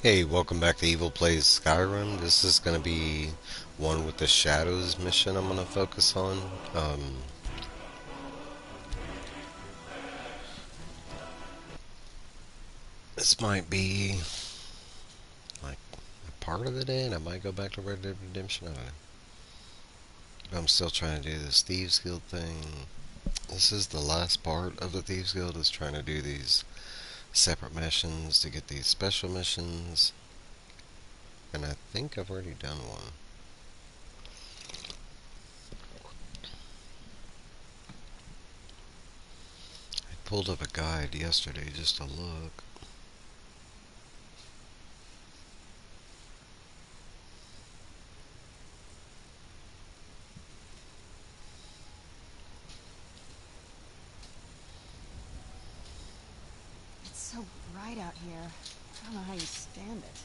Hey, welcome back to Evil Plays Skyrim. This is going to be one with the Shadows mission I'm going to focus on. This might be like a part of the day, and I might go back to Red Dead Redemption. I don't know. But I'm still trying to do this Thieves Guild thing. This is the last part of the Thieves Guild, is trying to do these separate missions to get these special missions. And I think I've already done one. I pulled up a guide yesterday just to look. It's so bright out here. I don't know how you stand it.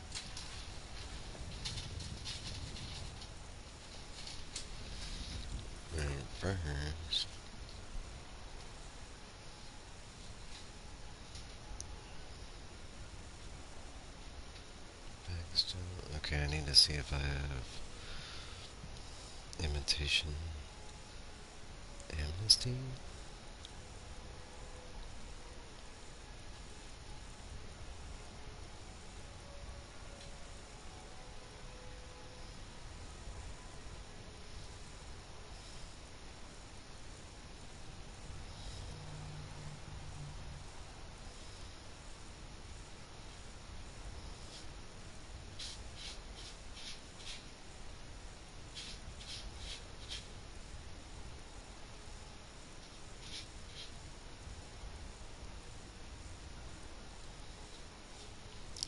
First. Okay, I need to see if I have imitation amnesty.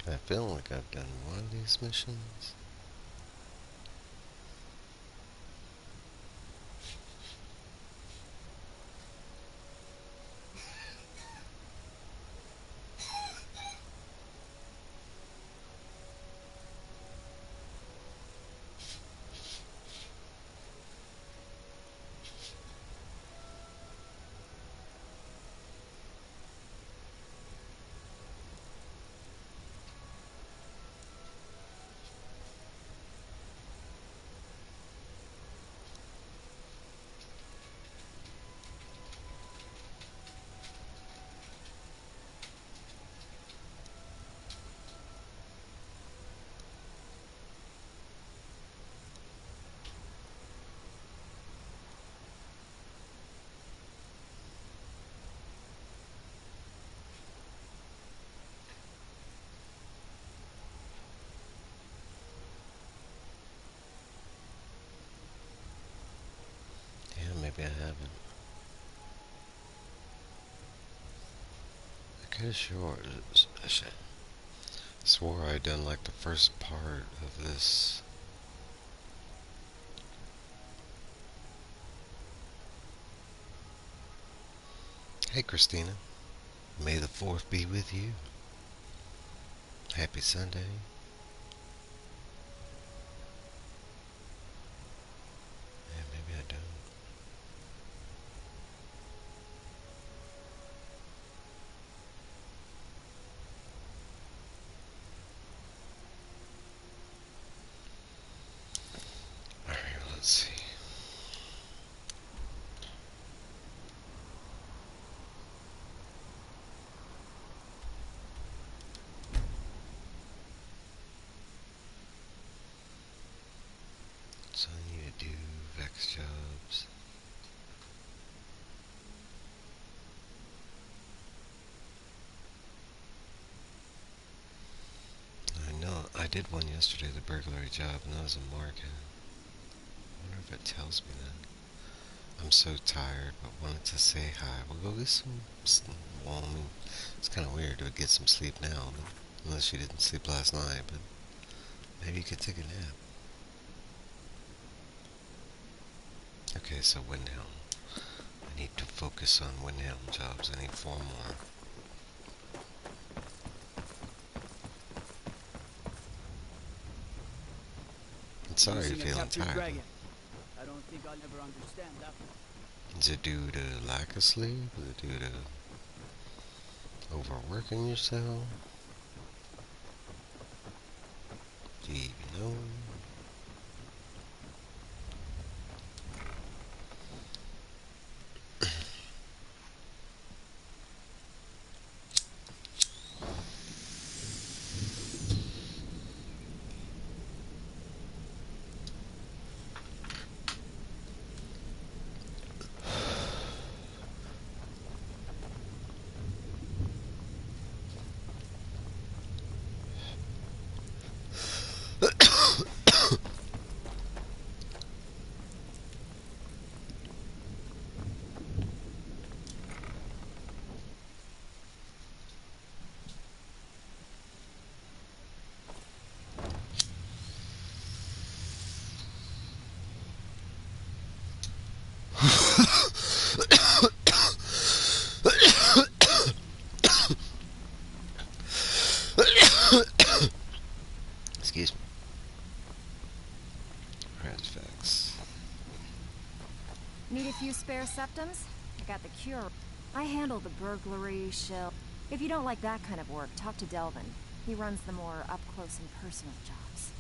I feel like I've done one of these missions. Yeah, maybe I haven't. I could have swore I'd done like the first part of this. Hey, Christina. May the 4th be with you. Happy Sunday. Yeah, maybe I don't. Alright, let's see. So I need to do Vex jobs. I know I did one yesterday, the burglary job, and that was a market. I wonder if it tells me that. I'm so tired, but wanted to say hi. We'll go get some. Well, I mean, it's kind of weird to get some sleep now, but unless you didn't sleep last night. But maybe you could take a nap. Okay, so Windhelm. I need to focus on Windhelm jobs. I need 4 more. I'm sorry you're Using a feeling captured tired. dragon. I don't think I'll ever understand that one. Is it due to lack of sleep? Is it due to overworking yourself? Do you even know? Excuse me. Artifacts. Need a few spare septums? I got the cure. I handle the burglary, shell. If you don't like that kind of work, talk to Delvin. He runs the more up-close and personal jobs.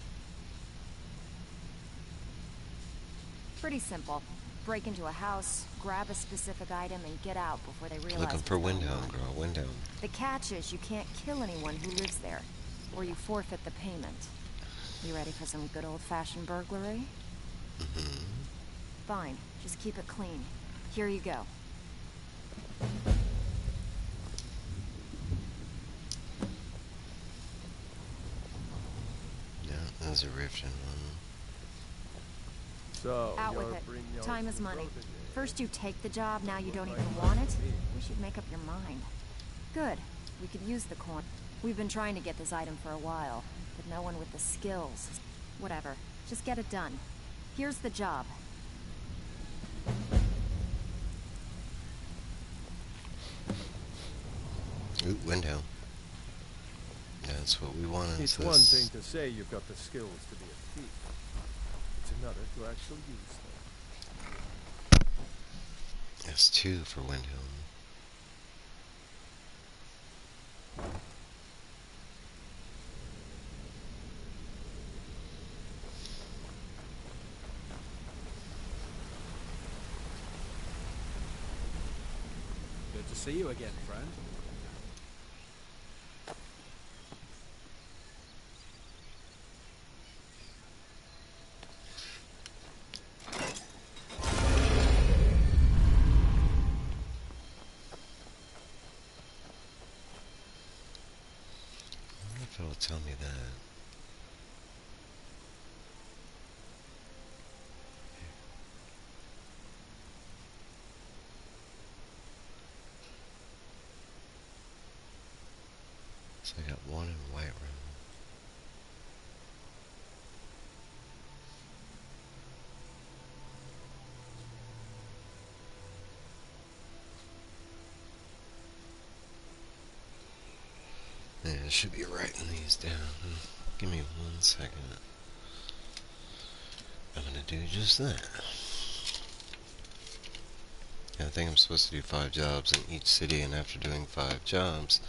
Pretty simple. Break into a house, grab a specific item, and get out before they realize Looking what's for going Windhelm, on. girl. Windhelm. The catch is you can't kill anyone who lives there, or you forfeit the payment. You ready for some good old-fashioned burglary? Mm-hmm. Fine. Just keep it clean. Here you go. Yeah, there's a rift in one. So, Out with you're it. bringing yours Time to is money. protege. First you take the job, now you don't even want it? Wish you'd make up your mind. Good. We could use the coin. We've been trying to get this item for a while, but no one with the skills. Whatever. Just get it done. Here's the job. Ooh, Windhelm. That's what we wanted. It's one thing to say you've got the skills to be a thief. It's another to actually use them. That's 2 for Windhelm. Good to see you again, friend. I wonder if it'll tell me that. So I got 1 in Whiterun. Yeah, I should be writing these down. Give me 1 second. I'm gonna do just that. I think I'm supposed to do 5 jobs in each city, and after doing 5 jobs,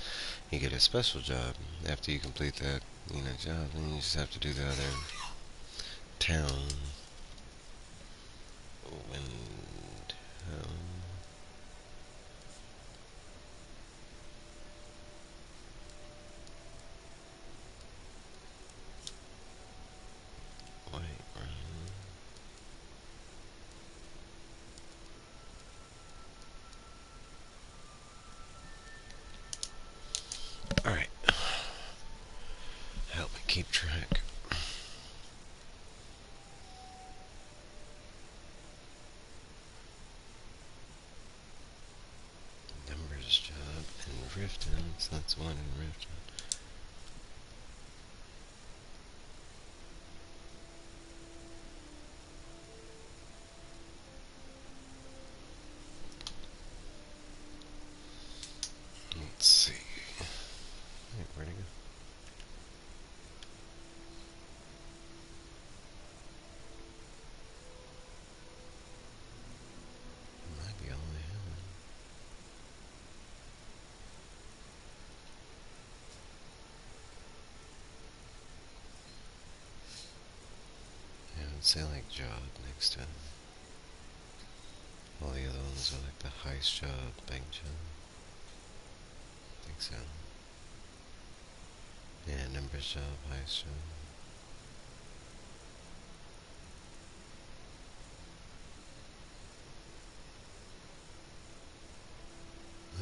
you get a special job. After you complete that, job, then you just have to do the other town. Windhelm. Whiterun. Alright. Help me keep track. Numbers job in Riften, so that's 1 in Riften. Let's see. Wait, where'd it go? Might be all I have. say like job next to it. All the other ones are like the heist job, bank job. I think so. Yeah, numbers job, heist job.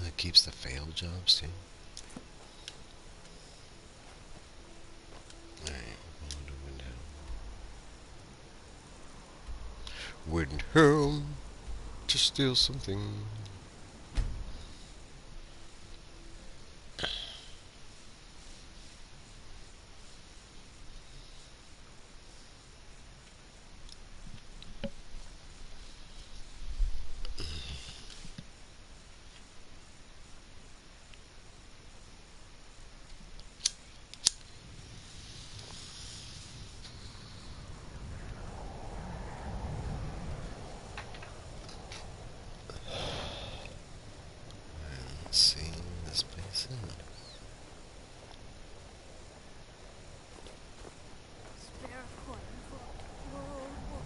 It keeps the failed jobs too. Alright, we'll do Windhelm. Windhelm! To steal something. Let's see this place in. Spare coin for World War.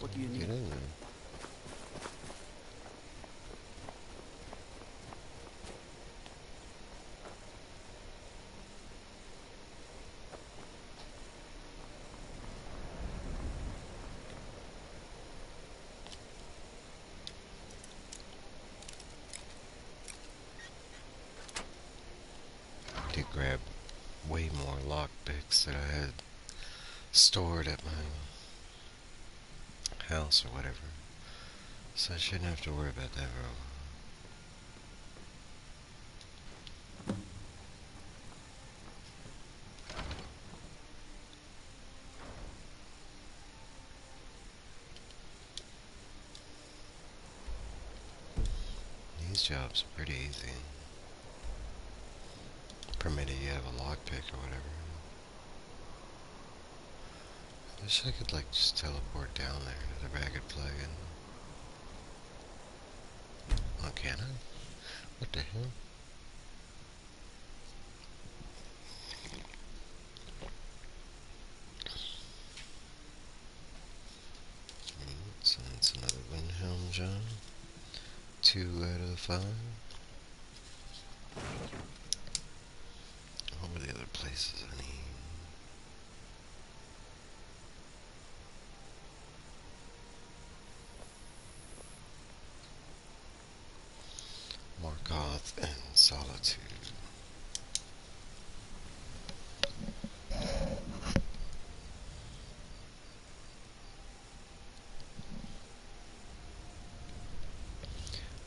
What do you Get need? in there. Did grab way more lockpicks that I had stored at my house or whatever. So I shouldn't have to worry about that for a while. These jobs are pretty easy. Permitted you have a lockpick or whatever. I wish I could like just teleport down there to the ragged flagon. Oh, can I? What the hell? So that's another Windhelm job. 2 out of 5. What were the other places I need? Markoth and Solitude.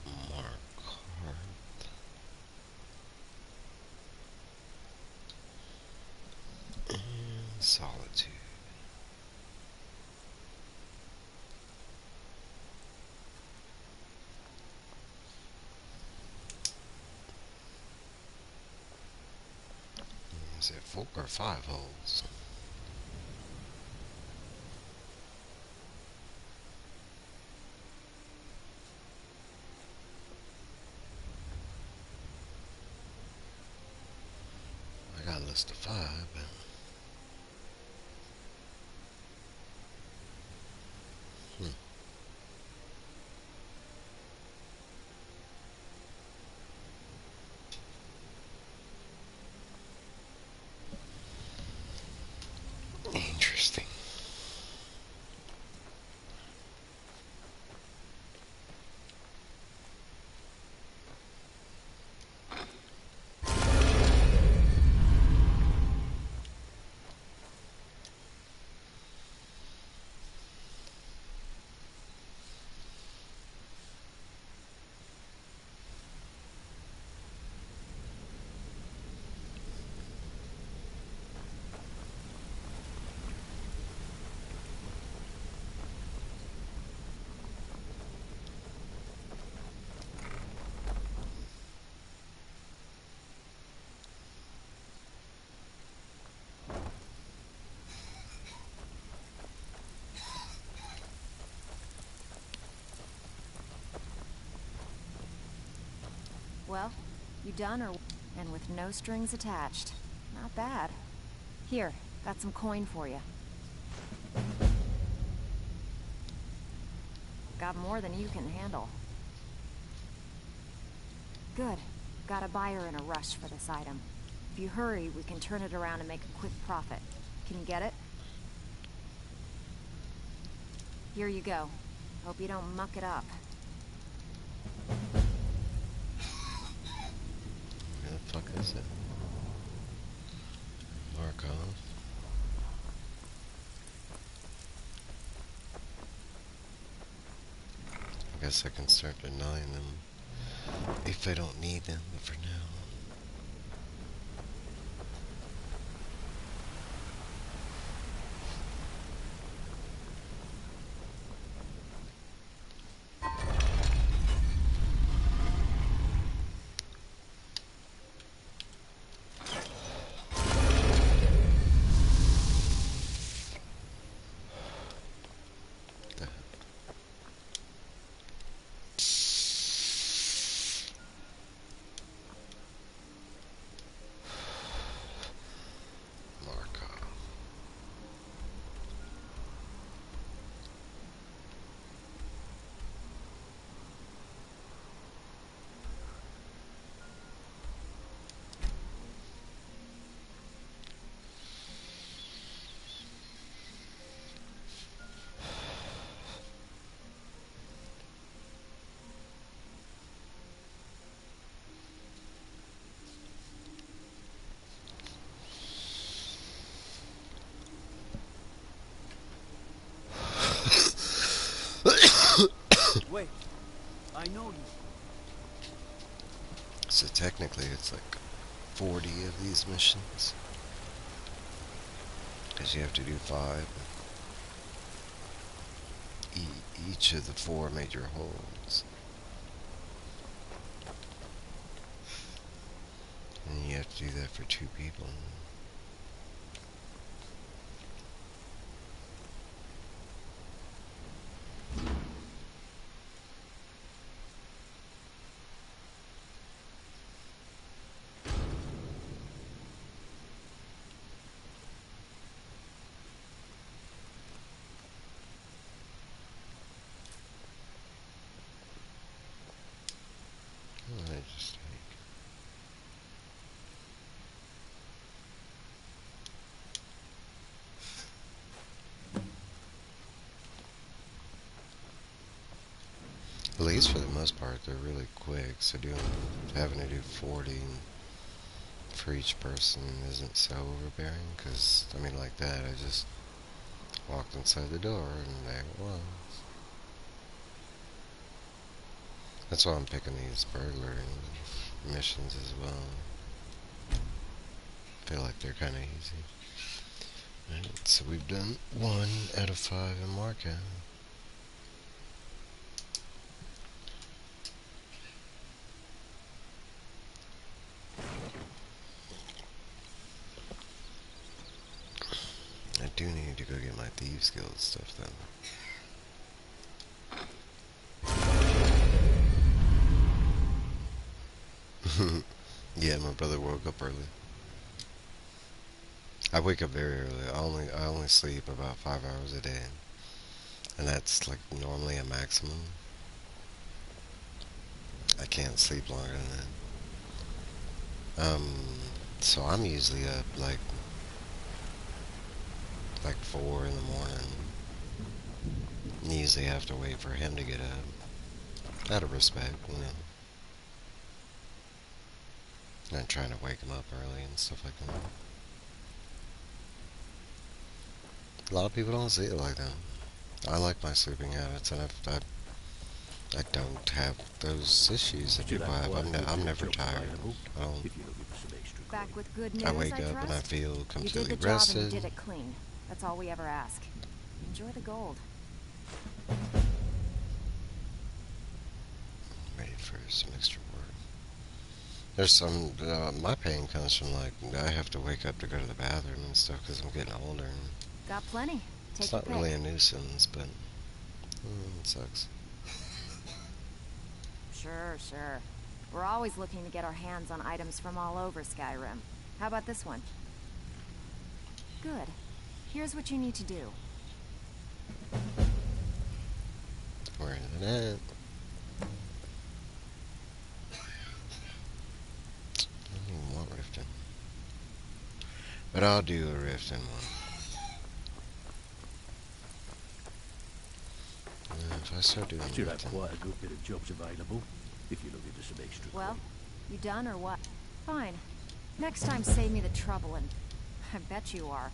Markarth and Solitude. Is it 4 or 5 holes? I got a list of 5, but interesting. Well, you done or... And with no strings attached. Not bad. Here, got some coin for you. Got more than you can handle. Good. Got a buyer in a rush for this item. If you hurry, we can turn it around and make a quick profit. Can you get it? Here you go. Hope you don't muck it up. Where the fuck is it? Mark off. I guess I can start denying them if I don't need them, but for now. Wait, I know you. So technically it's like 40 of these missions. Because you have to do 5. Each of the 4 major holds. And you have to do that for 2 people. What did I just take? At least for the most part, they're really quick. So having to do 40 for each person isn't so overbearing. Because I mean, like that, I just walked inside the door and there it was. That's why I'm picking these burglary missions as well. Feel like they're kind of easy. Right, so we've done 1 out of 5 in Markout. I do need to go get my Thieves Guild stuff though. Yeah, my brother woke up early. I wake up very early. I only sleep about 5 hours a day, and that's like normally a maximum. I can't sleep longer than that. So I'm usually up like 4 in the morning. You usually have to wait for him to get up. Out of respect, you know. Not trying to wake him up early and stuff like that. A lot of people don't see it like that. I like my sleeping habits, and I don't have those issues that people have. I'm never tired. I don't. Back with good news, I wake I up trust? and I feel You did completely the job and rested. you did it clean. That's all we ever ask. Enjoy the gold. Ready for some extra work. There's some. My pain comes from like I have to wake up to go to the bathroom and stuff because I'm getting older. And Got plenty. Take it's your not pick. really a nuisance, but it sucks. Sure. We're always looking to get our hands on items from all over Skyrim. How about this one? Good. Here's what you need to do. Where is it at? I don't even want rifting. But I'll do a rifting one. If I start doing Should have rifting, quite a good bit of jobs available, if you're looking for some extra Well, coin. you done or what? Fine. Next time save me the trouble and... I bet you are.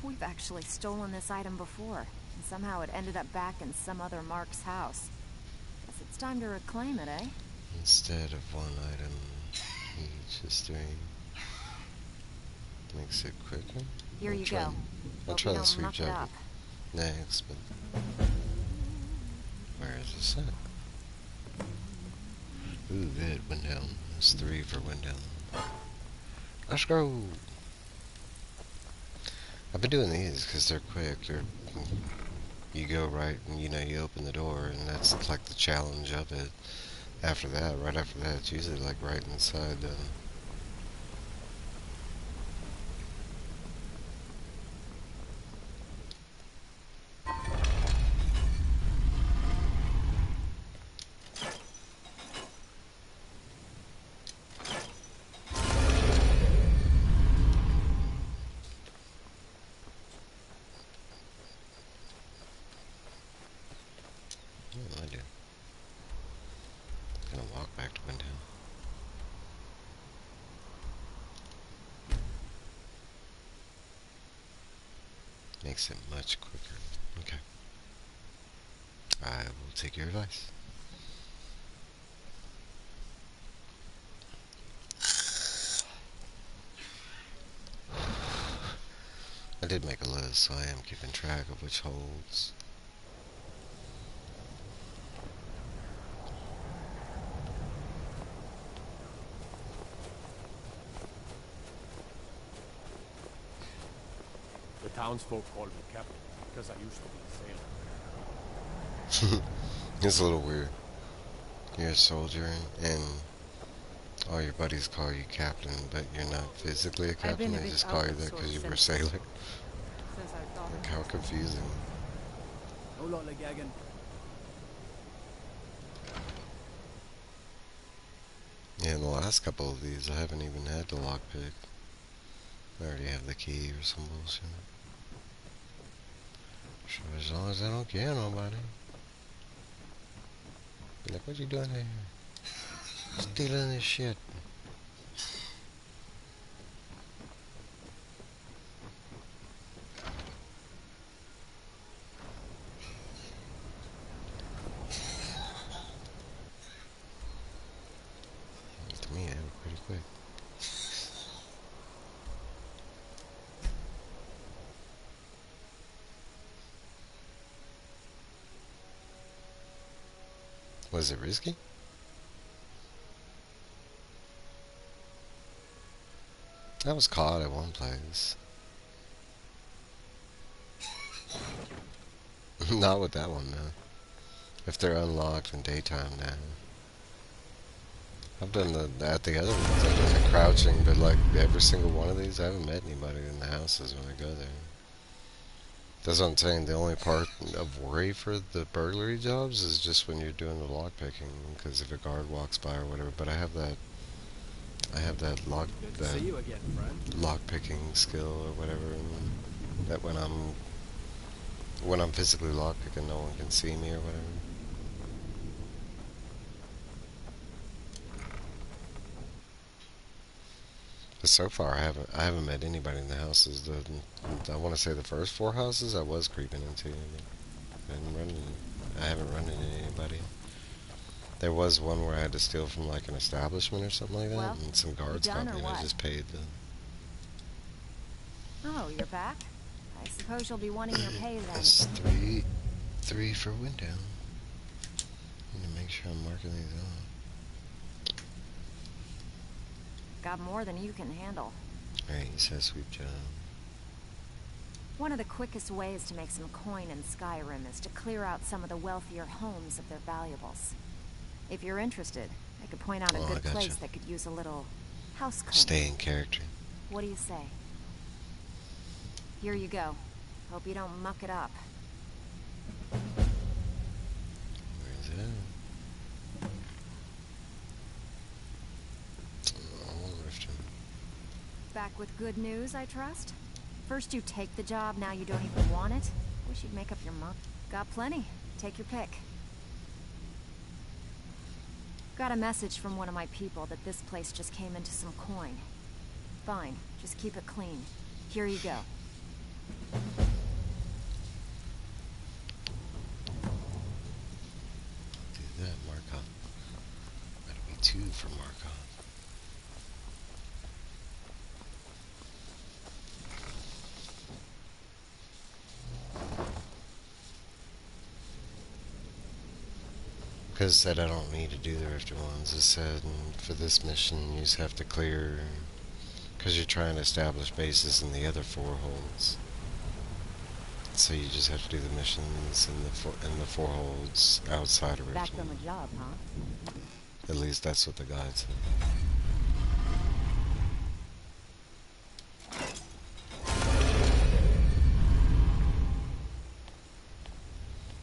We've actually stolen this item before, and somehow it ended up back in some other Mark's house. Guess it's time to reclaim it, eh? instead of one item each is 3. Makes it quicker. Here you go. I'll Hope try you the don't sweep muck it job up. next, but where is this at? Ooh, good, went down. That's 3 for went down. Let's go! I've been doing these because they're quick. You go right and you open the door, and that's like the challenge of it. After that, right after that, it's usually like right inside the... What do I do? I'm gonna walk back to Windhelm. Makes it much quicker. Okay. I will take your advice. I did make a list, so I am keeping track of which holds. The townsfolk call me captain because I used to be a sailor. It's a little weird. You're a soldier, and all your buddies call you captain, but you're not physically a I've been captain. a They bit just out call you of that because sorts you were a since- sailor. Since I thought Like, how confusing. no lot like gagging. Yeah, in the last couple of these, I haven't even had the lockpick. I already have the key or some bullshit. So as long as I don't kill nobody. Be like, what you doing here? Stealing this shit. To me, that was pretty quick. Was it risky? I was caught at one place. Not with that one, though. If they're unlocked in daytime now. I've done at the other ones, I've done the crouching, but like every single one of these, I haven't met anybody in the houses when I go there. That's what I'm saying. The only part of worry for the burglary jobs is just when you're doing the lock picking, because if a guard walks by or whatever. But I have that Good to see you again, friend. lock picking skill or whatever, and that when I'm physically lock picking, no one can see me or whatever. But so far, I haven't met anybody in the houses. I want to say the first 4 houses I was creeping into. I haven't run into anybody. There was one where I had to steal from like an establishment or something like that, Well, and some guards done caught me, or and I what? just paid the. Oh, you're back? I suppose you'll be wanting your pay then. That's three for Windhelm. Need to make sure I'm marking these off. Got more than you can handle. Alright, he says sweep job. One of the quickest ways to make some coin in Skyrim is to clear out some of the wealthier homes of their valuables. If you're interested, I could point out a Oh, I good gotcha. place that could use a little house cleaning. Stay in character. What do you say? Here you go. Hope you don't muck it up. Where is it at? Oh, Riften. Back with good news, I trust? First you take the job, now you don't even want it? Wish you'd make up your mind. Got plenty. Take your pick. Got a message from one of my people that this place just came into some coin. Fine, just keep it clean. Here you go. Do that, Markov. That'll be 2 for Markov. Because it said I don't need to do the Rifter ones. It said for this mission you just have to clear, because you're trying to establish bases in the other 4 holds. So you just have to do the missions in the 4 holds outside of Back Riften. on the job, huh? At least that's what the guide said.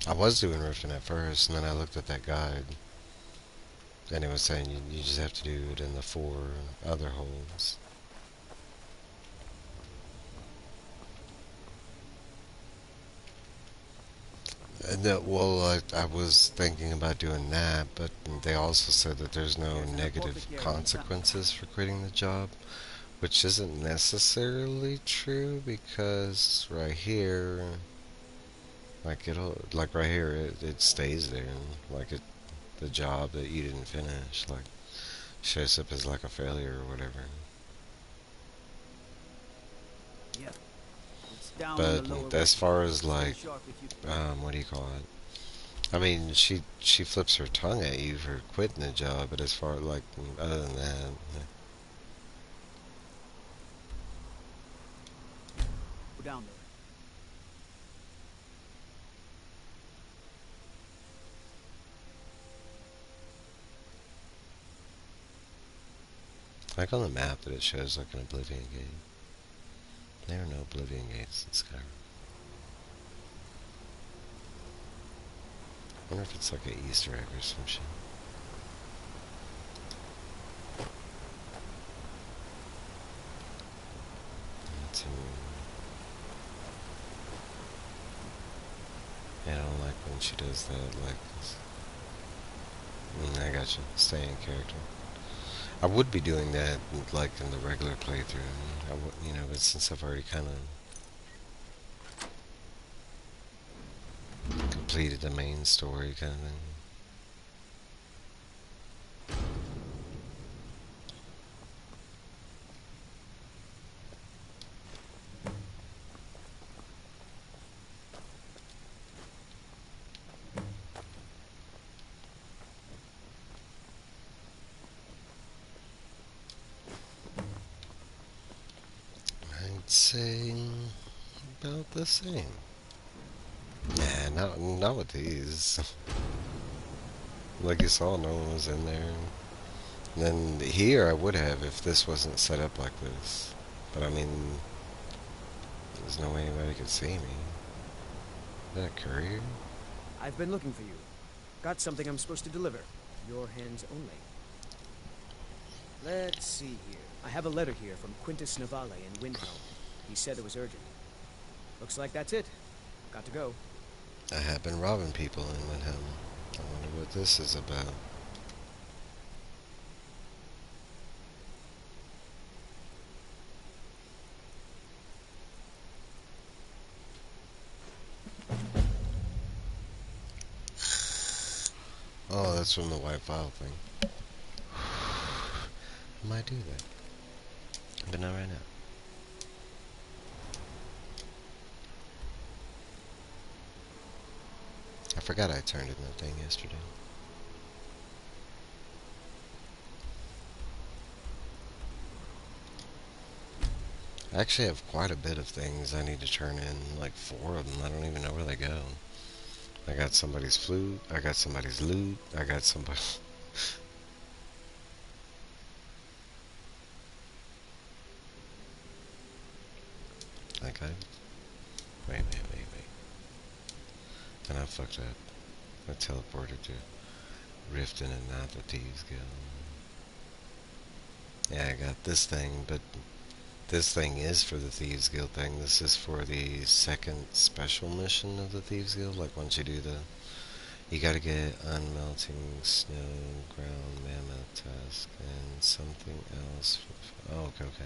I was doing Riften at first, and then I looked at that guide, and it was saying you just have to do it in the 4 other holds. No, well, I was thinking about doing that, but they also said that there's no negative consequences for quitting the job, which isn't necessarily true, because right here, like right here, it stays there, like the job that you didn't finish, like shows up as like a failure or whatever. Yep. It's down in the lower But as far as Stay like, sharp if you what do you call it? I mean, she flips her tongue at you for quitting the job, but as far like other than that, go down there. like on the map that it shows like an Oblivion Gate. There are no Oblivion Gates in Skyrim. I wonder if it's like an Easter egg or some shit. That's I don't like when she does that, like this. I gotcha. Stay in character. I would be doing that, like, in the regular playthrough. But since I've already kind of completed the main story kind of thing. I'd say about the same. Nah, not with these. Like you saw, no one was in there. And then here I would have if this wasn't set up like this. But I mean, there's no way anybody could see me. Is that a courier? I've been looking for you. Got something I'm supposed to deliver. Your hands only. Let's see here. I have a letter here from Quintus Navale in Windhelm. He said it was urgent. Looks like that's it. Got to go. I have been robbing people in Windhelm. I wonder what this is about. Oh, that's from the white file thing. I might do that. But not right now. I forgot I turned in that thing yesterday. I actually have quite a bit of things I need to turn in, like 4 of them. I don't even know where they go. I got somebody's flute, I got somebody's loot, I got somebody... think I... Wait. And I fucked up. I teleported to Riften and not the Thieves Guild. Yeah, I got this thing, but this thing is for the Thieves Guild thing. This is for the second special mission of the Thieves Guild. Like, once you do the... You gotta get Unmelting Snow Ground Mammoth Task and something else. Oh, okay.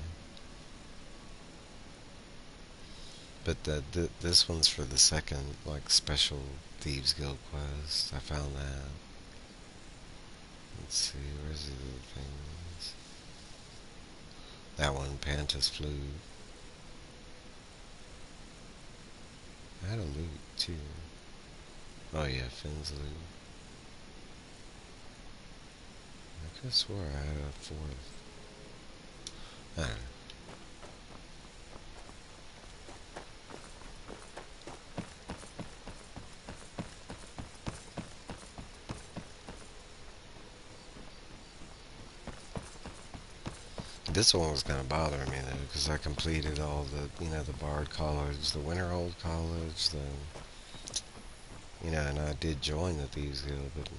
But this one's for the second, like, special Thieves Guild quest. I found that. Let's see, where's the other things? That one, Panta's Flute. I had a loot, too. Oh yeah, Finn's loot. I could have swore I had a fourth. I don't know. This one was kind of bothering me though, because I completed all the, the Bard College, the Winterhold College, and I did join the Thieves Guild, but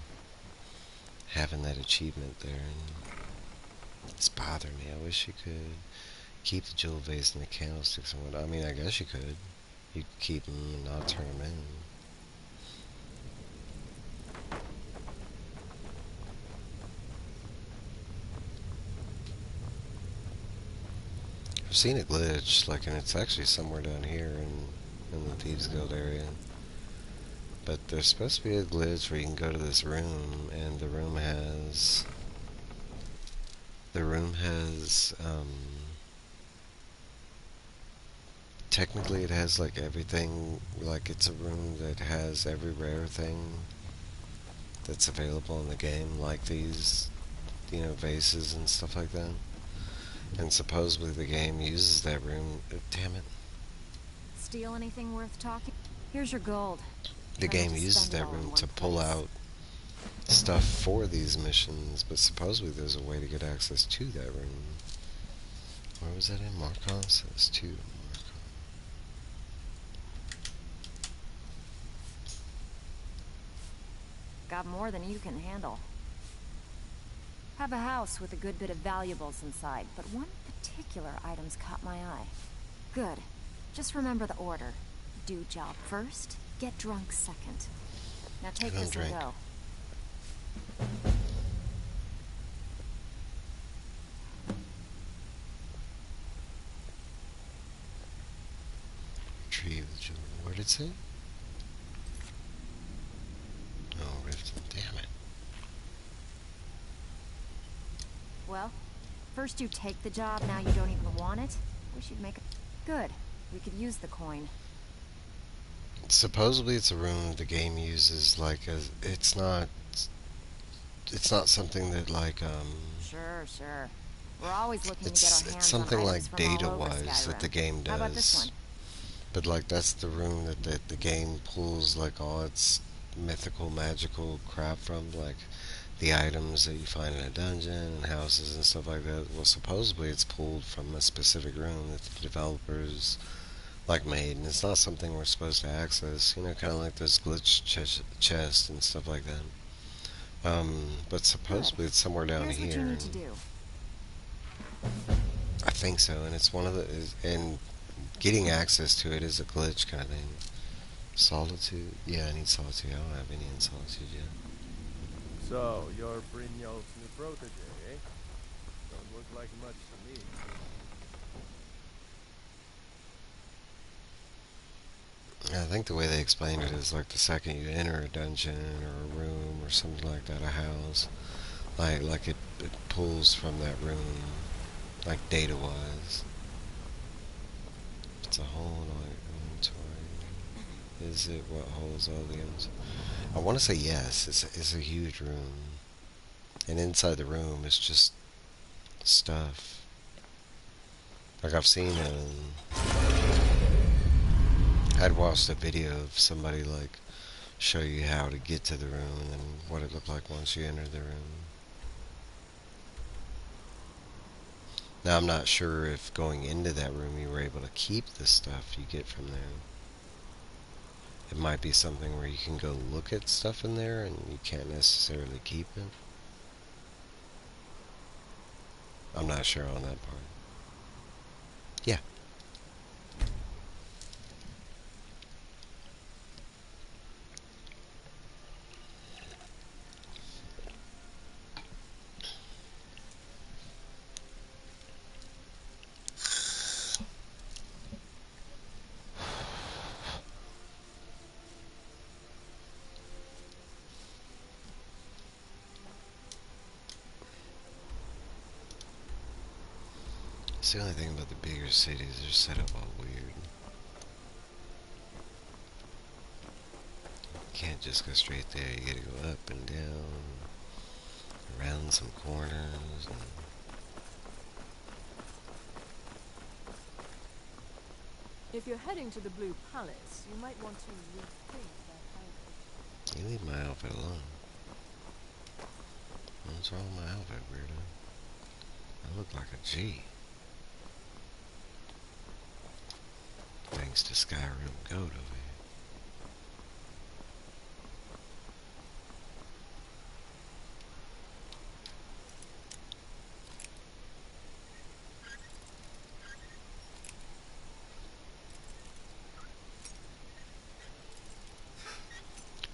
having that achievement there, and it's bothering me. I wish you could keep the jewel vase and the candlesticks and what. I mean, I guess you could. You could keep them and not turn them in. I've seen a glitch, like, and it's actually somewhere down here in the Thieves Guild area. But there's supposed to be a glitch where you can go to this room, and the room has, technically it has, like, everything, like, it's a room that has every rare thing that's available in the game, like these, vases and stuff like that. And supposedly the game uses that room. Damn it. Steal anything worth talking? Here's your gold. The Try not game to uses spend it that all in room one to pull place. out stuff for these missions, but supposedly there's a way to get access to that room. Where was that in? Marcon? Says 2. Marcon. Got more than you can handle. Have a house with a good bit of valuables inside, but one particular item's caught my eye. Good. Just remember the order. Do job first, get drunk second. Now take Don't this drink. and go. Retrieve the jewel. Where did it say? Oh, Riften. Damn it. Well, first you take the job, now you don't even want it? Wish you'd make it. Good. We could use the coin. Supposedly it's a room the game uses, like, as it's not something that, like, Sure. We're always looking to get our it's hands something on like items from all over data-wise that the Skyrim. game does. How about this one? But, like, that's the room that the game pulls, like, all its mythical, magical crap from, like, the items that you find in a dungeon and houses and stuff like that. Well, supposedly it's pulled from a specific room that the developers, like, made, and it's not something we're supposed to access, kind of like those glitch chests and stuff like that. But supposedly it's somewhere down Here's what here. you need to do. I think so, and it's one of the, and getting access to it is a glitch kind of thing. Solitude? Yeah, I need solitude. I don't have any in solitude yet. So, you're Brynjolf's new protege, eh? Don't look like much to me. I think the way they explained it is, like, the second you enter a dungeon or a room or something like that, a house, like it pulls from that room, like, data-wise. It's a whole, like, inventory. Is it what holds all the items? I want to say yes. It's a huge room, and inside the room is just stuff. Like, I've seen I'd watched a video of somebody, like, show you how to get to the room and then what it looked like once you entered the room. Now I'm not sure if going into that room you were able to keep the stuff you get from there. It might be something where you can go look at stuff in there and you can't necessarily keep it. I'm not sure on that part. Yeah. It's the only thing about the bigger cities, they're set up all weird. You can't just go straight there, you gotta go up and down, around some corners. And If you're heading to the Blue Palace, you might want to rethink that outfit. you leave my outfit alone. What's wrong with my outfit, weirdo? I look like a G. Thanks to Skyrim Goat over here.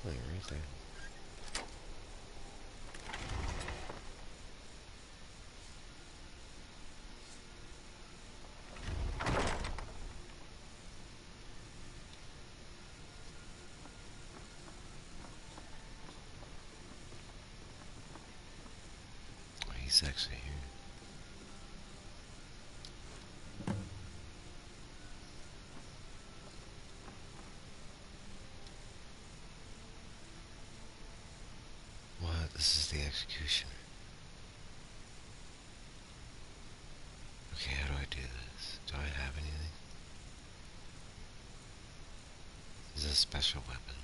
Wait, right there. Oh, he's actually here. What? This is the executioner. Okay, how do I do this? Do I have anything? This is a special weapon.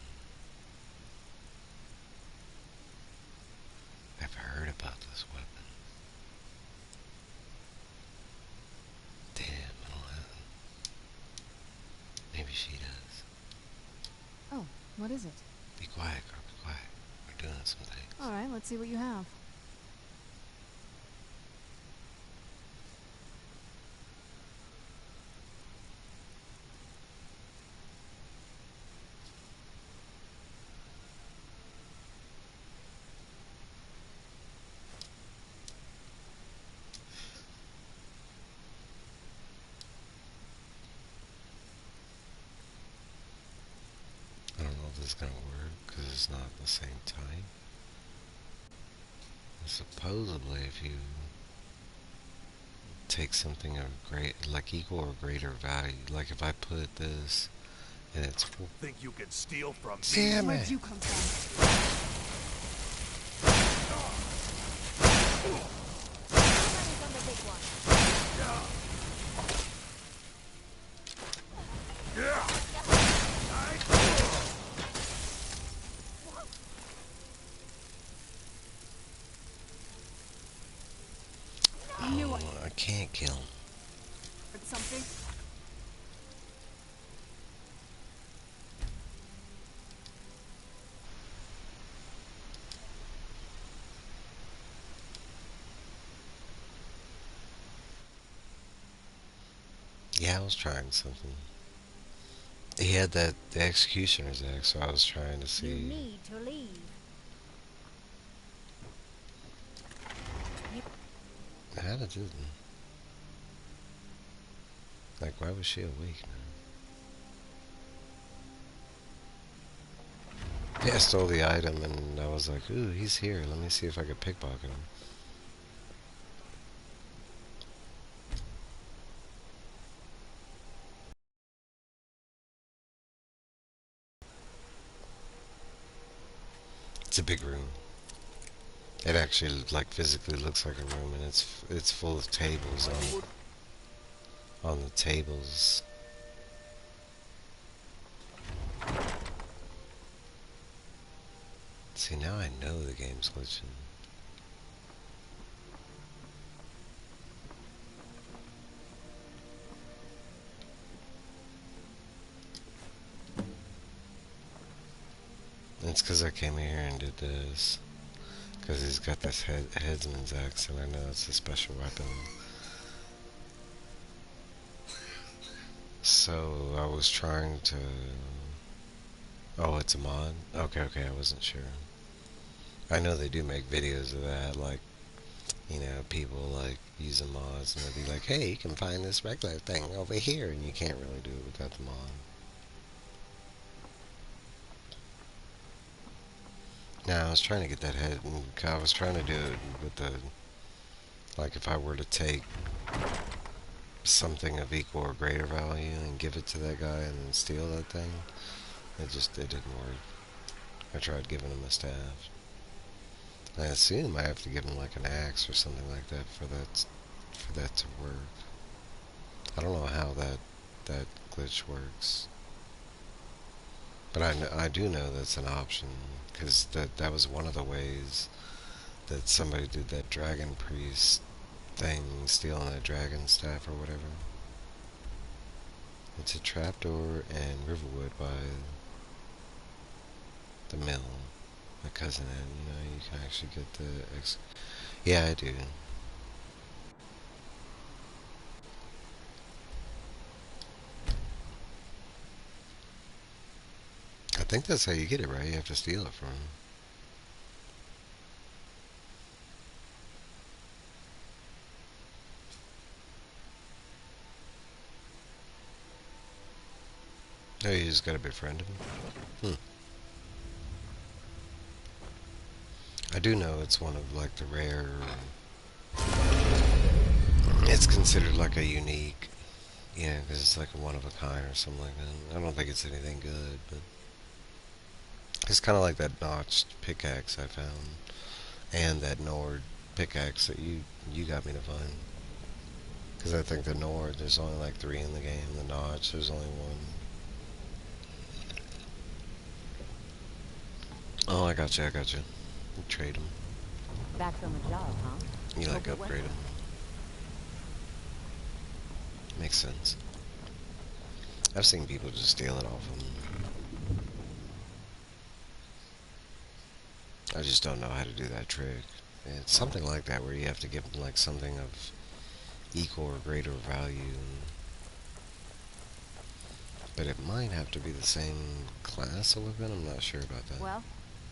I've heard about this weapon. Damn, I don't have. Maybe she does. Oh, what is it? Be quiet, girl, be quiet. We're doing some things. Alright, let's see what you have. I don't know if this is gonna work because it's not the same type. Supposedly, if you take something of great, like equal or greater value, like if I put this and it's Think you can steal from me? damn Where'd it! you come from? Somebody's on the big one. Oh, I can't kill him. Heard something? Yeah, I was trying something. He had the executioner's axe, so I was trying to You see. need to leave. How did it? Like, why was she awake now? Yeah, I stole the item and I was like, ooh, he's here. Let me see if I could pickpocket him. It's a big room. It actually, like, physically looks like a room, and it's full of tables on the tables. See, now I know the game's glitching. It's because I came here and did this. Because he's got this headsman's axe, and I know it's a special weapon. So I was trying to... Oh, it's a mod? Okay, I wasn't sure. I know they do make videos of that, like, you know, people like using mods, and they'll be like, hey, you can find this regular thing over here, and you can't really do it without the mod. Now, I was trying to get that head, and I was trying to do it with the, like, if I were to take something of equal or greater value and give it to that guy and then steal that thing, it didn't work. I tried giving him a staff. I assume I have to give him like an axe or something like that for that to work. I don't know how that glitch works, but I do know that's an option, because that was one of the ways that somebody did that dragon priest thing, stealing a dragon staff or whatever. It's a trapdoor in Riverwood by the mill. My cousin had, you know, you can actually get the yeah, I do. I think that's how you get it, right? You have to steal it from him. Oh, you just gotta befriend him? I do know it's one of like the rare... It's considered like a unique, you know, because it's like a one of a kind or something like that. I don't think it's anything good, but it's kind of like that notched pickaxe I found, and that Nord pickaxe that you got me to find. Because I think the Nord, there's only like 3 in the game. The notch, there's only 1. Oh, I got you. You trade them. Back from a job, huh? You like Hope it went upgrade them. Makes sense. I've seen people just steal it off them. I just don't know how to do that trick. It's something like that where you have to give them like something of equal or greater value. But it might have to be the same class of weapon. I'm not sure about that. Well,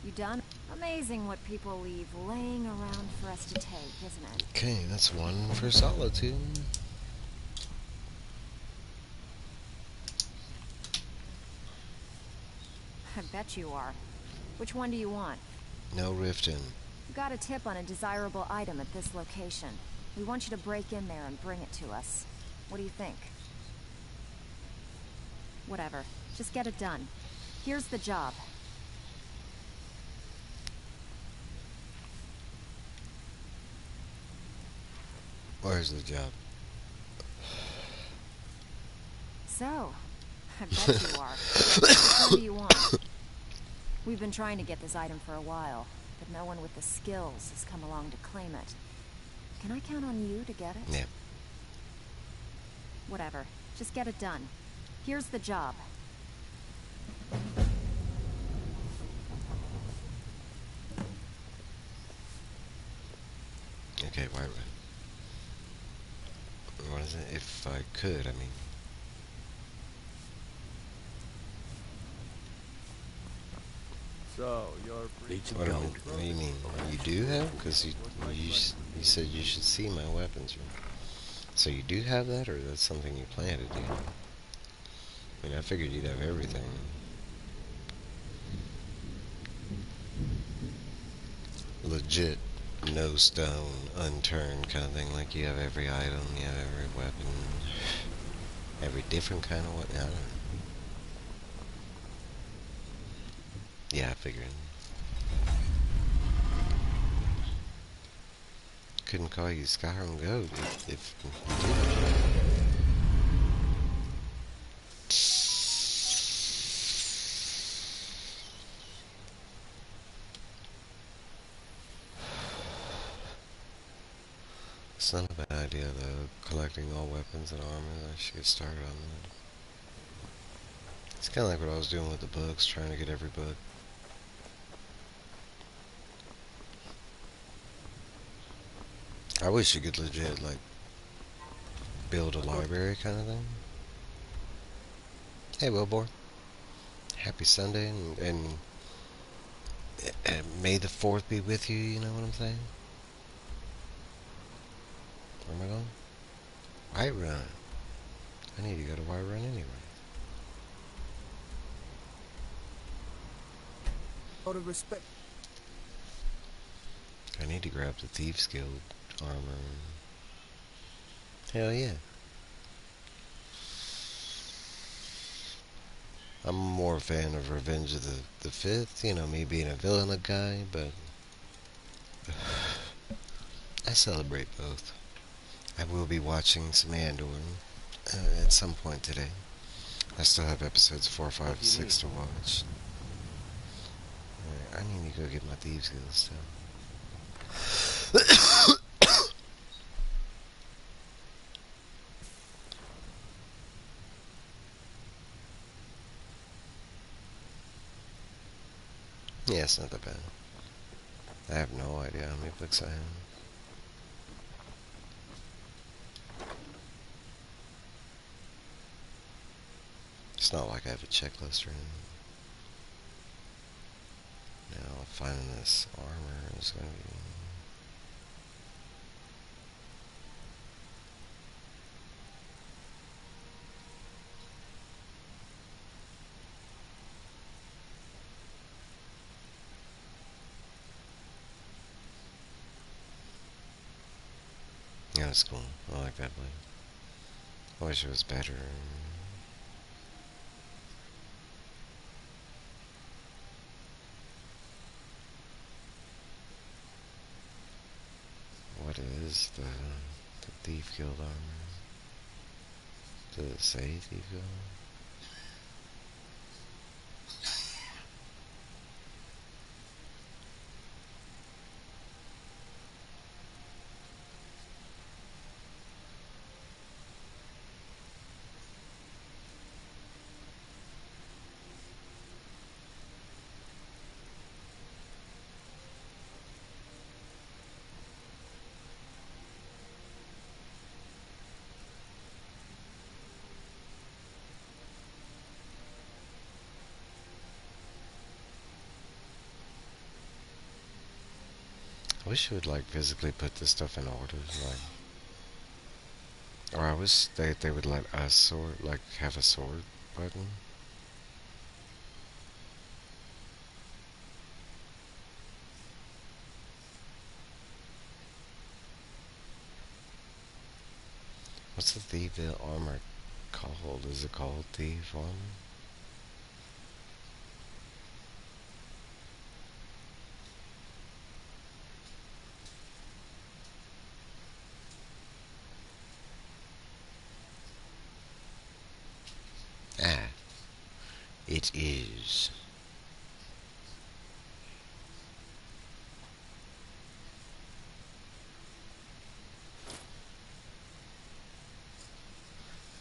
you done? Amazing what people leave laying around for us to take, isn't it? Okay, that's 1 for solitude. I bet you are. Which one do you want? No rifting. You got a tip on a desirable item at this location. We want you to break in there and bring it to us. What do you think? Whatever. Just get it done. Here's the job. Where's the job? So, I bet you are. What do you want? We've been trying to get this item for a while, but no one with the skills has come along to claim it. Can I count on you to get it? Yeah. Whatever. Just get it done. Here's the job. Okay, why? What is it? If I could, I mean. So, you're Need some What do gold. you mean? You do have? Because you said you should see my weapons room. So you do have that, or that's something you plan to do? I mean, I figured you'd have everything. Legit, no stone unturned kind of thing. Like you have every item, you have every weapon, every different kind of weapon. I don't know. Yeah, I figured. Couldn't call you Skyrim Goat if you did. It's not a bad idea though, collecting all weapons and armor. I should get started on that. It's kind of like what I was doing with the books, trying to get every book. I wish you could legit, like, build a library kind of thing. Hey, Wilbur. Happy Sunday, and may the 4th be with you, you know what I'm saying? Where am I going? Whiterun. I need to go to Whiterun anyway. Out of respect. I need to grab the Thieves Guild armor. Hell yeah. I'm more a fan of Revenge of the Fifth, you know, me being a villain guy, but I celebrate both. I will be watching some Andor at some point today. I still have episodes 4, 5, and 6 to watch. I need to go get my Thieves Guild stuff. Yeah, it's not that bad. I have no idea how many books I have. It's not like I have a checklist or anything. Now, finding this armor is going to be... Yeah, that's cool. I like that blade. I wish it was better. What is the Thief Guild armor? Does it say Thief Guild? I wish you would like physically put this stuff in order, like, or I wish they would let us sort, like, have a sort button. What's the Thief armor called? Is it called Thief armor? Ah, it is.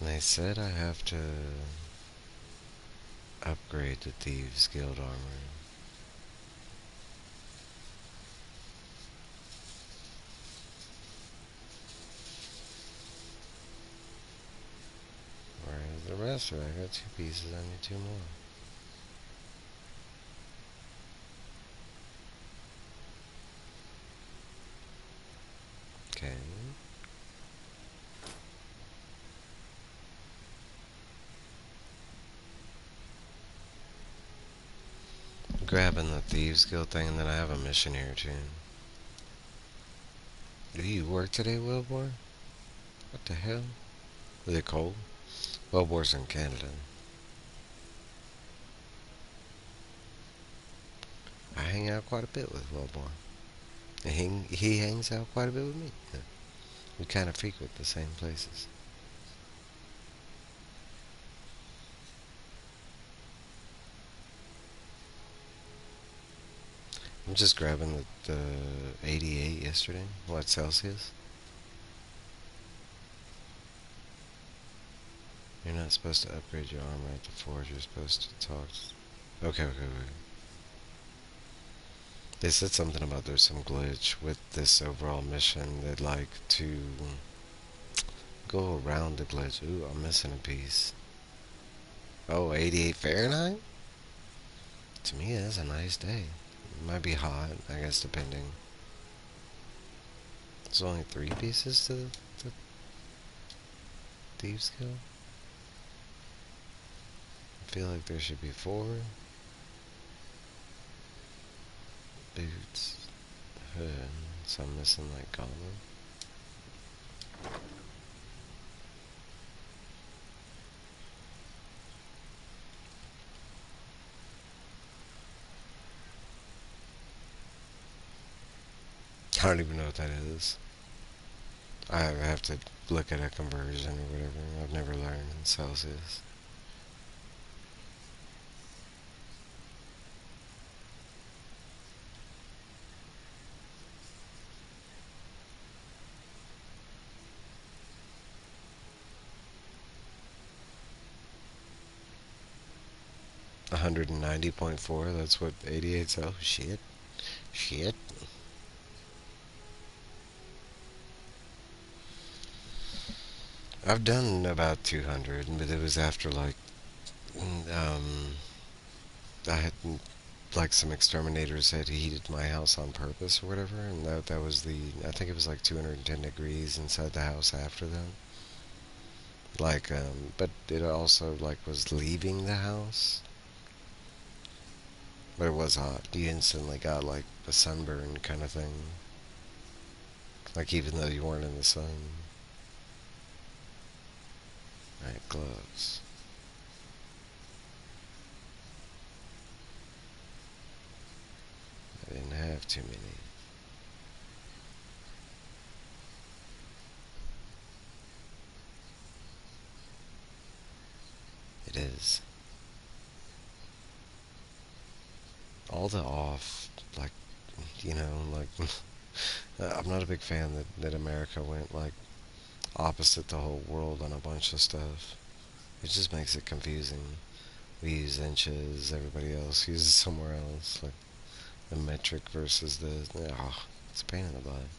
They said I have to upgrade the Thieves Guild armor. Where's the rest of it? I got 2 pieces, I need 2 more. Okay. Grabbing the Thieves Guild thing, and then I have a mission here too. Do you work today, Wilbur? What the hell? Is it cold? Wilbur's in Canada. I hang out quite a bit with Wilbur. And he hangs out quite a bit with me. Yeah. We kind of frequent the same places. I'm just grabbing the 88 yesterday. What, Celsius? You're not supposed to upgrade your armor at the forge. You're supposed to talk. Okay. They said something about there's some glitch with this overall mission. They'd like to go around the glitch. Ooh, I'm missing a piece. Oh, 88 Fahrenheit? To me, that's a nice day. It might be hot, I guess, depending. There's only 3 pieces to the Thieves Guild? I feel like there should be 4. Boots. Hood. So I'm missing, like, gauntlet. I don't even know what that is. I have to look at a conversion or whatever. I've never learned in Celsius. $190.4, that's what 88's. Oh, shit. Shit. I've done about 200, but it was after, like, I had, like, some exterminators had heated my house on purpose or whatever, and that was I think it was like 210 degrees inside the house after that. Like, but it also, like, was leaving the house. But it was hot. You instantly got, like, a sunburn kind of thing. Like, even though you weren't in the sun. Alright, gloves. I didn't have too many. It is. All the off, like, like, I'm not a big fan that America went, like, opposite the whole world on a bunch of stuff. It just makes it confusing. We use inches, everybody else uses somewhere else. Like, the metric versus the, oh, it's a pain in the butt.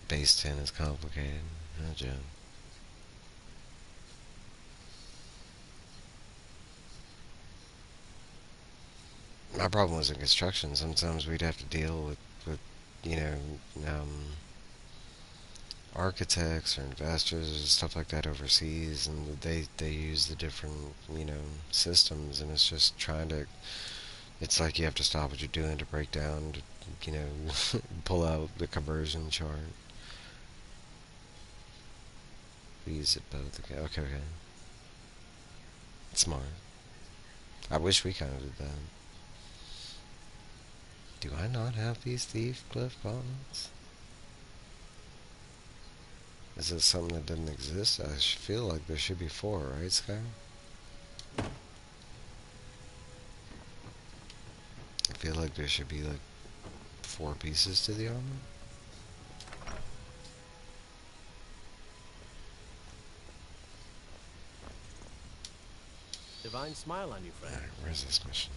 Base 10 is complicated. No joke. My problem was in construction. Sometimes we'd have to deal with you know, architects or investors or stuff like that overseas, and they use the different, systems, and it's just trying to. It's like you have to stop what you're doing to break down, to, pull out the conversion chart. We use it both. Okay, okay. Smart. I wish we kind of did that. Do I not have these thief cliff gauntlets? Is it something that doesn't exist? I feel like there should be 4, right, Skyrim? I feel like there should be, like, 4 pieces to the armor. Divine smile on you, friend. Alright, where's this mission?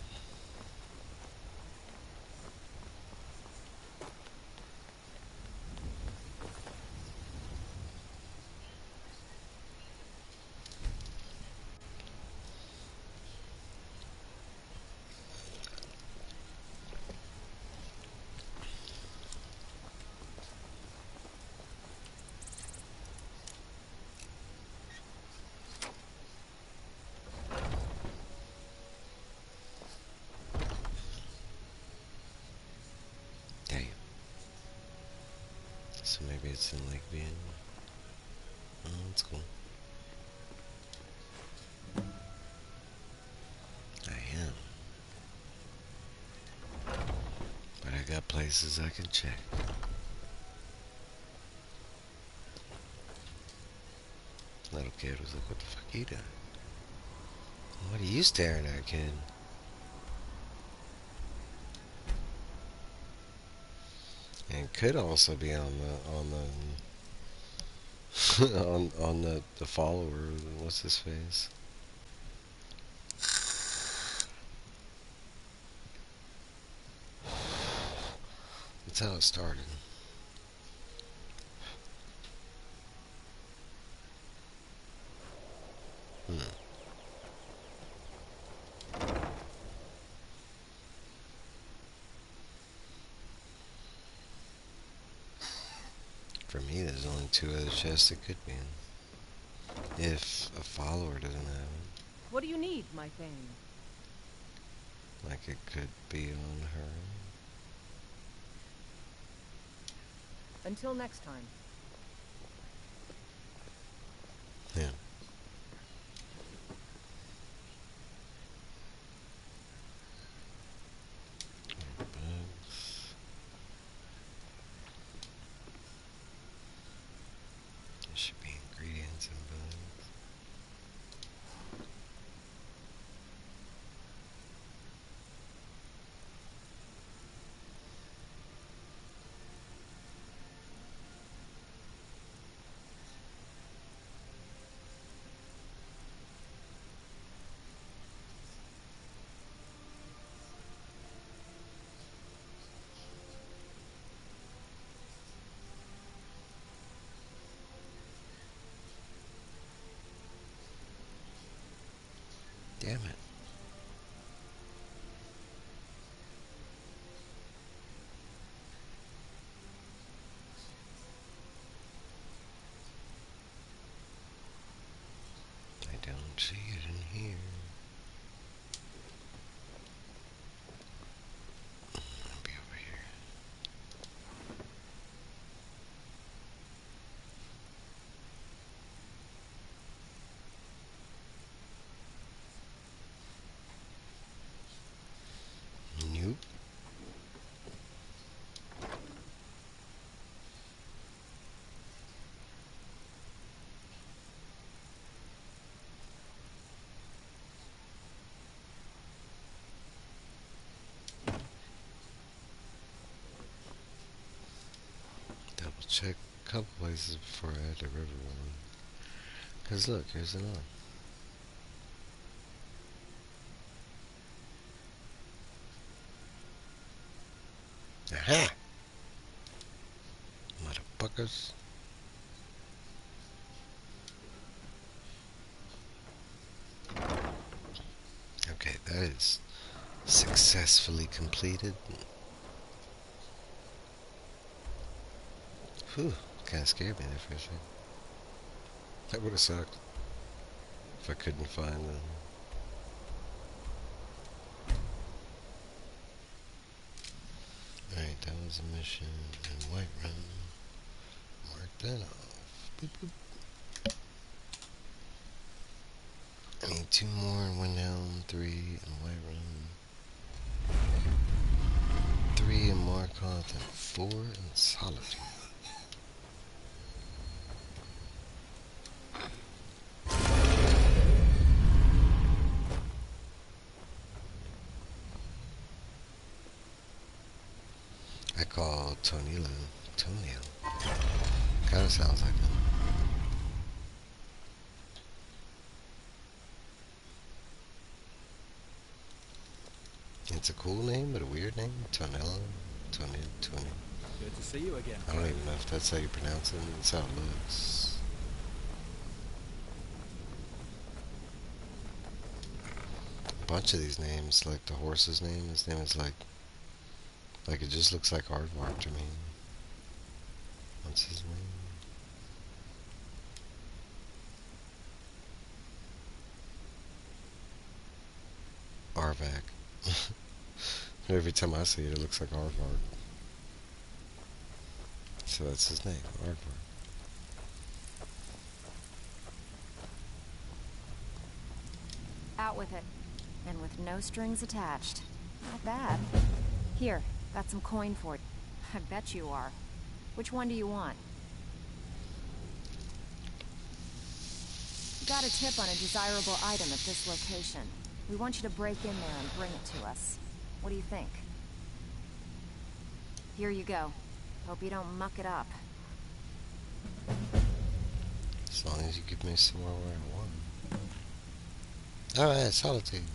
Damn. So maybe it's in Lake View. Oh, that's cool. I am. But I got places I can check. Little kid was like, what the fuck are you doing? What are you staring at, kid? And it could also be on the on the follower. What's his face? That's how it started. For me, there's only 2 other chests it could be in. If a follower doesn't have it. What do you need, my thing? Like it could be on her. Until next time. Yeah. Bugs. There should be ingredients in bugs. Damn it. I don't see it in here. I'll be over here. Nope. Double check a couple places before I add the river one. Cause look, here's another. Aha! Motherfuckers. Okay, that is successfully completed. Whew, kinda scared me there for a second. That would have sucked if I couldn't find them. Alright, that was a mission in Whiterun. Mark that off. Boop, boop. I need 2 more in Windhelm, 3 in Whiterun, 3 in Markarth, and 4 in Solitude. I call Tonila Toenail. Kinda sounds like that. It's a cool name, but a weird name. Tonella. Tony. Good to see you again. I don't even know if that's how you pronounce it. That's how it looks. A bunch of these names, like the horse's name, his name is like it just looks like Aardvark to me. What's his name? Arvak. Every time I see it, it looks like Aardvark. So that's his name, Aardvark. Out with it. And with no strings attached. Not bad. Here, got some coin for you. I bet you are. Which one do you want? Got a tip on a desirable item at this location. We want you to break in there and bring it to us. What do you think? Here you go. Hope you don't muck it up. As long as you give me somewhere where I want. Alright, Solitude.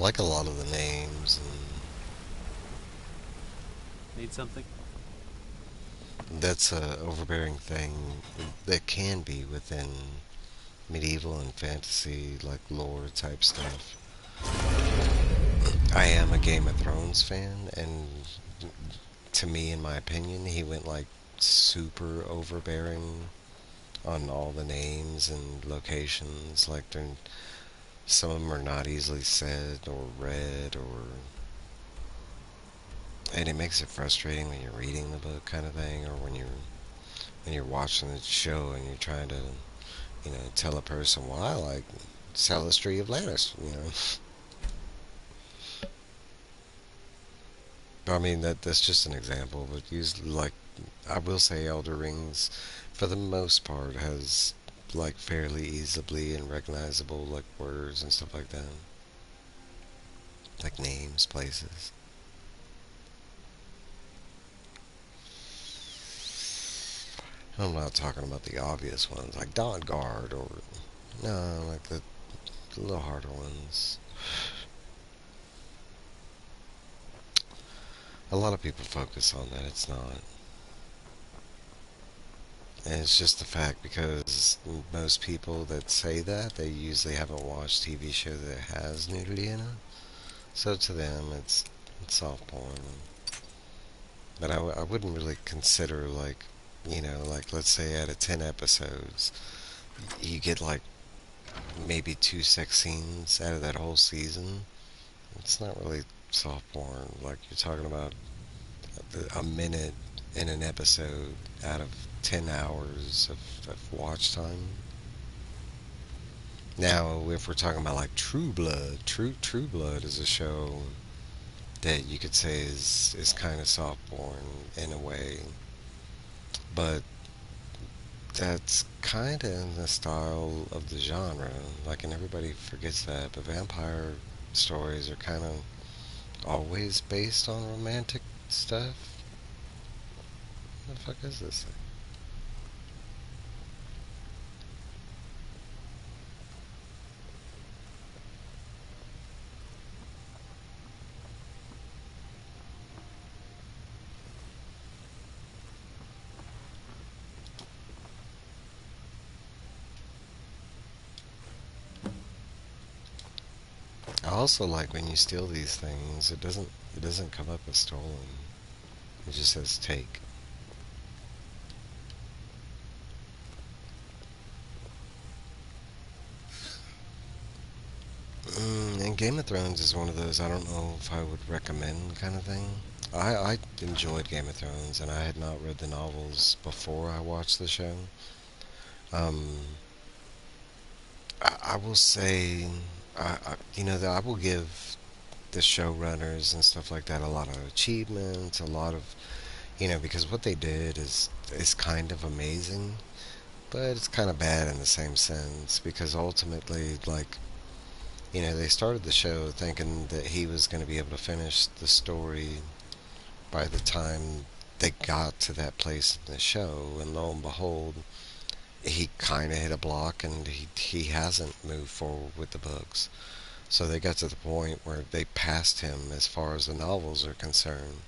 like a lot of the names, Need something? and that's a overbearing thing that can be within medieval and fantasy, like lore type stuff. I am a Game of Thrones fan, and to me, in my opinion, he went like super overbearing on all the names and locations. Like, some of them are not easily said or read, and it makes it frustrating when you're reading the book, kind of thing, or when you're watching the show and you're trying to, tell a person, well, I like Salistry of Lannis. I mean, that's just an example, but usually, like, I will say Elder Rings, for the most part, has, like, fairly easily and recognizable, like, words and stuff like that. Like names, places. I'm not talking about the obvious ones, like Dawnguard, or, no, like the little harder ones. A lot of people focus on that, it's not. And it's just the fact because most people that say that, they usually haven't watched TV show that has nudity in it. So to them, it's soft porn. But I wouldn't really consider, like, like, let's say out of 10 episodes, you get like maybe 2 sex scenes out of that whole season. It's not really soft porn. Like, you're talking about a minute in an episode out of 10 hours of watch time. Now, if we're talking about like True Blood, True Blood is a show that you could say is kind of soft porn in a way, but that's kind of in the style of the genre. Like, and everybody forgets that, but vampire stories are kind of always based on romantic stuff. What the fuck is this thing? I also like when you steal these things, it doesn't come up as stolen. It just says take. And Game of Thrones is one of those I don't know if I would recommend kind of thing. I enjoyed Game of Thrones, and I had not read the novels before I watched the show. Um, I will say, that I will give the showrunners and stuff like that a lot of achievements, a lot of, because what they did is kind of amazing, but it's kind of bad in the same sense because ultimately, like, they started the show thinking that he was going to be able to finish the story by the time they got to that place in the show, and lo and behold, he kind of hit a block, and he hasn't moved forward with the books. So they got to the point where they passed him as far as the novels are concerned,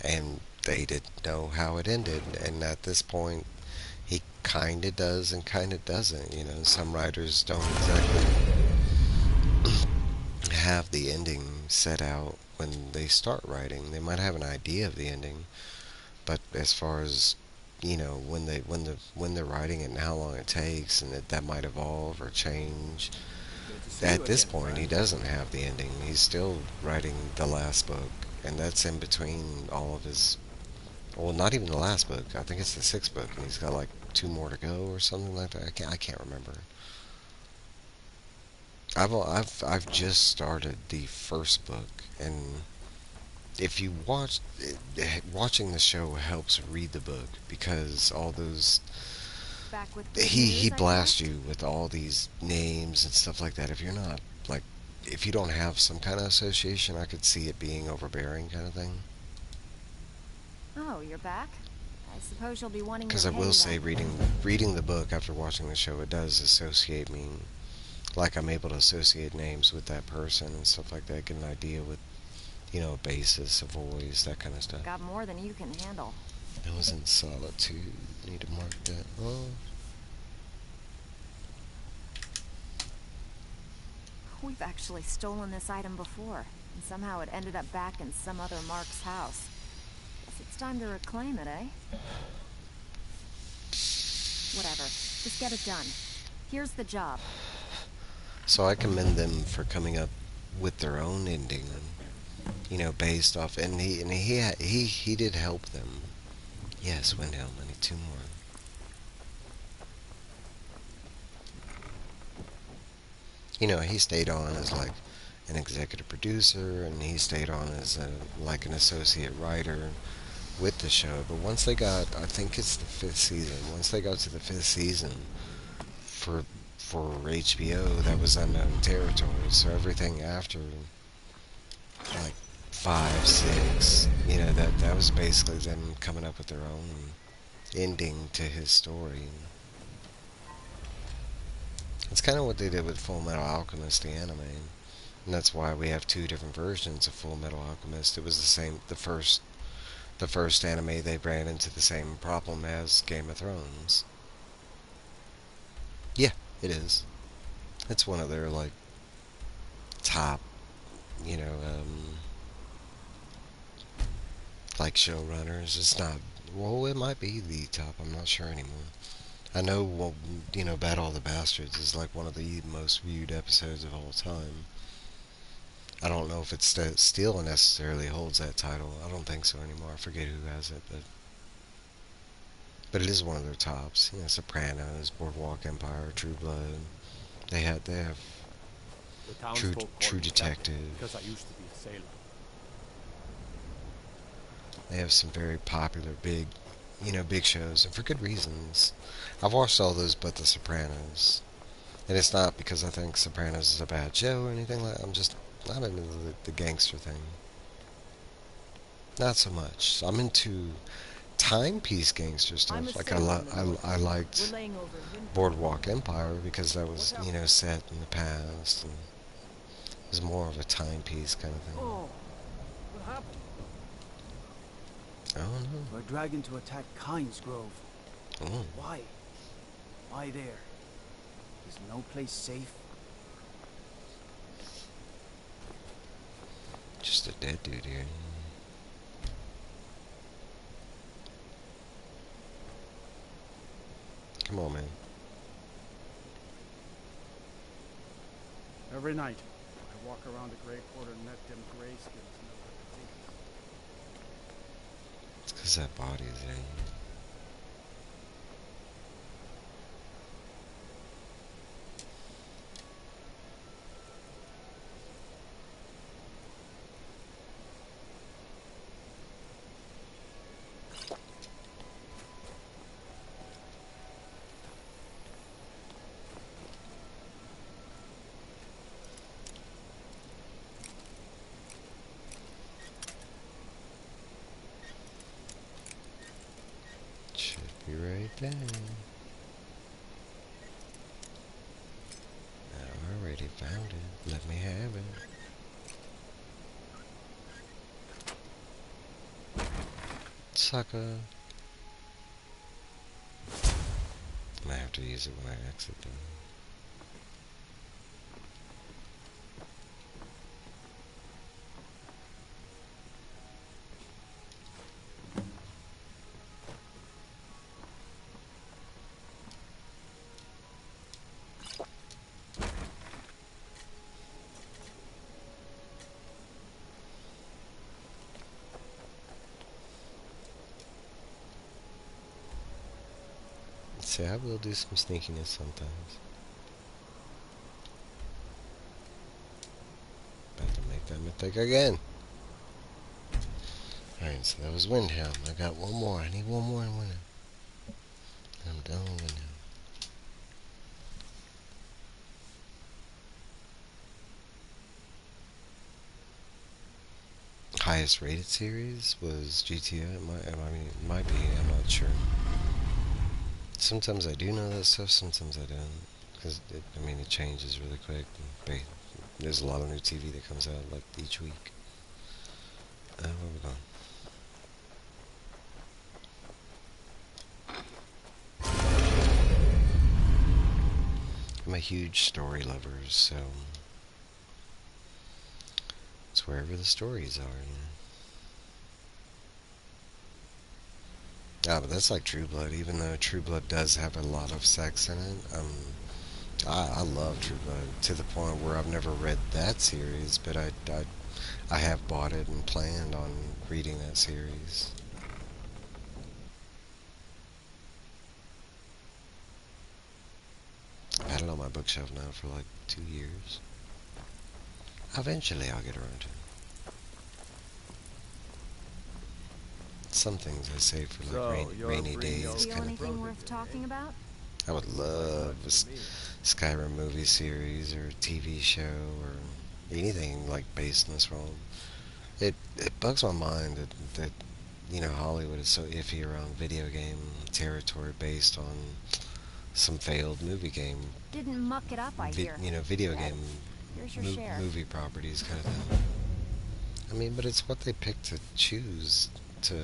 and they didn't know how it ended. And at this point, he kind of does and kind of doesn't. Some writers don't exactly have the ending set out when they start writing. They might have an idea of the ending, but as far as when they're writing it and how long it takes, and that might evolve or change. Good to see you At this again, point, he friend. doesn't have the ending. He's still writing the last book, and that's in between all of his. Well, not even the last book. I think it's the sixth book, and he's got like two more to go or something like that. I can't remember. I've just started the first book, and if you watching the show helps read the book because all those Back with good he news, I blasts trust? you with all these names and stuff like that. If you're not like if you don't have some kind of association, I could see it being overbearing kind of thing. Oh, you're back? I suppose you'll be wanting your Because I will pay say, then. reading the book after watching the show, it does associate me Like I'm able to associate names with that person and stuff like that, get an idea with, a basis, a voice, that kind of stuff. Got more than you can handle. It was in Solitude. Need to mark that. Oh. We've actually stolen this item before, and somehow it ended up back in some other Mark's house. Guess it's time to reclaim it, eh? Whatever. Just get it done. Here's the job. So I commend them for coming up with their own ending, based off, and he did help them. Yes, Windhelm, I need 2 more. He stayed on as like an executive producer, and he stayed on as like an associate writer with the show. But once they got, I think it's the 5th season. Once they got to the 5th season for HBO, that was unknown territory. So everything after like 5, 6, that was basically them coming up with their own ending to his story. It's kind of what they did with Full Metal Alchemist, the anime. And that's why we have 2 different versions of Full Metal Alchemist. It was the same, the first anime, they ran into the same problem as Game of Thrones. Yeah, it is. It's one of their, like, top, like showrunners. It's not, well, it might be the top, I'm not sure anymore. I know, well, Battle of the Bastards is like one of the most viewed episodes of all time. I don't know if it still necessarily holds that title. I don't think so anymore. I forget who has it, but it is one of their tops. Sopranos, Boardwalk Empire, True Blood. They have The True townsfolk call me Detective. captain because I used to be a sailor. They have some very popular big shows, and for good reasons. I've watched all those but The Sopranos. And it's not because I think Sopranos is a bad show or anything like that. I'm just not into the gangster thing. Not so much. I'm into timepiece gangster stuff. Like I liked Boardwalk Empire because that was, set in the past, and it was more of a timepiece kind of thing. Oh, what happened? I don't know. We're dragging to attack Kynes Grove. Oh. Why? Why there? Is no place safe? Just a dead dude here. Come on, man. Every night, I walk around the Grey Quarter and let them grayskins know what to think. It's because that body is there. Be right there. I already found it. Let me have it. Sucker. I might have to use it when I exit though. See, I will do some sneakiness sometimes. About to make that mistake again. Alright, so that was Windhelm. I got one more. I need one more in Windhelm. I'm done with Windhelm. Highest rated series was GTA. It might be. I'm not sure. Sometimes I do know that stuff, sometimes I don't. because I mean, it changes really quick. There's a lot of new TV that comes out like each week. Where are we going? I'm a huge story lover, so it's wherever the stories are. Ah, but that's like True Blood. Even though True Blood does have a lot of sex in it, I love True Blood to the point where I've never read that series, but I have bought it and planned on reading that series. I've had it on my bookshelf now for like 2 years. Eventually I'll get around to it. Some things I save for like So, you're rainy bringing days Feel kind of. anything worth talking about? I would love a Skyrim movie series or TV show or anything like based in this world. It bugs my mind that Hollywood is so iffy around video game territory based on some failed movie game, Didn't muck it up, I hear. video Good. game Here's your share. movie properties kind of thing. I mean, but it's what they pick to choose to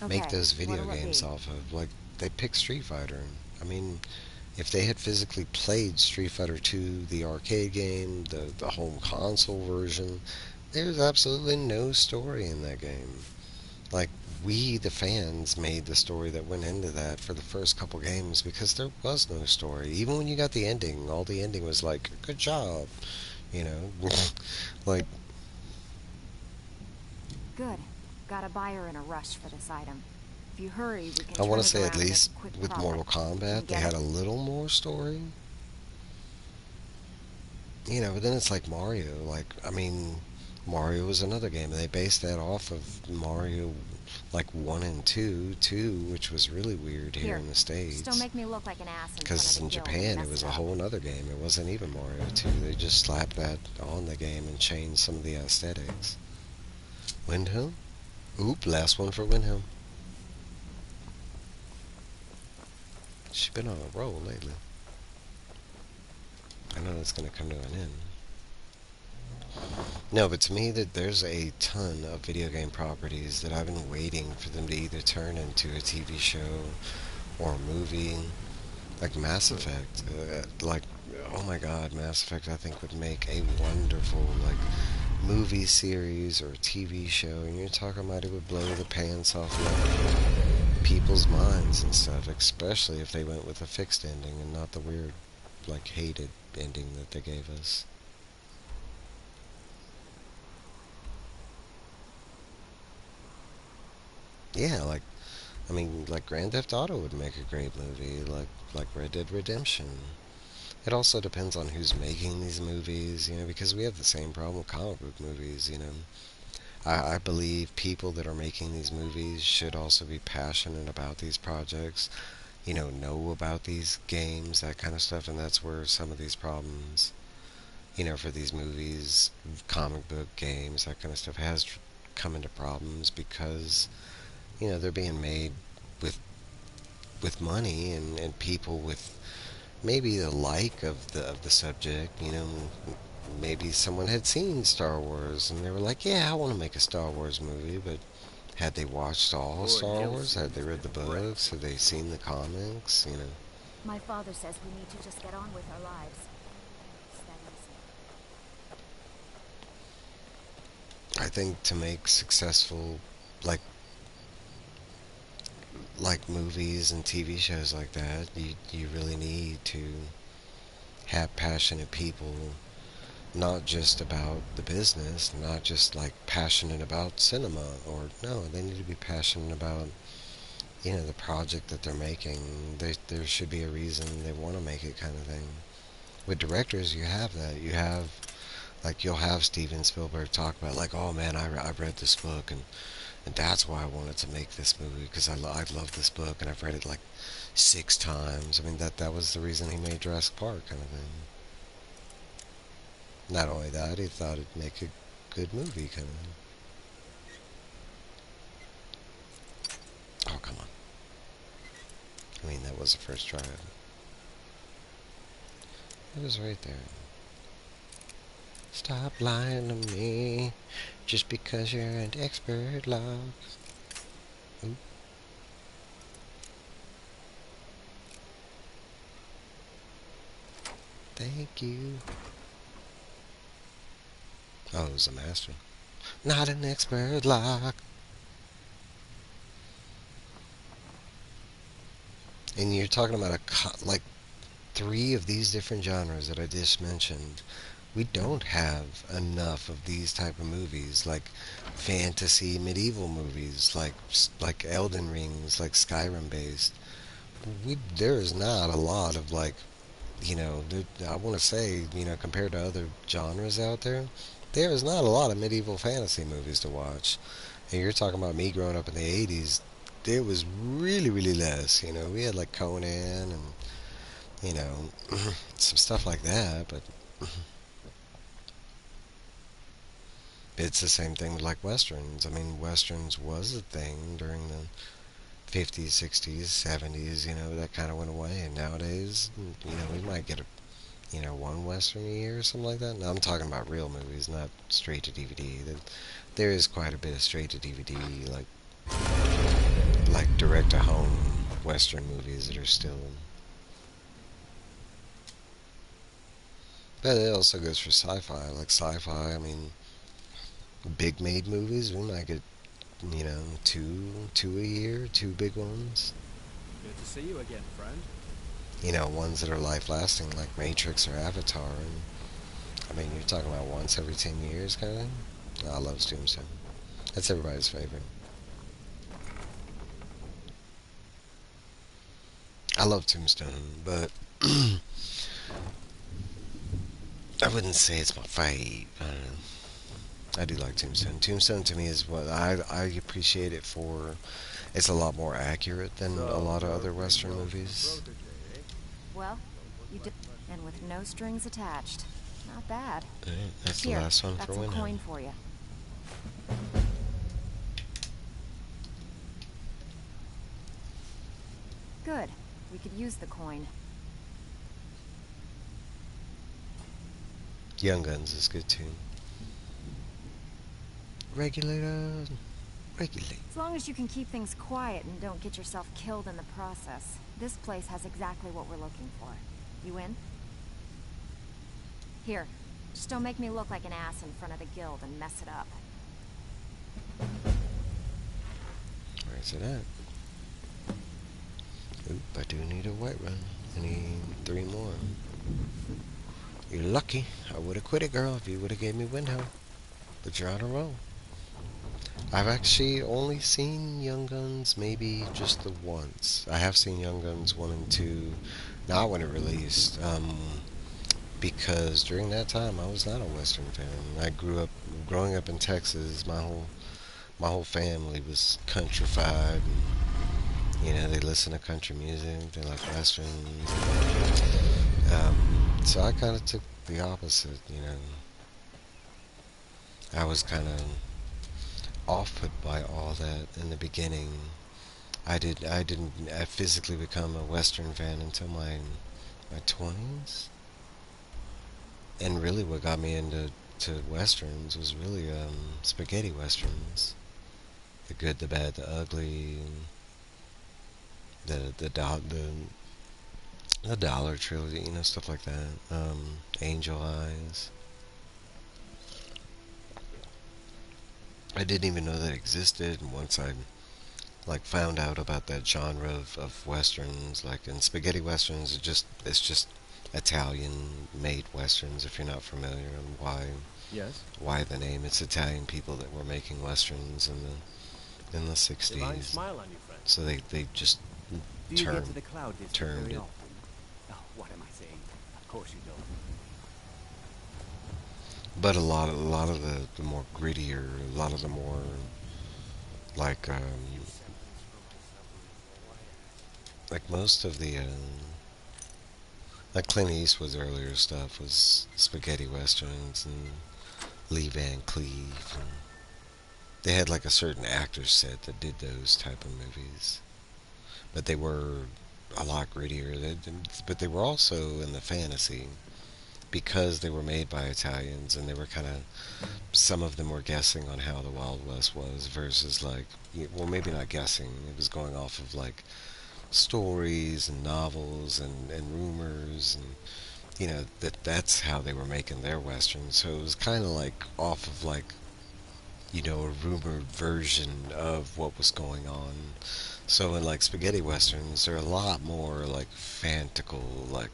make Okay, those video what'll it games be? off of. Like, they picked Street Fighter. I mean, if they had physically played Street Fighter 2, the arcade game, the home console version, there's absolutely no story in that game. Like, we, the fans, made the story that went into that for the first couple games because there was no story. Even when you got the ending, all the ending was like, good job, you know? Like, Good. Got a buyer in a rush for this item. If you hurry, we can I turn want to it say around at and make least a quick with profit. Mortal Can Kombat, you they get had it? a little more story. But then it's like Mario. Like, I mean, Mario was another game, and they based that off of Mario, like 1 and 2, which was really weird here Here, in the just don't States. make me look like an ass in front Because of in the guild when you Japan, it mess was a up. whole other game. It wasn't even Mario 2. They just slapped that on the game and changed some of the aesthetics. Windhelm? Oop, last one for Windhelm. She's been on a roll lately. I know that's going to come to an end. No, but to me, that there's a ton of video game properties that I've been waiting for them to either turn into a TV show or a movie. Like Mass Effect. Oh my god, Mass Effect I think would make a wonderful, like, movie series or TV show. And you're talking about it would blow the pants off like people's minds and stuff, especially if they went with a fixed ending and not the weird, like, hated ending that they gave us. Yeah, I mean, like Grand Theft Auto would make a great movie, like Red Dead Redemption. It also depends on who's making these movies, because we have the same problem with comic book movies. I believe people that are making these movies should also be passionate about these projects, know about these games, that kind of stuff, and that's where some of these problems, for these movies, comic book games, that kind of stuff has come into problems because, they're being made with money and people with maybe the like of the subject. Maybe someone had seen Star Wars and they were like, yeah, I want to make a Star Wars movie, but had they watched all Star Wars? Had they read the books? Had they seen the comics? My father says we need to just get on with our lives. It's that easy. I think to make successful, like movies and TV shows like that, you really need to have passionate people, not just about the business, not just like passionate about cinema, or no, they need to be passionate about the project that they're making. There should be a reason they want to make it, kind of thing. With directors, you have that. You have, like, you'll have Steven Spielberg talk about, like, oh man, I read this book and that's why I wanted to make this movie, because I love this book and I've read it like 6 times. I mean, that was the reason he made Jurassic Park, kind of thing. Not only that, he thought it'd make a good movie, kind of thing. Oh, come on. I mean, that was the first try. It was right there. Stop lying to me just because you're an expert log. Ooh. Thank you. Oh, it was a master. Not an expert lock. And you're talking about like 3 of these different genres that I just mentioned. We don't have enough of these type of movies, like fantasy medieval movies, like Elden Rings, like Skyrim based. There is not a lot of like, I want to say, compared to other genres out there is not a lot of medieval fantasy movies to watch. And you're talking about me growing up in the 80s, there was really, really less. We had like Conan and, you know, some stuff like that, but it's the same thing with like Westerns. I mean, Westerns was a thing during the 50s, 60s, 70s, that kind of went away. And nowadays, we might get one Western a year or something like that. No, I'm talking about real movies, not straight to DVD. There is quite a bit of straight to DVD, like direct to home Western movies that are still. But it also goes for sci-fi. Like sci-fi, I mean, big made movies, we might get, two a year, 2 big ones. Good to see you again, friend. Ones that are life lasting, like Matrix or Avatar. And I mean, you're talking about once every 10 years kind of thing. I love Tombstone. That's everybody's favorite. I love Tombstone, but I wouldn't say it's my fave. I don't know. I do like Tombstone. Tombstone to me is what I appreciate it for. It's a lot more accurate than a lot of other Western movies. Well, you did, and with no strings attached. Not bad. Alright, that's the Here, last one that's for a Window. coin for you. Good. We could use the coin. Young Guns is good too. Regulator. Regulate. As long as you can keep things quiet and don't get yourself killed in the process, this place has exactly what we're looking for. You in? Here, just don't make me look like an ass in front of the guild and mess it up. Where's it at? Oop, I do need a white run. I need 3 more. You're lucky. I would have quit it, girl, if you would have gave me Window. But you're on a roll. I've actually only seen Young Guns maybe just the once. I have seen Young Guns 1 and 2, not when it released, because during that time I was not a Western fan. Growing up in Texas, my whole family was countrified, and, they listen to country music, they like Westerns. So I kind of took the opposite, I was kind of off-put by all that in the beginning. I didn't physically become a Western fan until my 20s. And really what got me into Westerns was really spaghetti Westerns. The Good, the Bad, the Ugly, the Dollar Trilogy, stuff like that. Angel Eyes. I didn't even know that existed, and once I found out about that genre of westerns, and spaghetti westerns, it's just Italian made westerns, if you're not familiar, and Yes? why the name. It's Italian people that were making westerns in the Divine 60s. smile on you, friend. So they just Do you get to the cloud district termed very it. often? Oh, what am I saying? Of course you don't. But a lot of the more grittier, a lot of the more like most of the like Clint Eastwood's earlier stuff was spaghetti westerns and Lee Van Cleef. And they had like a certain actor set that did those type of movies, but they were a lot grittier. But they were also in the fantasy. because they were made by Italians and they were kind of, some of them were guessing on how the Wild West was versus like, well, maybe not guessing, it was going off of like stories and novels and rumors, and that's how they were making their westerns. So it was kind of like off of like, a rumored version of what was going on. So in like spaghetti westerns, they're a lot more like fantastical, like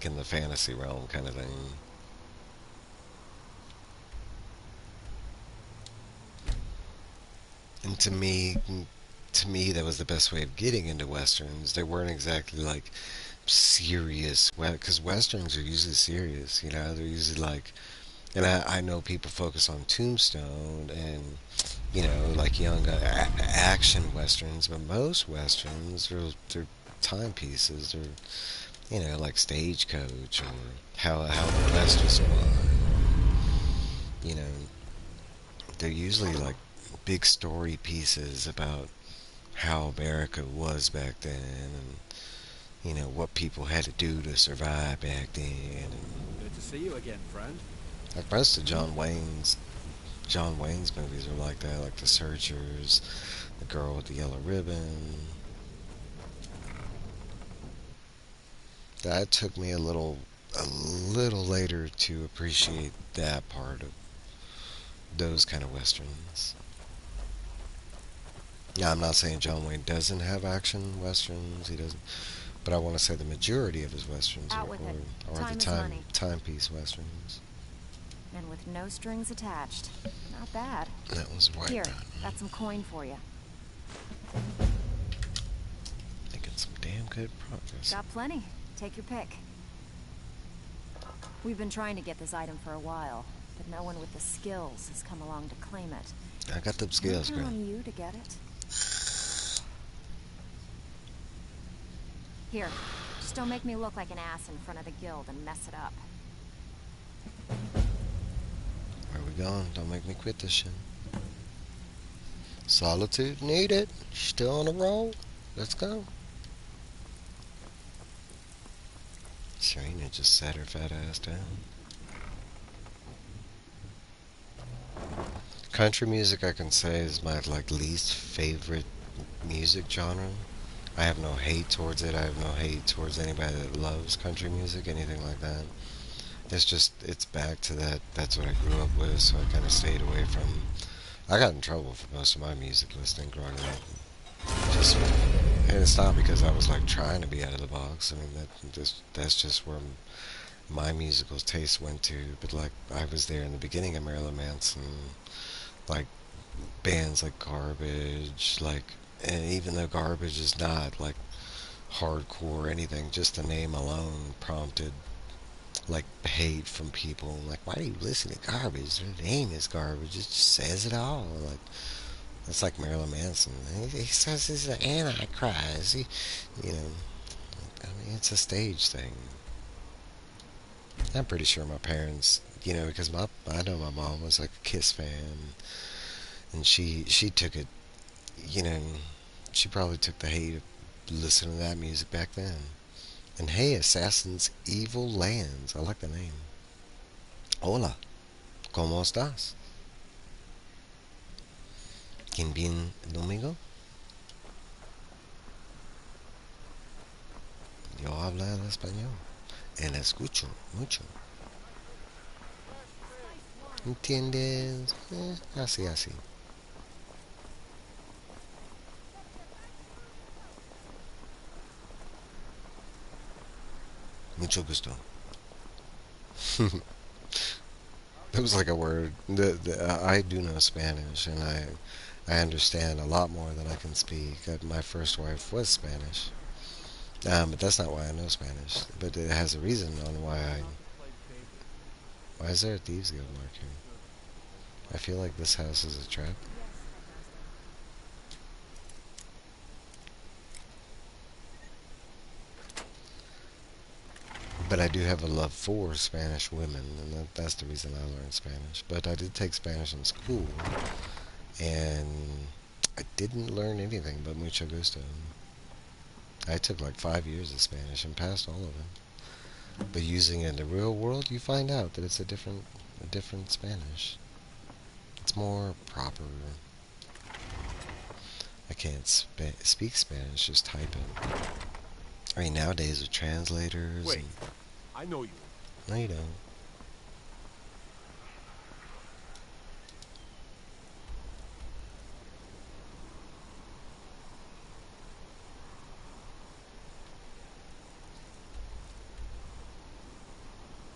in the fantasy realm kind of thing. And to me, that was the best way of getting into westerns. They weren't exactly like serious, because westerns are usually serious. They're usually like, and I know people focus on Tombstone and like young action westerns, but most westerns they're timepieces. They're like Stagecoach or how the West was won. You know, they're usually like big story pieces about how America was back then, and what people had to do to survive back then. And Good to see you again, friend. like most of John Wayne's movies are like that, like The Searchers, The Girl with the Yellow Ribbon. That took me a little later to appreciate that part of those kind of westerns. Now, I'm not saying John Wayne doesn't have action westerns. He doesn't, but I want to say the majority of his westerns Out with it. are Time the is money. timepiece westerns. And with no strings attached. Not bad. That was White Here, Man. got some coin for you. Making some damn good progress. Got plenty. Take your pick. We've been trying to get this item for a while, but no one with the skills has come along to claim it. I got them skills, Can I count girl. on you to get it? Here, just don't make me look like an ass in front of the guild and mess it up. Where we going? Don't make me quit this shit. Solitude needed. Still on the roll. Let's go. Serena just sat her fat ass down. Country music, I can say, is my least favorite music genre. I have no hate towards it. I have no hate towards anybody that loves country music, anything like that. It's back to that. That's what I grew up with, so I kind of stayed away from. I got in trouble for most of my music listening growing up. And it's not because I was like trying to be out of the box. I mean, that's just where my musical taste went to. But like, I was there in the beginning of Marilyn Manson, like bands like Garbage, and even though Garbage is not like hardcore or anything, just the name alone prompted like hate from people. Like, why do you listen to Garbage? Their name is Garbage. It just says it all. Like, that's like Marilyn Manson. He says he's an antichrist. You know, I mean, it's a stage thing. I'm pretty sure my parents, because I know my mom was like a Kiss fan, and she took it, you know, she probably took the hate of listening to that music back then. And hey, Assassin's Evil Lands. I like the name. Hola, ¿cómo estás? ¿Quién bien domingo? Yo hablo el español. El escucho mucho. ¿Entiendes? Así, así. Mucho gusto. That was like a word. I do know Spanish, and I understand a lot more than I can speak. My first wife was Spanish. But that's not why I know Spanish. But it has a reason on why I... Why is there a Thieves Guild mark here? I feel like this house is a trap. But I do have a love for Spanish women, and that's the reason I learned Spanish. But I did take Spanish in school, and I didn't learn anything but mucho gusto. I took like 5 years of Spanish and passed all of it. But using it in the real world, you find out that it's a different Spanish. It's more proper. I can't speak Spanish, just type it. I mean, nowadays with translators. Wait, I know you. No, you don't.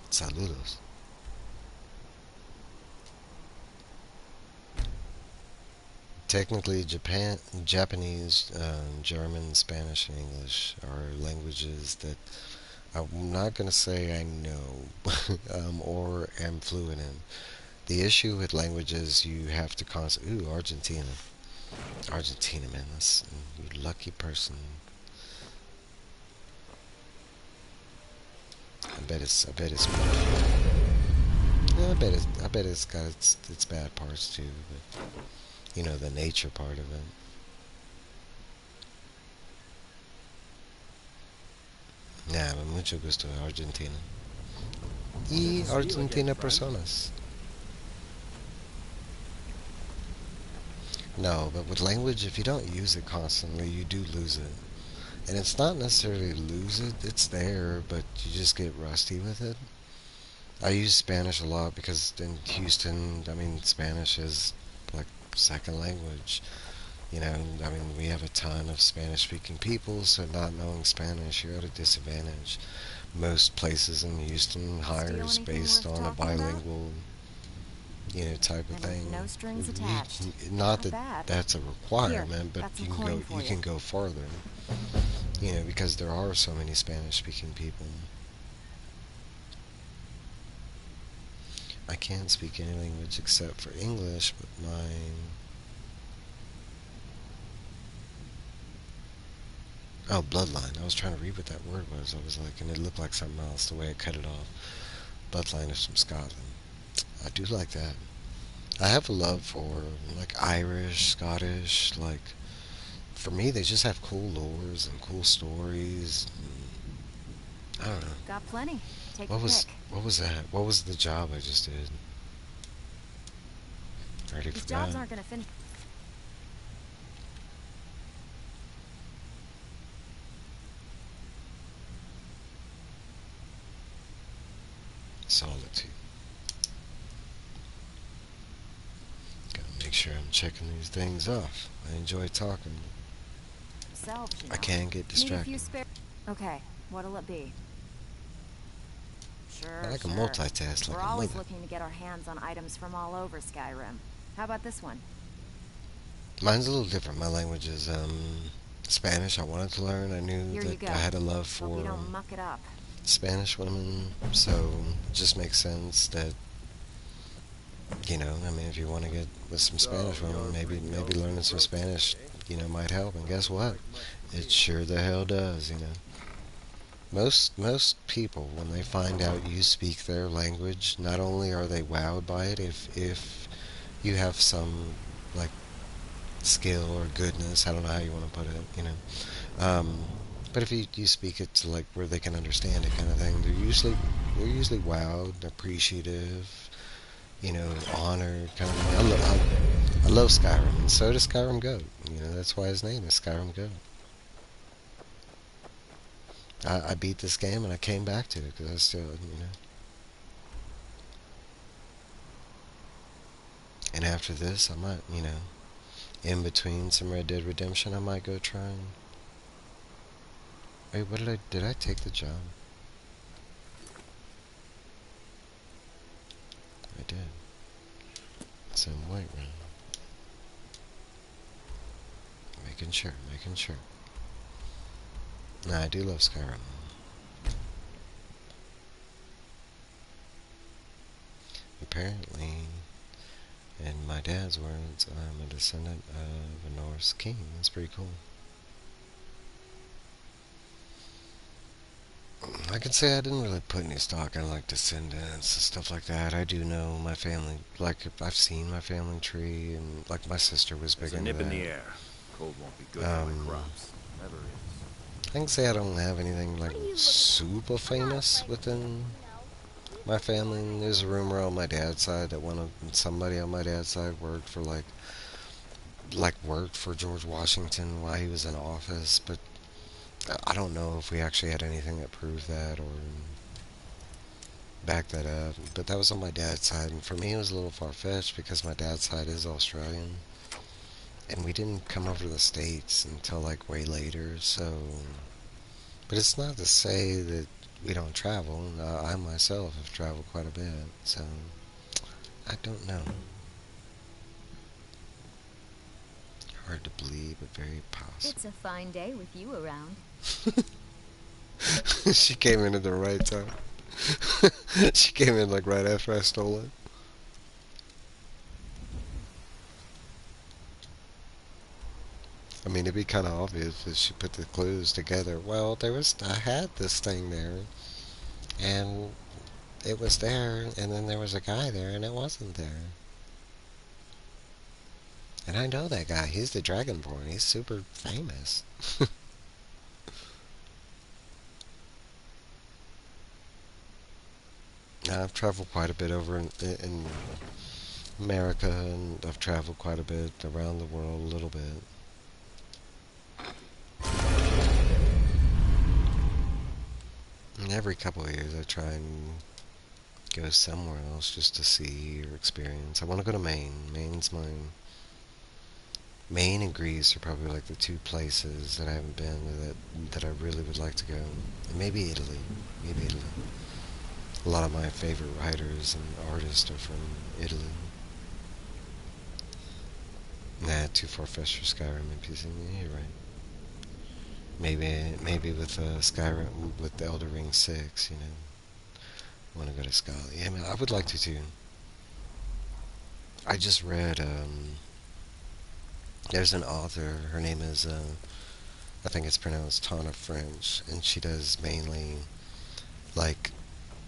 Saludos. Technically, Japanese, German, Spanish, and English are languages that I'm not going to say I know or am fluent in. The issue with languages, you have to constantly. Ooh, Argentina. Argentina, man. That's you lucky person. I bet it's. Yeah, I bet it's got its bad parts too. But you know, the nature part of it. Nah, mucho gusto, Argentina. Y Argentina personas. No, but with language, if you don't use it constantly, you do lose it. And it's not necessarily lose it, it's there, but you just get rusty with it. I use Spanish a lot because in Houston, I mean, Spanish is like second language. You know, I mean, we have a ton of Spanish-speaking people, so not knowing Spanish, you're at a disadvantage. Most places in Houston hires based on a bilingual, you know, type of thing. No strings attached. Not that bad. that's a requirement, but that's you some can coin go for you can go further. You know, because there are so many Spanish-speaking people. I can't speak any language except for English, but mine. Oh, bloodline. I was trying to read what that word was. I was like, and it looked like something else the way I cut it off. Bloodline is from Scotland. I do like that. I have a love for like Irish, Scottish. Like for me, they just have cool lores and cool stories. I don't know. Got plenty. Take What your was pick. what was that? What was the job I just did? I already These forgot. jobs aren't gonna finish. Solitude. Gotta make sure I'm checking these things off. I enjoy talking. Selves, you know. I can get Need a distracted. few spare. Okay, what'll it be? Sure, I can sure. multitask like We're a always mother. looking to get our hands on items from all over Skyrim. How about this one? Mine's a little different. My language is Spanish. I wanted to learn. I knew Here you that go. I had a love Hope for you don't muck it up. Spanish women, so it just makes sense that you know. I mean, if you want to get with some Spanish women, maybe learning some Spanish, you know, might help. And guess what? It sure the hell does. You know, most people when they find out you speak their language, not only are they wowed by it, if you have some like skill or goodness, I don't know how you want to put it, you know. But if you speak it to like where they can understand it, kind of thing, they're usually wowed, appreciative, you know, honored, kind of thing. I love Skyrim, and so does Skyrim Goat. You know, that's why his name is Skyrim Goat. I beat this game and I came back to it because I still, you know. And after this, I might, you know, in between some Red Dead Redemption, I might go try and. Wait, what did I take the job? I did. Some white round. Making sure. Nah, I do love Skyrim. Apparently, in my dad's words, I'm a descendant of a Norse king. That's pretty cool. I can say I didn't really put any stock in like descendants and stuff like that. I do know my family, like I've seen my family tree, and like my sister was big There's a into nip in the that. air. Cold won't be good for my crops. Never is. I can say I don't have anything like super famous within my family. There's a rumor on my dad's side that somebody on my dad's side worked for worked for George Washington while he was in office, but I don't know if we actually had anything that proved that or backed that up. But that was on my dad's side, and for me it was a little far-fetched because my dad's side is Australian, and we didn't come over to the States until like way later. So, but it's not to say that we don't travel. I myself have traveled quite a bit, so I don't know. Hard to believe, but very possible. It's a fine day with you around. She came in at the right time. She came in like right after I stole it. I mean, it'd be kind of obvious if she put the clues together. Well, I had this thing there, and it was there, and then there was a guy there, and it wasn't there. And I know that guy. He's the Dragonborn. He's super famous. I've traveled quite a bit over in America, and I've traveled quite a bit around the world a little bit. And every couple of years I try and go somewhere else just to see or experience. I want to go to Maine. Maine and Greece are probably like the two places that I haven't been that I really would like to go. And maybe Italy. A lot of my favorite writers and artists are from Italy. Nah, too far-fetched for Skyrim and PC. Yeah, you're right. Maybe with Skyrim, with the Elder Ring 6, you know. I want to go to Scotland. Yeah, man, I would like to too. I just read, there's an author, her name is, I think it's pronounced Tana French, and she does mainly, like,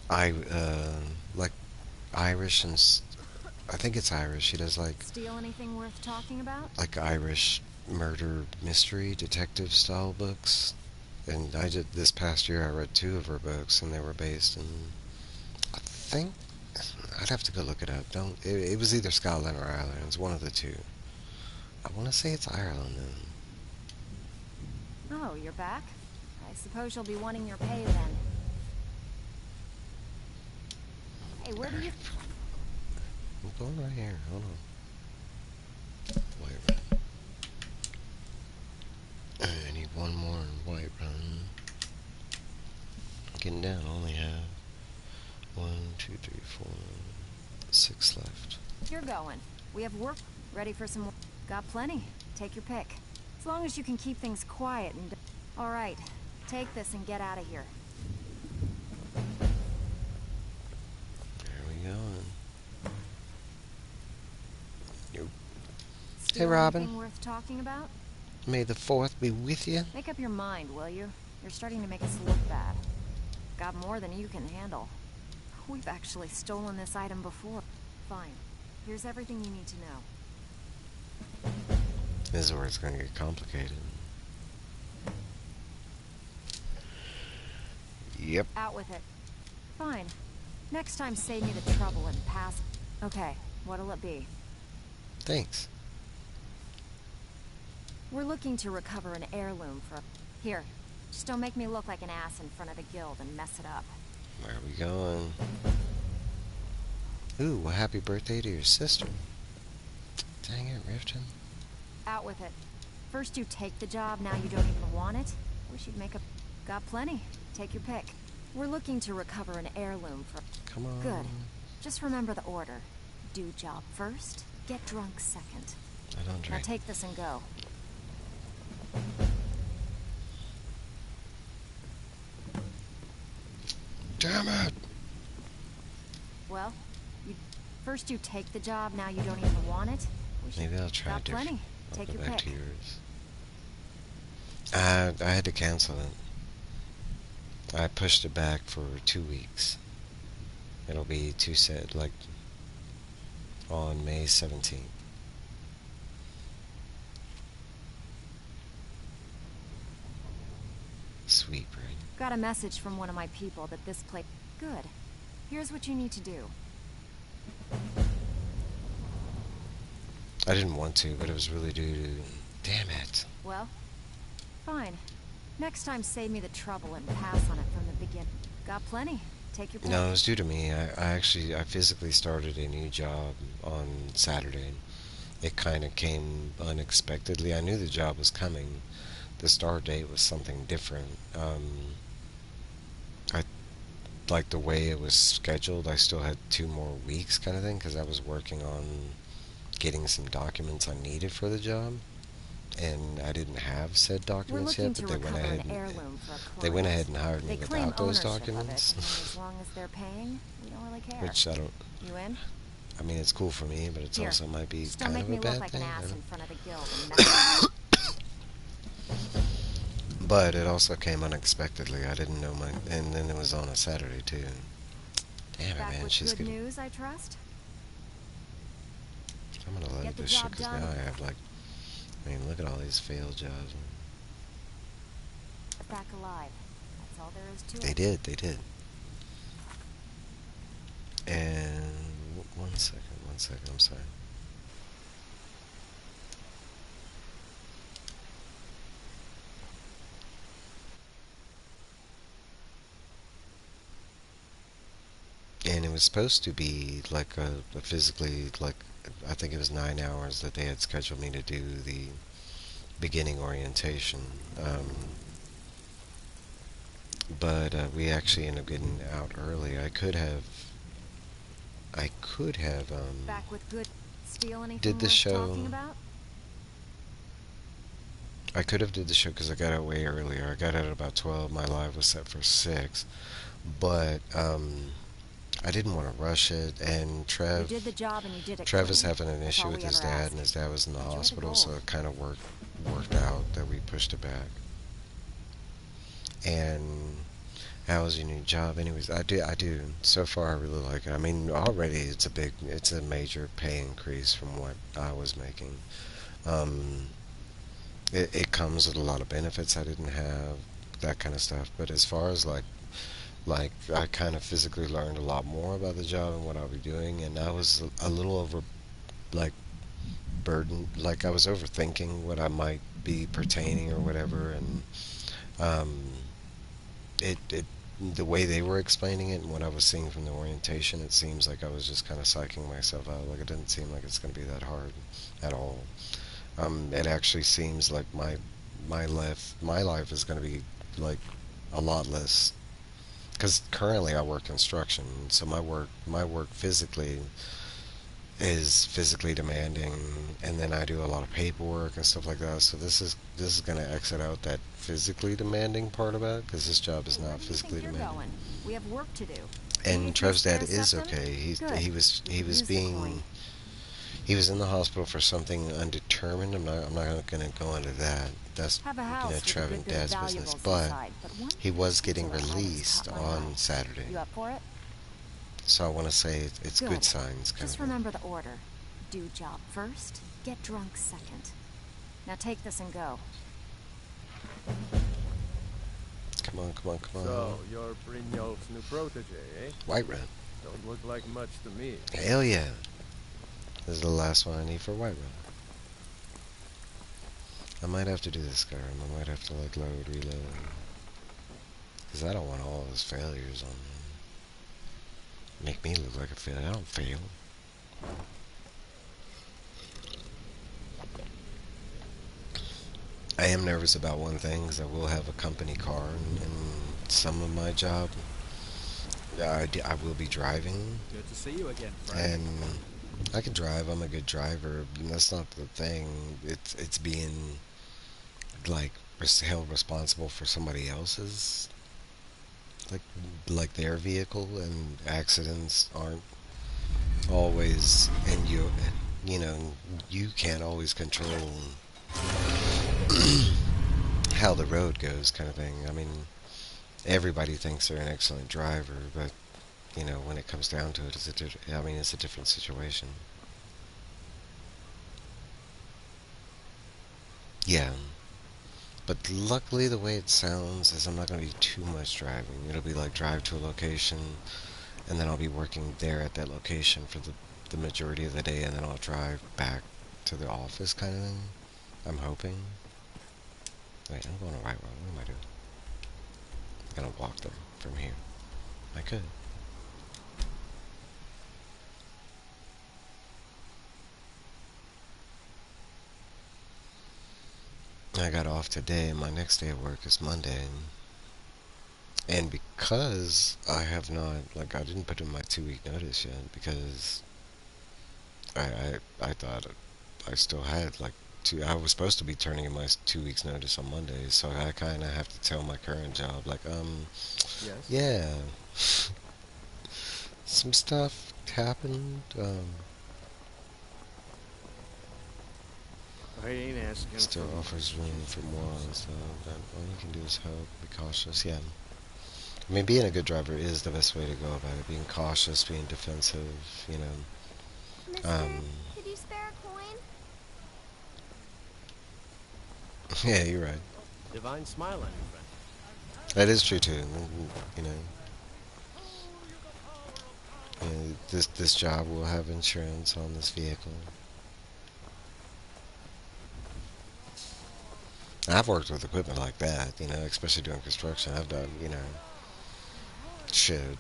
like Irish and, I think it's Irish, she does like, Steal anything worth talking about? like Irish murder mystery detective style books. And this past year I read 2 of her books, and they were based in, I think, I'd have to go look it up. It was either Scotland or Ireland. It was one of the two. I want to say it's Ireland then. Oh, you're back? I suppose you'll be wanting your pay then. Hey, where do you... I'm going right here. Hold on. Whiterun. I need one more in Whiterun. Getting down. I only have 1, 2, 3, 4, 6 left. You're going. We have work ready for some... Got plenty. Take your pick. As long as you can keep things quiet and... All right. Take this and get out of here. There we go. Nope. Hey, Steal Robin. anything worth talking about? May the 4th be with you. Make up your mind, will you? You're starting to make us look bad. Got more than you can handle. We've actually stolen this item before. Fine. Here's everything you need to know. This is where it's going to get complicated. Yep. Out with it. Fine. Next time save me the trouble and pass... Okay, what'll it be? Thanks. We're looking to recover an heirloom for... Here, just don't make me look like an ass in front of the guild and mess it up. Where are we going? Ooh, well, happy birthday to your sister. Dang it, Riften. Out with it. First you take the job, now you don't even want it? Wish you'd make a... Got plenty. Take your pick. We're looking to recover an heirloom for... Come on. Good. Just remember the order. Do job first, get drunk second. I don't Now drink. take this and go. Damn it! Well, first you take the job, now you don't even want it? Maybe I'll try Got different. plenty. I'll Take go your back pick. to yours. I had to cancel it. I pushed it back for 2 weeks. It'll be like on May 17th. Got a message from one of my people that this place... Good. Here's what you need to do. I didn't want to, but it was really due to... Damn it. Well, fine. Next time save me the trouble and pass on it from the beginning. Got plenty. Take your pick. No, it was due to me. I physically started a new job on Saturday. It kind of came unexpectedly. I knew the job was coming. The start date was something different. I like the way it was scheduled. I still had 2 more weeks kind of thing, because I was working on getting some documents I needed for the job, and I didn't have said documents yet, but they went ahead and hired me without those documents. As long as they're paying, we don't really care. Which I don't... You in? I mean, it's cool for me, but it's also might be Just don't kind make of a me look bad like thing. an ass in front of the guild and But it also came unexpectedly. I didn't know and then it was on a Saturday too. Damn it, Back man, with she's good getting... news, I trust. I'm gonna load Get the this shit, job because done. now I have, like... I mean, look at all these failed jobs. Back alive. That's all there is to They it. did. And... one second, I'm sorry. And it was supposed to be like a physically, like, I think it was 9 hours that they had scheduled me to do the beginning orientation. But we actually ended up getting out early. I could have Back with good. Steal anything did the worth show. talking about? I could have did the show because I got out way earlier. I got out at about 12. My live was set for 6. But I didn't want to rush it, and You did the job and you did it Trev is clean. having an That's issue all with we his ever dad, ask. and his dad was in the Enjoy the hospital, gold. so it kind of worked out that we pushed it back. And how was your new job? Anyways, I do. So far, I really like it. I mean, already it's a major pay increase from what I was making. It comes with a lot of benefits I didn't have, that kind of stuff. But as far as like I kind of physically learned a lot more about the job and what I'll be doing, and I was a little over, like, burdened, like I was overthinking what I might be pertaining or whatever, and it the way they were explaining it and what I was seeing from the orientation, it seems like I was just kind of psyching myself out. Like, it didn't seem like it's going to be that hard at all. It actually seems like my life is going to be like a lot less, because currently I work construction, so my work physically is physically demanding, and then I do a lot of paperwork and stuff like that. So this is going to exit out that physically demanding part about it, because this job is Where not do you think physically you're demanding. going? We have work to do. And Need Trev's your dad spare is septum? okay. Good. He was Use the coin. he was in the hospital for something undetermined. I'm not going to go into that. That's, Have a you know, house with a Trev good and bit of Dad's business. valuables But inside, but one he was getting particular item's released caught my on eye. Saturday. You up for it? So I want to say it's good signs. Kind Just of thing. remember the order. Do job first, get drunk second. Now take this and go. Come on. So, you're Brynjolf's new protege, eh? Whiterun. Don't look like much to me. Hell yeah. This is the last one I need for Whiterun. I might have to do this Skyrim. I might have to, like, reload. Because I don't want all those failures on me. Make me look like a failure. I don't fail. I am nervous about one thing, because I will have a company car in some of my job. I will be driving. Good to see you again, friend. And I can drive. I'm a good driver. And that's not the thing. It's being, like, held responsible for somebody else's, like their vehicle, and accidents aren't always, and you know, you can't always control how the road goes, kind of thing. I mean, everybody thinks they're an excellent driver, but, you know, when it comes down to it, it's a different situation. Yeah. But luckily, the way it sounds is I'm not going to be too much driving. It'll be like drive to a location, and then I'll be working there at that location for the majority of the day, and then I'll drive back to the office kind of thing. I'm hoping. Wait, I'm going the right road. What am I doing? I'm going to walk them from here. I could. I got off today, and my next day of work is Monday. And because I have not, like, I didn't put in my 2-week notice yet, because I thought I still had, like, I was supposed to be turning in my 2 weeks notice on Monday, so I kind of have to tell my current job, like, Yes? yeah, some stuff happened, I ain't asking still for offers much, room just for a more and little stuff. That all you can do is help, be cautious. Yeah, I mean, being a good driver is the best way to go about it. Being cautious, being defensive. You know. Mister, could you spare a coin? Yeah, you're right. divine smile on your friend. That is true too. You know. This job will have insurance on this vehicle. I've worked with equipment like that, you know, especially doing construction. I've done, you know, shit.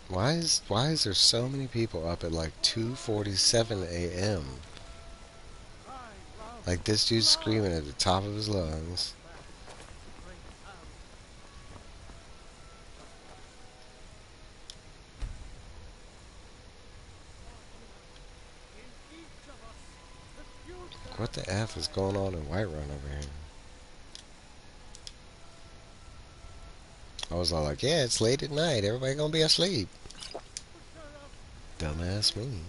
Why is there so many people up at like 2:47 a.m.? Like this dude's screaming at the top of his lungs. What the F is going on in Whiterun over here? I was all like, yeah, it's late at night. Everybody gonna be asleep. Dumbass me.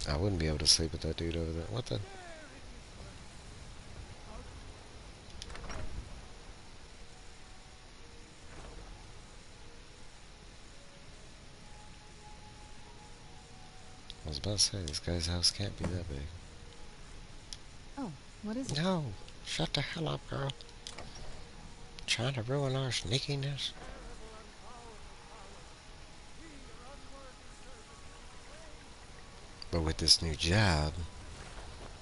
I wouldn't be able to sleep with that dude over there. What the? I was about to say, this guy's house can't be that big. Oh, what is it? No, shut the hell up, girl. Trying to ruin our sneakiness. But with this new job,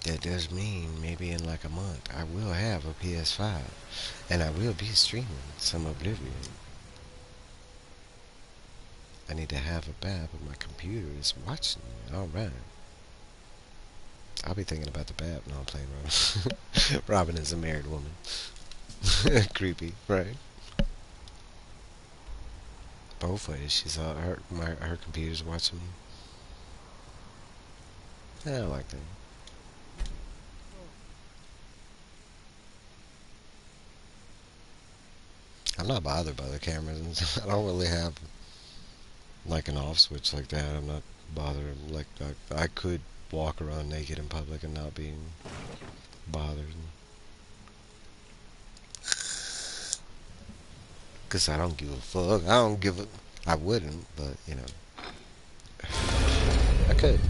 that does mean maybe in like a month I will have a PS5 and I will be streaming some Oblivion. I need to have a bat, but my computer is watching me. Alright. I'll be thinking about the bat when I'm playing Robin. Robin is a married woman. Creepy, right? Both ways. She's her computer's watching me. Yeah, I like that. I'm not bothered by the cameras. I don't really have like an off switch like that. I'm not bothered. Like I could walk around naked in public and not be bothered. Cause I don't give a fuck. I don't give a. I wouldn't, but you know, I could.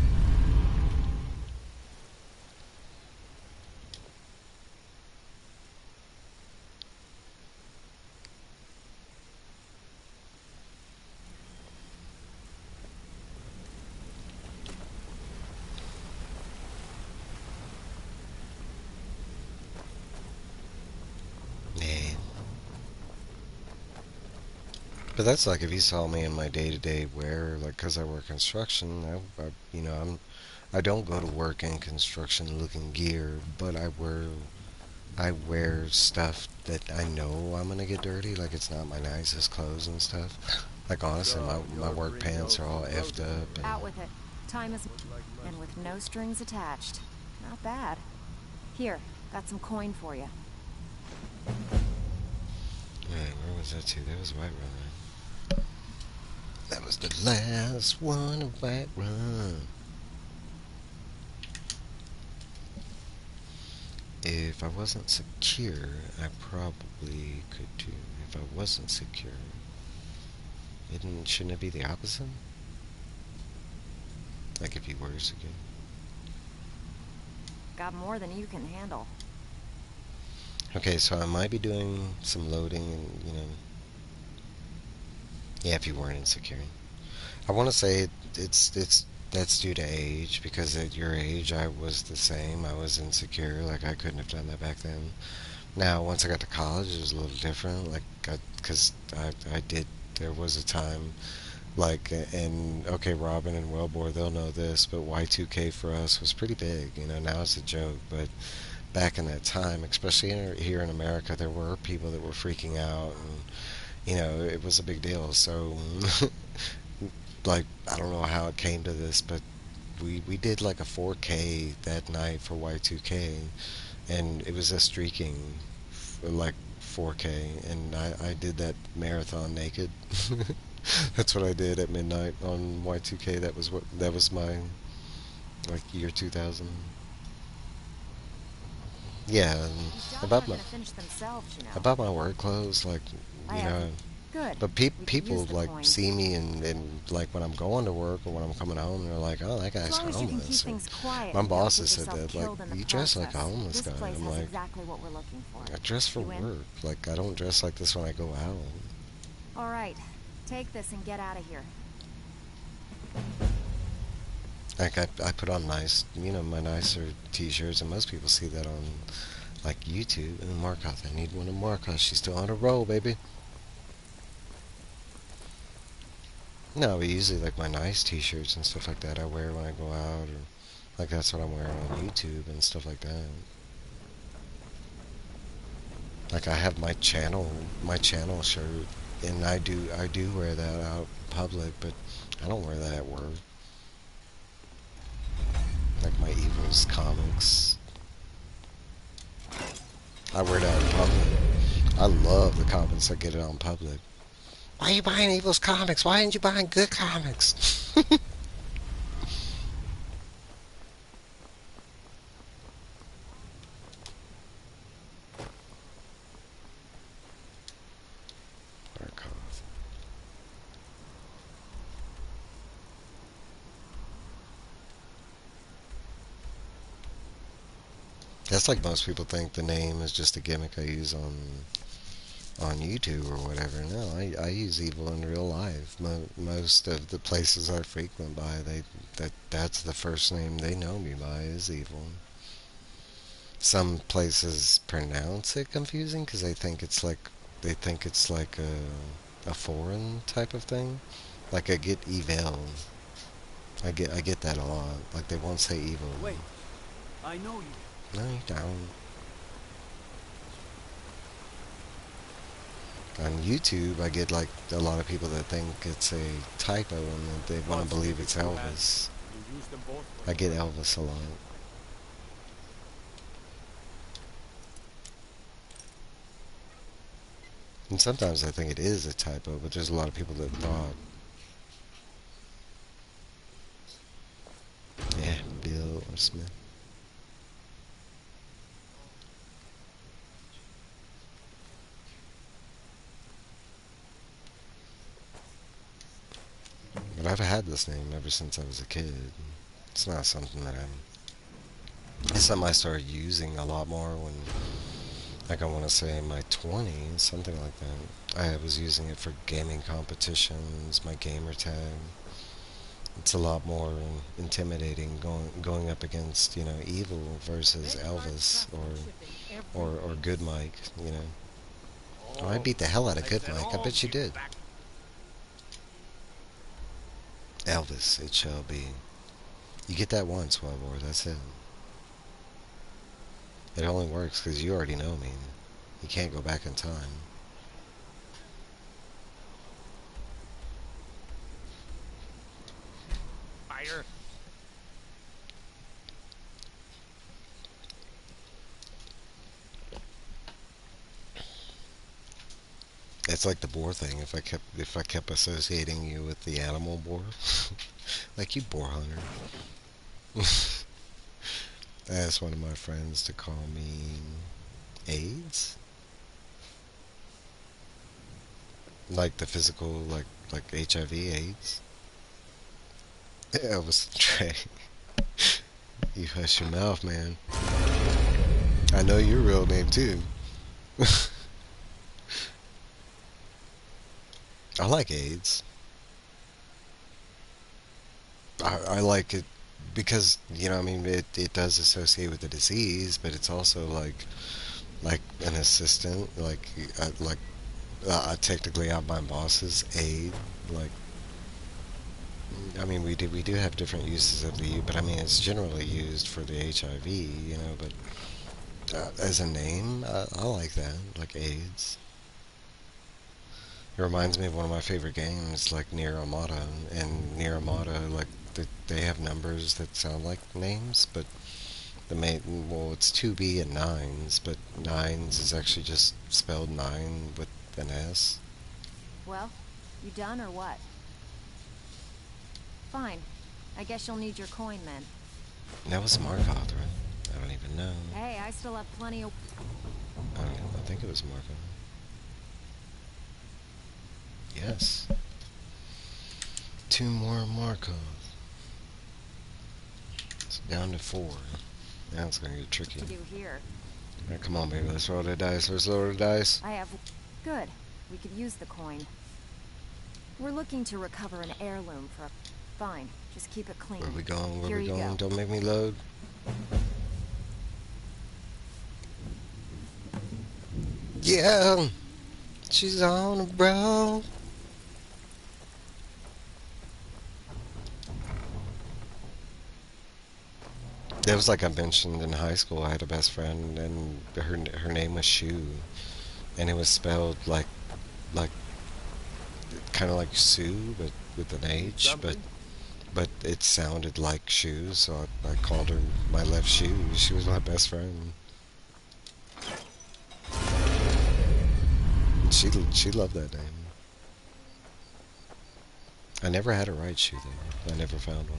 Yeah. But that's like if you saw me in my day-to-day wear, like, cause I work construction. You know, I don't go to work in construction-looking gear, but I wear stuff that I know I'm gonna get dirty. Like it's not my nicest clothes and stuff. Like honestly, my work pants are all effed up. And Out with it. Time is... and with no strings attached. Not bad. Here, got some coin for you. Alright, where was that to? That was Whiterun. That was the last one of Whiterun. If I wasn't secure, I probably could too. If I wasn't secure, Shouldn't it be the opposite? Like if you were secure. Got more than you can handle. Okay, so I might be doing some loading and, yeah, if you weren't insecure. I want to say it's that's due to age, because at your age I was the same. I was insecure, like I couldn't have done that back then. Now, once I got to college, it was a little different, like, because I did, there was a time, like, and, okay, Robin and Wellbore, they'll know this, but Y2K for us was pretty big, now it's a joke, but back in that time, especially here in America, there were people that were freaking out, and, it was a big deal, so, like, I don't know how it came to this, but we did like a 4K that night for Y2K, and it was a streaking, like 4K, and I did that marathon naked. That's what I did at midnight on Y2K. That was my, like, year 2000. Yeah, and These jobs about aren't my gonna finish themselves, you know. about my work clothes, like, I you have know. Good. But We could people use the like coin. see me, and like when I'm going to work or when I'm coming home, they're like, "Oh, that As guy's long as you can keep homeless." things quiet My and don't bosses get said yourself that, like, killed in the "You dress like a process. homeless This guy." place I'm has like, exactly what we're looking for. "I dress for You in? work. Like, I don't dress like this when I go out." All right, take this and get out of here. Like, I put on nice, my nicer t-shirts, and most people see that on, like, YouTube. And Markoth, I need one of Markoth. She's still on a roll, baby. No, but usually, like, my nice t-shirts and stuff like that I wear when I go out, or, like, that's what I'm wearing on YouTube and stuff like that. Like, I have my channel shirt, and I do wear that out in public, but I don't wear that at work. Like my Evils comics, I wear that in public. I love the comments I get out in public. Why are you buying Evils comics? Why aren't you buying good comics? That's like most people think the name is just a gimmick I use on YouTube or whatever. No, I use Evil in real life. Most of the places I frequent by, that's the first name they know me by is Evil. Some places pronounce it confusing because they think it's like a foreign type of thing. Like I get Evil. I get that a lot. Like they won't say Evil. Wait, I know you. No, you don't. On YouTube, I get like a lot of people that think it's a typo and that they want to believe it's Elvis. You use them both. I get Elvis a lot. And sometimes I think it is a typo, but there's a lot of people that thought. Yeah, Bill or Smith. But I've had this name ever since I was a kid. It's not something that it's something I started using a lot more when, like, I want to say in my 20s, something like that. I was using it for gaming competitions, my gamer tag. It's a lot more intimidating going up against, Evil versus Elvis or Good Mike, Oh, I beat the hell out of Good Mike. I bet you did. Elvis, it shall be. You get that once, Wellboard, that's it. It only works because you already know me. You can't go back in time. Fire. It's like the boar thing. If I kept associating you with the animal boar, like you boar hunter. I asked one of my friends to call me AIDS. Like the physical, like like HIV/AIDS. Elvis Trey. You hush your mouth, man. I know your real name too. I like AIDS. I like it because, you know, I mean, it does associate with the disease, but it's also like an assistant, technically I'm my boss's aide. Like, I mean, we do have different uses of the U, but I mean, it's generally used for the HIV, you know. But as a name, I like that, like AIDS. It reminds me of one of my favorite games, like Nier Automata, and Nier Automata, like they have numbers that sound like names, but well, it's 2B and nines, but nines is actually just spelled nine with an S. Well, you done or what? Fine. I guess you'll need your coin then. That was Markoth, right? I don't even know. Hey, I still have plenty of... I think it was Markoth. Yes. 2 more Markov. It's down to 4. Now it's gonna get tricky. To do here. Right, come on, baby. Let's roll the dice. Let's roll the dice. I have... Good. We could use the coin. We're looking to recover an heirloom for a... Fine. Just keep it clean. Where we going? Where Here we you going? go. Don't make me load. Yeah! She's on a bro. It was like I mentioned in high school. I had a best friend, and her name was Sue, and it was spelled like kind of like Sue, but with an H, but it sounded like shoes, so I called her my left shoe. She was my best friend. She loved that name. I never had a right shoe though. I never found one.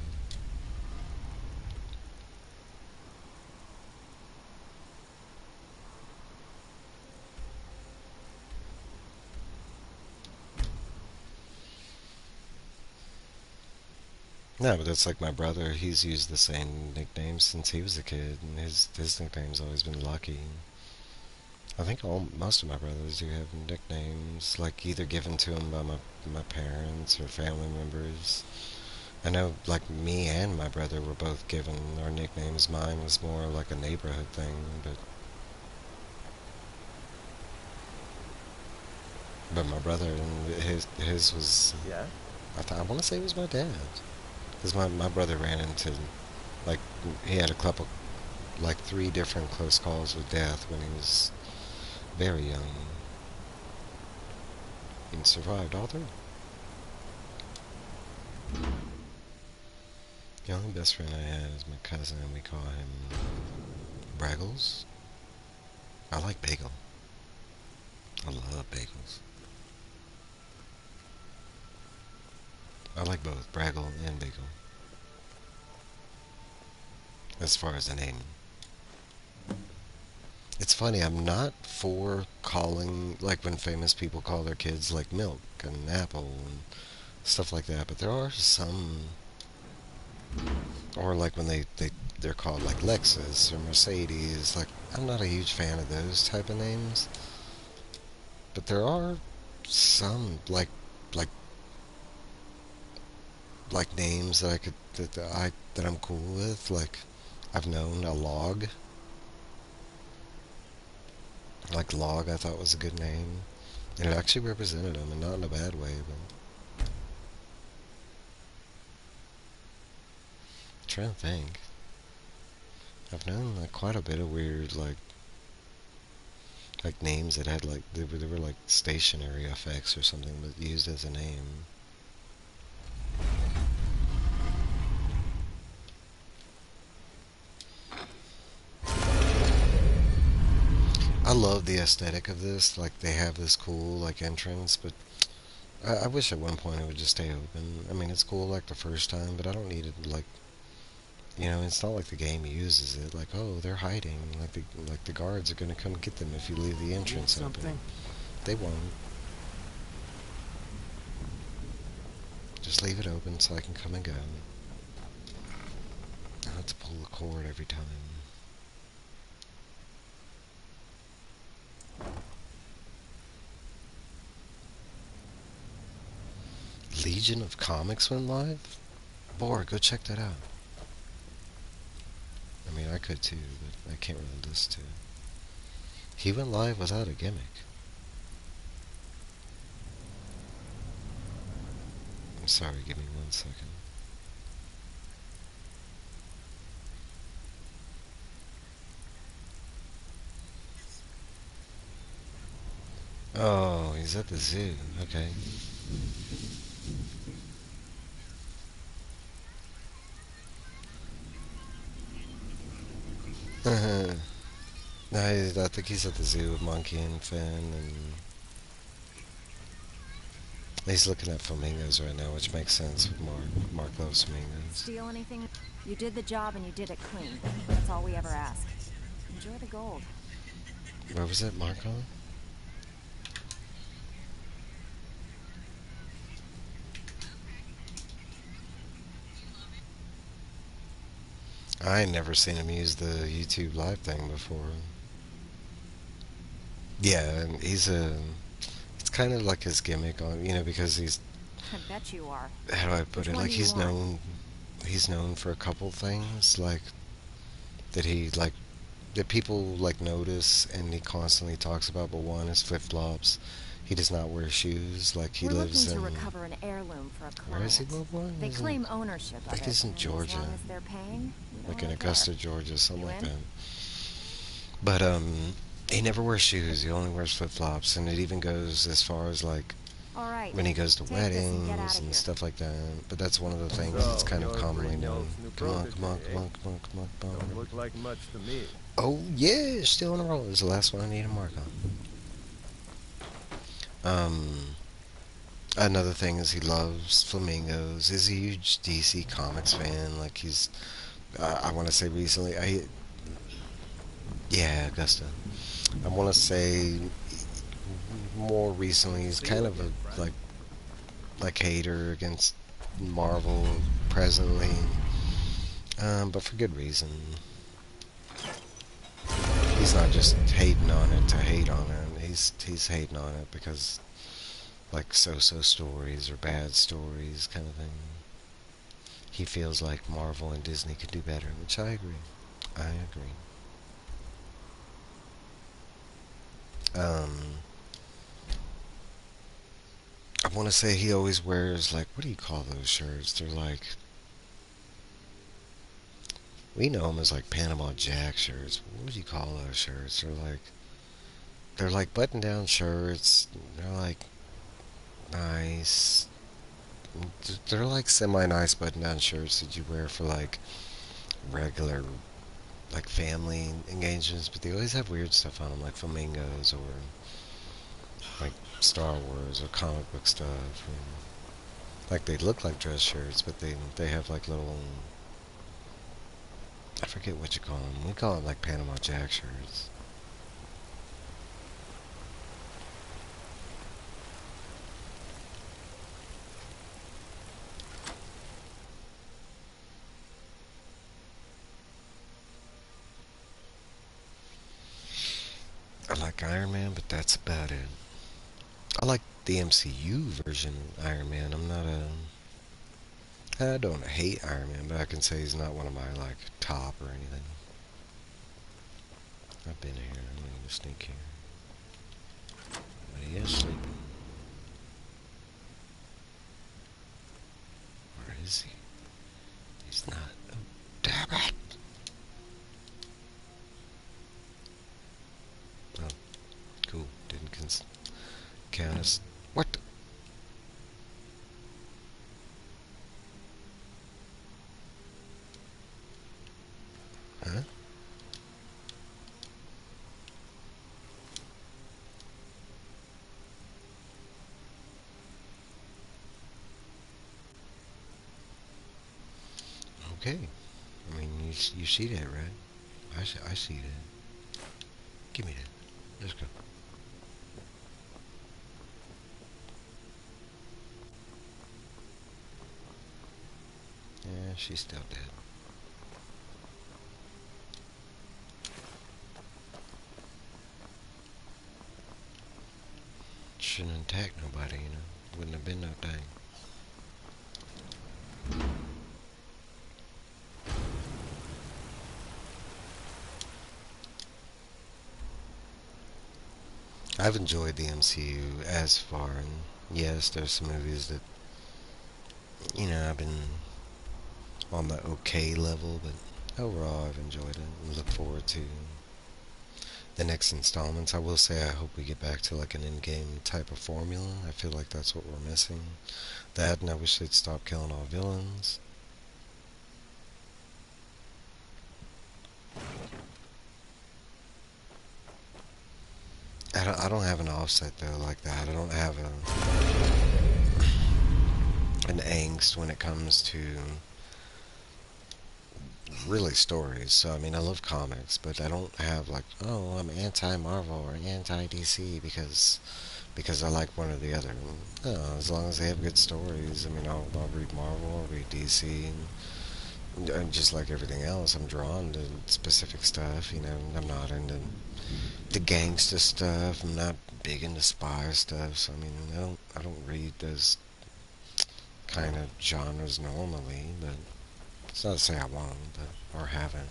No, but that's like my brother. He's used the same nickname since he was a kid, and his nickname's always been Lucky. I think most of my brothers do have nicknames, like either given to them by my parents or family members. I know, like me and my brother were both given our nicknames. Mine was more like a neighborhood thing, but my brother and his was. Yeah? I want to say it was my dad. Because my brother ran into, like, he had a couple, like 3 different close calls with death when he was very young. And survived all 3. The only best friend I had is my cousin, and we call him Braggles. I like Bagel. I love bagels. I like both Braggle and Bagel. As far as the name. It's funny, I'm not for calling, like when famous people call their kids like Milk and Apple and stuff like that, but there are some, or like when they're called like Lexus or Mercedes. Like, I'm not a huge fan of those type of names, but there are some like names that I could that I'm cool with. Like, I've known a Log. Like Log, I thought was a good name, and it actually represented him, and not in a bad way. But I'm trying to think. I've known like quite a bit of weird like names that had like they were like stationary effects or something, but used as a name. I love the aesthetic of this. Like, they have this cool like entrance, but I wish at one point it would just stay open. I mean, it's cool like the first time, but I don't need it like, you know, it's not like the game uses it. Like, oh, they're hiding. Like the guards are gonna come get them if you leave the entrance open. They won't. Just leave it open so I can come and go. I have to pull the cord every time. Legion of Comics went live? Boy, go check that out. I mean, I could too, but I can't really listen to it. He went live without a gimmick. I'm sorry, give me 1 second. Oh, he's at the zoo. Okay. No, I think he's at the zoo with Monkey and Finn, and he's looking at flamingos right now, which makes sense with Mark. Mark loves flamingos. Steal anything? You did the job and you did it clean. That's all we ever ask. Enjoy the gold. Where was it, Mark on? I ain't never seen him use the YouTube live thing before. Yeah, and it's kind of like his gimmick on, because he's, I bet you are. how do I put Which it, one like do you want? he's known for a couple things, like, that people, like, notice and he constantly talks about, but one is flip-flops. He does not wear shoes, like, he We're lives looking in... to recover an heirloom for a client. Where is he, Bob? They claim ownership of I think it. he's in and Georgia. As long as they're paying, we don't Like in really Augusta, care. Georgia, something You like in? that. But he never wears shoes. He only wears flip flops, and it even goes as far as like All right. when he goes to Take this and get weddings out of and here. stuff like that. But that's one of the things So, that's kind of you're commonly known. Grignol's new Come on, protege, come on, come eh? on, come on, come on, come Don't on. look like much to me. Oh yeah, still in a roll. This is the last one I need to mark on. Another thing is he loves flamingos. He's a huge DC Comics fan. Like he's, I want to say recently, yeah, Augusta. I want to say more recently he's kind of a like hater against Marvel presently, but for good reason. He's not just hating on it to hate on it. He's hating on it because like so-so stories or bad stories kind of thing. He feels like Marvel and Disney could do better, which I agree. I agree. I want to say he always wears, like, what do you call those shirts? They're like, we know them as like Panama Jack shirts. What would you call those shirts? They're like button-down shirts. They're like nice. They're like semi-nice button-down shirts that you wear for like regular, like family engagements, but they always have weird stuff on them, like flamingos or like Star Wars or comic book stuff. And, like they look like dress shirts, but they have like little, I forget what you call them. We call it like Panama Jack shirts. I like Iron Man, but that's about it. I like the MCU version of Iron Man. I don't hate Iron Man, but I can say he's not one of my like top or anything. I've been here. I'm going to sneak here. But he is sleeping. Where is he? He's not. Oh, damn it! Oh, cool. Didn't count us. What? Huh? Okay. I mean, you see that, right? I see that. Give me that. Let's go. Yeah, she's still dead. Shouldn't attack nobody, you know. Wouldn't have been no thing. I've enjoyed the MCU as far, and yes, there's some movies that, you know, I've been on the okay level, but overall I've enjoyed it and look forward to the next installments. I will say I hope we get back to like an in-game type of formula. I feel like that's what we're missing. That, and I wish they'd stop killing all villains. I don't have an offset though like that. I don't have an angst when it comes to really stories. So I mean, I love comics, but I don't have like, oh, I'm anti-Marvel or anti-DC because I like one or the other. No, as long as they have good stories. I mean, I'll read Marvel, I'll read DC, and just like everything else, I'm drawn to specific stuff. You know, I'm not into the gangster stuff. I'm not big into spy stuff. So I mean, I don't read those kind of genres normally, but it's not to say I won't, but, or haven't.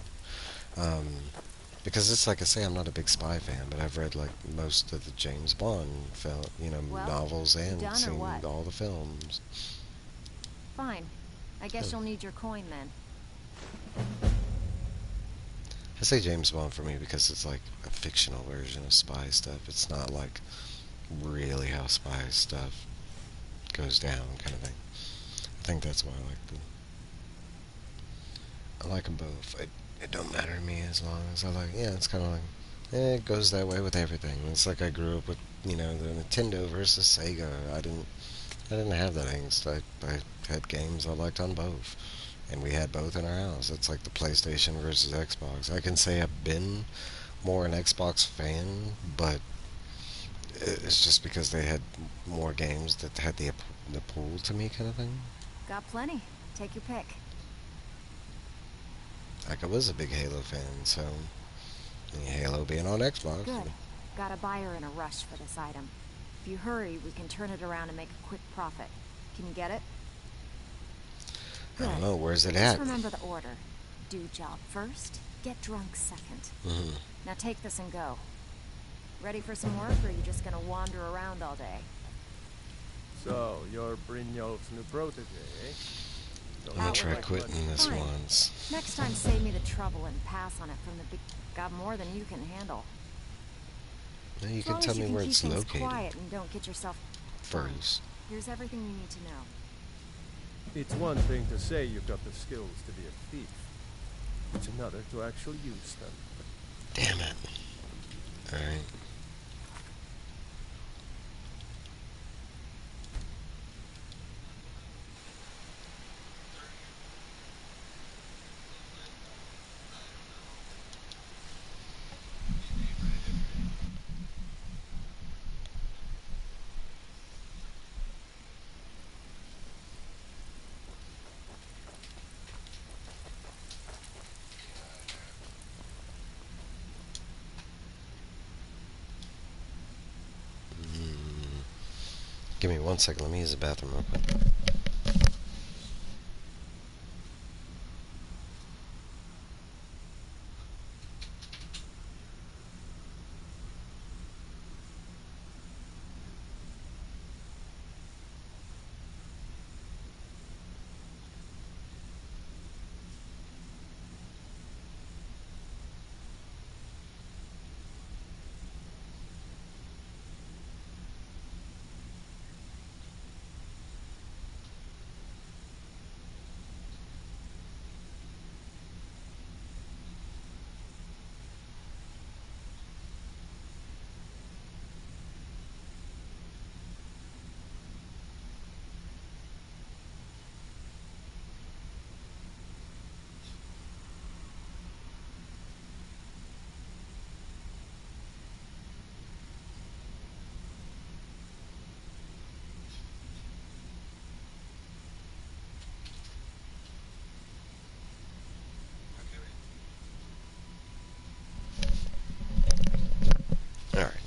Um, because it's like I say, I'm not a big spy fan, but I've read like most of the James Bond Well, novels you and done or seen what? all the films. Fine. I guess you'll need your coin then. I say James Bond for me because it's like a fictional version of spy stuff. It's not like really how spy stuff goes down, kind of thing. I think that's why I like them both. It don't matter to me as long as I like. Yeah, it's kind of like it goes that way with everything. It's like I grew up with the Nintendo versus Sega. I didn't have that angst. I had games I liked on both, and we had both in our house. It's like the PlayStation versus Xbox. I can say I've been more an Xbox fan, but it's just because they had more games that had the pull to me, kind of thing. Got plenty. Take your pick. Like I was a big Halo fan, so Halo being on Xbox. Good. Got a buyer in a rush for this item. If you hurry, we can turn it around and make a quick profit. Can you get it? I don't know, where's it Just at? remember the order. Do job first, get drunk second. Mm-hmm. Now take this and go. Ready for some work, or are you just gonna wander around all day? So, you're Brynjolf's new protege, eh? I'm gonna try quitting this Fine. once. Next time, save me the trouble and pass on it from the big... Got more than you can handle. Now you As can long tell as you me can where keep it's things located quiet and don't get yourself... first. Here's everything you need to know. It's one thing to say you've got the skills to be a thief. It's another to actually use them. Damn it. Alright. Give me 1 second. Let me use the bathroom real quick.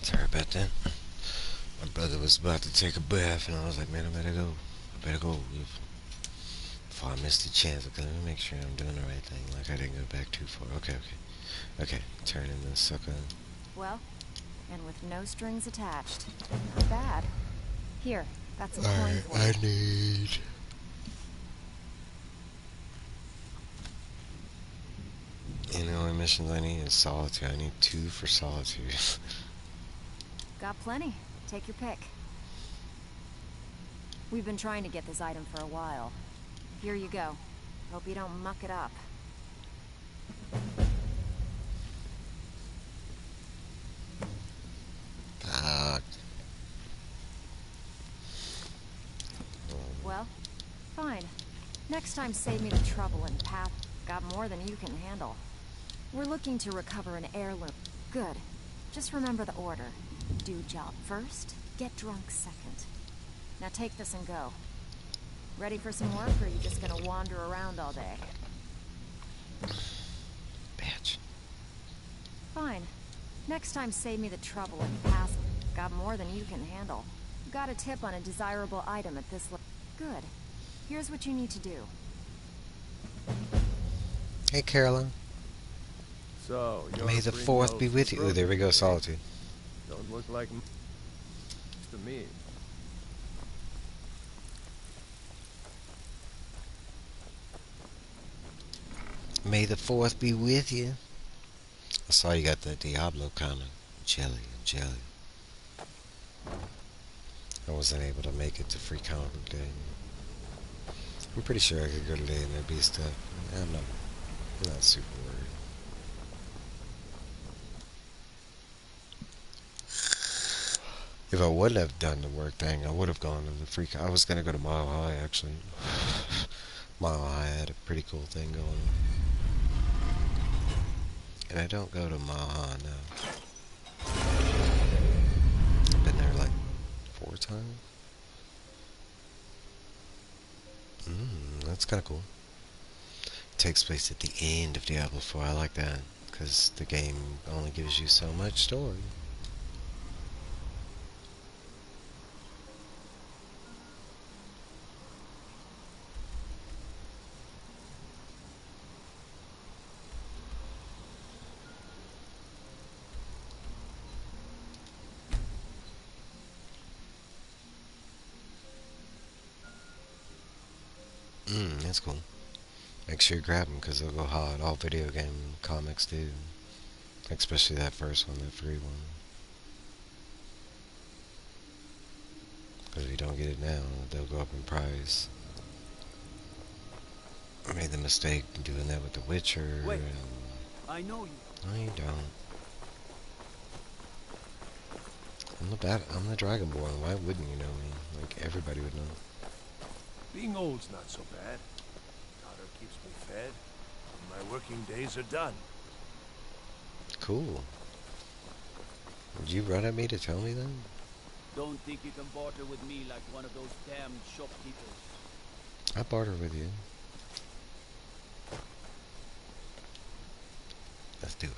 Sorry about that. My brother was about to take a bath, and I was like, man, I better go. I better go before I miss the chance. Okay, let me make sure I'm doing the right thing. Like I didn't go back too far. Okay. Okay, turning this sucker. Well, and with no strings attached. Not bad. Here, that's some coin for you. I need... And the only missions I need is Solitude. I need 2 for Solitude. Got plenty. Take your pick. We've been trying to get this item for a while. Here you go. Hope you don't muck it up. Well, fine. Next time save me the trouble and path. Got more than you can handle. We're looking to recover an heirloom. Good. Just remember the order. Do job first, get drunk second. Now take this and go. Ready for some work, or are you just gonna wander around all day? Bitch. Fine. Next time save me the trouble and pass. Got more than you can handle. Got a tip on a desirable item at this level. Good. Here's what you need to do. Hey, Caroline. So, you're May the bring 4th those be with you. Oh, there we go, brothers, eh? Solitude. Don't look like to me. May the 4th be with you. I saw you got that Diablo comic. Jelly. I wasn't able to make it to Free Comic Book Day. I'm pretty sure I could go today and there'd be stuff. I'm not super worried. If I wouldn't have done the work thing, I would have gone to the Free I was going to go to Mile High, actually. Mile High had a pretty cool thing going on. And I don't go to Mile High now. I've been there like 4 times. That's kind of cool. It takes place at the end of Diablo 4. I like that, because the game only gives you so much story. That's cool. Make sure you grab them, because they'll go hard. All video game comics do. Especially that first one, that free one. Because if you don't get it now, they'll go up in price. I made the mistake of doing that with The Witcher. Wait, I know you. No, you don't. I'm the Dragonborn. Why wouldn't you know me? Like, everybody would know. Being old's not so bad. Daughter keeps me fed, and my working days are done. Cool. Did you run at me to tell me that? Don't think you can barter with me like one of those damned shopkeepers. I barter with you. Let's do it.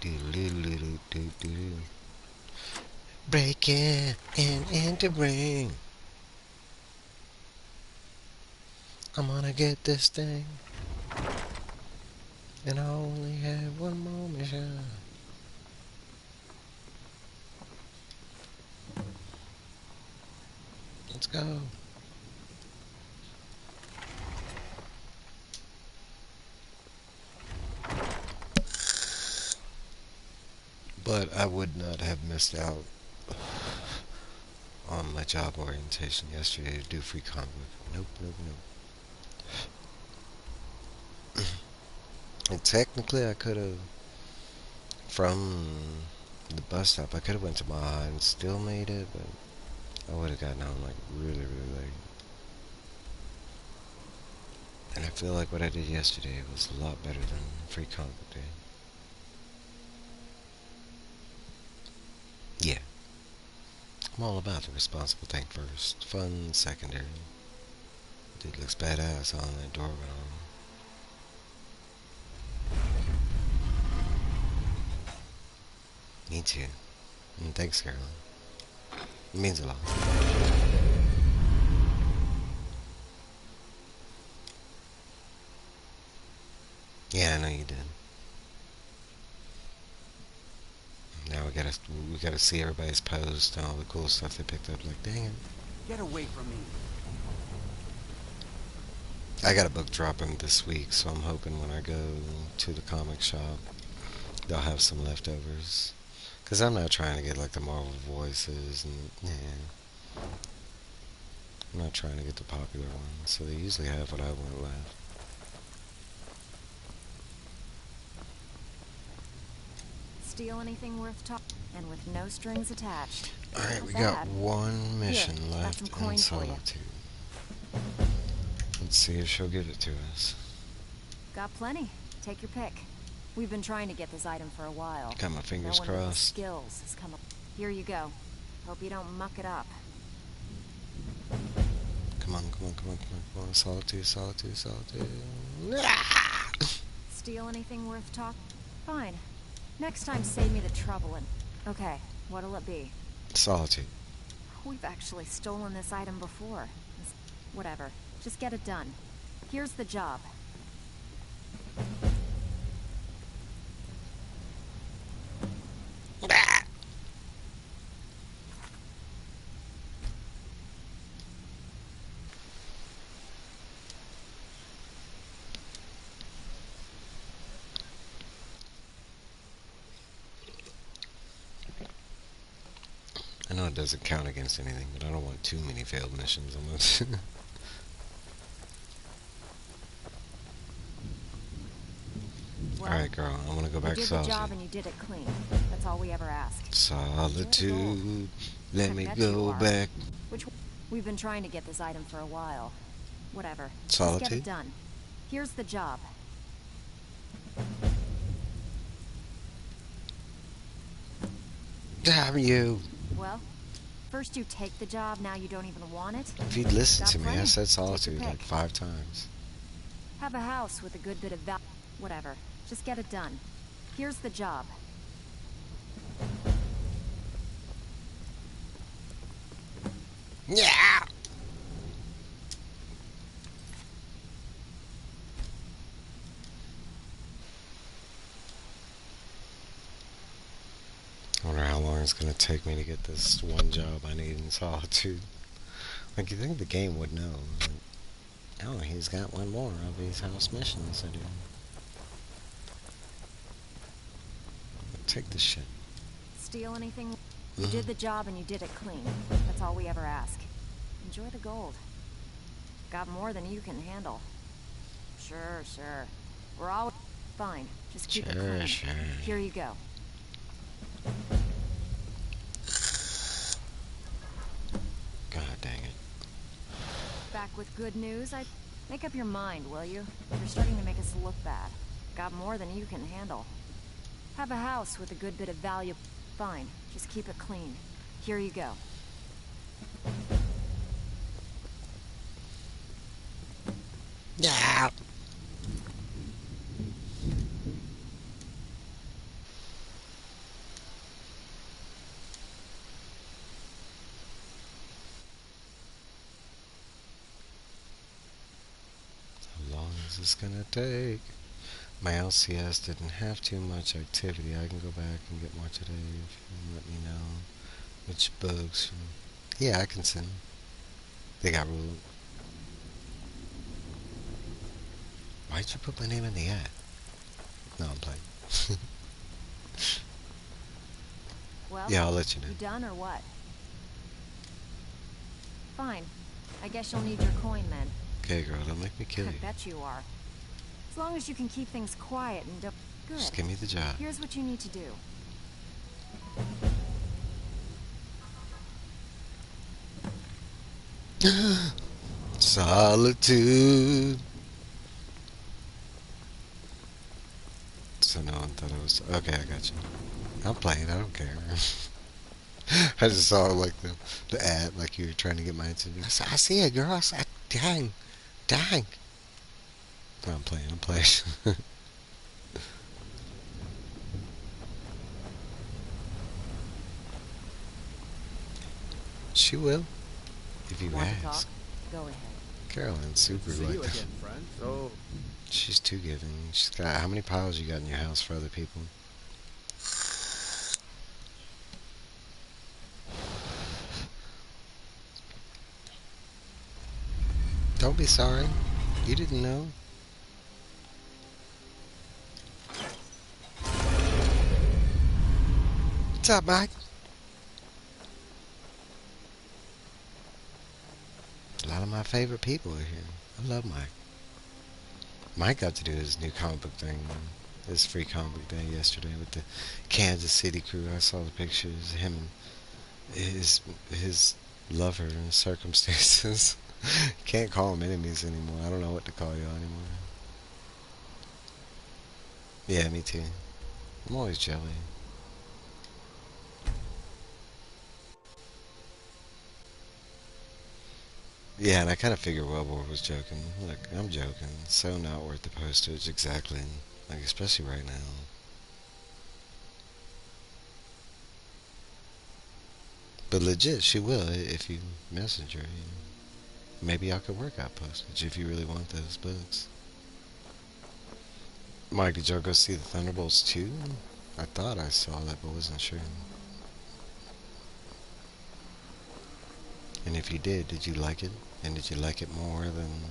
Do. Breaking and entering. I'm gonna get this thing. And I only have one more mission. Let's go. But I would not have missed out on my job orientation yesterday to do Free Comic Book. Nope. And technically I could have, from the bus stop, I could have went to my high and still made it, but I would have gotten home like really late. And I feel like what I did yesterday was a lot better than Free Comic Book Day. Yeah. I'm all about the responsible thing first. Fun secondary. Dude looks badass on that door went on. Me too. And thanks, Caroline. It means a lot. Yeah, I know you did. Now we gotta see everybody's post and all the cool stuff they picked up. Like, dang it. Get away from me. I got a book dropping this week, so I'm hoping when I go to the comic shop, they'll have some leftovers. Because I'm not trying to get like the Marvel voices, and yeah, I'm not trying to get the popular ones. So they usually have what I want left. Steal anything worth talking, and with no strings attached. Alright, Not we got bad. one mission Here, got left some in coin for you. Solitude. Let's see if she'll give it to us. Got plenty. Take your pick. We've been trying to get this item for a while. Got my fingers No one with the crossed. skills has come up. Here you go. Hope you don't muck it up. Come on, come on, come on, come on, come on. Solitude, solitude, solitude. Steal anything worth talking? Fine. Next time, save me the trouble and... Okay, what'll it be? Solitude. We've actually stolen this item before. Whatever. Just get it done. Here's the job. I know it doesn't count against anything, but I don't want too many failed missions on this. Well, Alright, girl, I want to go back to you did the job Solitude. and you did it clean. That's all we ever ask. Solitude, let I me bet you go are. back. We've been trying to get this item for a while. Whatever. Just get Solitude? it done. Here's the job. Damn you! Well, first you take the job, now you don't even want it? If you'd listened Got to me, I plenty. said Take your Solitude like pick. 5 times. Have a house with a good bit of value. Whatever. Just get it done. Here's the job. Yeah! I wonder how long it's going to take me to get this one job I need in Solitude. Like, you think the game would know. Like, oh, he's got one more of these house missions to do. Take the shit. Steal anything? You did the job and you did it clean. That's all we ever ask. Enjoy the gold. Got more than you can handle. Sure, sure. We're all fine. Just keep it clean. Sure. Here you go. God dang it. Back with good news. I make up your mind, will you? You're starting to make us look bad. Got more than you can handle. Have a house with a good bit of value. Fine. Just keep it clean. Here you go. Yeah. How long is this gonna take? My LCS didn't have too much activity. I can go back and get more today if you let me know which bugs. Yeah, I can send them. They got ruled. Why'd you put my name in the ad? No, I'm playing. Well, Yeah, I'll let you know. you done or what? Fine. I guess you'll need your coin then. Okay, girl, don't make me kill I you. bet you are. As long as you can keep things quiet and don't... Good. Just give me the job. Here's what you need to do. Solitude. So no one thought it was... Okay, I got you. I'm playing, I don't care. I just saw like the ad, like you were trying to get my attention. I said, I see it, girl. I said, dang. Dang. No, I'm playing, I'm playing. She will, if you Want to talk? ask. Go ahead. Caroline's super See like you that. again, friend. So, She's too giving. She's got how many piles you got in your house for other people? Don't be sorry. You didn't know. What's up, Mike? A lot of my favorite people are here. I love Mike. Mike got to do his new comic book thing, his free comic book day yesterday with the Kansas City crew. I saw the pictures, him and his lover and circumstances. Can't call them enemies anymore. I don't know what to call y'all anymore. Yeah, me too. I'm always jelly. Yeah, and I kind of figured Wellbore was joking. Look, I'm joking. So not worth the postage, exactly. Like, especially right now. But legit, she will if you message her. Maybe I could work out postage if you really want those books. Mike, did y'all go see the Thunderbolts 2? I thought I saw that, but wasn't sure. And if you did you like it? And did you like it more than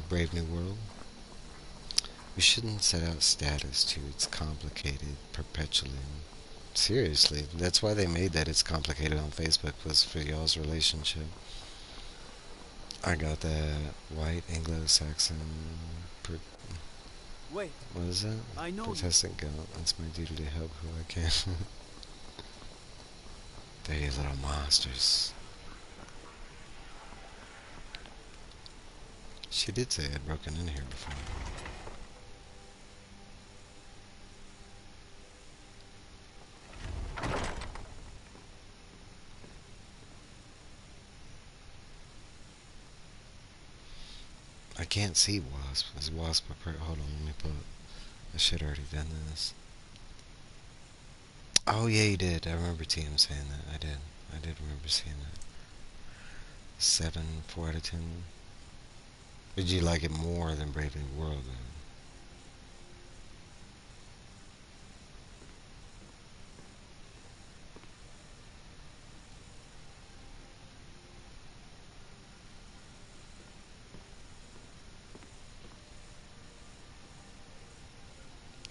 Brave New World? We shouldn't set out status too. It's complicated perpetually. Seriously, that's why they made that It's Complicated on Facebook, was for y'all's relationship. I got that white Anglo-Saxon Wait, what is that? I know you. Protestant guilt. It's my duty to help who I can. They're you little monsters. She did say I'd broken in here before. I can't see Wasp. Is Wasp a hold on, let me pull it. I should have already done this. Oh yeah, you did. I remember TM saying that. I did remember seeing that. 7, 4 out of 10. Did you like it more than Brave New World then?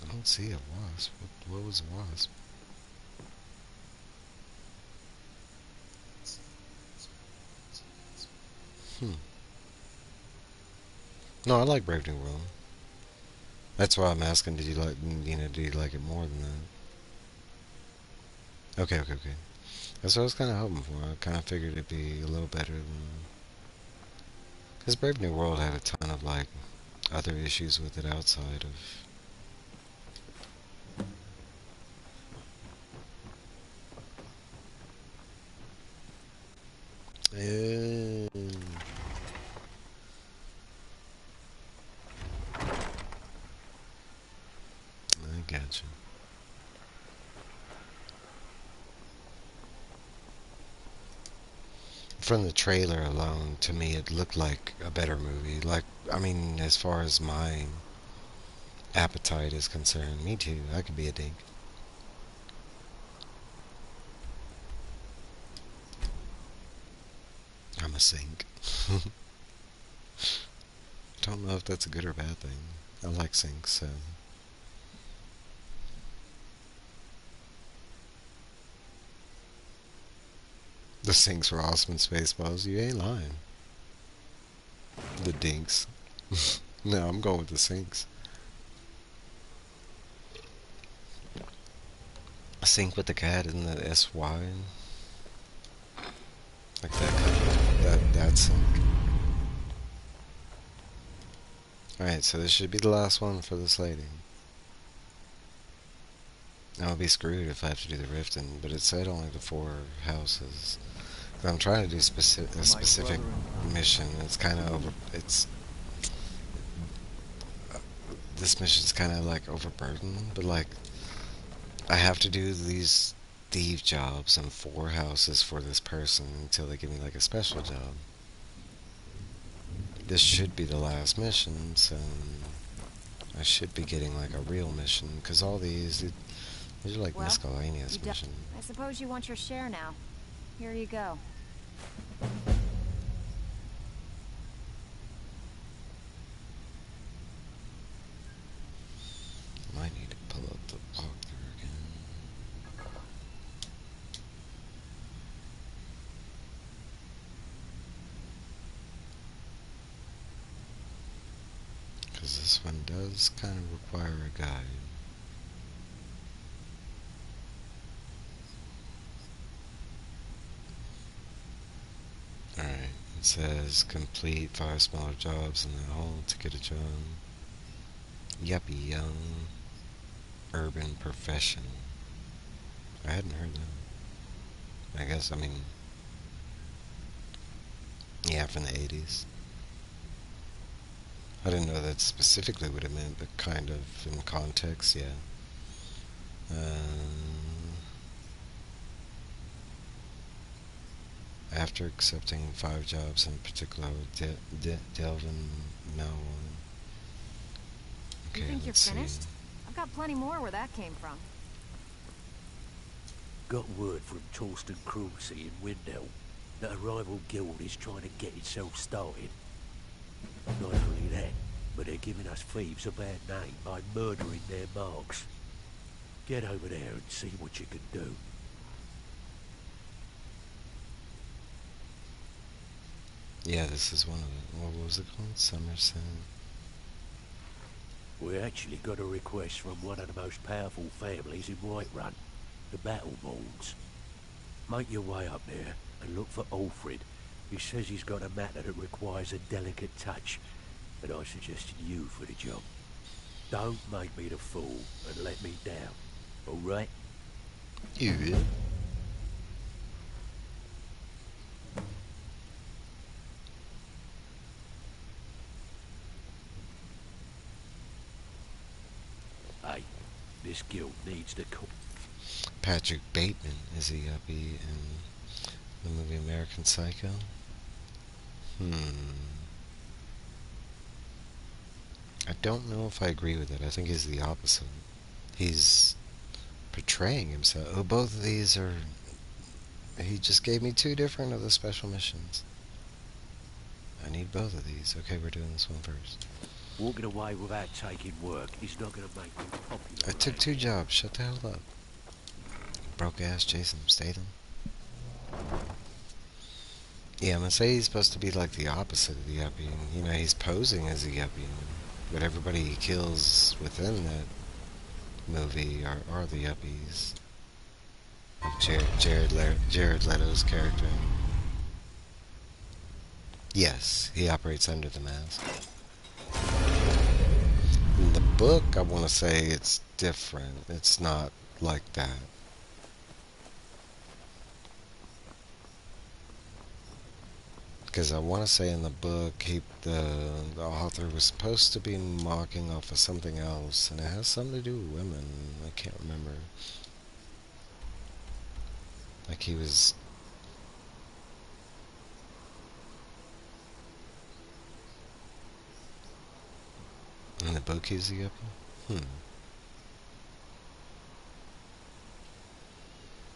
I don't see a wasp. What was a wasp? No, I like Brave New World. That's why I'm asking, did you like, do you like it more than that? Okay. That's what I was kind of hoping for. I kind of figured it'd be a little better than... Because Brave New World had a ton of, like, other issues with it outside of... I gotcha. From the trailer alone, to me, it looked like a better movie. Like, I mean, as far as my appetite is concerned, me too. I could be a dink. I'm a sink. Don't know if that's a good or bad thing. I like sinks, so... The sinks were awesome in Spaceballs. You ain't lying. The dinks. No, I'm going with the sinks. A sink with the cat and the SY. Like that sink. Alright, so this should be the last one for this lady. I'll be screwed if I have to do the rifting, but it said only the 4 houses. I'm trying to do a specific mission. It's kind of over. This mission's kind of like overburdened, but like I have to do these thief jobs and 4 houses for this person until they give me like a special job. This should be the last mission, so I should be getting like a real mission, because all these are like Well, miscellaneous you missions. I suppose you want your share now. Here you go. Might need to pull up the walkthrough again. Because this one does kind of require a guide. Alright, it says complete 5 smaller jobs in the hole to get a job. Yuppie, young urban profession. I hadn't heard that. I guess, I mean, yeah, from the 80s. I didn't know that specifically what it meant, but kind of in context, yeah. After accepting 5 jobs in particular, Delvin now on. Okay, You think you're let's finished? see. I've got plenty more where that came from. Got word from Torsten Kruse in Windhelm that a rival guild is trying to get itself started. Not only that, but they're giving us thieves a bad name by murdering their marks. Get over there and see what you can do. Yeah, this is one of them. What was it called? Somerset? We actually got a request from one of the most powerful families in Whiterun, the Battleborns. Make your way up there and look for Alfred. He says he's got a matter that requires a delicate touch, and I suggested you for the job. Don't make me the fool and let me down, all right? Yeah. Hey, this guild needs the Patrick Bateman is a yuppie in the movie American Psycho. I don't know if I agree with it. I think he's the opposite. He's portraying himself. Oh, both of these are... He just gave me 2 different of the special missions. I need both of these. Okay, we're doing this one first. Walking away without taking work is not going to make you popular. I took 2 jobs. Shut the hell up. Broke ass Jason Statham. Yeah, I'm gonna say he's supposed to be like the opposite of the yuppie. And, you know, he's posing as a yuppie. But everybody he kills within that movie are the yuppies. Like Jared Leto's character. Yes, he operates under the mask. In the book, I want to say it's different. It's not like that. Because I want to say in the book, the author was supposed to be mocking off of something else, and it has something to do with women. I can't remember. Like he was... In the book, he's a yuppie?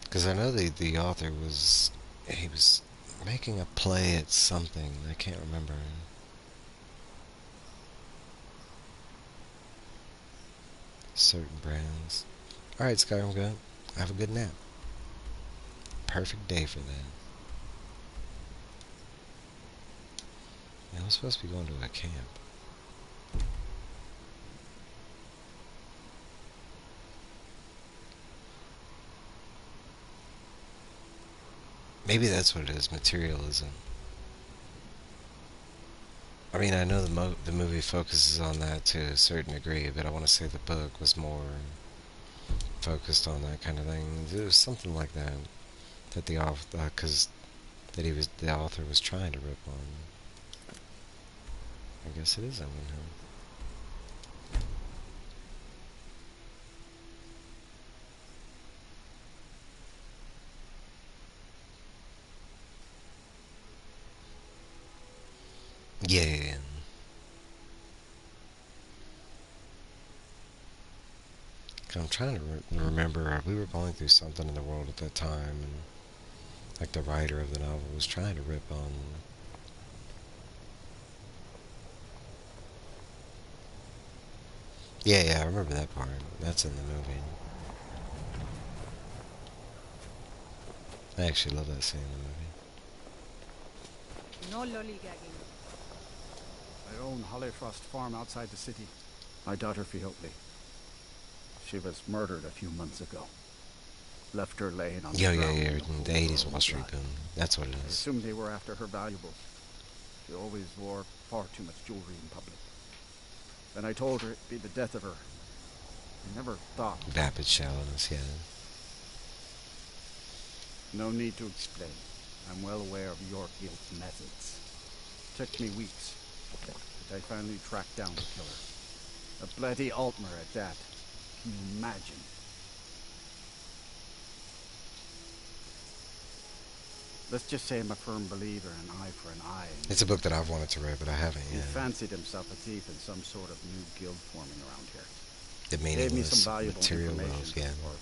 Because I know the author was... He was making a play at something. I can't remember. Certain brands. Alright, Skyrim, go. Have a good nap. Perfect day for that. Yeah, I'm supposed to be going to a camp. Maybe that's what it is, materialism. I mean, I know the movie focuses on that to a certain degree, but I want to say the book was more focused on that kind of thing. It was something like that the author, the author was trying to rip on. I guess it is. I mean, huh? Yeah. I'm trying to remember. We were going through something in the world at that time, and like the writer of the novel was trying to rip on. Yeah, yeah, I remember that part. That's in the movie. I actually love that scene in the movie. No lollygagging. I own Hollyfrost Farm outside the city. My daughter Fiotli. She was murdered a few months ago. Left her laying on the Yeah, ground yeah. in a In the pool of 80s her Wall own Street blood. boom. That's what it I is. assumed they were after her valuables. She always wore far too much jewelry in public. Then I told her it'd be the death of her. I never thought. Vapid shallowness, yeah. No need to explain. I'm well aware of your guild's methods. Took me weeks, but I finally tracked down the killer. A bloody Altmer at that. Can you imagine? Let's just say I'm a firm believer in eye for an eye. It's a book that I've wanted to read, but I haven't He yet. fancied himself a thief in some sort of new guild forming around here. The Gave me some meaningless valuable material information. wealth, yeah. Or,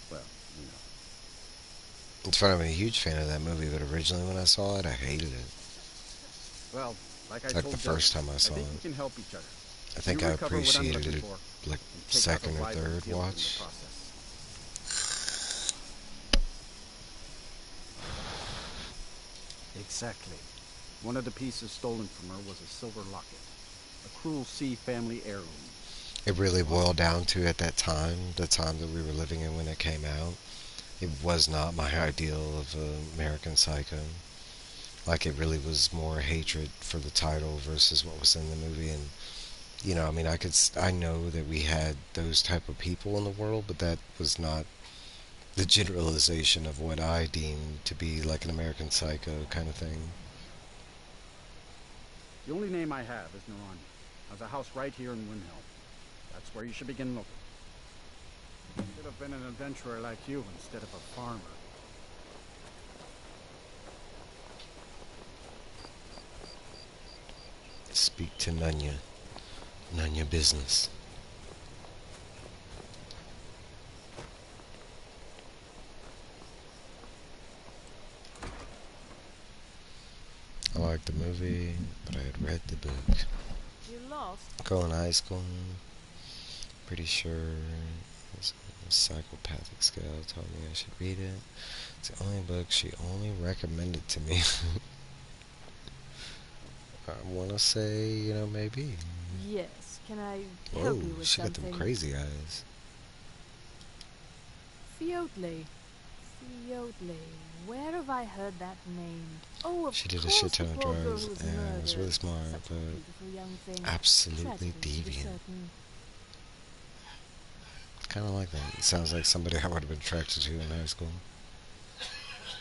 well, you know. It's funny, I'm a huge fan of that movie, but originally when I saw it, I hated it. Well, like I Like told the first Dylan, time I saw think it. we can help each other. I think You I recover what I'm appreciated looking it for, like and take out second the or rival third guild in the watch. process. Exactly. One of the pieces stolen from her was a silver locket. A Cruel Sea family heirloom. It really boiled down to, at that time, the time that we were living in when it came out, it was not my ideal of American Psycho. Like, it really was more hatred for the title versus what was in the movie. And you know, I mean, I know that we had those type of people in the world, but that was not the generalization of what I deem to be like an American Psycho kind of thing. The only name I have is Narani. Has a house right here in Windhelm. That's where you should begin looking. Should have been an adventurer like you instead of a farmer. Speak to Nunya. Nunya business. I liked the movie, but I had read the book. You lost? Going to high school, pretty sure this psychopathic scout told me I should read it. It's the only book she only recommended to me. I want to say, you know, maybe. Yes. Can I help you Whoa, with she got something? them crazy eyes. Fiotli. Fiotli. Where have I heard that name? Oh, of She did a course, shit ton the of poor girl drugs who was and was really murdered. smart, Such a but beautiful young thing. absolutely Tragedy, to be deviant. certain. Kind of like that. It sounds like somebody I would have been attracted to in high school.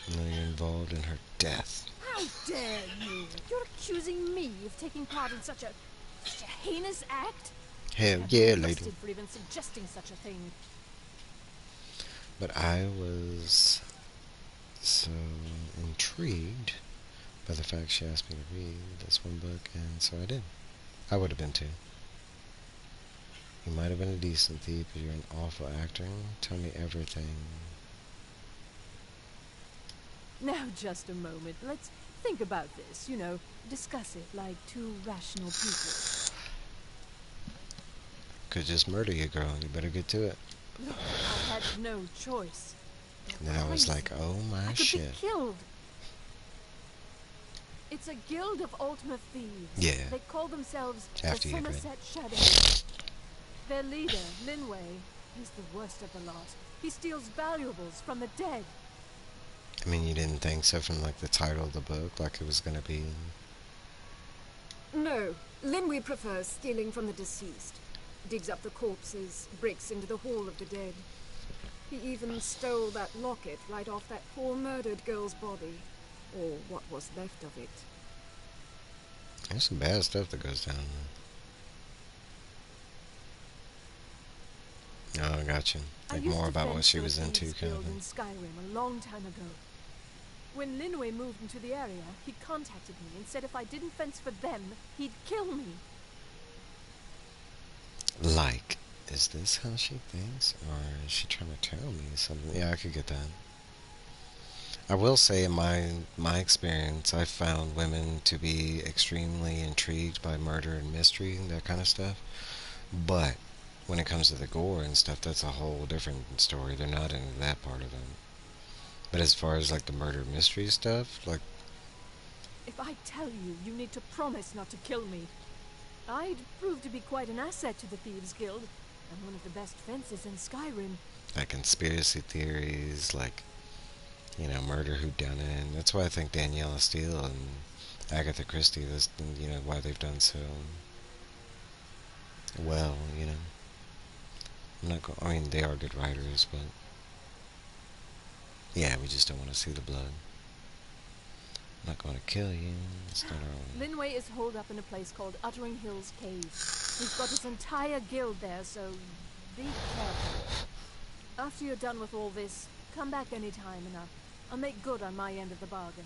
And then you're involved in her death. How dare you? You're accusing me of taking part in such a heinous act? Hell I've yeah, been lady. arrested for even suggesting such a thing. But I was so intrigued by the fact she asked me to read this one book, and so I did. I would have been too. You might have been a decent thief, but you're an awful actor. Tell me everything. Now, just a moment. Let's think about this, you know. Discuss it like two rational people. Could just murder you, girl. You better get to it. Look, I had no choice. And then I was like, oh I my could shit. be killed. It's a guild of ultimate thieves. Yeah. They call themselves After the you grin. Somerset Shadows. Their leader, Linway, he's the worst of the lot. He steals valuables from the dead. I mean, you didn't think so from like the title of the book, like it was gonna be. No. Linwe prefers stealing from the deceased. Digs up the corpses, breaks into the Hall of the Dead. He even stole that locket right off that poor murdered girl's body. Or what was left of it. There's some bad stuff that goes down there. Oh, I got you. I Like used more to about what fence she for was the into, thieves kind of guild thing. in Skyrim a long time ago. When Linway moved into the area, he contacted me and said if I didn't fence for them, he'd kill me. Like, is this how she thinks? Or is she trying to tell me something? Yeah, I could get that. I will say in my experience, I found women to be extremely intrigued by murder and mystery and that kind of stuff. But when it comes to the gore and stuff, that's a whole different story. They're not into that part of it. But as far as like the murder mystery stuff, like, If I tell you, you need to promise not to kill me. I'd prove to be quite an asset to the Thieves Guild. I'm one of the best fencers in Skyrim. like conspiracy theories, like, you know, murder whodunit. That's why I think Daniela Steele and Agatha Christie, that's, you know, why they've done so well, you know. I mean, they are good writers, but yeah, we just don't want to see the blood. I'm not going to kill you. It's not our... Linway is holed up in a place called Uttering Hills Cave. He's got his entire guild there, so be careful. After you're done with all this, come back anytime and I'll make good on my end of the bargain.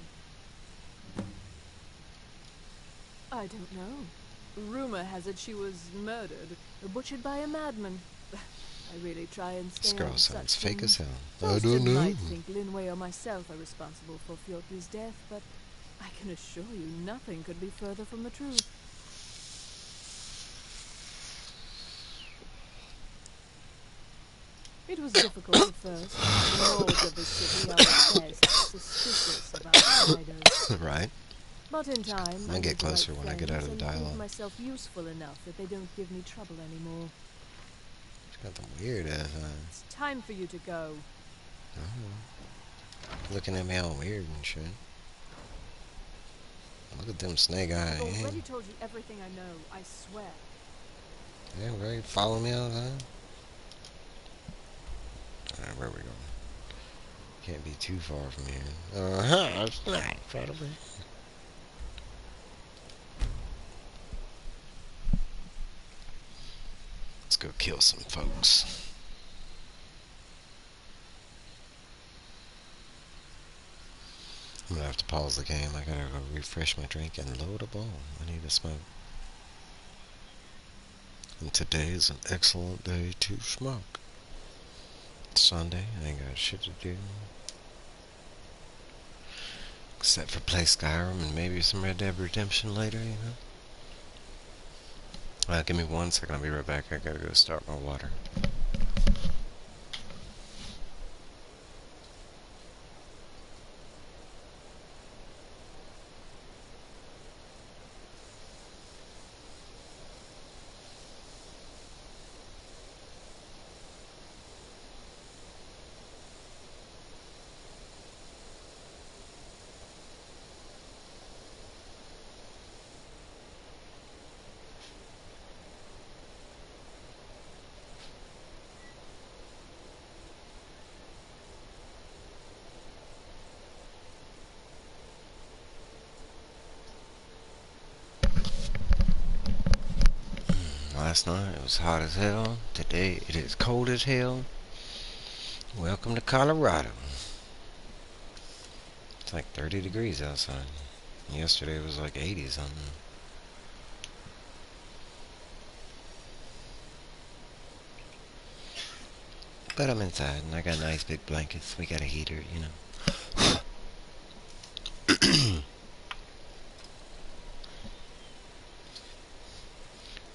I don't know. Rumor has it she was murdered, butchered by a madman. I really try and stay This girl out of sounds such fake as things. hell. I don't Most know. might think Linway or myself are responsible for Fjordby's death, but I can assure you nothing could be further from the truth. It was difficult at first. The lords of the city are at best suspicious of outsiders. Right? But in time, I'll get made the closer right when I get out of the friends and dialogue. prove myself useful enough that they don't give me trouble anymore. She's got the weird ass eyes. It's time for you to go. Oh. Looking at me all weird and shit. Look at them snake eyes. I've already told you everything I know, I swear. Yeah, right. Follow me all the time. Alright, where we going? Can't be too far from here. It's not, probably. Let's go kill some folks. I'm gonna have to pause the game. I gotta go refresh my drink and load a ball. I need to smoke. And today is an excellent day to smoke. It's Sunday. I ain't got shit to do. Except for play Skyrim and maybe some Red Dead Redemption later, you know? Give me 1 second. I'll be right back. I gotta go start my water. Last night it was hot as hell. Today it is cold as hell. Welcome to Colorado. It's like 30 degrees outside. Yesterday it was like 80 something. But I'm inside and I got nice big blankets. We got a heater, you know.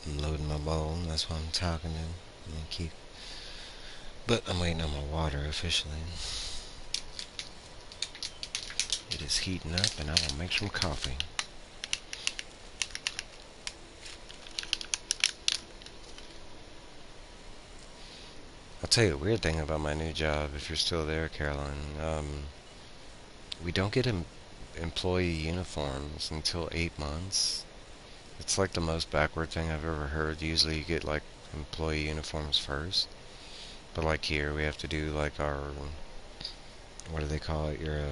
I'm loading my bowl, and that's why I'm talking to. But I'm waiting on my water officially. It is heating up, and I will make some coffee. I'll tell you the weird thing about my new job, if you're still there, Caroline. We don't get employee uniforms until 8 months. It's like the most backward thing I've ever heard. Usually you get like employee uniforms first. But like here we have to do like our, what do they call it, your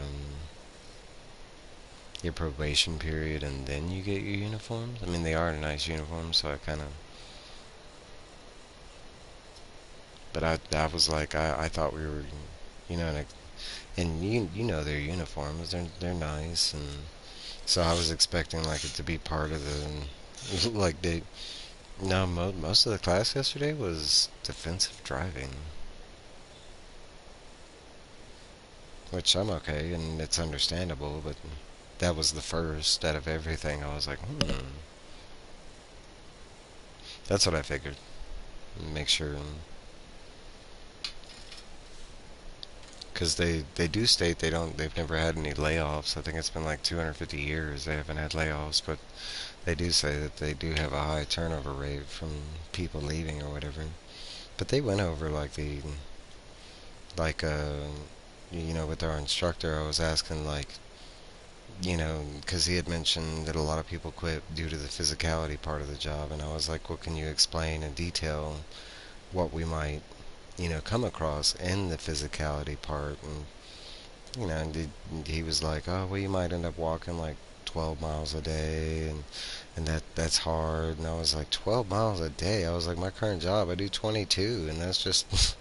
probation period, and then you get your uniforms. I mean, they are nice uniforms, so I kind of, but I was like, I thought we were, you know, like, And you know their uniforms, they're nice, and so I was expecting like it to be part of the like they no most of the class yesterday was defensive driving, which I'm okay and it's understandable, but that was the first out of everything. I was like, that's what I figured. Make sure, because they do state they've never had any layoffs. I think it's been like 250 years they haven't had layoffs, but they do say that they do have a high turnover rate from people leaving or whatever. But they went over like like with our instructor. I was asking like because he had mentioned that a lot of people quit due to the physicality part of the job, and I was like, well, can you explain in detail what we might come across in the physicality part? And he was like, oh, well, you might end up walking like 12 miles a day, and that's hard. And I was like, 12 miles a day? I was like, my current job, I do 22, and that's just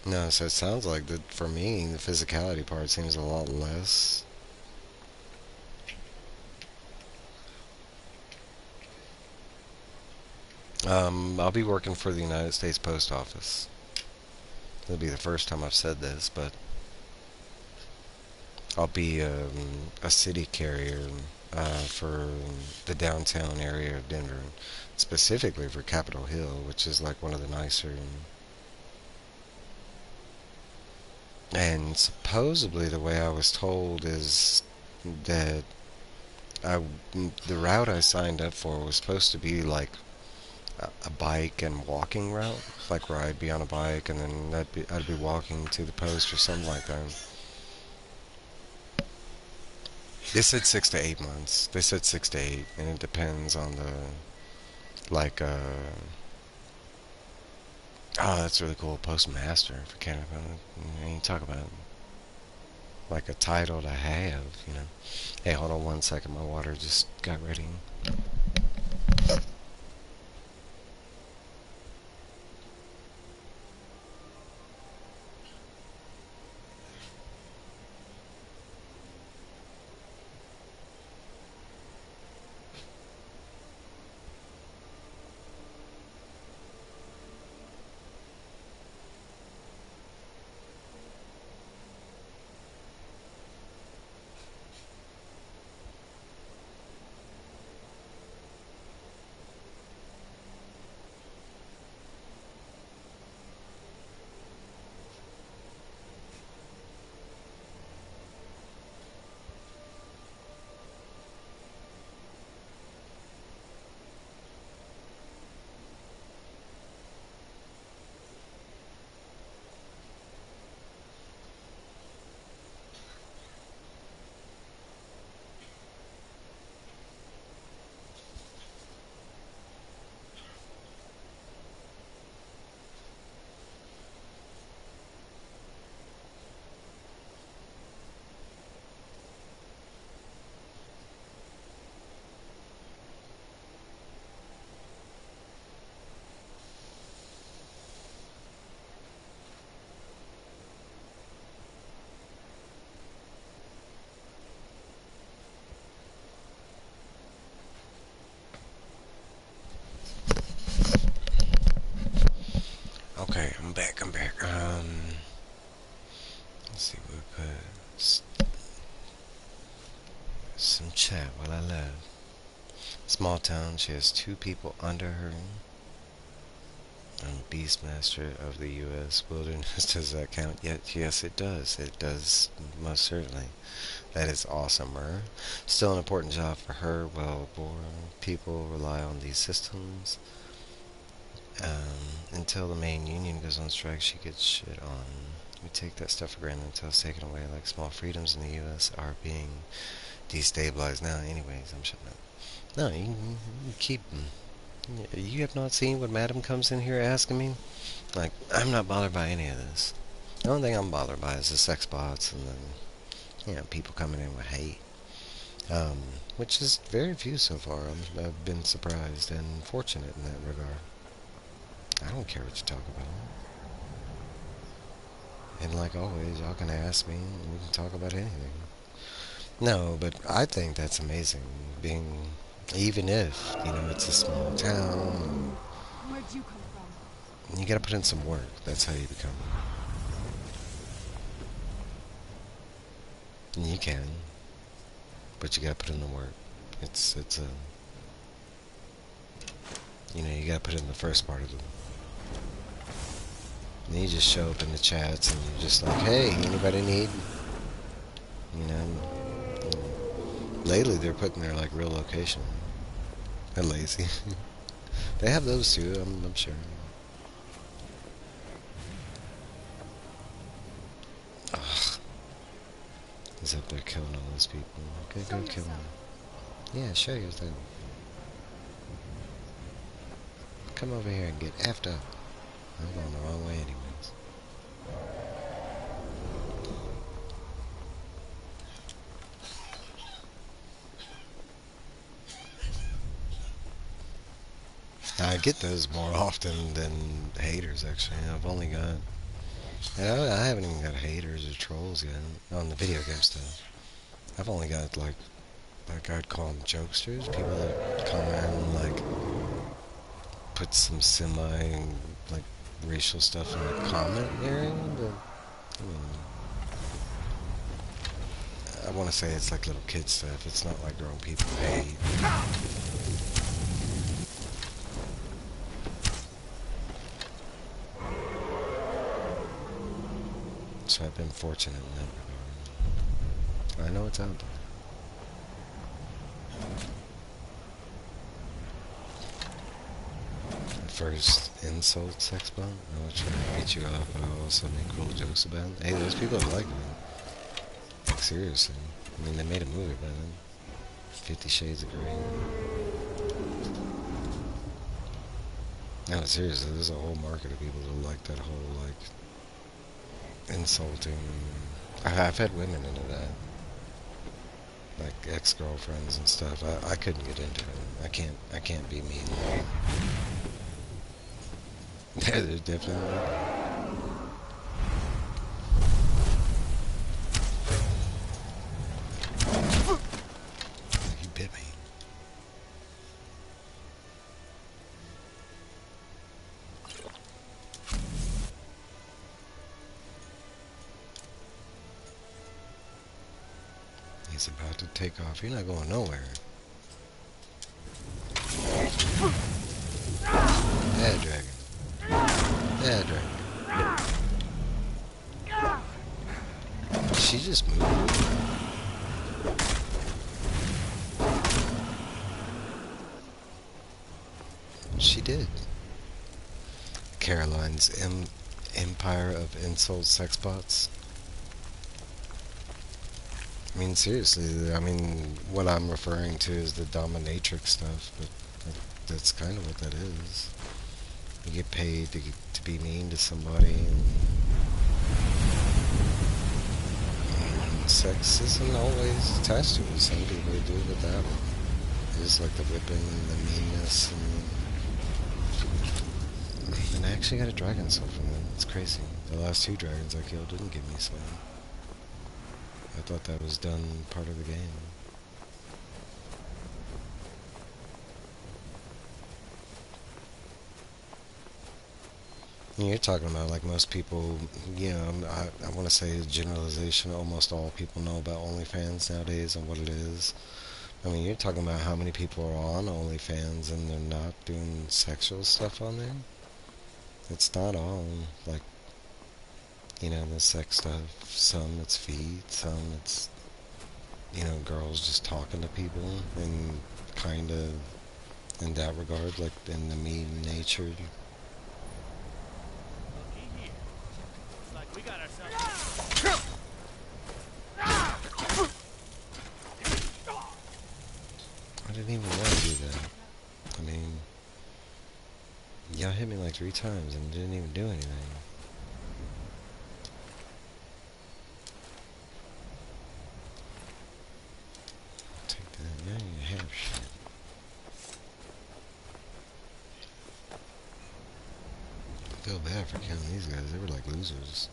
no. So it sounds like that for me, the physicality part seems a lot less. I'll be working for the United States Post Office. It'll be the first time I've said this, but I'll be a city carrier for the downtown area of Denver, specifically for Capitol Hill, which is like one of the nicer. And supposedly, the way I was told is that the route I signed up for was supposed to be like a bike and walking route, like where I'd be on a bike and then I'd be walking to the post or something like that. They said 6 to 8 months. They said 6 to 8, and it depends on the like. Oh, that's really cool. Postmaster for Canada. You talk about like a title to have. Hey, hold on 1 second. My water just got ready. Okay, I'm back. Let's see what we put. Some chat while I left. Small town. She has 2 people under her. I'm Beastmaster of the U.S. Wilderness. Does that count? Yes, it does. It does, most certainly. That is awesomer. Still an important job for her. Well-born people rely on these systems. Until the main union goes on strike, she gets shit on. We take that stuff for granted until it's taken away, like small freedoms in the U.S. are being destabilized now. Anyways, I'm shutting up. No, you keep... You have not seen what Madam comes in here asking me? Like, I'm not bothered by any of this. The only thing I'm bothered by is the sex bots and the, people coming in with hate. Which is very few so far. I've been surprised and fortunate in that regard. I don't care what you talk about. And like always, y'all can ask me, and we can talk about anything. No, but I think that's amazing. Being, even if, it's a small town, Where'd you come from? you gotta put in some work. That's how you become. And you can, but you gotta put in the work. It's a, you gotta put in the first part of it. And you just show up in the chats and you're just like, hey, anybody need, you know, lately they're putting their like real location. They're lazy. They have those too, I'm sure. Ugh. He's up there killing all those people. Okay, go kill him. Yeah, show yourself. Come over here and get effed up. I'm going the wrong way anyways. I get those more often than haters, actually. I've only got... I haven't even got haters or trolls yet on the video game stuff. I've only got, like I'd call them jokesters. People that come in and, like, put some like, racial stuff in the comment area, but, I want to say it's like little kid stuff. It's not like grown people hate. So I've been fortunate in that regard. I know it's out there. First insult sex bomb. I was trying to beat you up, but I also make cool jokes about it. Hey, there's people that like it. Like, seriously. I mean, they made a movie by then. 50 Shades of Grey. No, seriously, there's a whole market of people that like that whole, like, insulting. I've had women into that. Like, ex-girlfriends and stuff. I couldn't get into it. I can't be mean. Yeah, there's definitely. He bit me. He's about to take off. You're not going nowhere. Bad dragon. Yeah, dragon. She just moved. She did. Caroline's empire of insult sex bots. I mean, seriously, I mean, what I'm referring to is the dominatrix stuff, but that's kind of what that is. You get paid to be mean to somebody, and sex isn't always attached to it. Some people do it without it. It's like the whipping, the meanness, and I actually got a dragon soul from them. It's crazy. The last 2 dragons I killed didn't give me soul. I thought that was done part of the game. You're talking about, like, most people, I want to say a generalization, almost all people know about OnlyFans nowadays and what it is. I mean, you're talking about how many people are on OnlyFans and they're not doing sexual stuff on there. It's not all, like, the sex stuff. Some it's feet, some it's, girls just talking to people, and kind of, in that regard, like, in the mean-natured. We got ourselves. I didn't even want to do that. I mean, y'all hit me like 3 times and didn't even do anything. Take that. Now you have shit. I feel bad for killing these guys. They were like losers.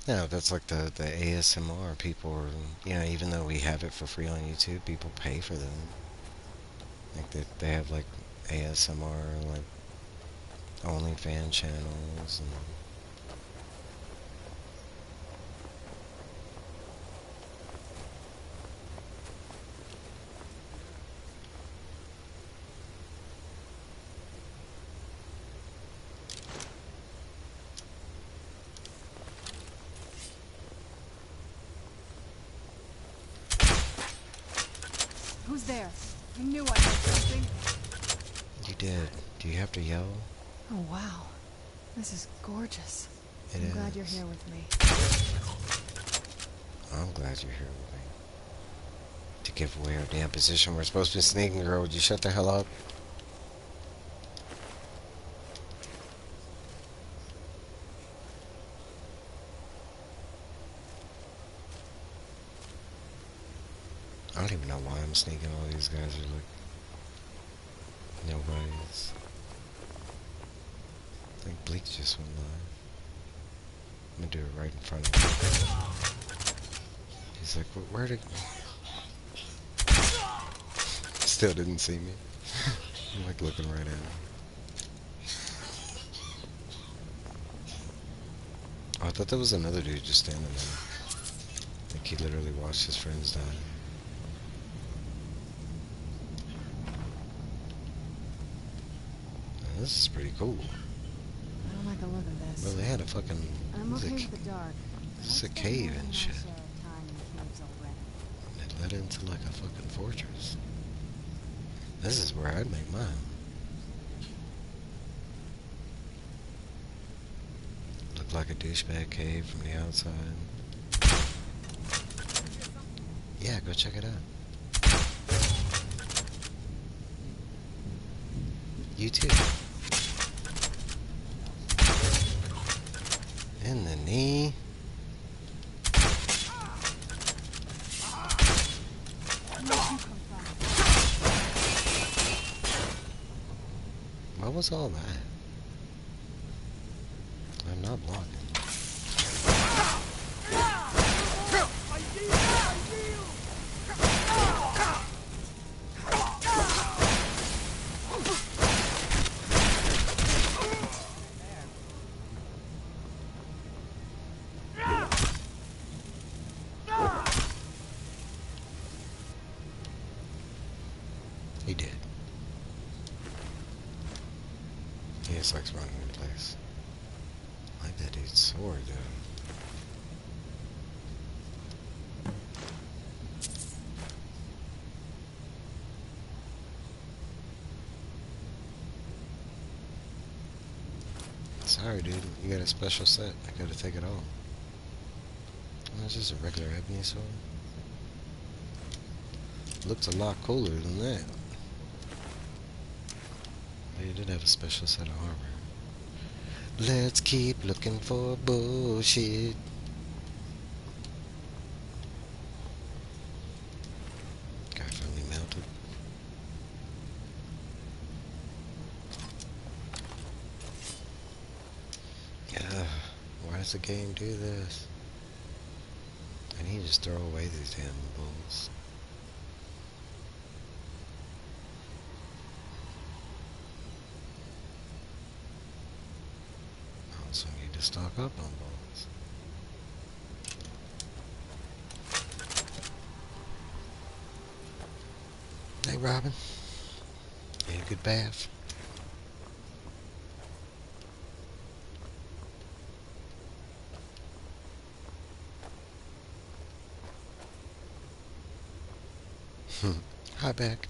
No, that's like the ASMR people, or, you know, even though we have it for free on YouTube, people pay for them. Like they have like ASMR, like OnlyFans channels, and Who's there? I knew I heard something. you did. Do you have to yell? Oh, wow. This is gorgeous. It I'm glad is. you're here with me. I'm glad you're here with me. To give away our damn position, we're supposed to be sneaking, girl. Would you shut the hell up? I don't even know why I'm sneaking. All these guys are like nobody's. I think Bleak just went live. I'm gonna do it right in front of him. He's like, where did... Still didn't see me. I'm like looking right at him. Oh, I thought that was another dude just standing there. Like he literally watched his friends die. Now, this is pretty cool. I don't like the look of this. Well, they had a fucking... I'm okay with the dark. This is a cave and shit. And it led into like a fucking fortress. This is where I'd make mine. Looked like a douchebag cave from the outside. Yeah, go check it out. You too. In the knee. What was all that? I'm not blocking. He did. He just likes running in place. I like that dude's sword, dude. Sorry, dude. You got a special set. I gotta take it off. That's just a regular ebony sword. Looks a lot cooler than that. But you did have a special set of armor. Let's keep looking for bullshit. Guy finally melted. Yeah, why does the game do this? I need to just throw away these damn bulls. I also need to stock up on bulls. Hey, Robin. Need a good bath. Hi, Beck.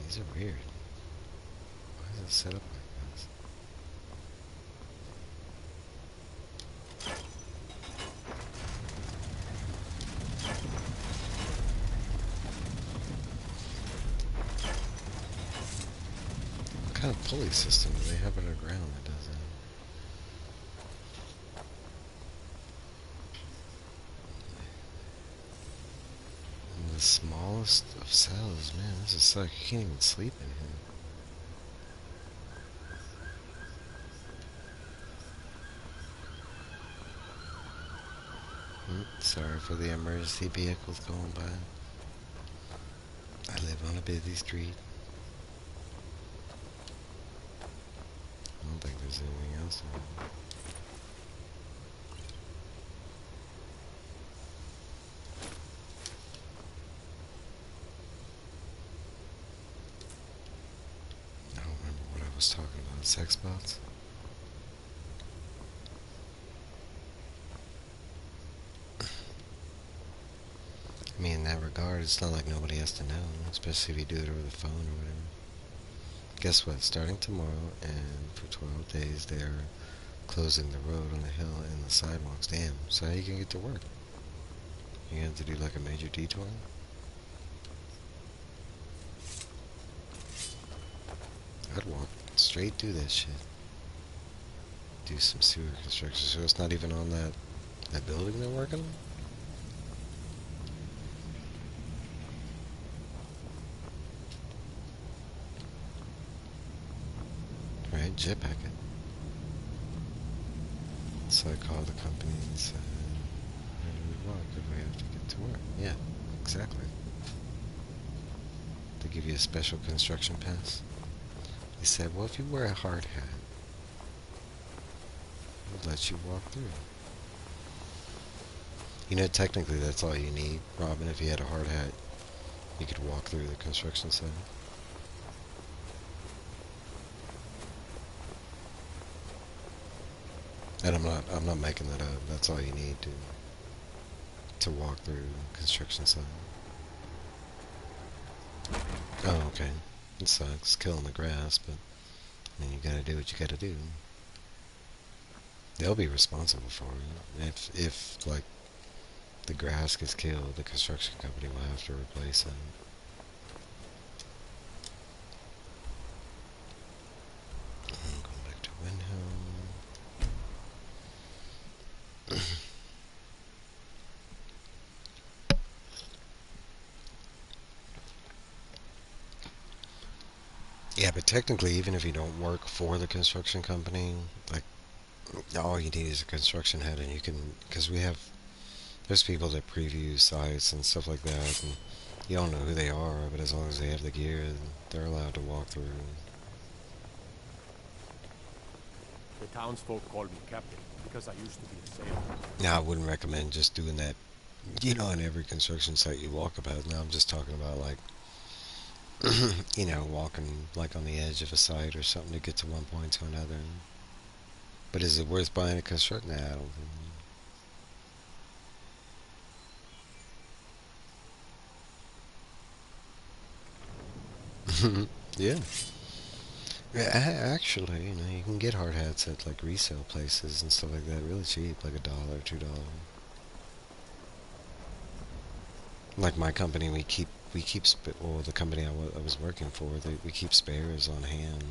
These are weird. Why is it set up like this? What kind of pulley system do they have underground that does that? The smallest of cells, man. This is like you can't even sleep in here. Sorry for the emergency vehicles going by. I live on a busy street. I don't think there's anything else around. I don't remember what I was talking about. Sex bots? I mean, in that regard, it's not like nobody has to know, especially if you do it over the phone or whatever. Guess what? Starting tomorrow and for 12 days, they're closing the road on the hill and the sidewalks. Damn. So how you gonna get to work? You have to do like a major detour? I'd walk straight through that shit. Do some sewer construction. So it's not even on that building they're working on? Right, jetpack it. So I called the company and said, where do we walk if we have to get to work? Yeah, exactly. They give you a special construction pass. He said, well, if you wear a hard hat, we'll let you walk through. You know, technically that's all you need, Robin. If you had a hard hat, you could walk through the construction site. And I'm not making that up. That's all you need to walk through the construction site. Oh, okay. It sucks, killing the grass, but I mean, you gotta do what you gotta do. They'll be responsible for it. If like the grass gets killed, the construction company will have to replace it. I'm going back to Windhelm. Yeah, but technically, even if you don't work for the construction company, like, all you need is a construction head, and you can, because there's people that preview sites and stuff like that, and you don't know who they are, but as long as they have the gear, they're allowed to walk through. The townsfolk call me captain because I used to be a sailor. Now, I wouldn't recommend just doing that, on every construction site you walk about. Now, I'm just talking about, like, walking, like, on the edge of a site or something to get to one point to another. But is it worth buying a construction? Nah, I don't think. Yeah. Yeah, actually, you can get hard hats at, like, resale places and stuff like that really cheap, like $1, $2. Like my company, well, the company I was working for, we keep spares on hand,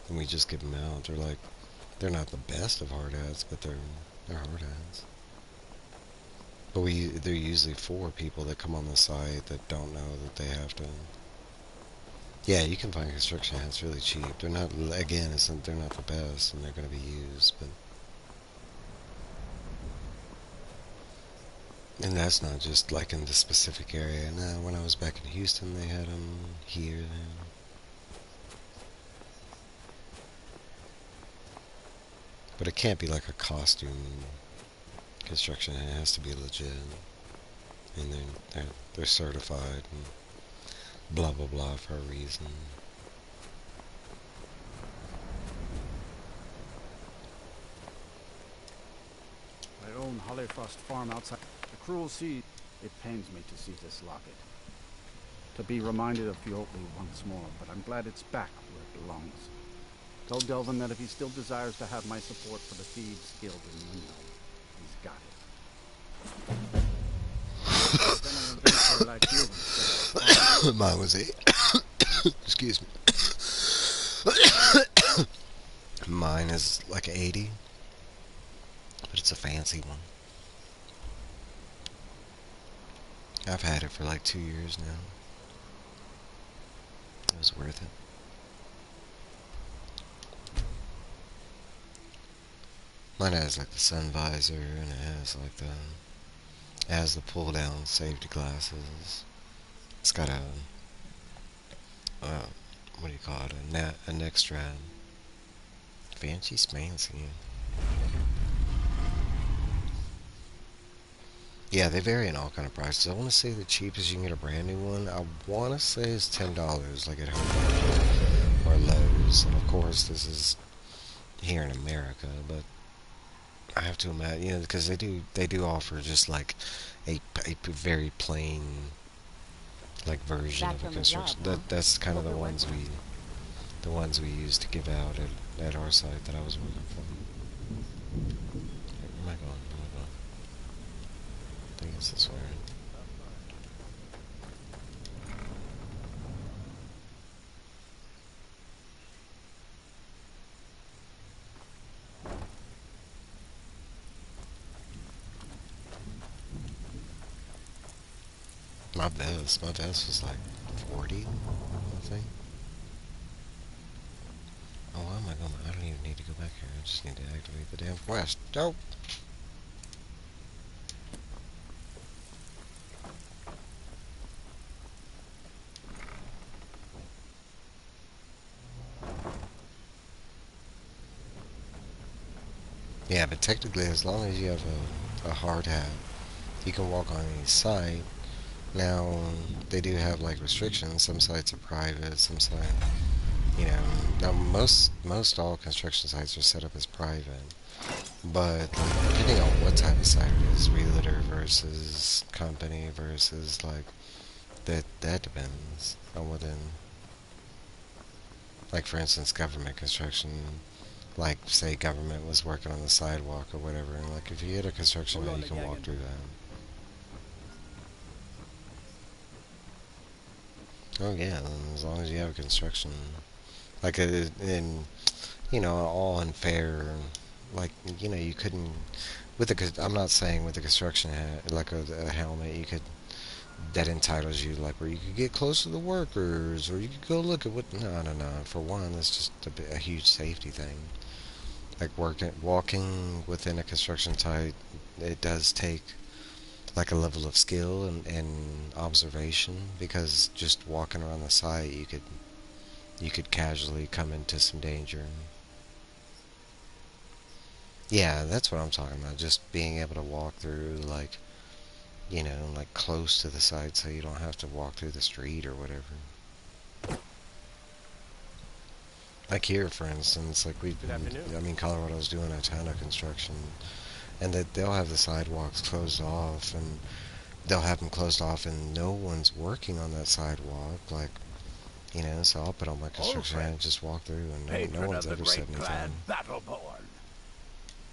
and we just give them out. They're not the best of hard hats, but they're hard hats. But they're usually for people that come on the site that don't know that they have to. Yeah, you can find construction hats really cheap. They're not, again, they're not the best, and they're going to be used, but. And that's not just like in the specific area. Now, when I was back in Houston, they had them here. Then. But it can't be like a costume construction. It has to be legit, and they're certified and blah blah blah for a reason. My own Hollyfrost farm outside. The cruel sea. It pains me to see this locket. To be reminded of Fiotli once more, but I'm glad it's back where it belongs. Tell Delvin that if he still desires to have my support for the Thieves Guild in Windhelm, he's got it. Then an adventurer like you. Mine was 8. Excuse me. Mine is like 80, but it's a fancy one. I've had it for like 2 years now. It was worth it. Mine has like the sun visor, and it has like the It has the pull down safety glasses. It's got a what do you call it? A neck strap. Fancy smancy. Yeah, they vary in all kind of prices. I want to say the cheapest you can get a brand new one, I want to say is $10, like at Home Depot or Lowe's. And of course, this is here in America, but I have to imagine, because they do offer just like a very plain like version Back of a from the construction. job, huh? That's kind of Hope it went well. the ones we used to give out at our site that I was working for. Where am I going? Where am I going? I think it's this way. My vest was like 40, I think. Oh, why am I going? I don't even need to go back here. I just need to activate the damn quest. Nope. Yeah, but technically, as long as you have a hard hat, you can walk on any site. Now, they do have like restrictions. Some sites are private. Some sites, now most all construction sites are set up as private. But like, depending on what type of site it is, realtor versus company versus like that depends on within. Like for instance, government construction. Like say government was working on the sidewalk or whatever, and like if you hit a construction site, you can walk through that. Oh yeah, as long as you have a construction, like in all unfair, like you couldn't with I'm not saying with the construction hat, like a helmet, you could that entitles you like where you could get close to the workers or you could go look at what. No. For one, it's just a huge safety thing. Like walking within a construction site, it does take like a level of skill and observation because just walking around the site you could casually come into some danger. Yeah, that's what I'm talking about. Just being able to walk through like like close to the site so you don't have to walk through the street or whatever. Like here, for instance, like Colorado's doing a ton of construction, and that they'll have the sidewalks closed off, and they'll have them closed off, and no one's working on that sidewalk. Like, so I'll put on my construction hat and just walk through, and no one's ever said anything. Battleborn.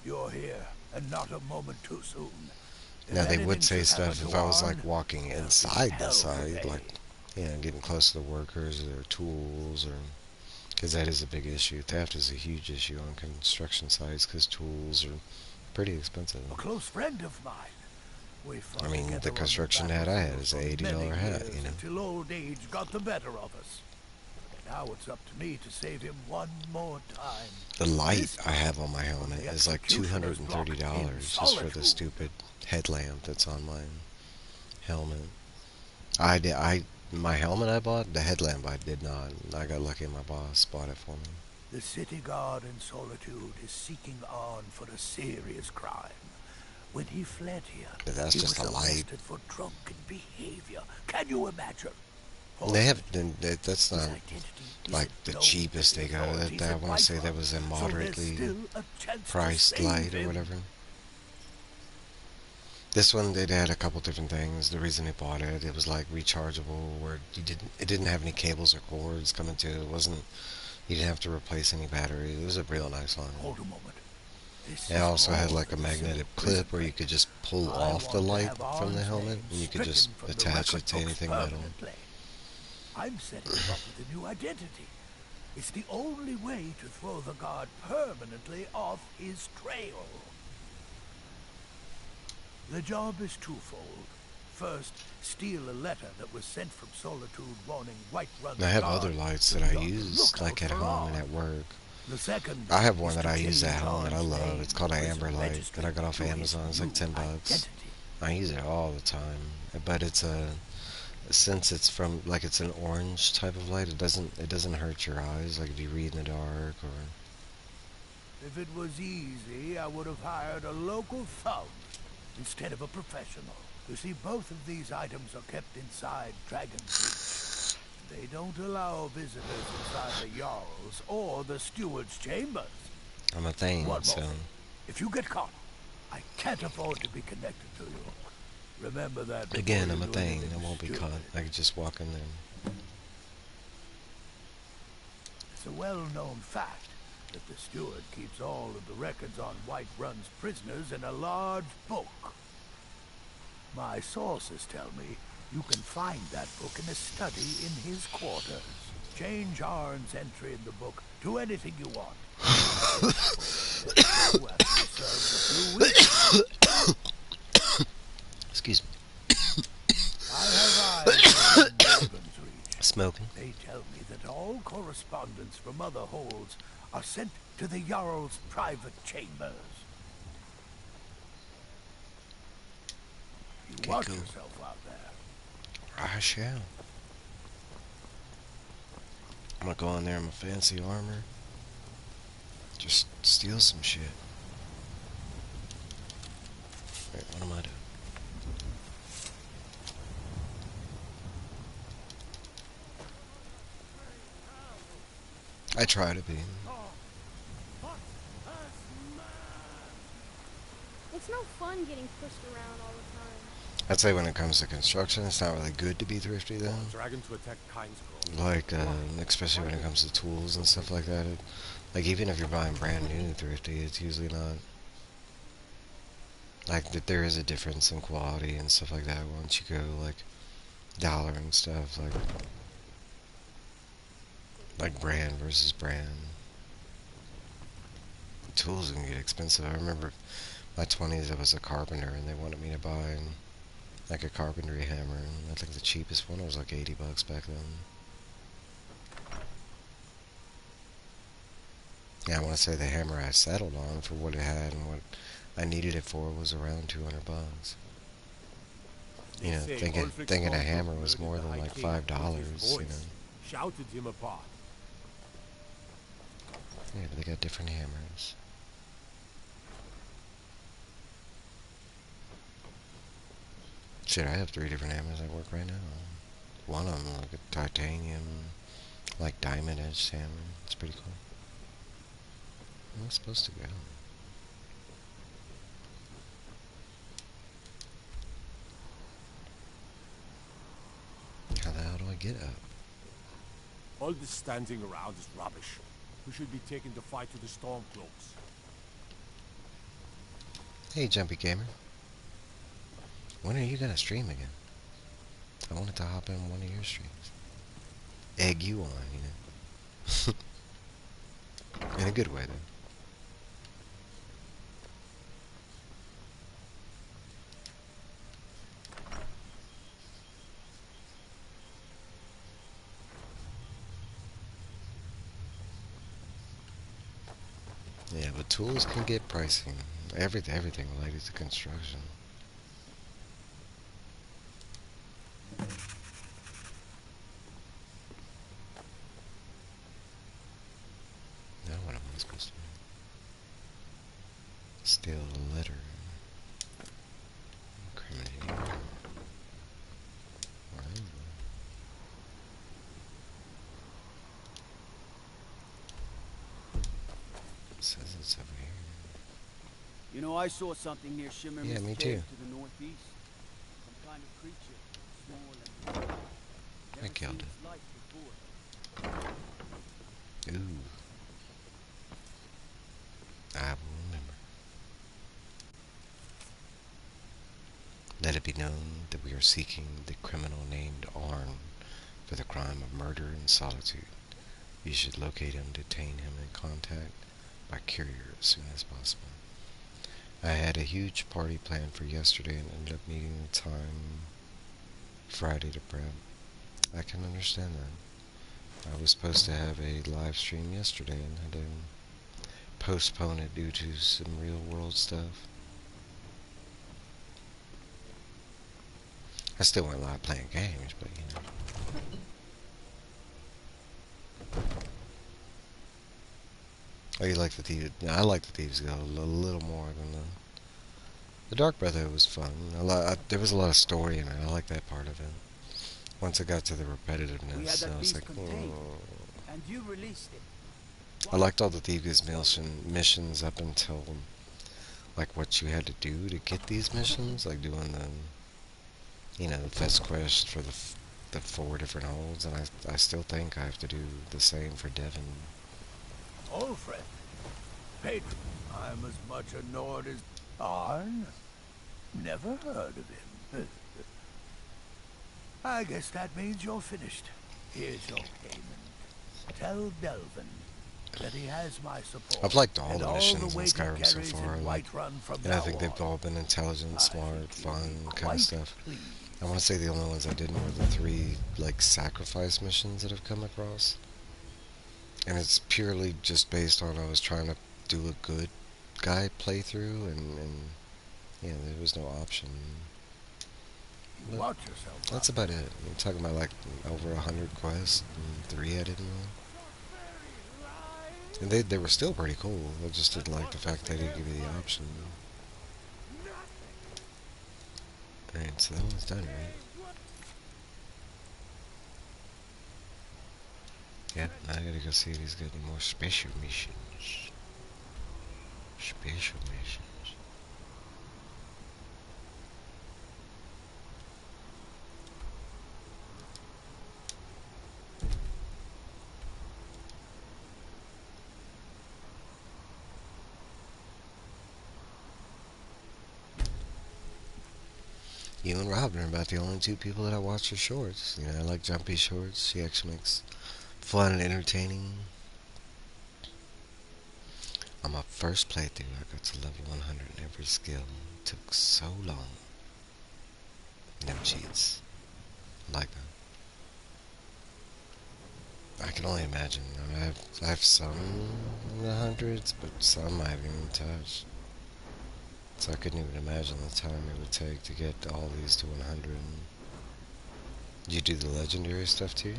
You're here, and not a moment too soon. Now they would say stuff if I was like walking inside the site, like getting close to the workers or their tools, or because that is a big issue. Theft is a huge issue on construction sites because tools are pretty expensive. A close friend of mine. I mean, the construction hat I had is an $80 hat, Until old age got the better of us. Now it's up to me to save him one more time. The light I have on my helmet is like $230 just for the stupid headlamp that's on my helmet. My helmet I bought, the headlamp I did not. I got lucky and my boss bought it for me. The city guard in Solitude is seeking on for a serious crime. When he fled here, But that's he just was a light. arrested for drunken behavior. Can you imagine? They have that's not like the cheapest they go. I want to say that was a moderately priced light or whatever. This one they had a couple different things. The reason they bought it, it was like rechargeable, where it didn't have any cables or cords coming to it. It wasn't. You didn't have to replace any batteries. It was a real nice line. Hold a moment. It also had like a magnetic clip where you could just pull off the light from the helmet, and you could just attach it to anything metal. I'm setting him up with a new identity. It's the only way to throw the guard permanently off his trail. The job is twofold. First, steal a letter that was sent from Solitude warning Whiterun. I have other lights that I use, like at home and at work. The second, I have one that I use at home that I love. It's called an amber light that I got off Amazon. It's like $10. I use it all the time, but it's a since it's from like it's an orange type of light. It doesn't hurt your eyes like if you read in the dark or. If it was easy, I would have hired a local thug instead of a professional. You see, both of these items are kept inside Dragon's Reach. They don't allow visitors inside the Jarl's or the Steward's chambers. I'm a thing, One so. more thing. If you get caught, I can't afford to be connected to you. Remember that. Again, I'm a before you do thing. anything I won't be stupid. caught. I could just walk in there. It's a well-known fact that the steward keeps all of the records on Whiterun's prisoners in a large book. My sources tell me you can find that book in a study in his quarters. Change Arn's entry in the book to anything you want. You have to serve the 2 weeks. Excuse me. I have eyes on Dragon's Reach. Smoking. They tell me that all correspondence from other holds are sent to the Jarl's private chambers. You Okay, watch cool. yourself out there. I shall. I'm gonna go in there in my fancy armor. Just steal some shit. Wait, what am I doing? I try to be. It's no fun getting pushed around all the time. I'd say when it comes to construction, it's not really good to be thrifty though. Dragon to attack Kinesgrove. Like, especially when it comes to tools and stuff like that. Like, even if you're buying brand new thrifty, it's usually not. Like, that there is a difference in quality and stuff like that once you go, like, dollar and stuff. Like brand versus brand. Tools can get expensive. I remember my 20s, I was a carpenter, and they wanted me to buy, like, a carpentry hammer. And I think the cheapest one was like $80 back then. Yeah, I want to say the hammer I settled on for what it had and what I needed it for was around $200. You know, thinking a hammer was more than like $5. You know. Shouted him apart. Yeah, but they got different hammers. Shit, I have 3 different hammers at work right now. One of them like a titanium, like diamond edged hammer. It's pretty cool. Where am I supposed to go? How the hell do I get up? All this standing around is rubbish. We should be taking the fight to the Stormcloaks. Hey, Jumpy Gamer. When are you gonna stream again? I wanted to hop in one of your streams. Egg you on, you know. In a good way, though. Yeah, but tools can get pricey. Everything related to construction. Now what am I supposed to do? Steal a letter. Incriminating. Where is it? It says it's over here. You know, I saw something near Shimmer Yeah, Mist me Cave too. to the northeast. Some kind of creature, small and I never killed seen it. its like before. Ooh. I will remember. Let it be known that we are seeking the criminal named Arn for the crime of murder in solitude. You should locate him, detain him, and contact by courier as soon as possible. I had a huge party planned for yesterday and ended up needing the time Friday to prep. I can understand that. I was supposed to have a live stream yesterday and had to postpone it due to some real world stuff. I still went live playing games, but you know. Oh, you like the Thieves? I like the Thieves Guild a little more than the Dark Brotherhood was fun. There was a lot of story in it. I like that part of it. Once I got to the We had repetitiveness, I that was beast like, contained, and you released it. I liked all the Thieves missions up until like what you had to do to get these missions, like doing the fetch quest for the 4 different holds, and I still think I have to do the same for Devon. Alfred. Patron, I'm as much annoyed as... Arn? Never heard of him. I guess that means you're finished. Here's your payment. Tell Delvin that he has my support. I've liked all and the missions in Skyrim so carries far, in like, Whiterun from and I now think they've on. all been intelligent, I smart, think you'll fun be kind of quite stuff. pleased. I want to say the only ones I didn't were the 3 like sacrifice missions that I've come across, and it's purely just based on I was trying to do a good guy playthrough, and yeah, there was no option. You watch yourself. That's about it. I'm talking about like over 100 quests, and 3 I didn't know. And they were still pretty cool. I just didn't like the fact they didn't give you the option. Alright, so that one's done, right? Yep, now I gotta go see if he's got any more special missions. Special missions. You and Robin are about the only 2 people that I watch her shorts. You know, I like Jumpy shorts. She actually makes fun and entertaining. On my first playthrough, I got to level 100 in every skill. It took so long. No cheats. I like that. I can only imagine. I mean, I have some in the hundreds, but some I haven't even touched. So I couldn't even imagine the time it would take to get all these to 100. Did you do the legendary stuff too?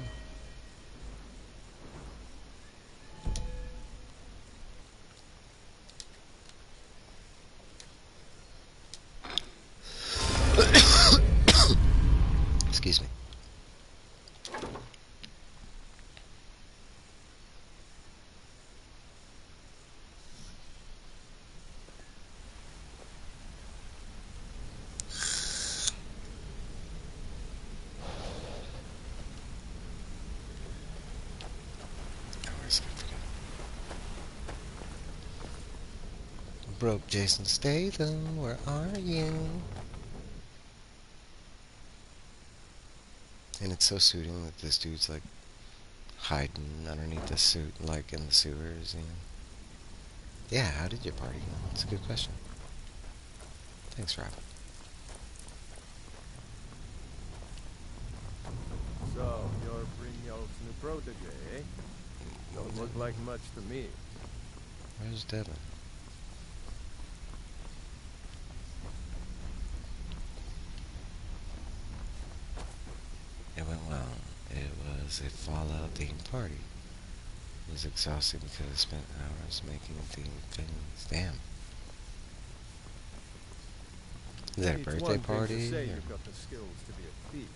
Excuse me. Broke Jason Statham, where are you? And it's so suiting that this dude's like hiding underneath the suit, like in the sewers, you know. Yeah, how did your party go? That's a good question. Thanks, Rob. So, you're Brynjolf's new protege, eh? Don't look like much to me. Where's Devin? It went well. It was a Fallout-themed party. It was exhausting because I spent hours making themed things. Damn. Is that a It's birthday one thing party? to say or- you've got the skills to be a thief.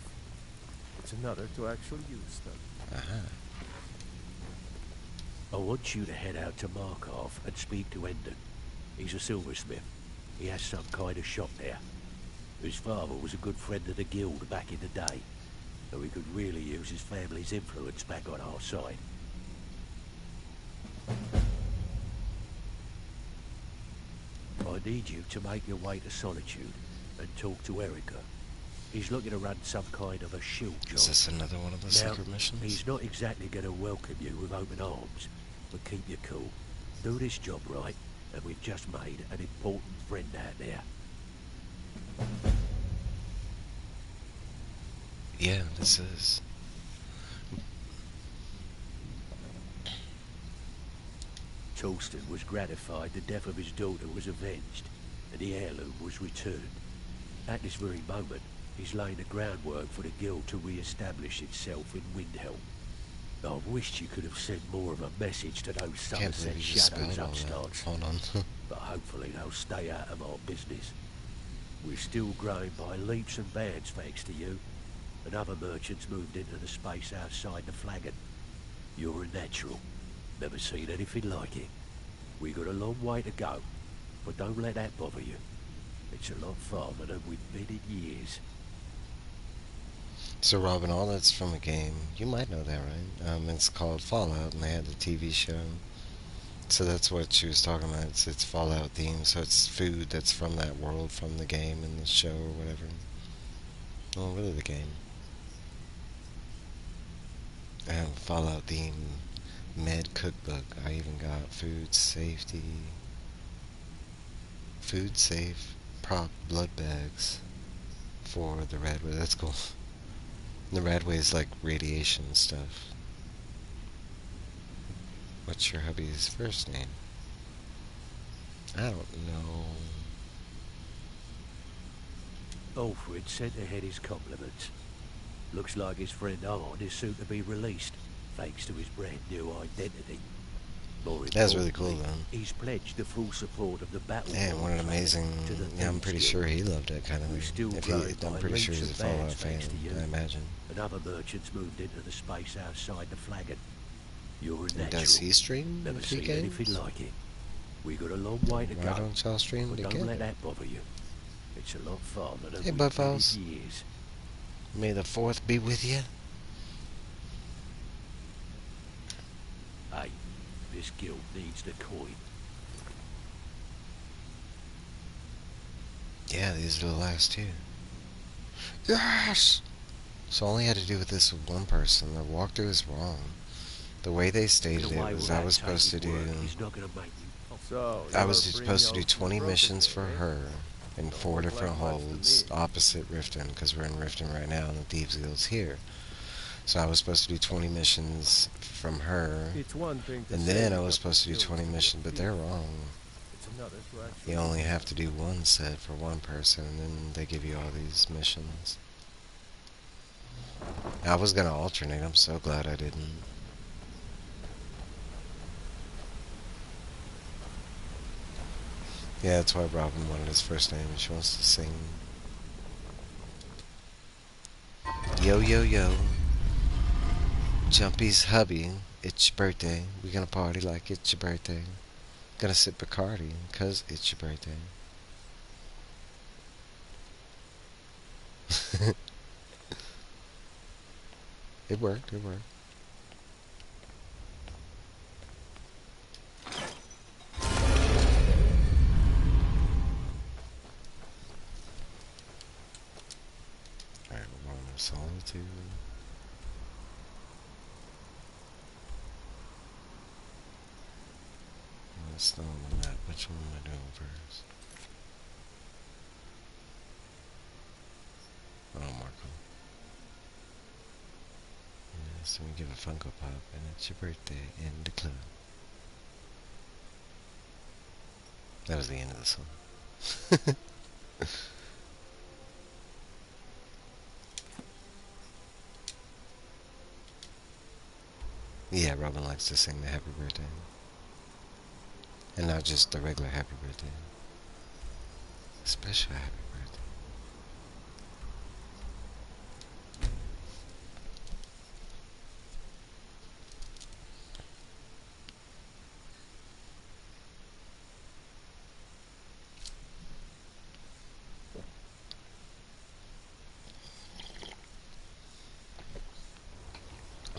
It's another to actually use them. Uh-huh. I want you to head out to Markov and speak to Endon. He's a silversmith. He has some kind of shop there. His father was a good friend of the guild back in the day, so he could really use his family's influence back on our side. I need you to make your way to Solitude and talk to Erica. He's looking to run some kind of a shield job. Is this another one of the Now, secret missions? he's not exactly going to welcome you with open arms, but keep your cool. Do this job right, and we've just made an important friend out there. Yeah, this is. Torsten was gratified the death of his daughter was avenged, and the heirloom was returned. At this very moment, He's laying the groundwork for the guild to re-establish itself in Windhelm. I wished you could have sent more of a message to those Can't Somerset believe you just shadows spelled all that. upstarts. Hold on. But hopefully they'll stay out of our business. We're still growing by leaps and bounds thanks to you, and other merchants moved into the space outside the flagon. You're a natural. Never seen anything like it. We got a long way to go, but don't let that bother you. It's a lot farther than we've been in years. So Robin, all that's from a game. You might know that, right? It's called Fallout, and they had the TV show. So that's what she was talking about. It's Fallout themed, so it's food that's from that world, from the game and the show or whatever. Well, really the game. I have a Fallout themed med cookbook. I even got food safe prop blood bags for the Radway. That's cool. The Radway is like radiation stuff. What's your hubby's first name? I don't know. Alfred sent ahead his compliments. Looks like his friend Arn is soon to be released, thanks to his brand new identity. More That's really cool, importantly, though. he's pledged the full support of the battle. Man, what an amazing... Yeah, I'm pretty sure he loved it, kind of. I'm pretty sure he's a Fallout fan, I imagine. And other merchants moved into the space outside the flagon. You're a natural. Does he stream Never the seen games? anything like it. We got a long way to go. Why don't y'all stream but it don't again? let that bother you. It's a lot farther than Hey, we've Bud been in Falls. years. May the 4th be with you. Hey, this guild needs the coin. Yeah, these are the last two. Yes! So all I had to do with this with one person. The walkthrough is wrong. The way they stated it was I was supposed to do... He's not gonna make you. So, I was supposed to do 20 missions for her in 4 different like much to holds me. opposite Riften, because we're in Riften right now and the Thieves Guild's here. So I was supposed to do 20 missions from her, It's one thing to and say then you I was got the supposed to do skills 20 be a missions, but thief. they're wrong. It's another to actually You only have to do one set for one person, and then they give you all these missions. I was gonna alternate, I'm so glad I didn't. Yeah, that's why Robin wanted his first name. She wants to sing. Yo, yo, yo. Jumpy's hubby. It's your birthday. We're gonna party like it's your birthday. Gonna sip Bacardi, cause it's your birthday. It worked, it worked. Alright, we're going to Solitude. That's not on the map. Which one am I doing first? Oh, Marco. Yes, we give a Funko Pop, and it's your birthday in the club. That was the end of the song. Yeah, Robin likes to sing the happy birthday. And not just the regular happy birthday. Special happy birthday.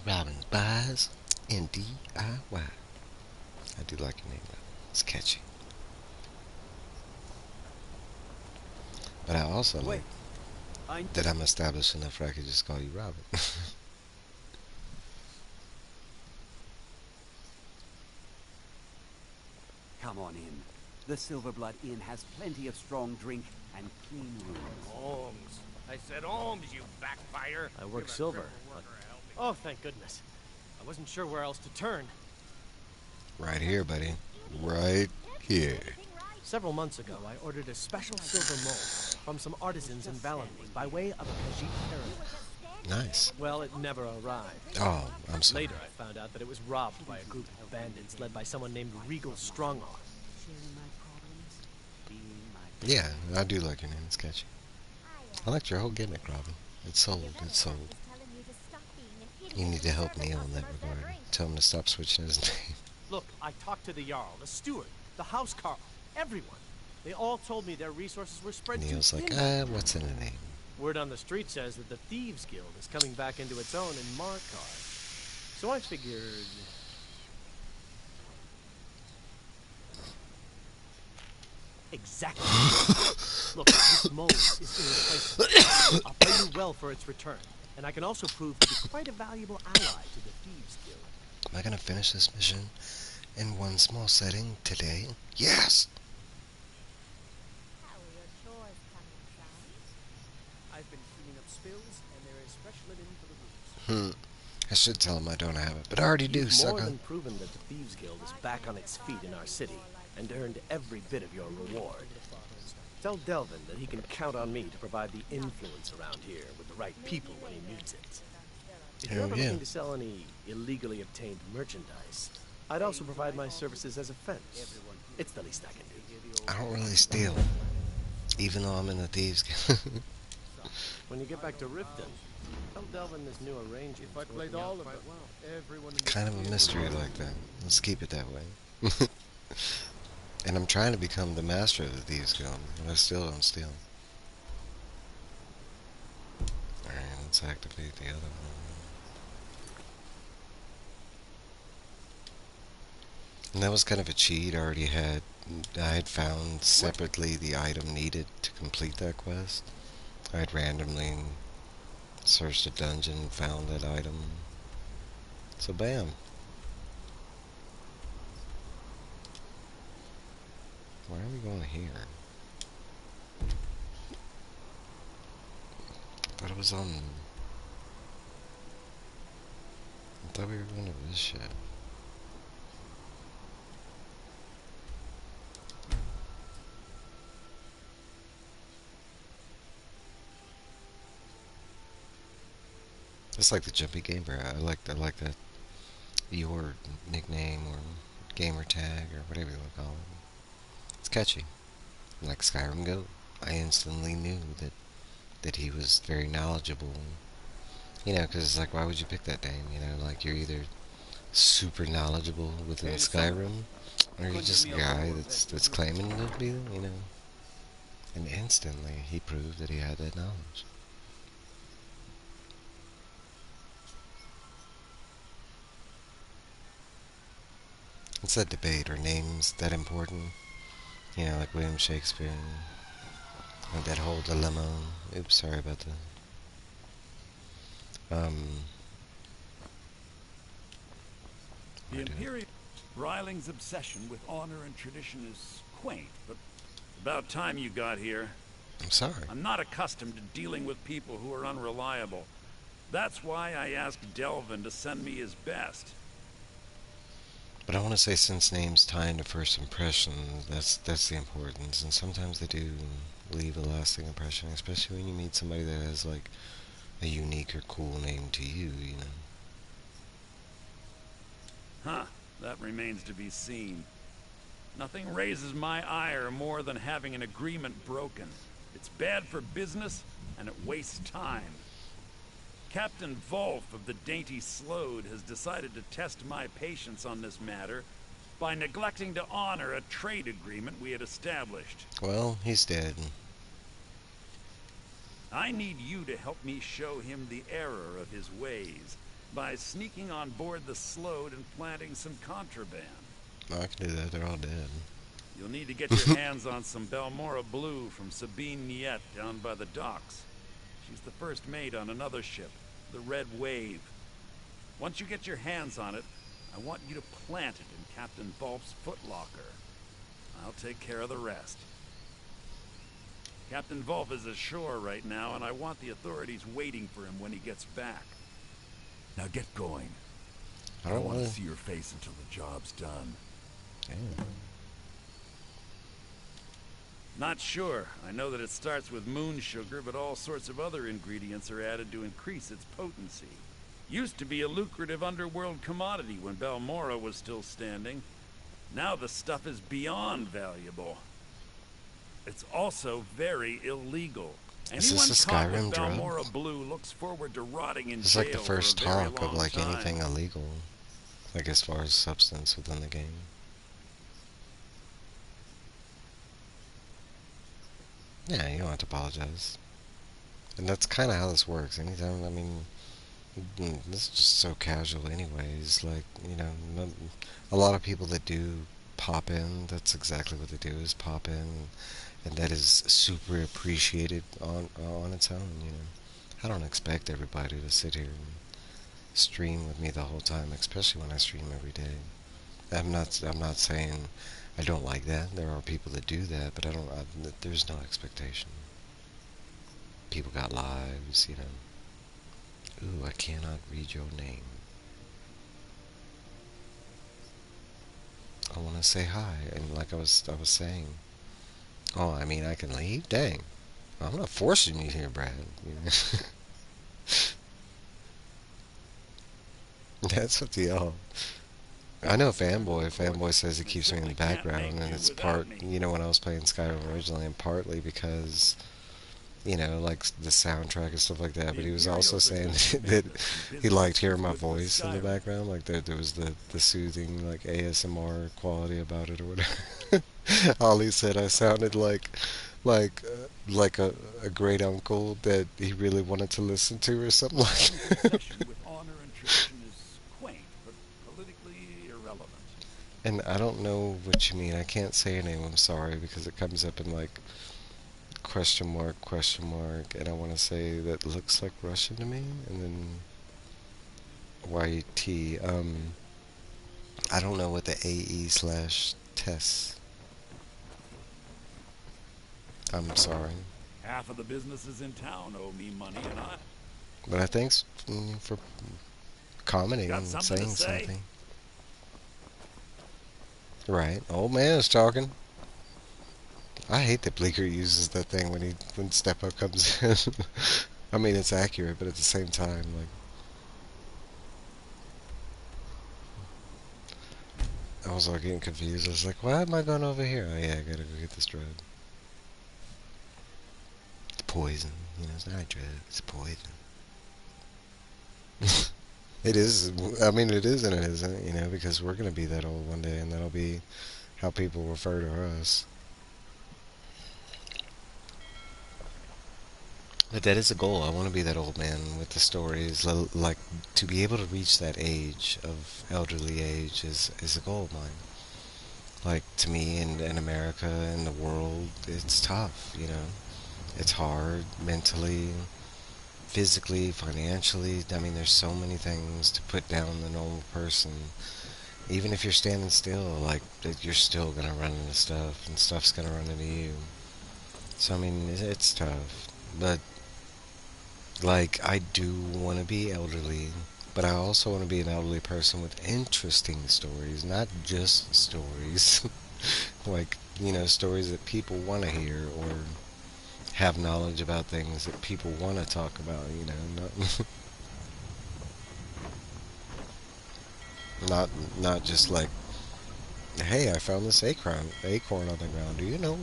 Robin's Buys and DIY. I do like your name though. It's catchy. But I also like that I'm established enough where I could just call you Robin. Come on in. The Silverblood Inn has plenty of strong drink and clean rooms. Holmes. I said Holmes, you backbiter. I work silver. But... Oh, thank goodness. I wasn't sure where else to turn. Right here, buddy. Right here. Several months ago, I ordered a special silver mold. from some artisans in Valenwood by way of a Khajiit caravan. Nice. Well, it never arrived. Oh, I'm sorry. Later, I found out that it was robbed by a group of bandits led by someone named Regal Strongarm. Yeah, I do like your name. It's catchy. I liked your whole gimmick, Robin. It's sold. It's sold. You need to help Neil in that regard. Tell him to stop switching his name. Look, I talked to the Jarl, the steward, the housecarl, everyone. They all told me their resources were spread too Neil's like, thin. what's in a name? Word on the street says that the Thieves Guild is coming back into its own in Markarth. So I figured... Exactly. Look, this mold is irreplaceable. I'll pay you well for its return. And I can also prove to be quite a valuable ally to the Thieves Guild. Am I gonna finish this mission in one small setting today? Yes! I've been cleaning up spills, and there is fresh linen for the rooms. I should tell him I don't have it, but I already do, You've sucker. more than proven that the Thieves Guild is back on its feet in our city, and earned every bit of your reward. Tell Delvin that he can count on me to provide the influence around here with the right people when he needs it. If you're ever looking to sell any illegally obtained merchandise, I'd also provide my services as a fence. It's the least I can do. I don't really steal, even though I'm in the Thieves Guild. When you get back to Riften, tell Delvin this new arrangement. If I played all of them, everyone in Kind of a mystery like that. Let's keep it that way. And I'm trying to become the master of the Thieves Guild, but I still don't steal. Alright, let's activate the other one. And that was kind of a cheat. I had found separately the item needed to complete that quest. I had randomly searched a dungeon and found that item. So bam. Why are we going here? I thought it was on... I thought we were going to this shit. It's like the jumpy gamer. I like that. Your nickname or gamer tag or whatever you want to call it. It's catchy. Like Skyrim Go, I instantly knew that he was very knowledgeable. You know, because it's like, why would you pick that name? You know, like you're either super knowledgeable within Skyrim, or you're just a guy that's claiming to be, you know. And instantly, he proved that he had that knowledge. It's that debate, are names that important? You know, like William Shakespeare, and that whole dilemma. Oops, sorry about that. The Imperial Ryling's obsession with honor and tradition is quaint, but About time you got here. I'm sorry. I'm not accustomed to dealing with people who are unreliable. That's why I asked Delvin to send me his best. But I want to say, since names tie into first impression, that's the importance. And sometimes they do leave a lasting impression, especially when you meet somebody that has, like, a unique or cool name to you, you know. Huh, that remains to be seen. Nothing raises my ire more than having an agreement broken. It's bad for business, and it wastes time. Captain Wolf of the Dainty Slode has decided to test my patience on this matter by neglecting to honor a trade agreement we had established. Well, he's dead. I need you to help me show him the error of his ways by sneaking on board the Slode and planting some contraband. Oh, I can do that. They're all dead. You'll need to get your hands on some Belmora Blue from Sabine Niet down by the docks. She's the first mate on another ship, the Red Wave. Once you get your hands on it, I want you to plant it in Captain Wolf's footlocker. I'll take care of the rest. Captain Wolf is ashore right now, and I want the authorities waiting for him when he gets back. Now get going. I don't want to see your face until the job's done. Damn. Not sure. I know that it starts with moon sugar, but all sorts of other ingredients are added to increase its potency. Used to be a lucrative underworld commodity when Balmora was still standing. Now the stuff is beyond valuable. It's also very illegal. Is Anyone this a caught with Skyrim drug? Balmora Blue looks forward to rotting in It's jail like the for first a very talk of long like time. anything illegal, like as far as substance within the game. Yeah, you don't have to apologize. And that's kind of how this works. Anytime, I mean, this is just so casual anyways. Like, you know, a lot of people that do pop in, that's exactly what they do, is pop in, and that is super appreciated on its own, you know. I don't expect everybody to sit here and stream with me the whole time, especially when I stream every day. I'm not saying I don't like that. There are people that do that, but there's no expectation. People got lives, you know. Ooh, I cannot read your name. I want to say hi, and like I was saying. Oh, I mean, I can leave? Dang. I'm not forcing you here, Brad. You know? That's up to y'all. I know Fanboy. Fanboy says he keeps me in the background, and it's part, you know, when I was playing Skyrim originally, and partly because, you know, like the soundtrack and stuff like that. But he was also saying that he liked hearing my voice in the background, like there was the soothing, like ASMR quality about it or whatever. Ollie said I sounded like like a great uncle that he really wanted to listen to or something like that. With honor and tradition is quaint, but politically irrelevant. And I don't know what you mean. I can't say your name. I'm sorry because it comes up in like question mark, and I want to say that looks like Russian to me, and then YT. I don't know what the AE/Tess. I'm sorry. Half of the businesses in town owe me money, and I... But thanks for commenting and saying say? something. Right, old man is talking. I hate that Bleeker uses that thing when Step Up comes in. I mean, it's accurate, but at the same time, like, I was all getting confused. I was like, why am I going over here? Oh yeah, I gotta go get this drug. It's poison. You know, it's not a drug. It's poison. It is. I mean, it is and it isn't. You know, because we're gonna be that old one day, and that'll be how people refer to us. But that is a goal. I want to be that old man with the stories. Like, to be able to reach that age of elderly age is a goal of mine. Like, to me, in America, in the world, it's tough, you know. It's hard mentally, physically, financially. I mean, there's so many things to put down the normal person. Even if you're standing still, like, you're still going to run into stuff, and stuff's going to run into you. So, I mean, it's tough. But like, I do want to be elderly, but I also want to be an elderly person with interesting stories, not just stories. Like, you know, stories that people want to hear, or have knowledge about things that people want to talk about, you know, not just like, hey, I found this acorn on the ground. Do you know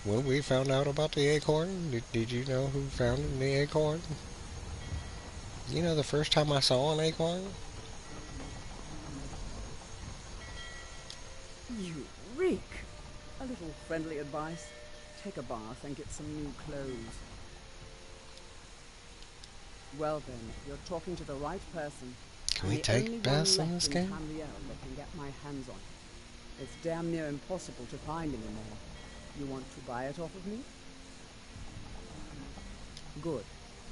when we found out about the acorn? Did you know who found the acorn? You know the first time I saw an acorn? You reek! A little friendly advice. Take a bath and get some new clothes. Well then, you're talking to the right person. Can we take baths in this game? Tamriel that can get my hands on it. It's damn near impossible to find anymore. You want to buy it off of me? Good.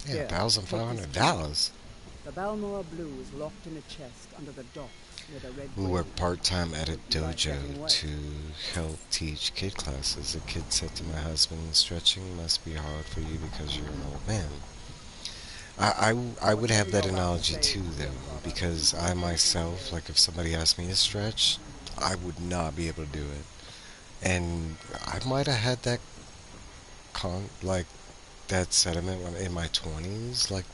Yeah, $1,500. The Balmora Blue is locked in a chest under the docks near the Red We Bull. work part-time at a dojo to help teach kid classes. A kid said to my husband, stretching must be hard for you because you're an old man. I would have that analogy too, though, because I myself, like if somebody asked me to stretch, I would not be able to do it. And I might have had that like that sentiment when in my 20s. Like,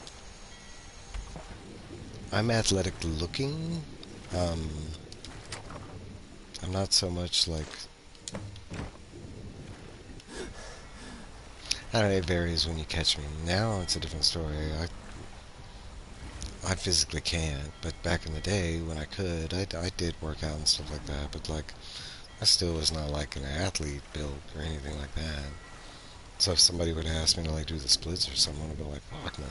I'm athletic looking. Um, I'm not so much like, I don't know, it varies when you catch me. Now it's a different story. I physically can't, but back in the day when I could, I did work out and stuff like that, but like, I still was not like an athlete built or anything like that. So if somebody would ask me to like do the splits or something, I'd be like, fuck no.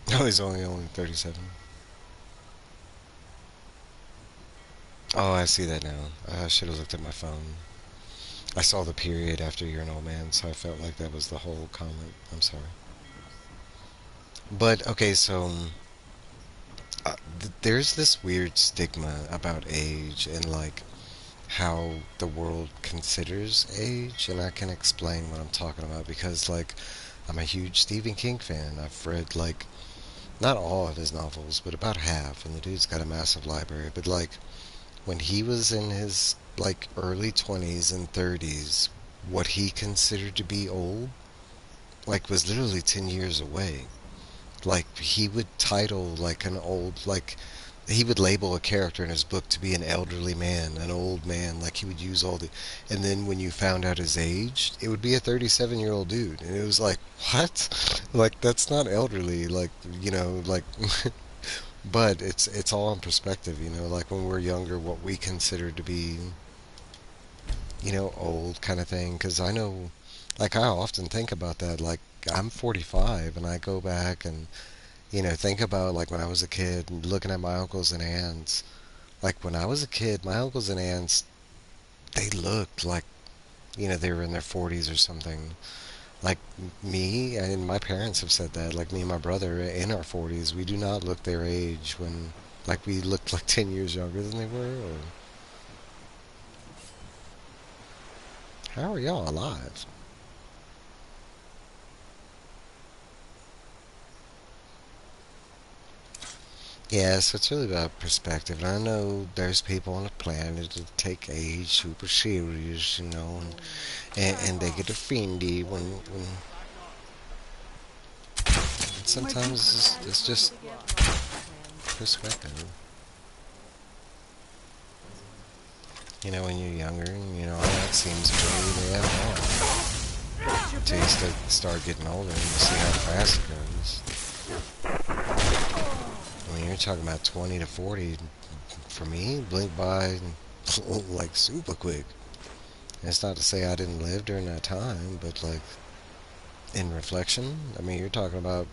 No, he's only 37. Oh, I see that now. I should have looked at my phone. I saw the period after you're an old man, so I felt like that was the whole comment. I'm sorry. But, okay, so there's this weird stigma about age and, like, how the world considers age, and I can explain what I'm talking about because, like, I'm a huge Stephen King fan. I've read, like, not all of his novels, but about half, and the dude's got a massive library. But, like, when he was in his, like, early 20s and 30s, what he considered to be old, like, was literally 10 years away. Like, he would title, like, an old, like, he would label a character in his book to be an elderly man, an old man, like, he would use all the, and then when you found out his age, it would be a 37-year-old dude, and it was like, what? Like, that's not elderly, like, you know, like, but it's all in perspective, you know, like, when we're younger, what we consider to be, you know, old kind of thing, because I know, like, I often think about that, like, I'm 45, and I go back and, you know, think about, like, when I was a kid, and looking at my uncles and aunts, like, when I was a kid, my uncles and aunts, they looked like, you know, they were in their 40s or something. Like, me, and my parents have said that, like, me and my brother in our 40s, we do not look their age when, like, we looked like 10 years younger than they were, or how are y'all alive? Yeah, so it's really about perspective. And I know there's people on the planet that take age super serious, you know, and they get offended when sometimes it's just perspective. You know, when you're younger, you know, all that seems way damn long. Until you start getting older and you see how fast it goes. I mean, you're talking about 20 to 40. For me, blink by like super quick. And it's not to say I didn't live during that time, but like in reflection, I mean, you're talking about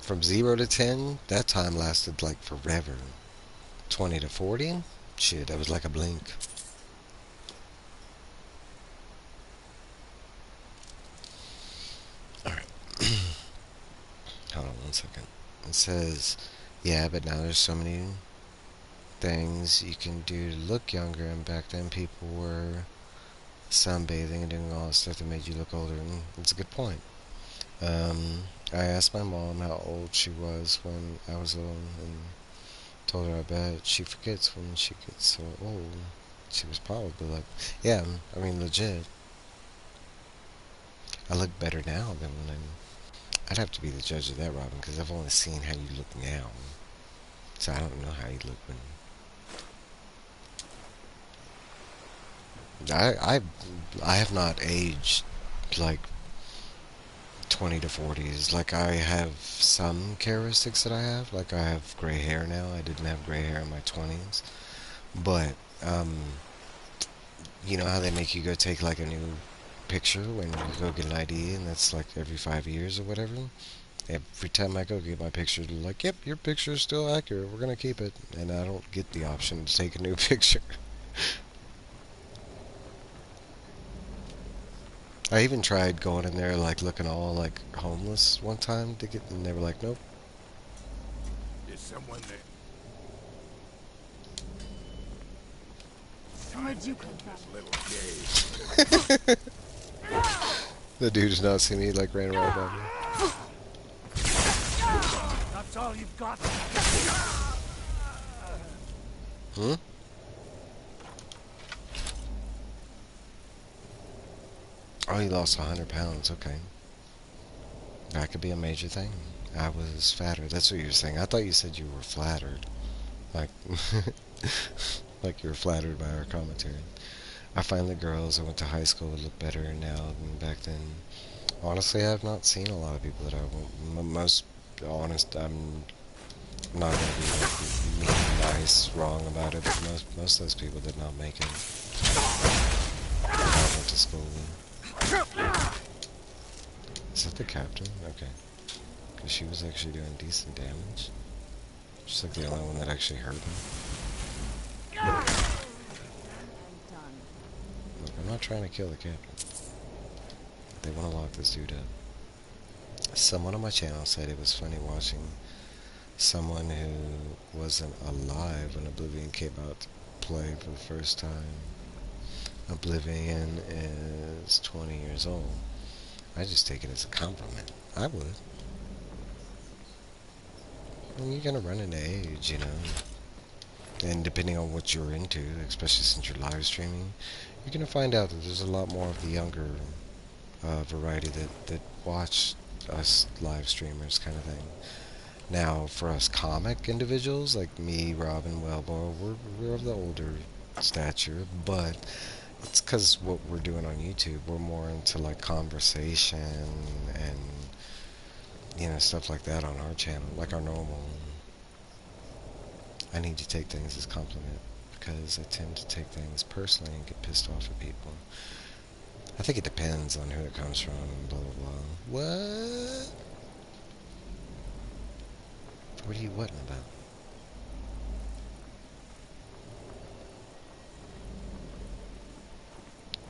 from 0 to 10, that time lasted like forever. 20 to 40, shit, that was like a blink. Alright. Hold on one second. It says, yeah, but now there's so many things you can do to look younger, and back then people were sunbathing and doing all the stuff that made you look older, and it's a good point. I asked my mom how old she was when I was little, and told her I bet she forgets when she gets so old. She was probably like, yeah, I mean, legit. I look better now than when I'd have to be the judge of that, Robin, because I've only seen how you look now. So I don't know how you look when... I have not aged, like, 20 to 40s. Like, I have some characteristics that I have. Like, I have gray hair now. I didn't have gray hair in my 20s. But, you know how they make you go take, like, a new picture when you go get an ID, and that's, like, every 5 years or whatever? Every time I go get my picture, they're like, yep, your picture is still accurate. We're going to keep it. And I don't get the option to take a new picture. I even tried going in there, like, looking all, like, homeless one time to get, and they were like, nope. Is someone there? Where'd you come from? Little game. The dude does not see me, like, ran right by me. That's all you've got. Hmm? Oh, he lost 100 pounds. Okay. That could be a major thing. I was fatter. That's what you were saying. I thought you said you were flattered. Like, like you were flattered by our commentary. I find the girls I went to high school would look better now than back then. Honestly, I've not seen a lot of people that I want. Most honest, I'm not going to be like mean, nice, wrong about it, but most of those people did not make it. I went to school with. Is that the captain? Okay. Because she was actually doing decent damage. She's like the only one that actually hurt me. Look, I'm not trying to kill the captain. They want to lock this dude up. Someone on my channel said it was funny watching someone who wasn't alive when Oblivion came out to play for the first time. Oblivion is 20 years old. I just take it as a compliment. I would. Well, you're gonna run into age, you know. And depending on what you're into, especially since you're live streaming, you're gonna find out that there's a lot more of the younger variety that watch us live streamers kind of thing. Now, for us comic individuals, like me, Robin, Wellbore, we're of the older stature, but it's because what we're doing on YouTube, we're more into like conversation and, you know, stuff like that on our channel, like our normal. I need to take things as compliment because I tend to take things personally and get pissed off at people. I think it depends on who it comes from and blah blah blah. What? What are you whatting about?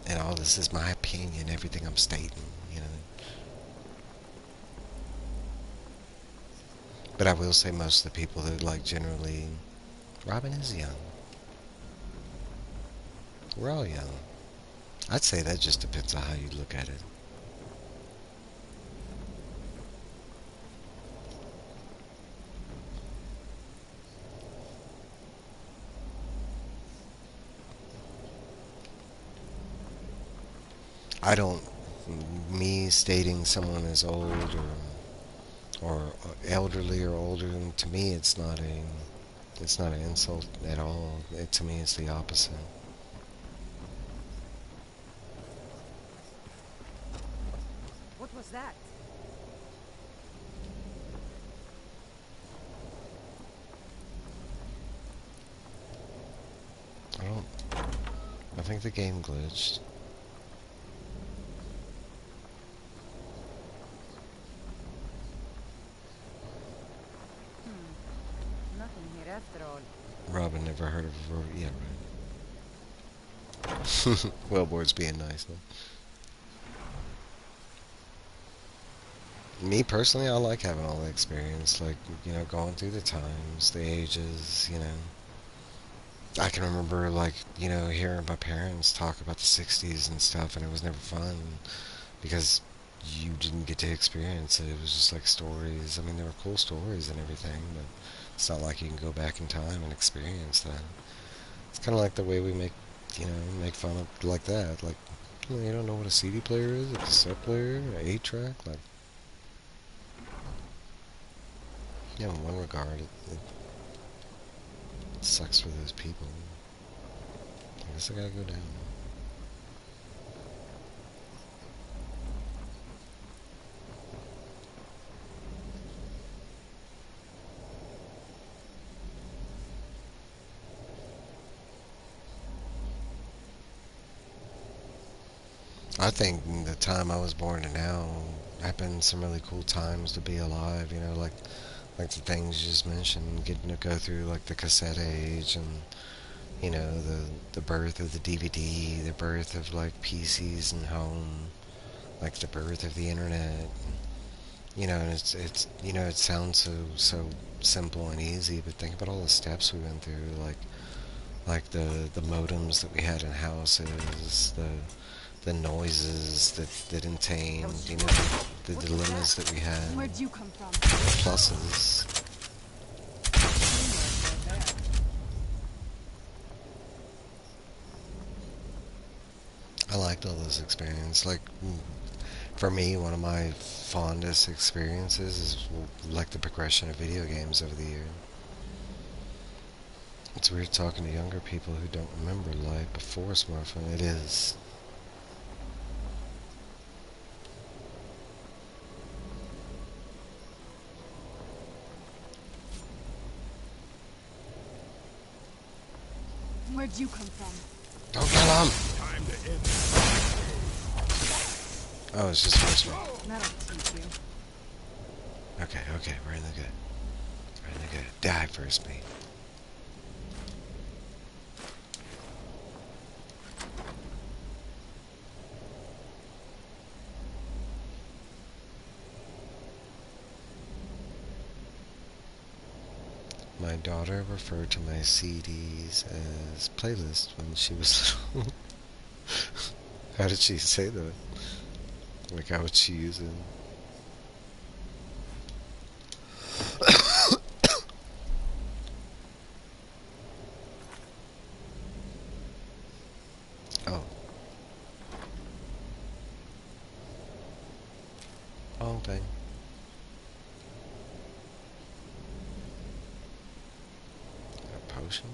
And all this is my opinion, everything I'm stating, you know. But I will say most of the people that like generally, Robin is young. We're all young. I'd say that just depends on how you look at it. I don't, me stating someone is old or elderly or older, to me it's not an insult at all. To me it's the opposite. What was that? I think the game glitched. Nothing here after all. Robin never heard of a yeah, right. Wellboard's being nice, though. Me personally, I like having all the experience, like, you know, going through the times, the ages, you know. I can remember, like, you know, hearing my parents talk about the 60s and stuff, and it was never fun because you didn't get to experience it. It was just like stories. I mean, there were cool stories and everything, but it's not like you can go back in time and experience that. It's kind of like the way we make, you know, make fun of like that. Like, you don't know what a CD player is, a cassette player, an 8-track, like. Yeah, in one regard, it sucks for those people. I guess I gotta go down. I think the time I was born to now have been some really cool times to be alive, you know, like the things you just mentioned, getting to go through like the cassette age and, you know, the birth of the DVD, the birth of like PCs and home, like the birth of the internet. You know, and it's you know, it sounds so simple and easy, but think about all the steps we went through, like the modems that we had in houses, the noises that entailed, you know, the dilemmas that we had, Where'd you come from? the pluses. I liked all those experiences. Like, for me, one of my fondest experiences is like the progression of video games over the years. It's weird talking to younger people who don't remember life before smartphone. It is. Where'd you come from? Don't kill him! Time to end. Oh, it's just first one. That'll teach you. Okay, okay, we're in the good. We're in the good. Die first, me. My daughter referred to my CDs as playlists when she was little. How did she say that? Like, how would she use it? Oh. Wrong thing. A potion?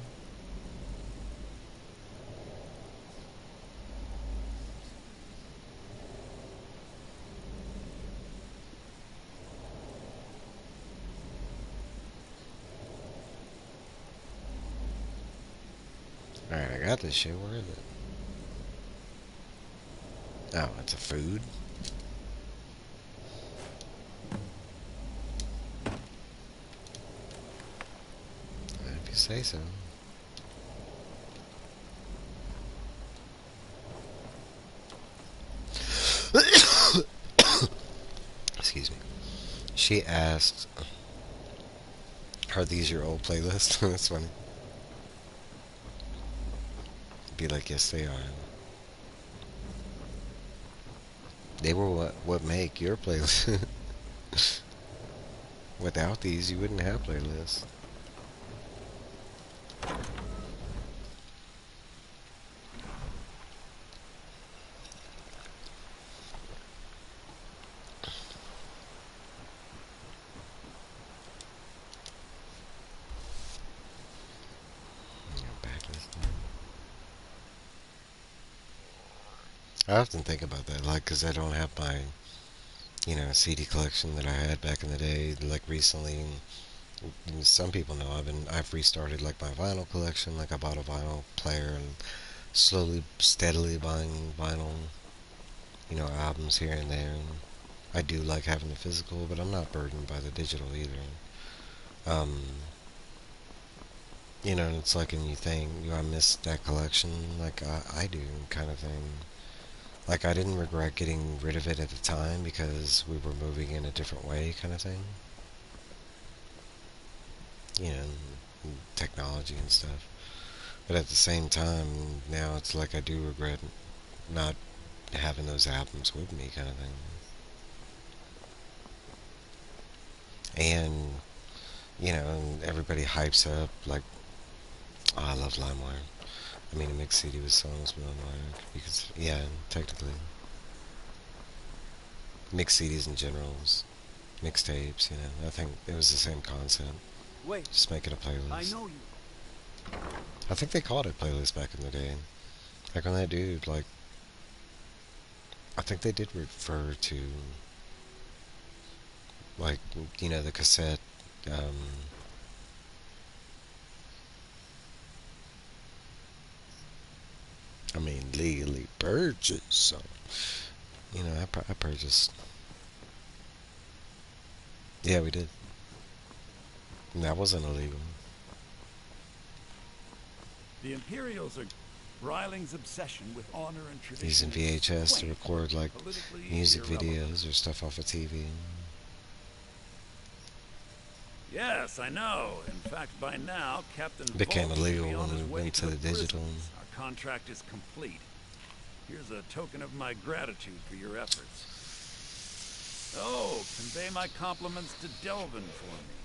Alright, I got this shit. Where is it? Oh, it's a food? If you say so. Excuse me. She asked, are these your old playlists? That's funny. Be like, yes, they are. They were what make your playlist. Without these, you wouldn't have playlists. I often think about that, like, because I don't have my, you know, CD collection that I had back in the day, like, recently. And some people know I've restarted, like, my vinyl collection. Like, I bought a vinyl player and slowly, steadily buying vinyl, you know, albums here and there. And I do like having the physical, but I'm not burdened by the digital either. You know, it's like, and you think, you know, I missed that collection, like, I do, kind of thing. Like, I didn't regret getting rid of it at the time because we were moving in a different way, kind of thing. You know, technology and stuff. But at the same time, now it's like I do regret not having those albums with me, kind of thing. And, you know, everybody hypes up, like, oh, I love LimeWire. I mean, a mix CD with songs with LimeWire. Because, yeah, technically. Mix CDs in general, mixtapes, you know. I think it was the same concept. Wait. Just making a playlist. I know you. I think they called it playlist back in the day. Like when that dude, like, I think they did refer to, like, you know, the cassette, I mean, legally purchased, so, you know, I purchased. Yeah, we did. And that wasn't illegal. The Imperials are Bryling's obsession with honor and tradition. Using VHS to record, like, music irrelevant. videos or stuff off of TV. Yes, I know. In fact, by now, Captain Became Volk will illegal be on when his we way went to the digital. prisons. Our contract is complete. Here's a token of my gratitude for your efforts. Oh, convey my compliments to Delvin for me.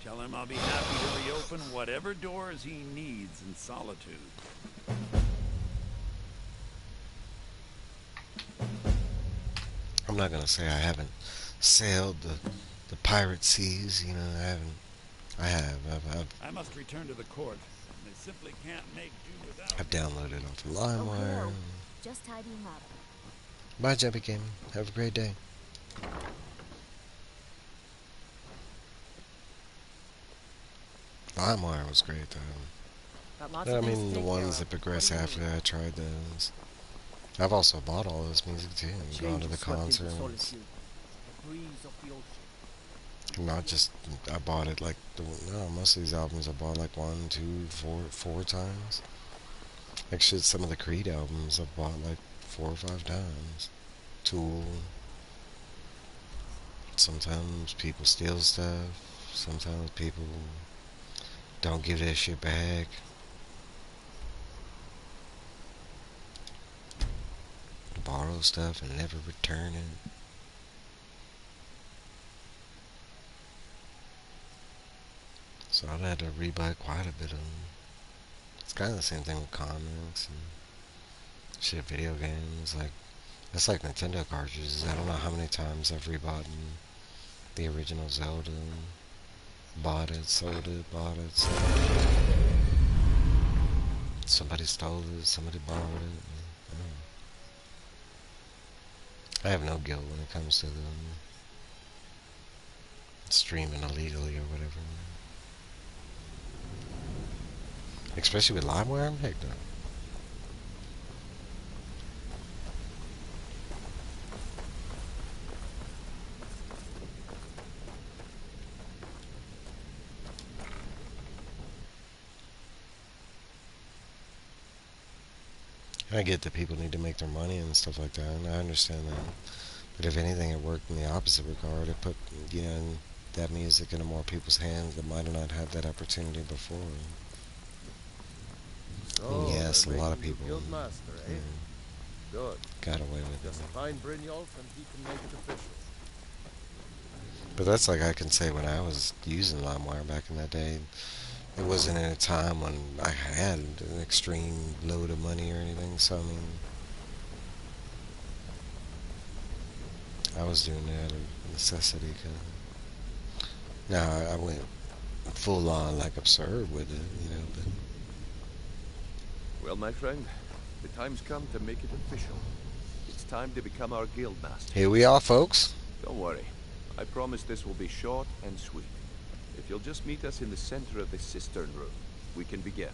Tell him I'll be happy to reopen whatever doors he needs in solitude. I'm not gonna say I haven't sailed the pirate seas. You know, I haven't. I have. I must return to the court. They simply can't make do without. I've downloaded off of Oh, LimeWire. hello. Just tidying up. Bye, Jumpy Gaming. Have a great day. LimeWire was great though. Got lots I of things mean, to the take care ones of. that progress What do you after need? that, I tried those. I've also bought all this music too, and gone to the concerts. Not just, I bought it like, no, most of these albums I bought like 1, 2, 4 times. Actually, some of the Creed albums I bought like 4 or 5 times. Tool. Sometimes people steal stuff. Sometimes people don't give that shit back. Borrow stuff and never return it. So I've had to rebuy quite a bit of them. It's kind of the same thing with comics and shit, video games. Like, that's like Nintendo cartridges. I don't know how many times I've rebought the original Zelda. Bought it, sold it, bought it, sold it. Somebody stole it, somebody borrowed it. I have no guilt when it comes to them streaming illegally or whatever. Especially with LimeWire, heck no. I get that people need to make their money and stuff like that, and I understand that. But if anything, it worked in the opposite regard. It put, you know, that music into more people's hands that might have not had that opportunity before. So, yes, a they're lot of making people you Guildmaster, eh? Good. got away with Just it. find Brynjolf and he can make it official. But that's like I can say when I was using LimeWire back in that day. It wasn't in a time when I had an extreme load of money or anything, so I mean, I was doing that out of necessity. Now I went full on like absurd with it, you know. But well, my friend, the time's come to make it official. It's time to become our guildmaster. here we are, folks. Don't worry. I promise this will be short and sweet. If you'll just meet us in the center of this cistern room, we can begin.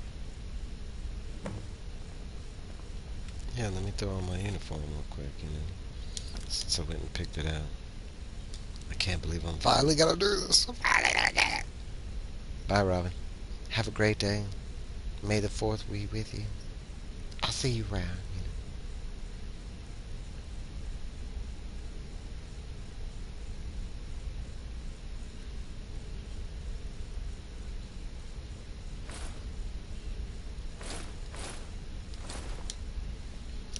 Yeah, let me throw on my uniform real quick, you know, since I went and picked it out. I can't believe I'm finally gonna do this. I'm finally gonna get it. Bye, Robin. Have a great day. May the 4th be with you. I'll see you around, you know.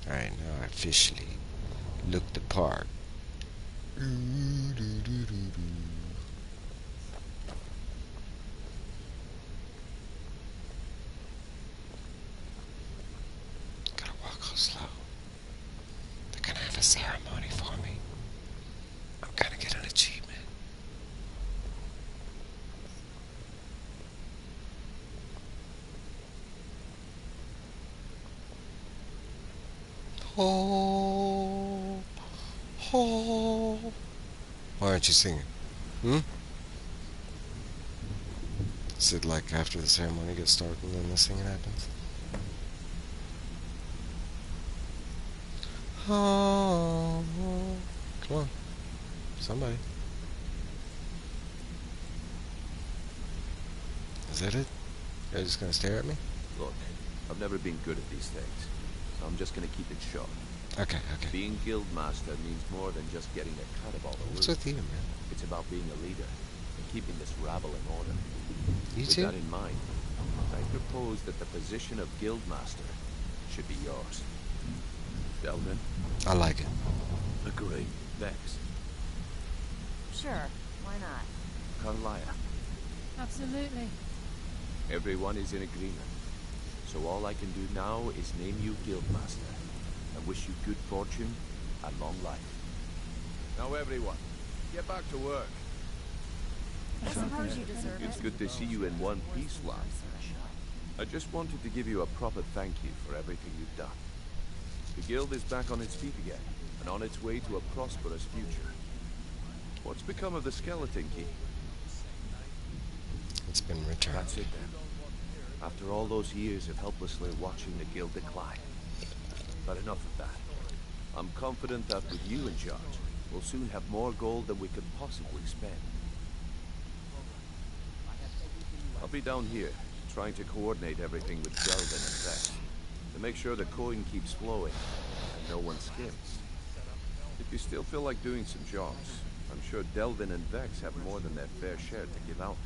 Alright, now I officially look the part. Gotta walk all slow. They're gonna have a ceremony for me. I'm gonna get an achievement. Oh, oh. Why aren't you singing? Is it like after the ceremony gets started and then the singing happens? Oh, come on, somebody. Is that it? You're just gonna stare at me? Look, I've never been good at these things, so I'm just gonna keep it short. Okay. Being guildmaster means more than just getting a cut of all the What's loot. with you, man? It's about being a leader and keeping this rabble in order. You With too? that in mind, I propose that the position of guildmaster should be yours. Delvin? I like it. Agree. Vex? Sure, why not? Carlia? Absolutely. Everyone is in agreement. So all I can do now is name you guildmaster and wish you good fortune and long life. Now everyone, get back to work. I suppose you deserve It's it. good to see you in one piece, lad. I just wanted to give you a proper thank you for everything you've done. The guild is back on its feet again, and on its way to a prosperous future. What's become of the skeleton key? It's been returned. That's it then. After all those years of helplessly watching the guild decline. But enough of that. I'm confident that with you in charge, we'll soon have more gold than we could possibly spend. I'll be down here, trying to coordinate everything with Delvin and Vex, to make sure the coin keeps flowing, and no one skims. If you still feel like doing some jobs, I'm sure Delvin and Vex have more than their fair share to give out.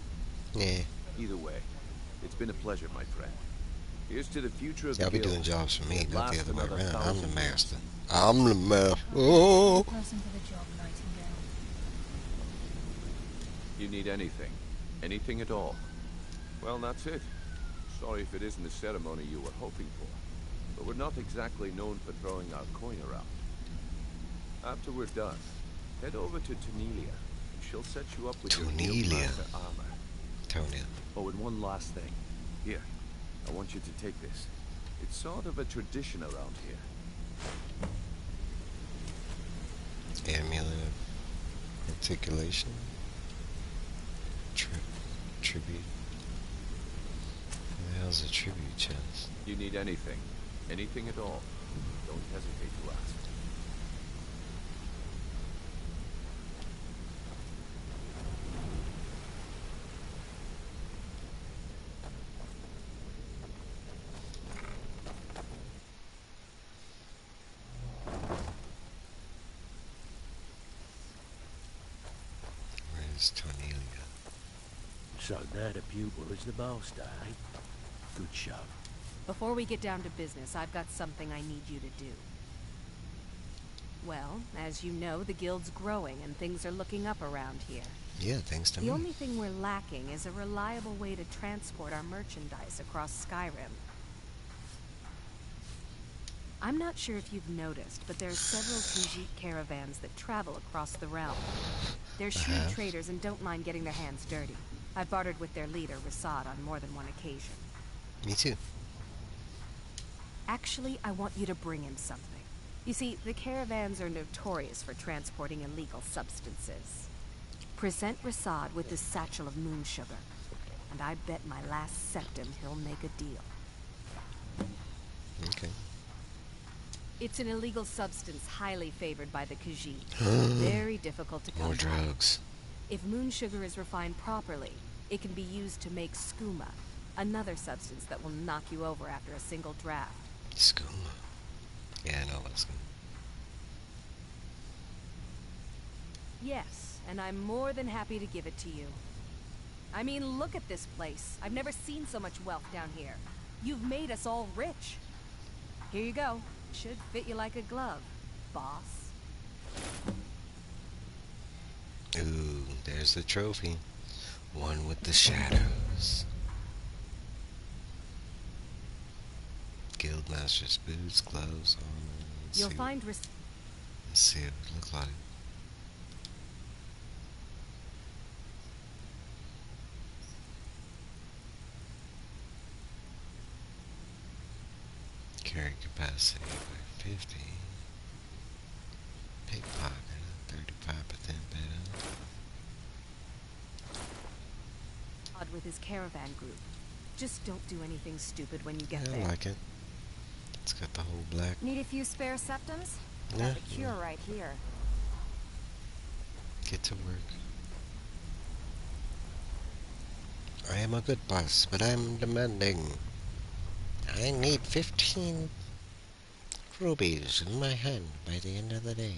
Yeah. Either way, it's been a pleasure, my friend. Here's to the future of Y'all the be guild. doing jobs for me, It not the lasts other way another around. I'm the 1,000 master. years. I'm the master. Oh. Person for the job, Nightingale. You need anything? Anything at all? Well, that's it. Sorry if it isn't the ceremony you were hoping for. But we're not exactly known for throwing our coin around. After we're done, head over to Tonelia, and she'll set you up with your Tonelia. Guildmaster armor. Tonelia. Oh, and one last thing. Here, I want you to take this. It's sort of a tradition around here. Amulet of articulation. Tribute. What the hell's a tribute chest? You need anything. Anything at all. Don't hesitate to ask. Where's Tonelia? So now the pupil is the master, eh? Good show. Before we get down to business, I've got something I need you to do. Well, as you know, the guild's growing and things are looking up around here. Yeah, thanks to me. The only thing we're lacking is a reliable way to transport our merchandise across Skyrim. I'm not sure if you've noticed, but there are several Khajiit caravans that travel across the realm. They're shrewd traders and don't mind getting their hands dirty. I've bartered with their leader, Rasad, on more than one occasion. Me too. Actually, I want you to bring him something. You see, the caravans are notorious for transporting illegal substances. Present Rasad with this satchel of moon sugar, and I bet my last septim he'll make a deal. Okay. It's an illegal substance highly favored by the Khajiit. Very difficult to come More by. drugs. If moon sugar is refined properly, it can be used to make skooma, another substance that will knock you over after a single draft. Skooma. Yeah, I know about skooma. Yes, and I'm more than happy to give it to you. I mean, look at this place. I've never seen so much wealth down here. You've made us all rich. Here you go. Should fit you like a glove, boss. Ooh, there's the trophy. One with the shadows. Guildmaster's boots, gloves, armor. You'll find Let's see what it looks like. Carry capacity by 50. Pickpocket 35% better. Odd with his caravan group. Just don't do anything stupid when you get I there. like it. It's got the whole black. Need a few spare septums? Yeah. Got the cure right here. Get to work. I am a good boss, but I'm demanding. I need 15 rubies in my hand by the end of the day.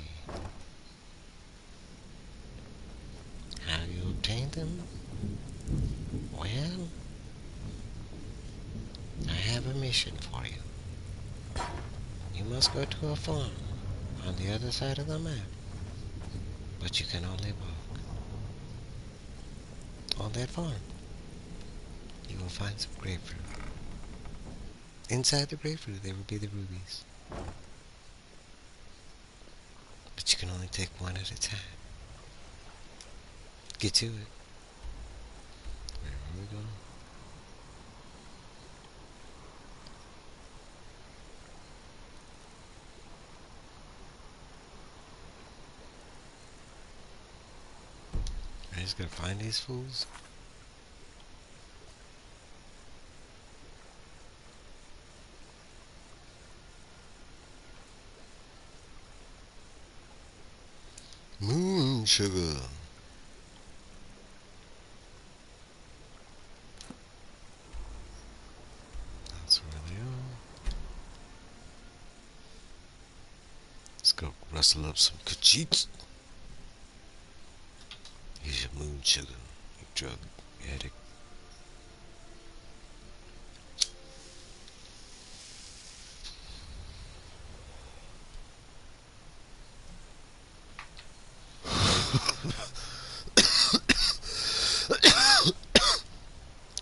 How do you obtain them? Well, I have a mission for you. You must go to a farm on the other side of the map, but you can only walk. On that farm, you will find some grapefruit. Inside the grapefruit, there will be the rubies. But you can only take one at a time. Get to it. Where are we going? I just gotta find these fools. Moon sugar. That's where they are. Let's go rustle up some Khajiits. Here's your moon sugar, you drug addict.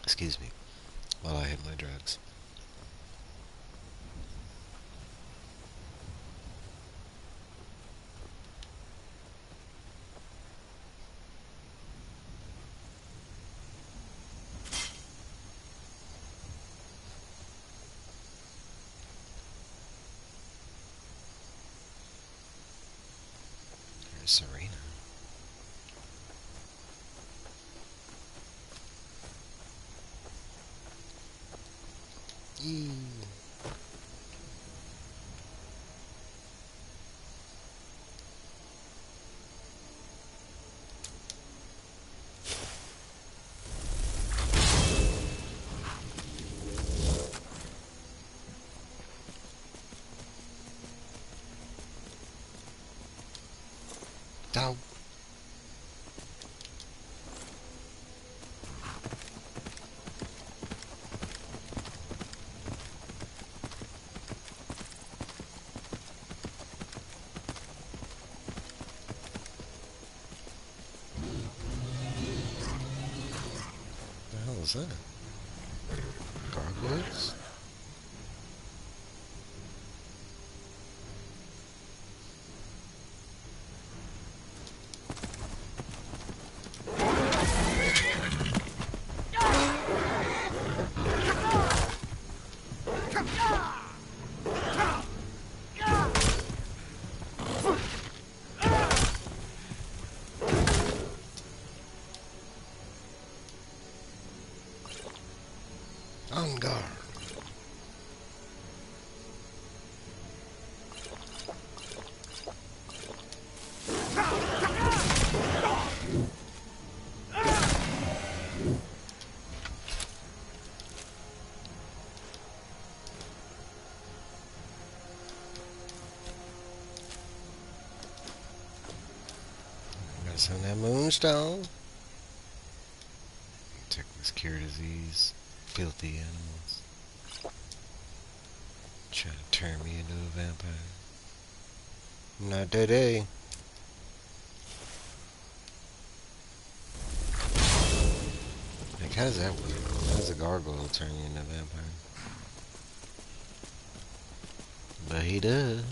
Excuse me, while I hit my drugs. There's Serena. Yee. Dog. The hell is that? Gargoyles? On guard. Got some of that moonstone. Check this cure disease. Filthy animals. Trying to turn me into a vampire. Not today. Like, how does that work? How does a gargoyle turn you into a vampire? But he does.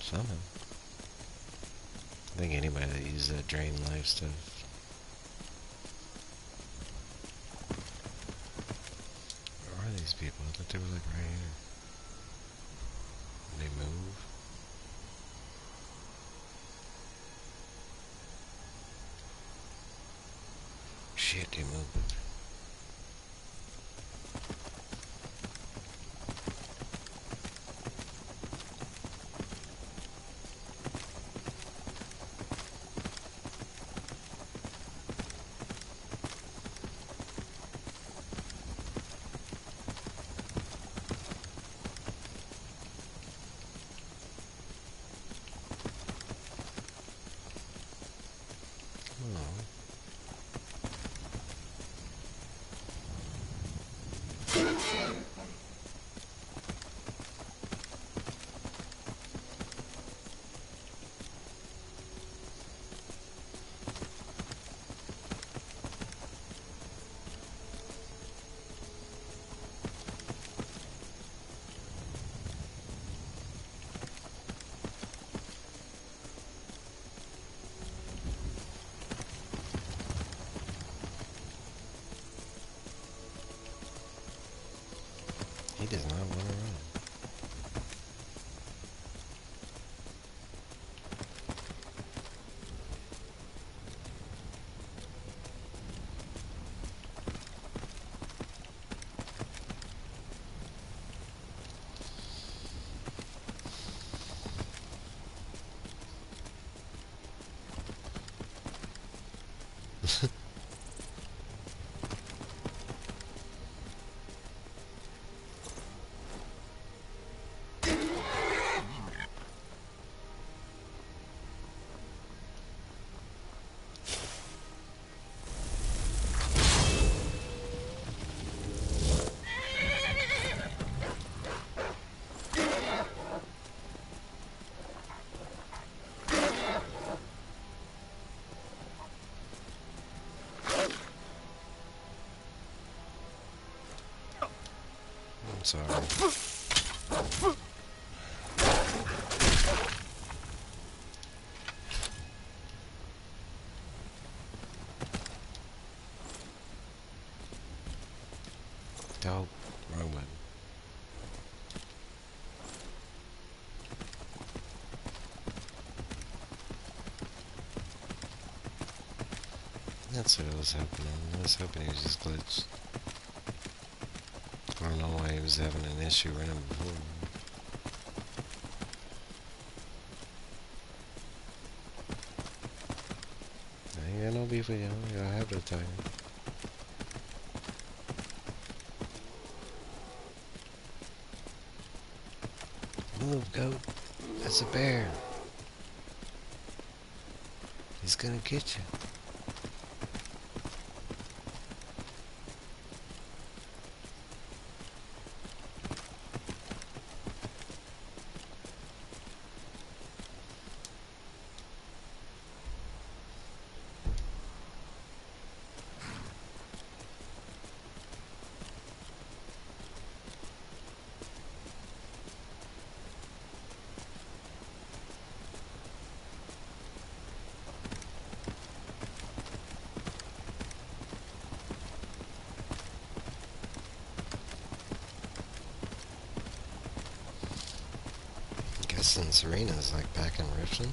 Somehow. I think anybody that uses that drain life stuff. Where are these people? I thought they were like right here. They move. Shit, they move. sorry. Oh, wrong button. That's what was happening. I was hoping he was just glitched. I don't know why he was having an issue running before. I ain't got no beef with you. I have no time. Move, goat. That's a bear. He's gonna get you. Guessing Serena's like back in Riften.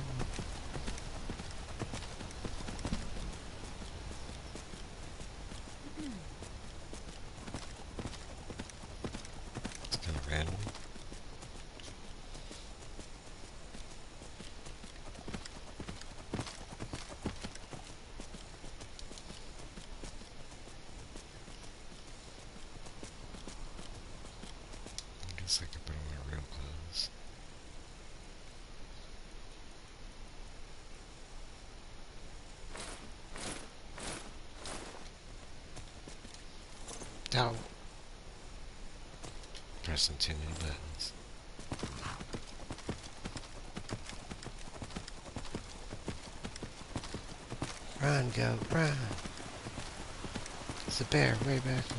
It's kind of random. I guess I could put on my real clothes. Ow. Pressing too many buttons. Run, go, run. There's a bear way back there.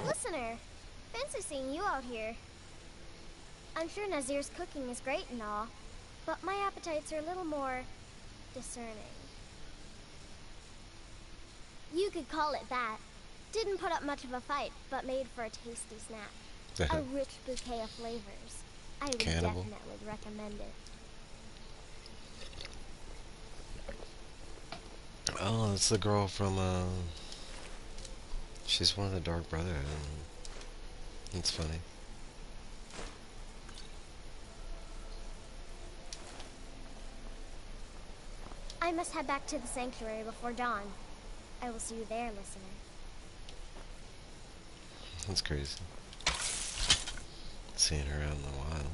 Listener, fancy seeing you out here. I'm sure Nazir's cooking is great and all, but my appetites are a little more discerning. You could call it that. Didn't put up much of a fight, but made for a tasty snack. A rich bouquet of flavors. I would Cannibal. definitely recommend it. Oh, it's the girl from, she's one of the Dark Brotherhood. It's funny. I must head back to the sanctuary before dawn. I will see you there, listener. That's crazy. Seeing her out in the wild.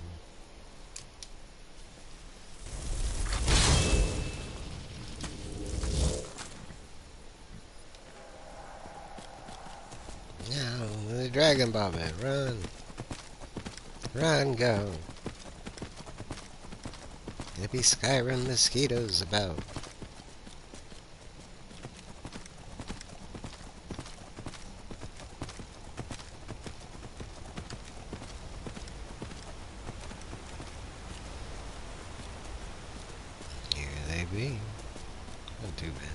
No, the dragon bomb it. Run. Run, go. There be Skyrim mosquitoes about. Here they be. Not too bad.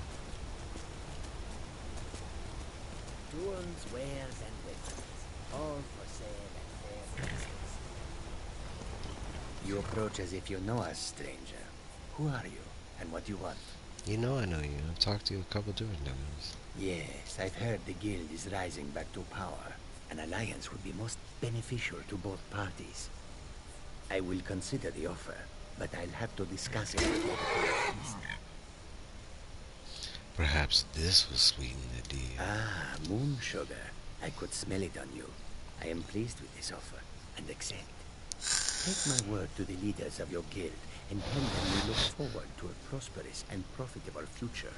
Tools, wares, and weapons, all for sale at fair prices. You approach as if you know us, stranger. Who are you, and what do you want? You know I know you. I've talked to you a couple different times. Yes, I've heard the guild is rising back to power. An alliance would be most beneficial to both parties. I will consider the offer, but I'll have to discuss it with you. Perhaps this will sweeten the deal. Ah, moon sugar. I could smell it on you. I am pleased with this offer, and accept. Take my word to the leaders of your guild, and tell them we look forward to a prosperous and profitable future.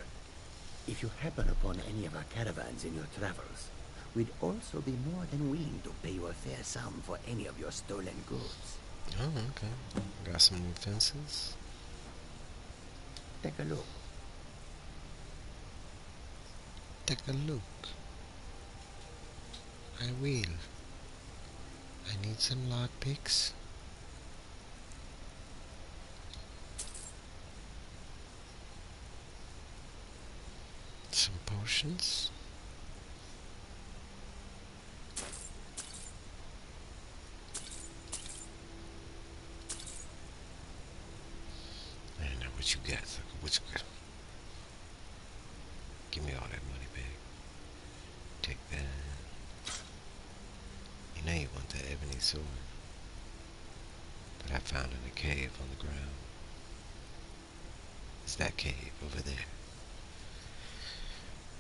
If you happen upon any of our caravans in your travels, we'd also be more than willing to pay you a fair sum for any of your stolen goods. Oh, okay. Got some new fences. Take a look. Take a look. I will. I need some lockpicks. Some potions. I don't know what you got. What you got? Give me all that money back. Take that. You know you want that ebony sword that I found in a cave on the ground. It's that cave over there.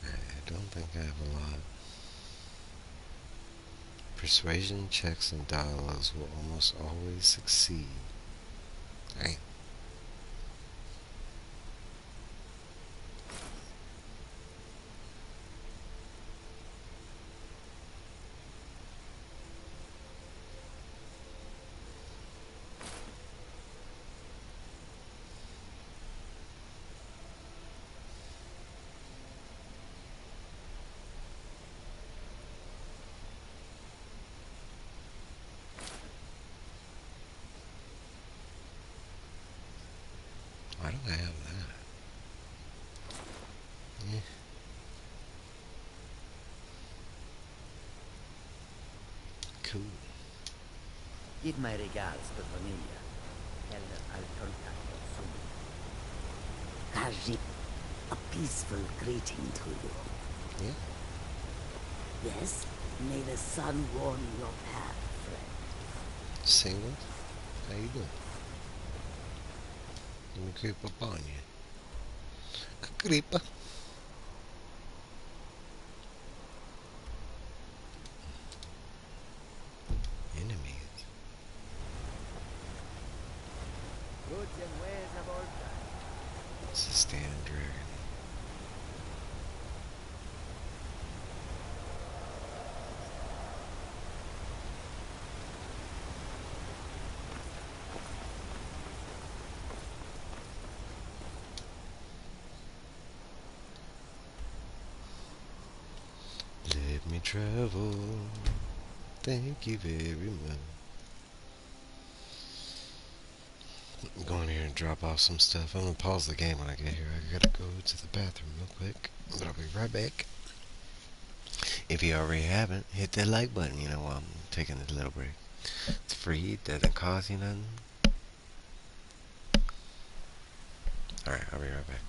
I don't think I have a lot. Persuasion checks and dialogues will almost always succeed. Dang. Why do I have that? Yeah. Cool. Give my regards to Cornelia. Tell her I'll contact her soon. Haji, a peaceful greeting to you. Yeah. Yes, may the sun warm your path, friend. Single? How you doing? Let me creep up on you. A creeper. Enemies. Goods and wares of all kinds. It's a stand dragon. Let me travel. Thank you very much. I'm going here and drop off some stuff. I'm gonna pause the game when I get here. I gotta go to the bathroom real quick, but I'll be right back. If you already haven't, hit that like button, you know, while I'm taking this little break. It's free, it doesn't cost you nothing. Alright, I'll be right back.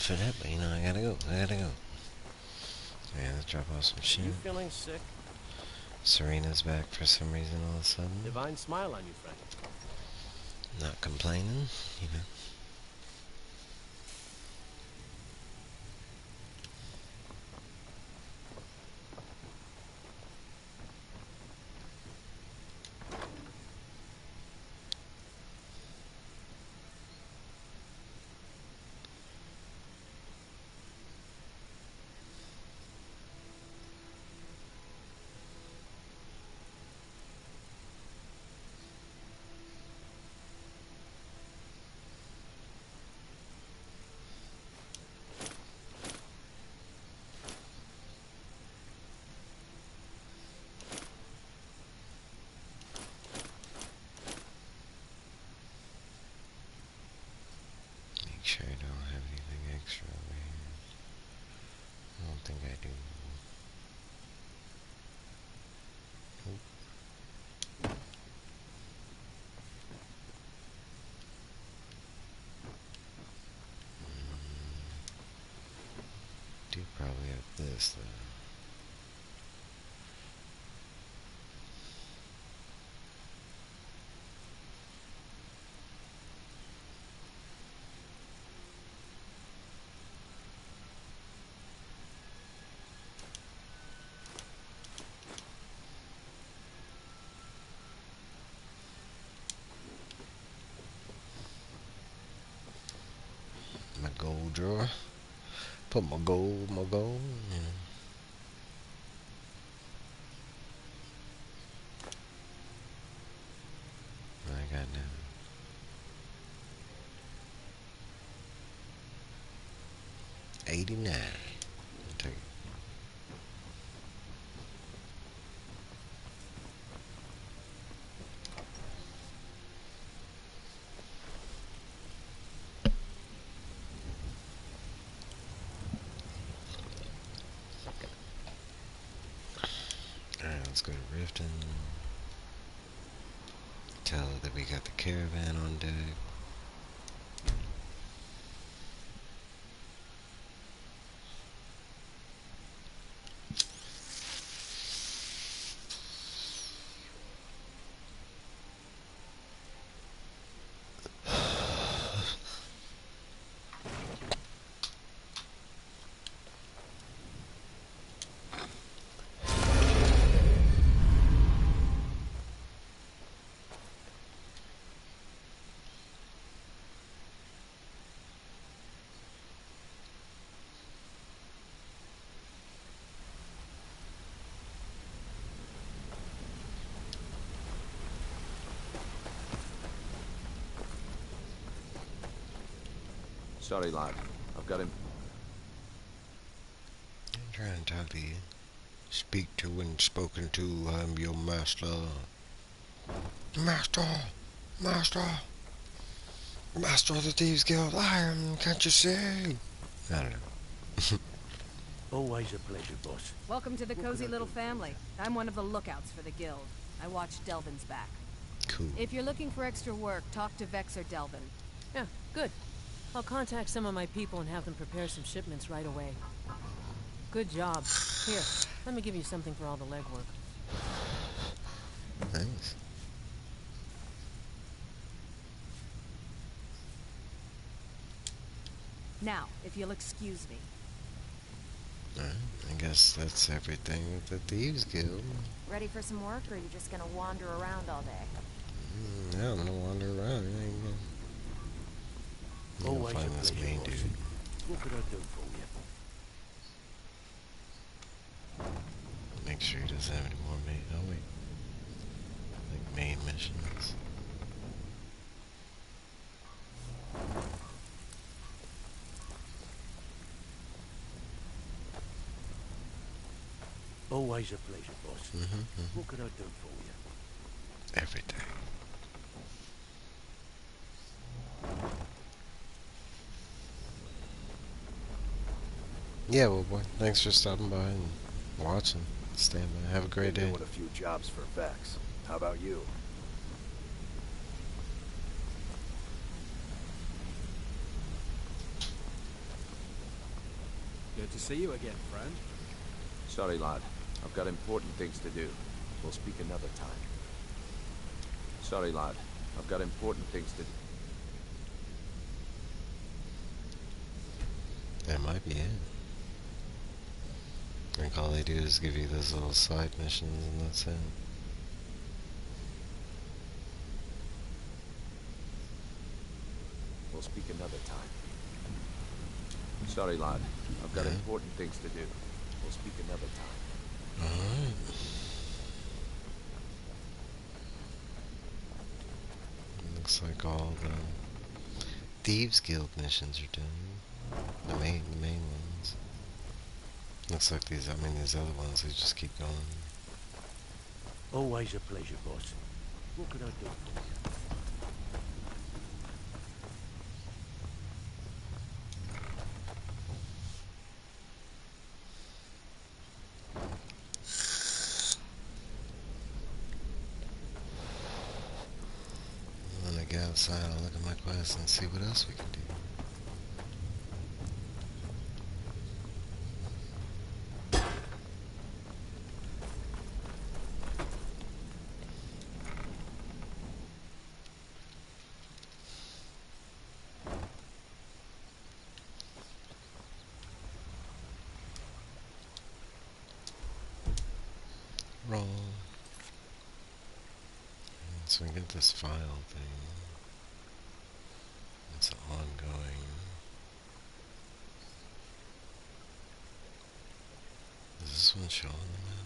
for that, but you know, I gotta go. Yeah, let's drop off some shit. You feeling sick? Serena's back for some reason all of a sudden. Divine smile on you, friend. Not complaining, you know. Make sure I don't have anything extra over here. I don't think I do. Nope. Do probably have this though. My gold drawer. Put my gold, you know. I got now. $89. I'll take it. Alright, let's go to Riften. Tell her that we got the caravan on deck. Sorry, lad. I've got him. I'm trying to talk to you. Speak to when spoken to. I'm your master. Master! Master! Master of the Thieves Guild. I am, can't you see? I don't know. Always a pleasure, boss. Welcome to the cozy little family. I'm one of the lookouts for the guild. I watch Delvin's back. Cool. If you're looking for extra work, talk to Vex or Delvin. Yeah, good. I'll contact some of my people and have them prepare some shipments right away. Good job. Here, let me give you something for all the legwork. Thanks. Now, if you'll excuse me. Alright, I guess that's everything with the Thieves Guild. Ready for some work, or are you just gonna wander around all day? Yeah, I'm gonna wander around. I'm gonna find this main dude. What could I do for you? Make sure he doesn't have any more main. Oh wait, like main missions. Always a pleasure, boss. What could I do for you? Everything. Yeah, well, boy, thanks for stopping by and watching. Stand by. Have a great day. Doing a few jobs for Vex. How about you? Good to see you again, friend. Sorry, lad. I've got important things to do. We'll speak another time. Sorry, lad. I've got important things to do. That might be it. I think all they do is give you those little side missions and that's it. We'll speak another time. Sorry, lad. I've got important things to do. We'll speak another time. Alright. Looks like all the Thieves Guild missions are done. The main ones. Looks like these other ones, they just keep going. Always a pleasure, boss. What can I do for you? I'm gonna get outside and look at my quest and see what else we can do. Roll. So we get this file thing. It's ongoing. Is this one showing on the map?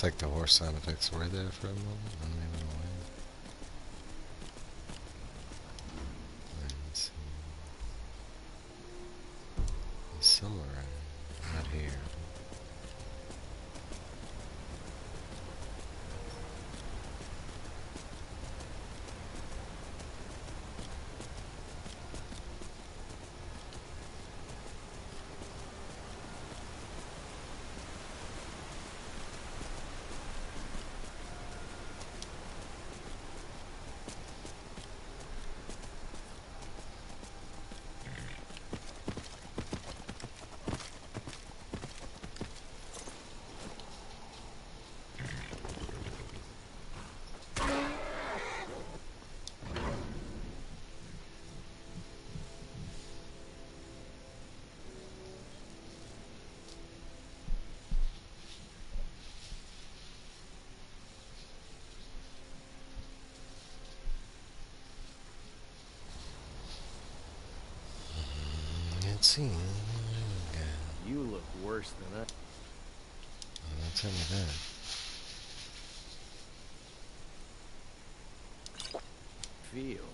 Looks like the horse sound effects were there for a moment, and they went away. Let's see. He's somewhere out here. Let's see. You look worse than I. Don't tell me that. Feel.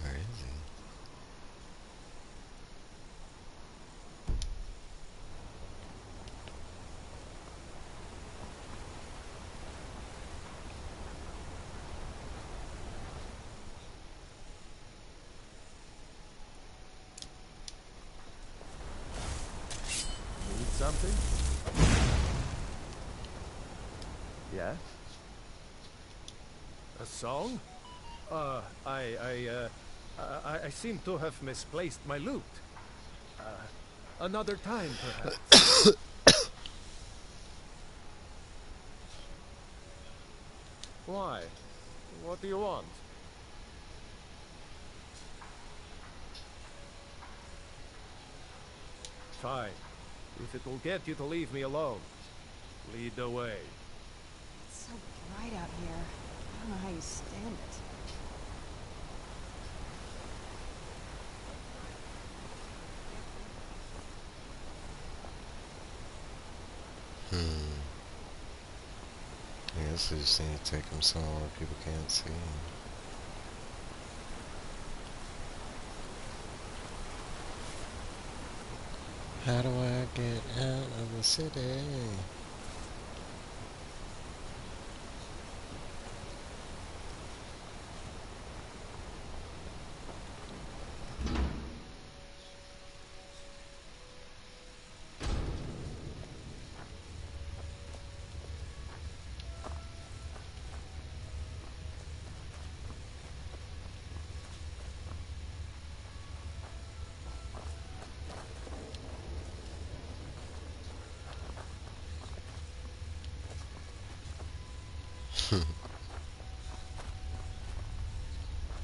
Where is he? Need something? Yeah? A song? I seem to have misplaced my lute. Another time, perhaps. Why? What do you want? Fine. If it will get you to leave me alone, lead the way. It's so bright out here. I don't know how you stand it. I guess I just need to take him somewhere where people can't see him. How do I get out of the city?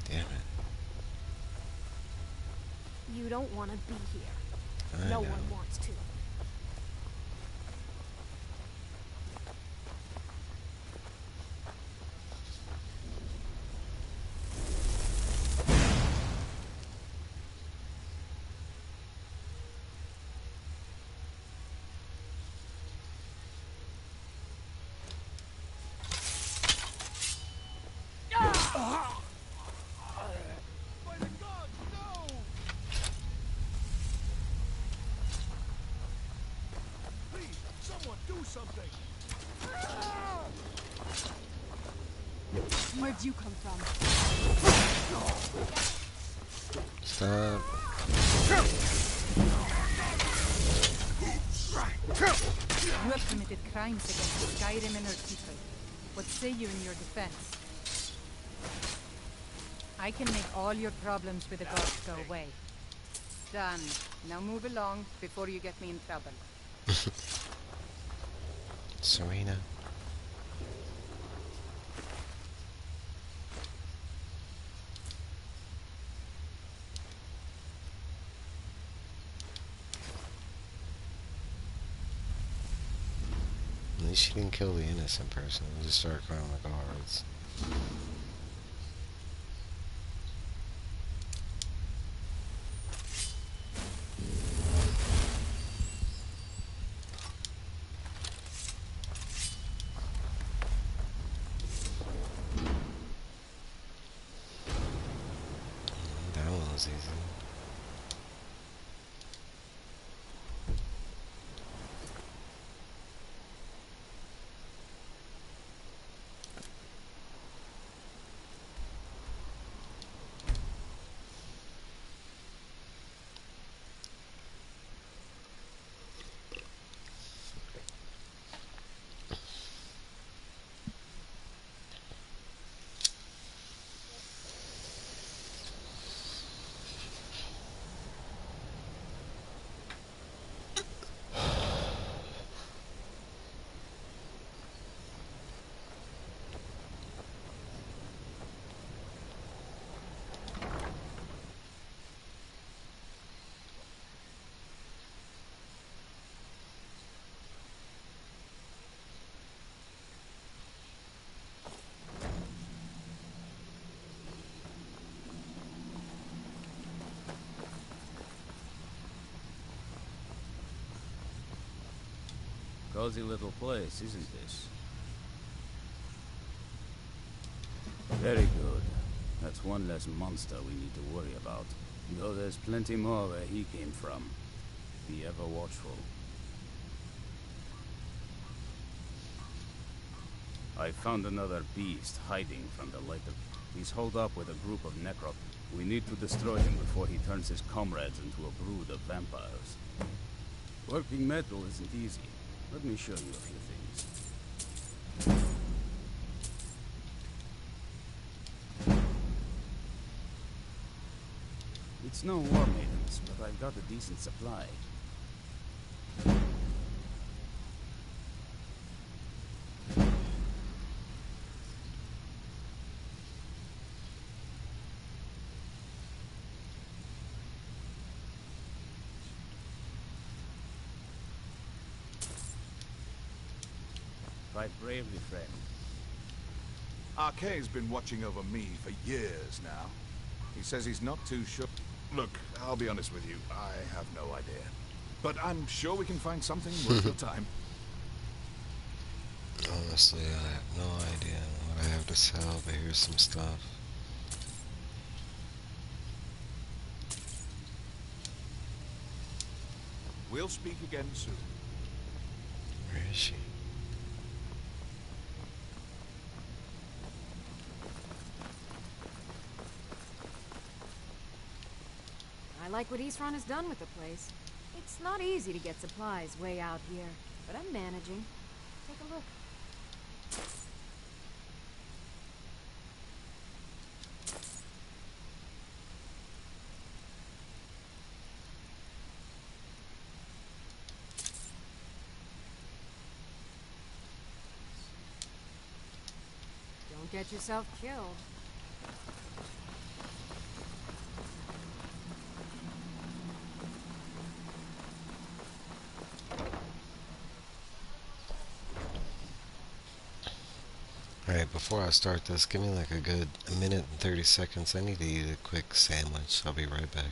Damn it. You don't want to be here. I No know. one wants to. Something. Where'd you come from? Stop. You have committed crimes against Skyrim and her people. What say you in your defense? I can make all your problems with the gods go away. Done. Now move along before you get me in trouble. Serena. least she didn't kill the innocent person. Just started calling the guards. That one was easy. Cozy little place, isn't this? Very good. That's one less monster we need to worry about. Though there's plenty more where he came from. Be ever watchful. I found another beast hiding from the light of... He's holed up with a group of necro... We need to destroy him before he turns his comrades into a brood of vampires. Working metal isn't easy. Let me show you a few things. It's no war maidens, but I've got a decent supply. Fight bravely, friend. Arkay's been watching over me for years now. He says he's not too sure. Look, I'll be honest with you, I have no idea. But I'm sure we can find something worth your time. Honestly, I have no idea what I have to sell, but here's some stuff. We'll speak again soon. Where is she? I like what East Run has done with the place. It's not easy to get supplies way out here, but I'm managing. Take a look. Don't get yourself killed. Alright, before I start this, give me like a good minute and 30 seconds. I need to eat a quick sandwich. I'll be right back.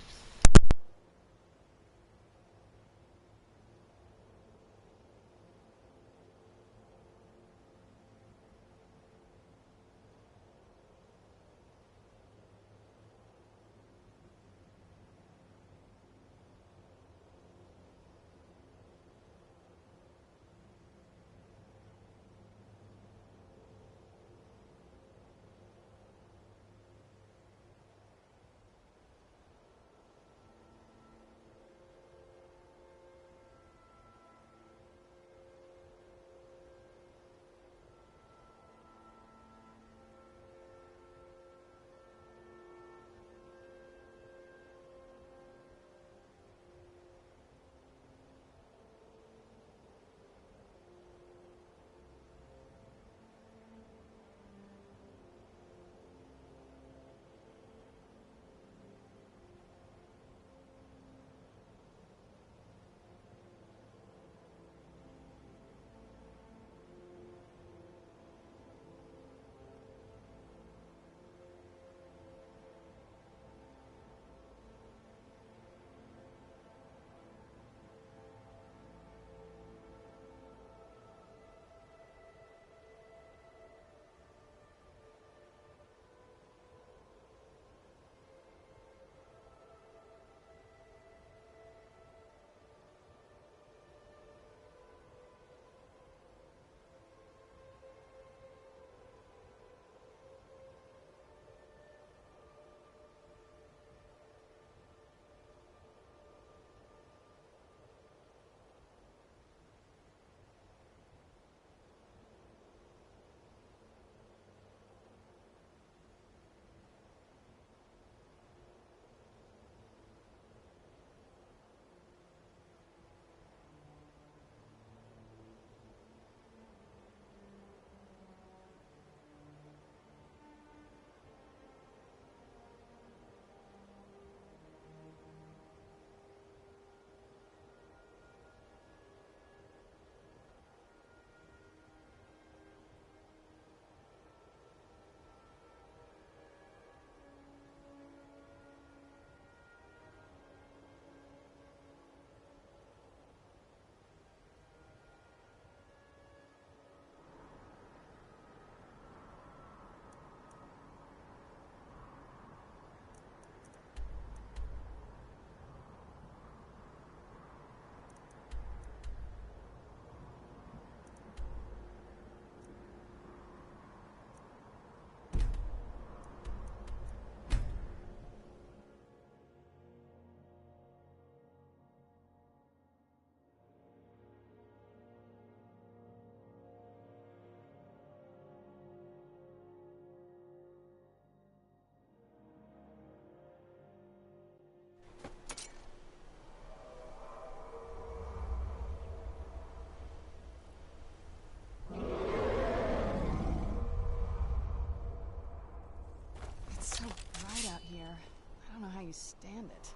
he stand it?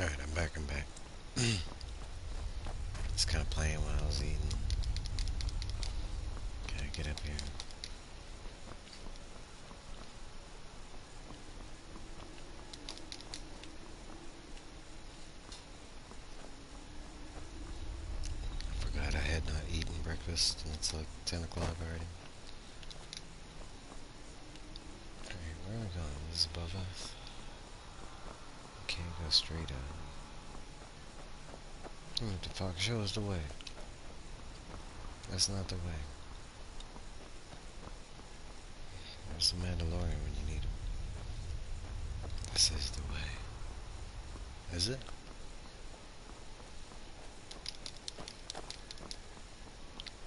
Alright, I'm back. Just kind of playing while I was eating. Gotta get up here. I forgot I had not eaten breakfast, and it's like 10 o'clock already. Alright, where am I going? This is above us. Can't go straight up. What the fuck? Show us the way. That's not the way. There's the Mandalorian when you need him. This is the way. Is it?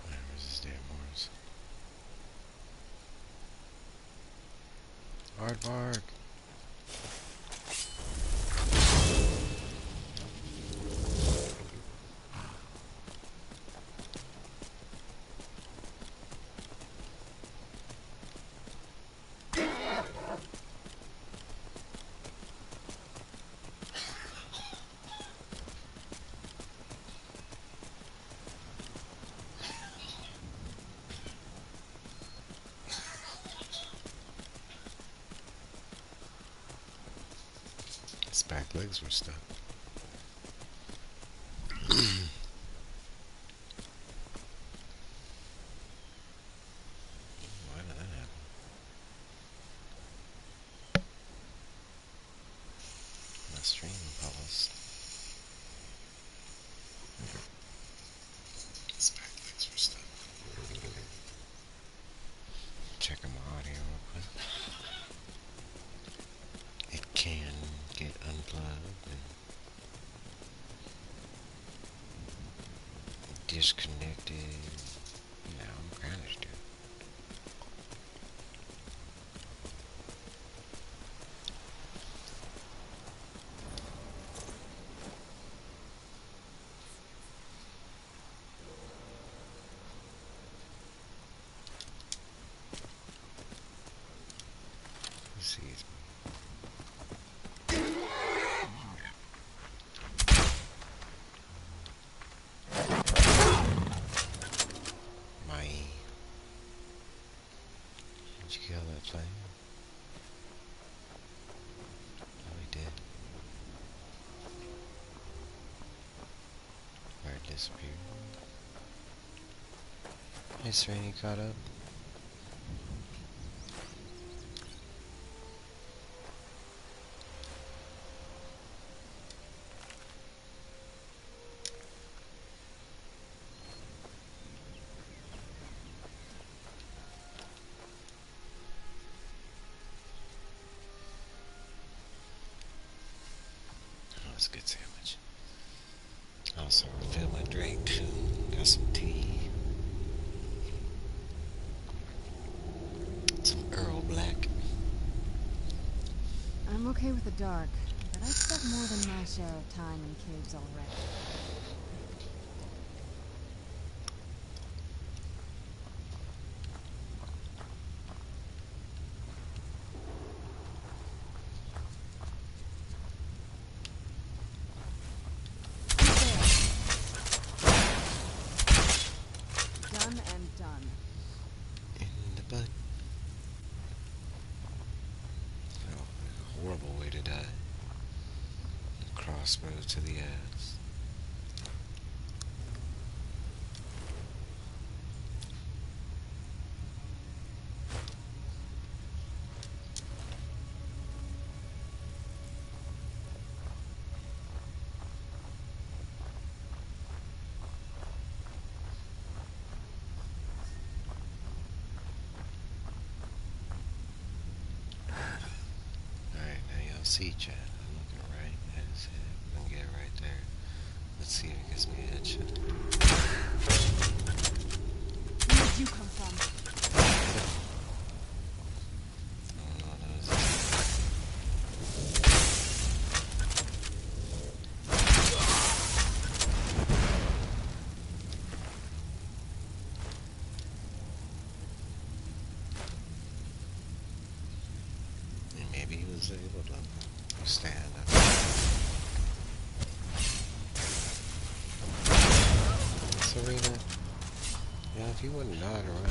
Where's this damn horse? Aardvark! His back legs were stuck. Why did that happen? disconnected. No, I'm kind of stupid. Let's see. Did you kill that flame? Oh, he did. Where it disappeared. Hey, Serene, you caught up? Oh, that's a good sandwich. Also, refill my drink. Got some tea. Some Earl Black. I'm okay with the dark, but I've spent more than my share of time in caves already. Done and done. In the butt. Oh, a horrible way to die. A crossbow to the ass. Alright, now y'all see chat. I'm looking right at his head. I'm gonna get it right there. Let's see if it gives me a headshot. Where did you come from? Oh, that was it. And maybe he was able to stand up. Serena, yeah, if you wouldn't nod around.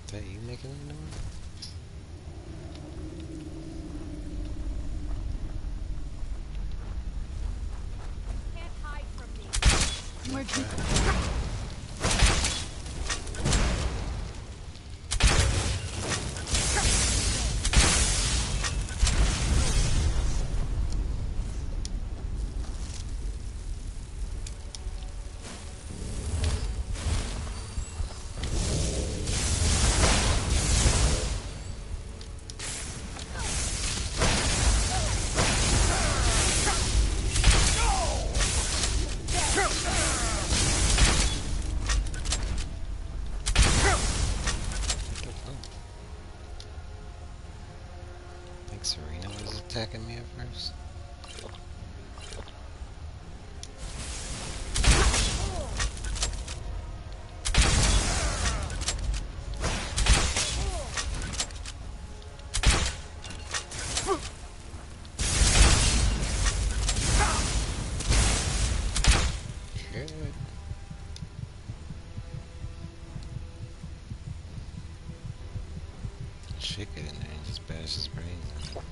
Is that you making that noise? Can't hide from me. Where'd you I think Serena was attacking me at first. Good. Shit, get in there and just bash his brains out.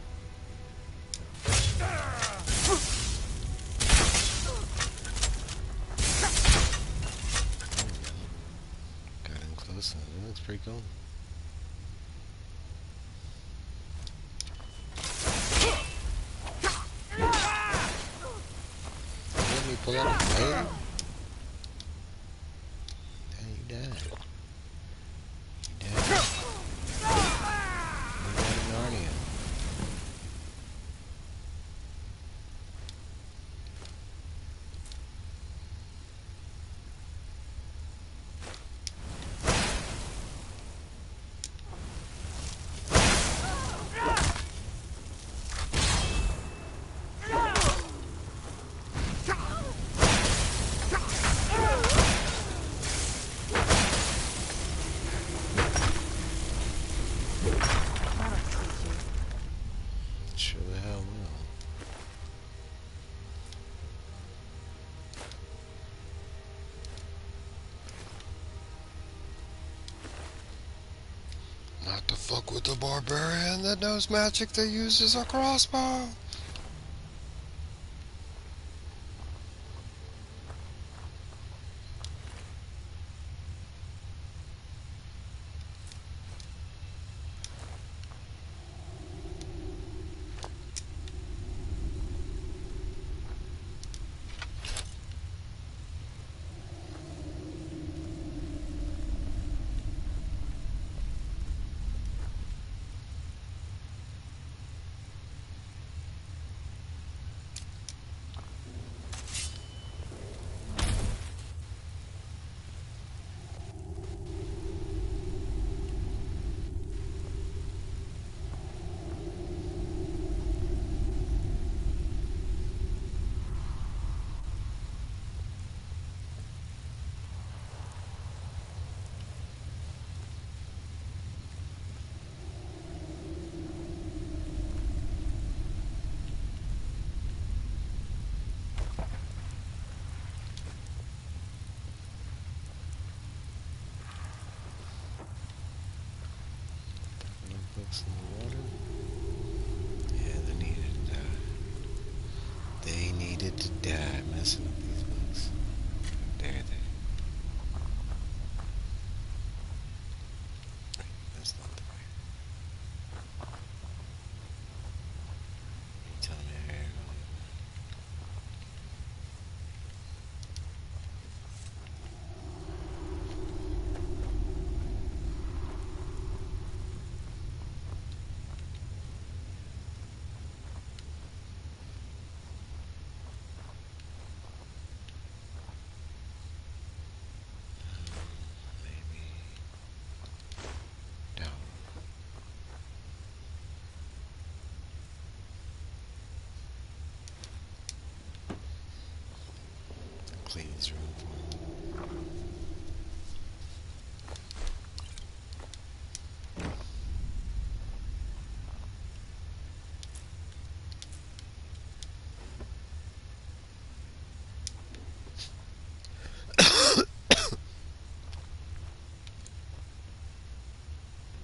Got him close and it looks pretty cool. Let me pull out a blade. Damn, you died. You died. You died in Narnia. Not to fuck with the barbarian that knows magic that uses a crossbow. Books in the water. Yeah, they needed to die. They needed to die messing up these books. How dare they? That's not the way. You tell me how you're going. Clean this room for me.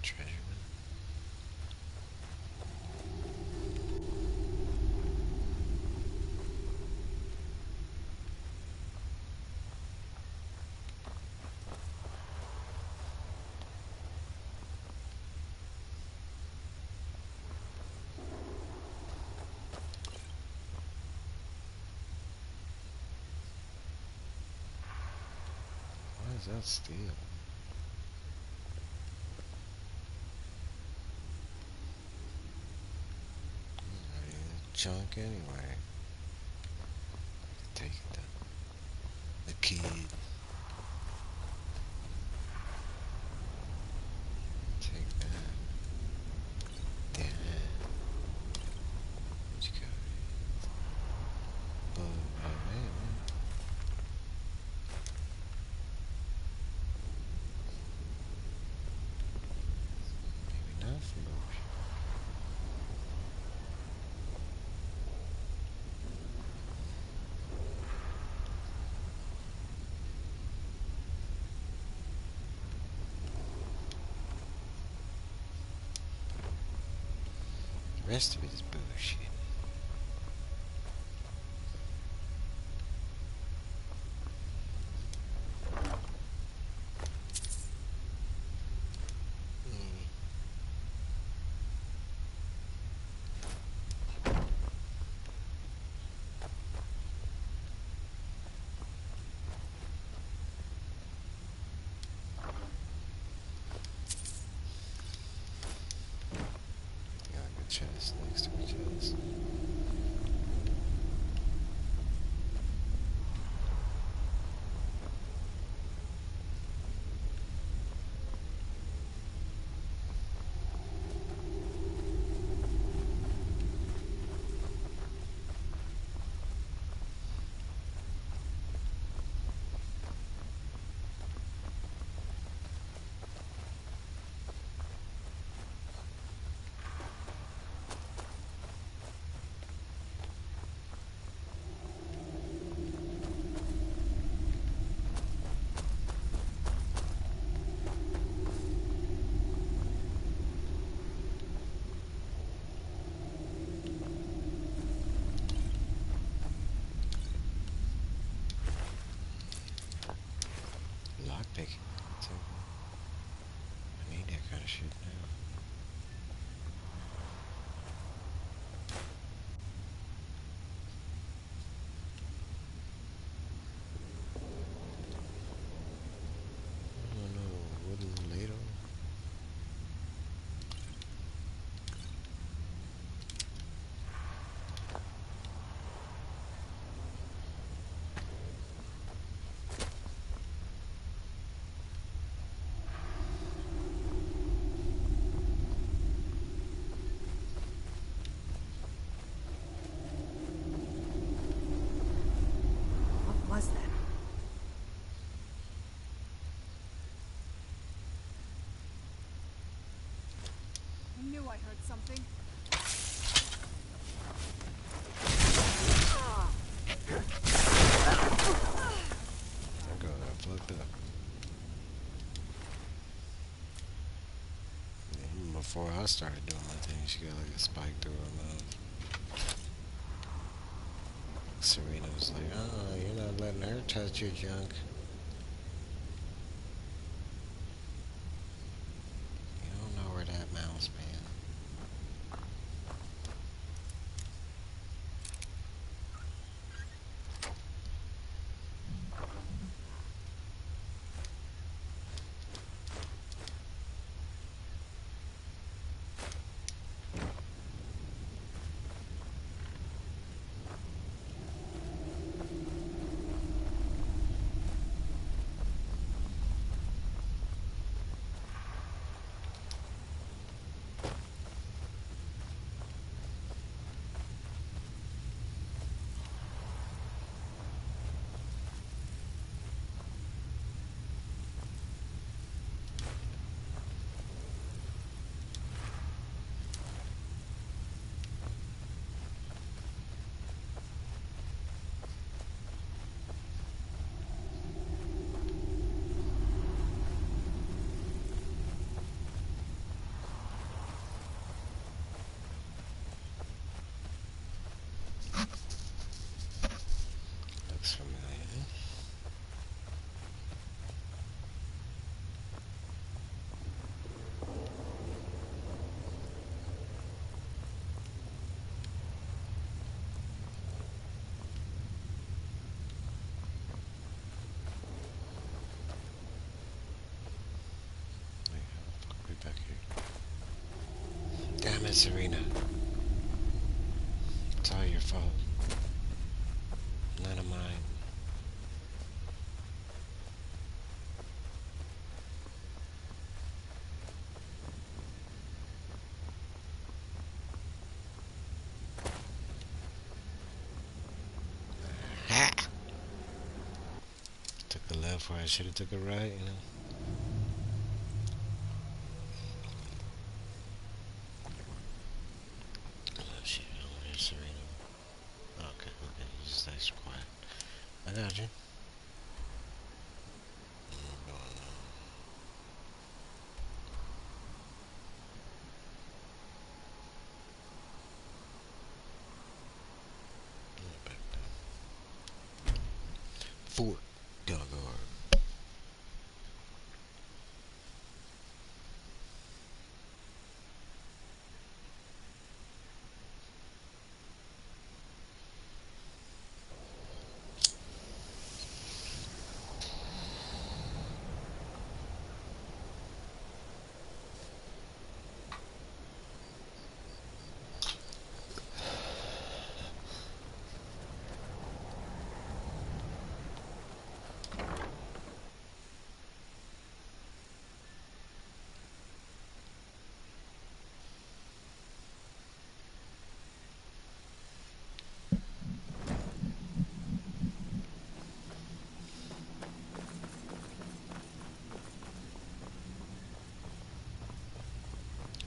Treasure. Why is that steel? Junk anyway. Take it down. The kid. Take that. Damn. What you got? But man. Maybe not for motion. The rest of it is bullshit. Got a chest next to a chest. shit now. Oh no, wooden ladle. What was that? I knew I heard something. That girl got fucked up. Even before I started doing my thing, she got like a spike through her mouth. Serena was like, oh, you're not letting her touch your junk. You don't know where that mouse been. Looks familiar. Wait, how the fuck are we back here? Damn it, Serena. It's all your fault. None of mine. Ha! Took a left where I should have took a right, you know? Oh shit, I don't hear Serena. Okay, okay, you just nice and quiet. I got you. I'm going back down. Fort Delaware.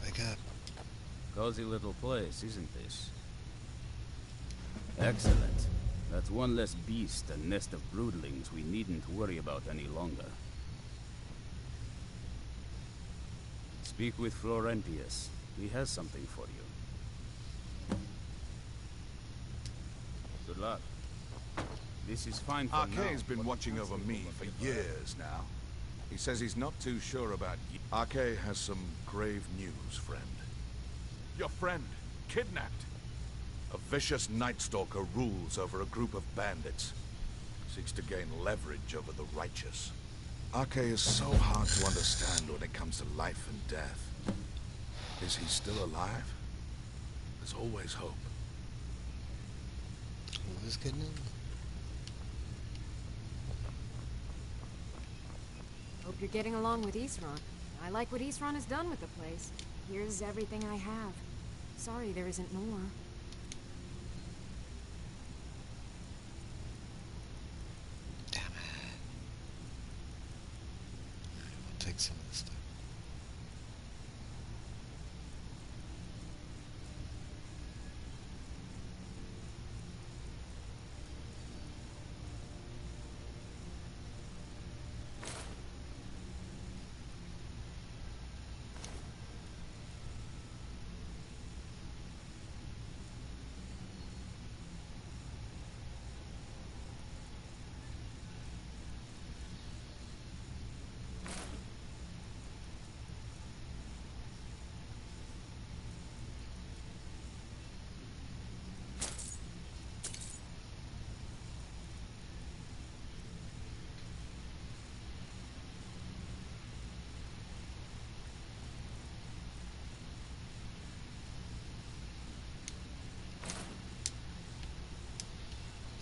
Wake up. Cozy little place, isn't this? Excellent. That's one less beast and nest of broodlings we needn't worry about any longer. Speak with Florentius. He has something for you. Good luck. This is fine for now. Arkay's been watching over me for years now. He says he's not too sure about you. Arke has some grave news, friend. Your friend, kidnapped. A vicious Night Stalker rules over a group of bandits. Seeks to gain leverage over the righteous. Arke is so hard to understand when it comes to life and death. Is he still alive? There's always hope. Who is getting in? Hope you're getting along with Isran. I like what Isran has done with the place. Here's everything I have. Sorry there isn't more. Damn it. We'll take some of this stuff.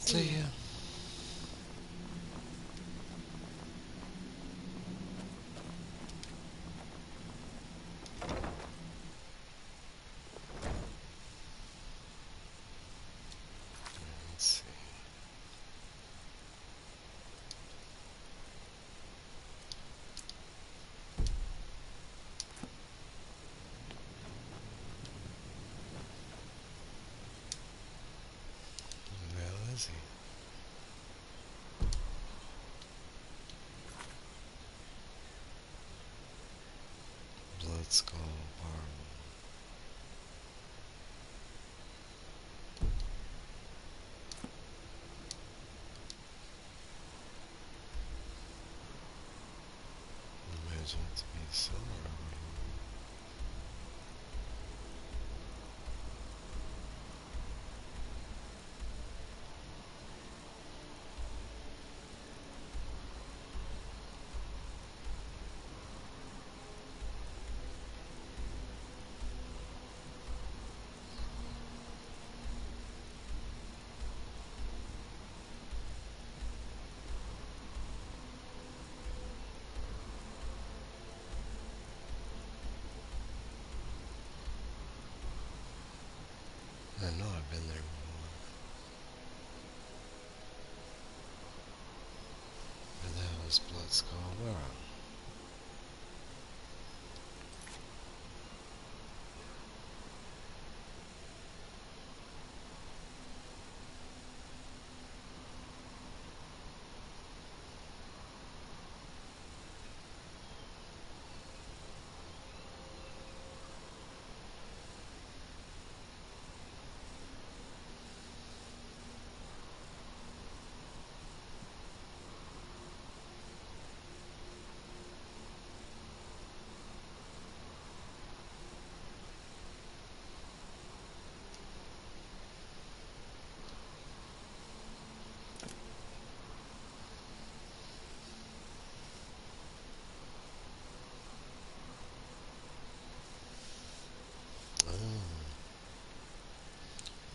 See ya. Let's see. Where is he? Blood Skull Bar. Imagine it to be somewhere. I know I've been there before. Where the hell is Blood Skull? Where are we?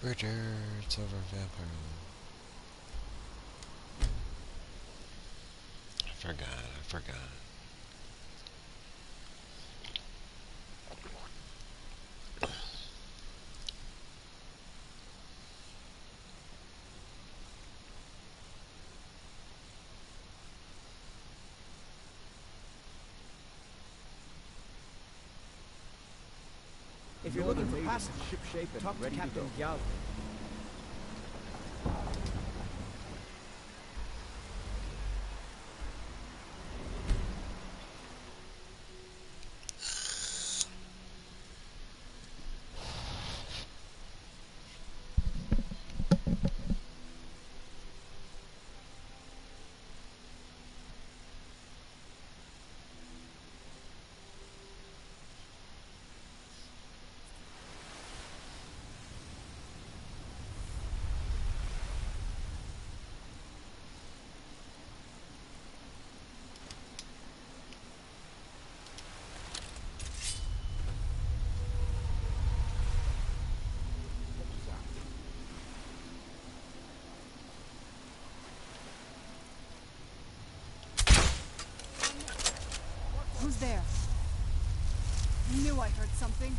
Richards over Vampire. I forgot. If you're looking for passage, shipshape, talk to Captain Gyal. Knew I heard something.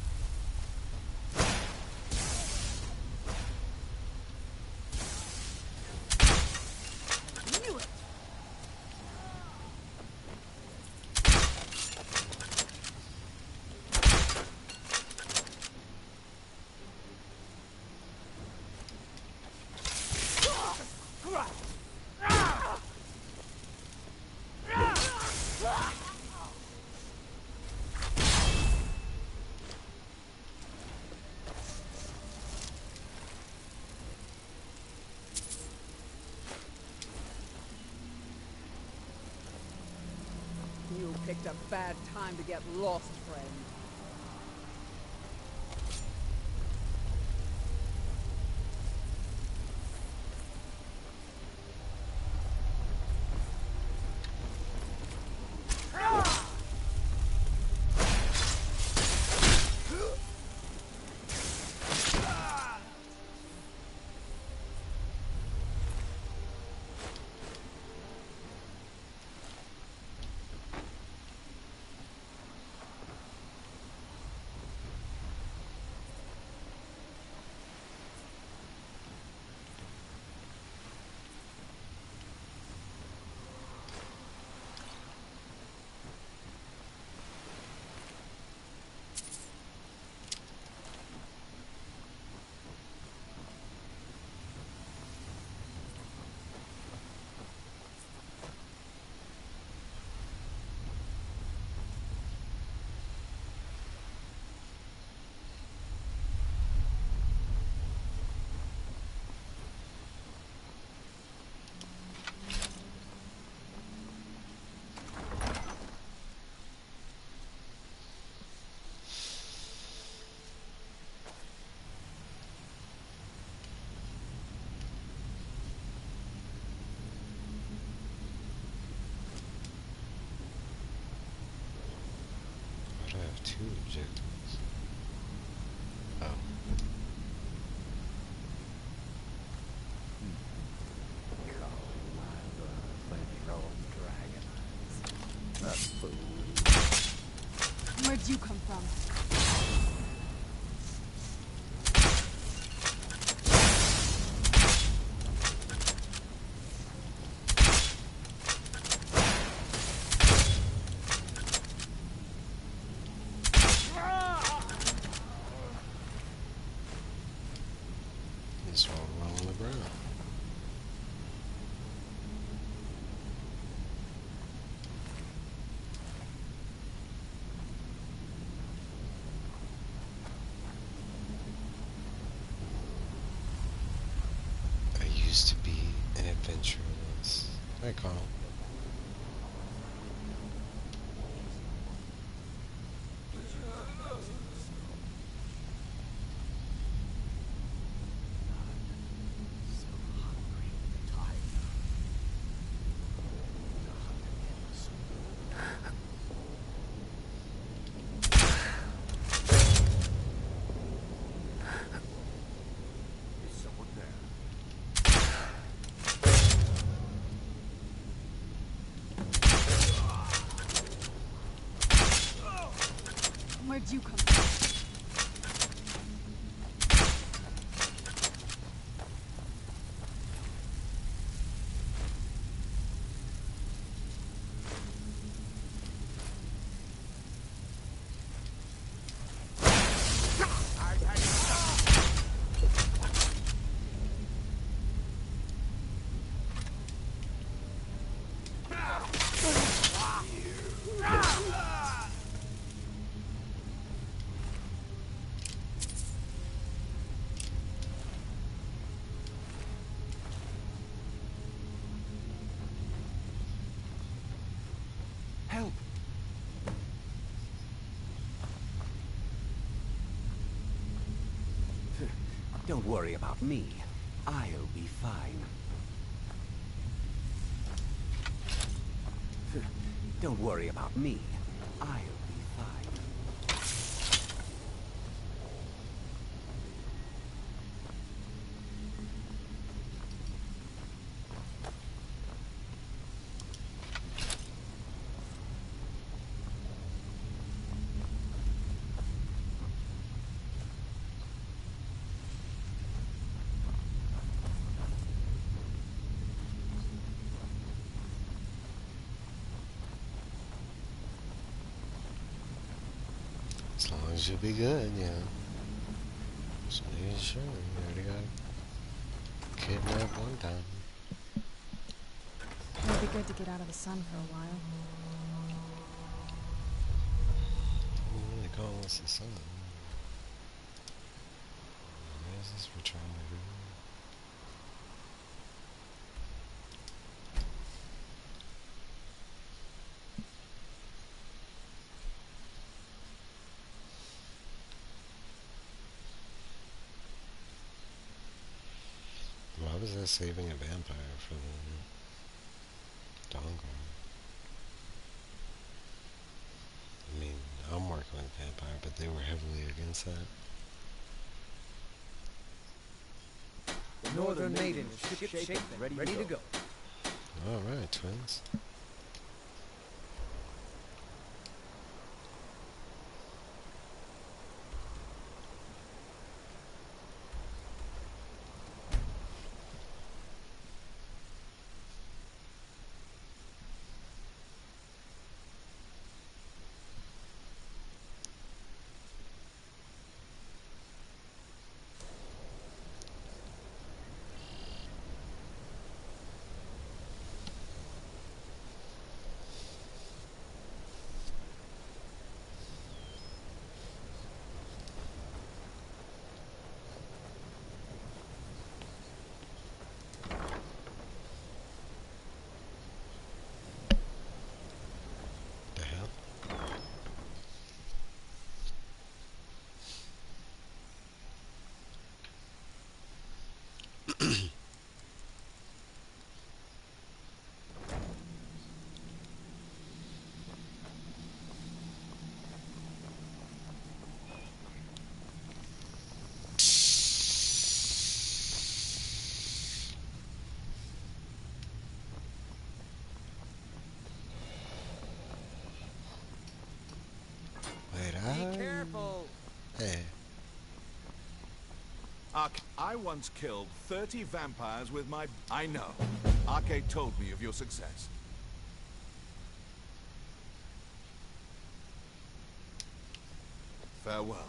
Knew it! You picked a bad time to get lost, friend. I have two objectives. Oh. Where'd you come from? This one along the ground. I used to be an adventurer once. Hi, Carl. Where'd you come from? Help! Don't worry about me. I'll be fine. Don't worry about me. I'll be fine. As long as you'll be good, you know. Just making sure. You already got kidnapped one time. It'll be good to get out of the sun for a while. They call us the sun. What is this we're trying to do? Why was that saving a vampire from Dongle? I mean, I'm working with vampire, but they were heavily against that. The Northern Maiden is ship-shape and ready to go. Alright, twins. The hell? Wait, Be careful. Hey. I once killed 30 vampires with my... I know. Arcade told me of your success. Farewell.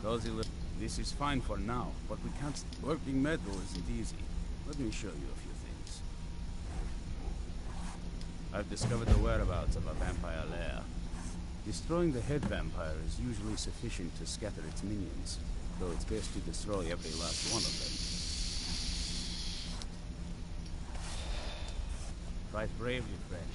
Cozy, this is fine for now, but we can't... Working metal isn't easy. Let me show you a few things. I've discovered the whereabouts of a vampire lair. Destroying the head vampire is usually sufficient to scatter its minions, though it's best to destroy every last one of them. Fight bravely, friend.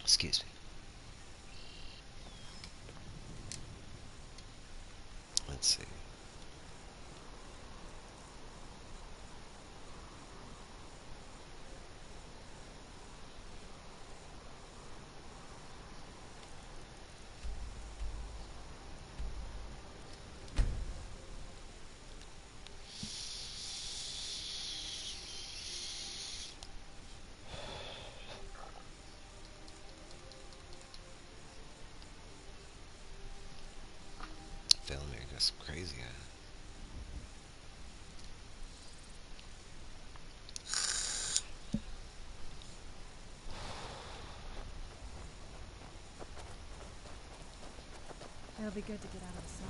Excuse me. Let's see. Feeling me just crazy. It'll be good to get out of the sun.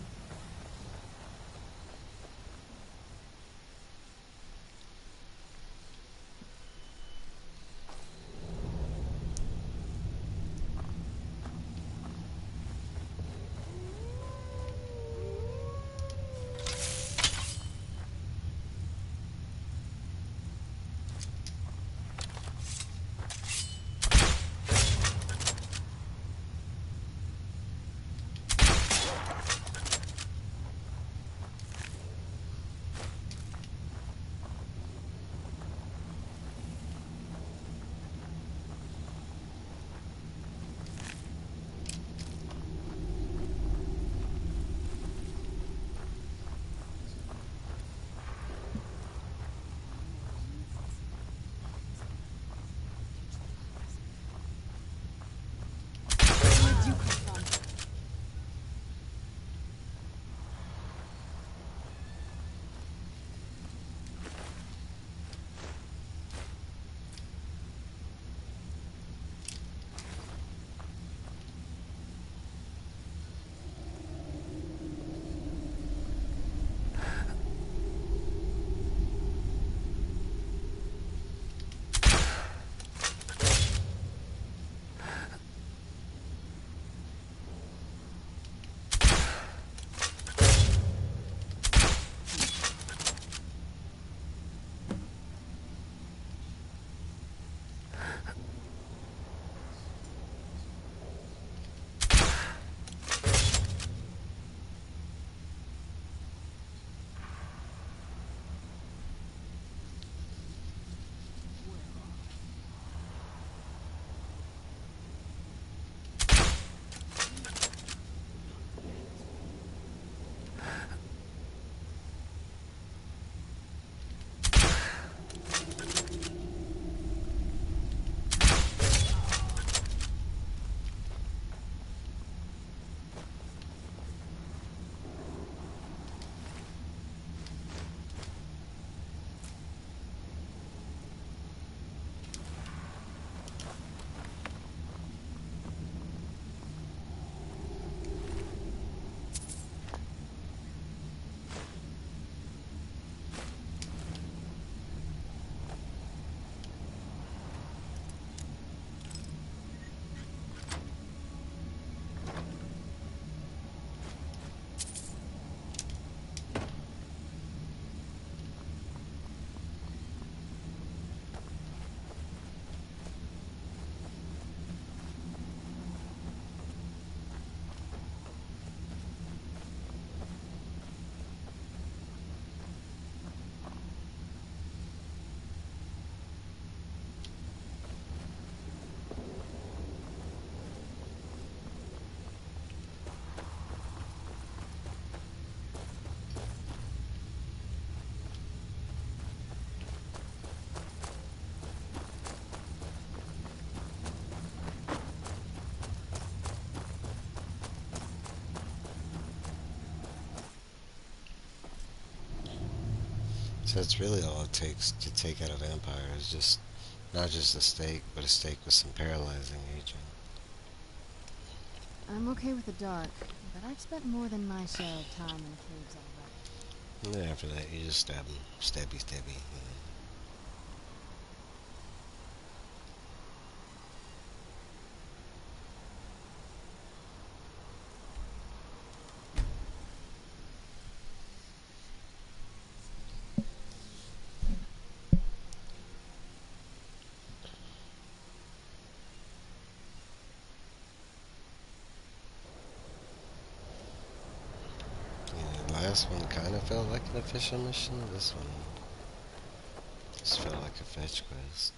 So that's really all it takes to take out a vampire is just not just a stake, but a stake with some paralyzing agent. I'm okay with the dark, but I've spent more than my share of time in caves already. And then after that, you just stab him. Stabby, stabby. The last one kind of felt like an official mission. This one just felt like a fetch quest.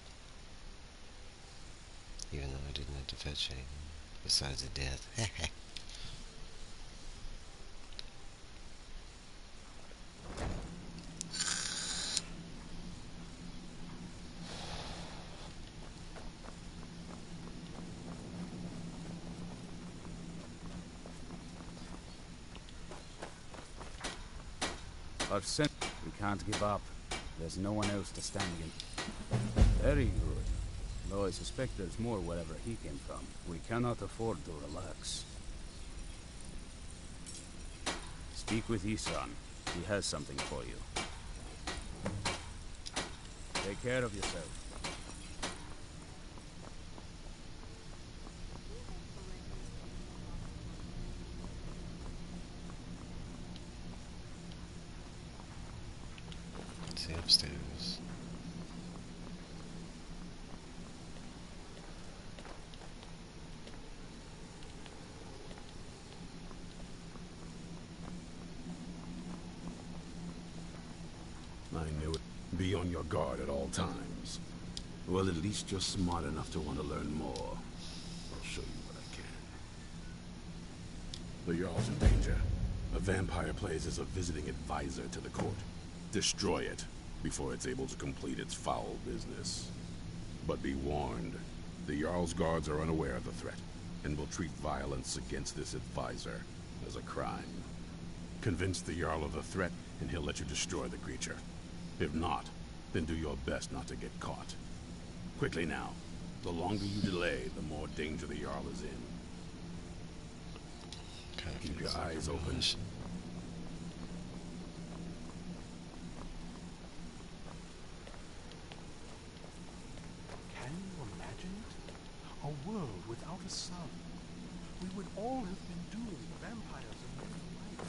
Even though I didn't have to fetch anything besides a death. Our sen- We can't give up. There's no one else to stand against. Very good. Though I suspect there's more wherever he came from. We cannot afford to relax. Speak with Isan. He has something for you. Take care of yourself. See upstairs. I knew it. Be on your guard at all times. Well, at least you're smart enough to want to learn more. I'll show you what I can. The Jarl's in danger. A vampire plays as a visiting advisor to the court. Destroy it before it's able to complete its foul business. But be warned, the Jarl's guards are unaware of the threat and will treat violence against this advisor as a crime. Convince the Jarl of the threat and he'll let you destroy the creature. If not, then do your best not to get caught. Quickly now. The longer you delay, the more danger the Jarl is in. Keep your eyes open. Can you imagine it? A world without a sun. We would all have been doomed, vampires and men alike.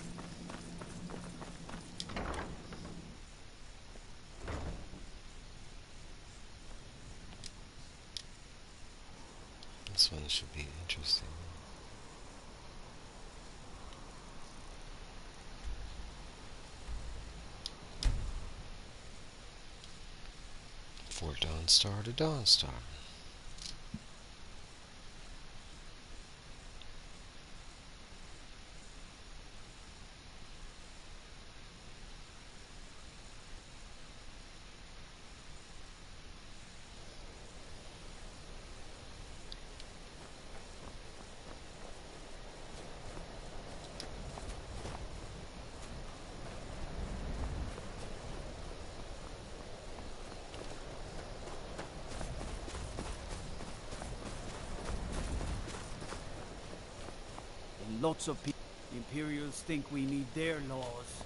This one should be interesting. For Dawnstar to Dawnstar. Lots of people. The Imperials think we need their laws.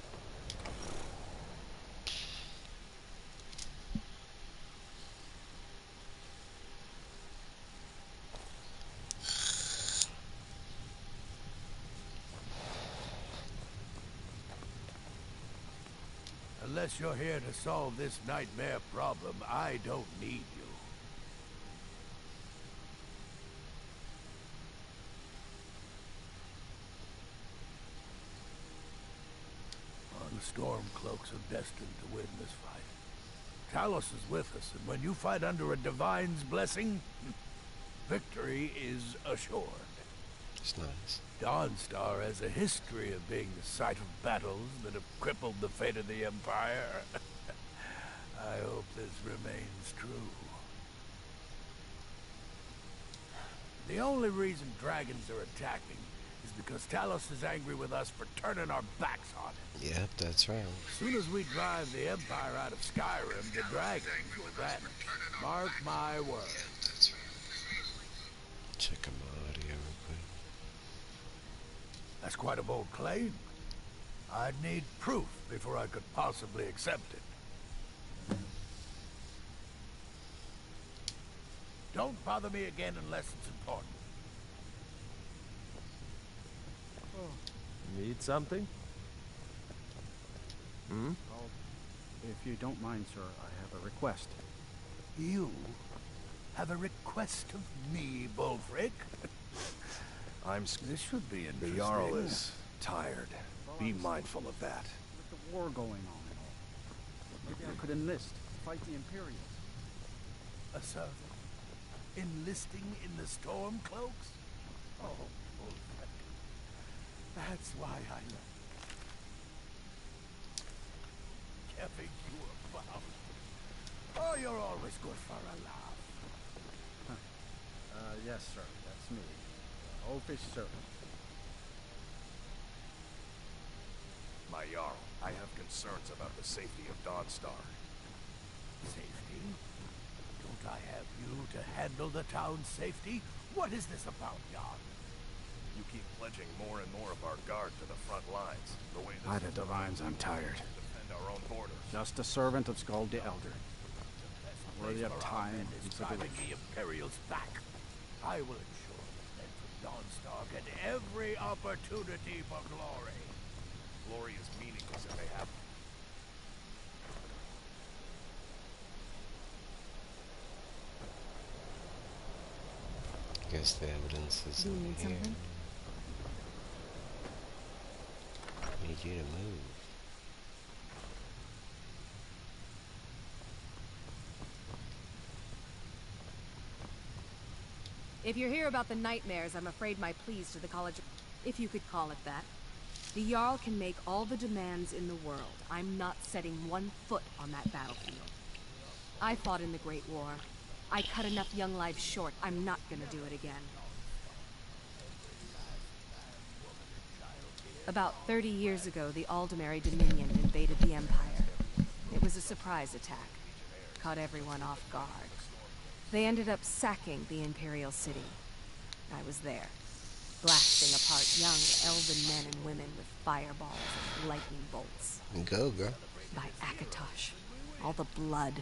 Unless you're here to solve this nightmare problem, I don't need you. The Stormcloaks are destined to win this fight. Talos is with us, and when you fight under a Divine's blessing, victory is assured. It's nice. Dawnstar has a history of being the site of battles that have crippled the fate of the Empire. I hope this remains true. The only reason dragons are attacking is because Talos is angry with us for turning our backs on it. Yep, that's right. As soon as we drive the Empire out of Skyrim, the dragons will vanish. Mark my words. Check my audio real quick. That's quite a bold claim. I'd need proof before I could possibly accept it. Don't bother me again unless it's important. Need something? Hmm? If you don't mind, sir, I have a request. You have a request of me, Bulfric? This should be interesting. The Jarl is tired. Be mindful of that. With the war going on and all. Maybe I could enlist, fight the Imperials. A servant? Enlisting in the Stormcloaks? Oh, Bulfric. That's why I love Kevin you about. Oh, you're always good for a laugh. Yes, sir, that's me. Oafish servant. My Jarl, I have concerns about the safety of Dawnstar. Safety? Don't I have you to handle the town's safety? What is this about, Jarl? You keep pledging more and more of our guard to the front lines. The way By the divines, I'm tired. defend our own borders. Just a servant of Skull the Elder. Worthy of time and civility. The Imperials back. I will ensure that Dawnstar get every opportunity for glory. Glory is meaningless if they have. Guess the evidence is Do you in need here. something? I need you to move. If you're here about the nightmares, I'm afraid my pleas to the College, if you could call it that. The Jarl can make all the demands in the world. I'm not setting one foot on that battlefield. I fought in the Great War. I cut enough young lives short. I'm not gonna do it again. About 30 years ago, the Aldemary Dominion invaded the Empire. It was a surprise attack. Caught everyone off guard. They ended up sacking the Imperial city. I was there, blasting apart young elven men and women with fireballs and lightning bolts. Go, girl. By Akatosh, all the blood,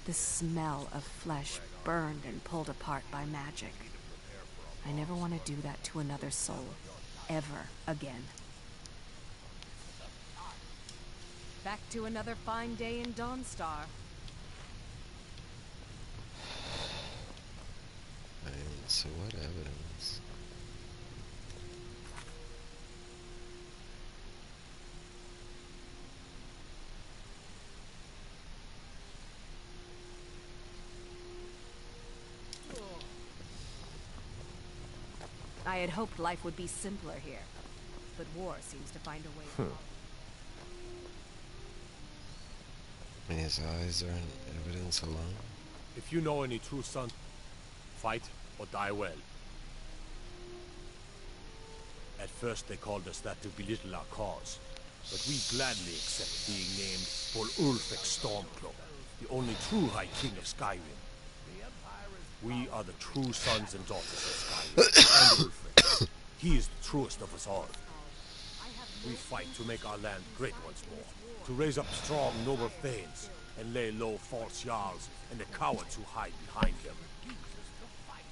the smell of flesh burned and pulled apart by magic. I never want to do that to another soul, ever again. Back to another fine day in Dawnstar. So what evidence? I had hoped life would be simpler here, but war seems to find a way. And his eyes are in evidence alone? If you know any true sons, fight or die well. At first they called us that to belittle our cause, but we gladly accept being named Ulfric Stormcloak, the only true High King of Skyrim. We are the true sons and daughters of Skyrim, and Ulfric. He is the truest of us all. We fight to make our land great once more, to raise up strong, noble thanes, and lay low false jarls and the cowards who hide behind them.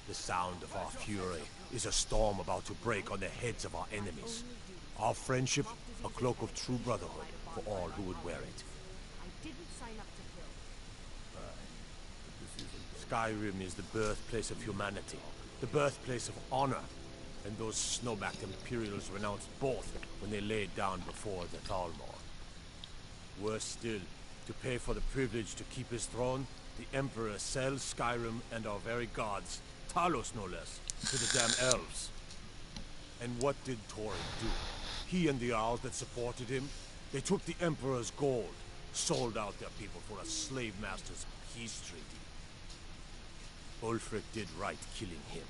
The sound of our fury is a storm about to break on the heads of our enemies. Our friendship, a cloak of true brotherhood for all who would wear it. Skyrim is the birthplace of humanity, the birthplace of honor, and those snow-backed Imperials renounced both when they laid down before the Thalmor. Worse still, to pay for the privilege to keep his throne, the Emperor sells Skyrim and our very gods, Talos no less, to the damn elves. And what did Thorin do? He and the Jarls that supported him, they took the Emperor's gold, sold out their people for a slave master's peace treaty. Ulfric did right killing him.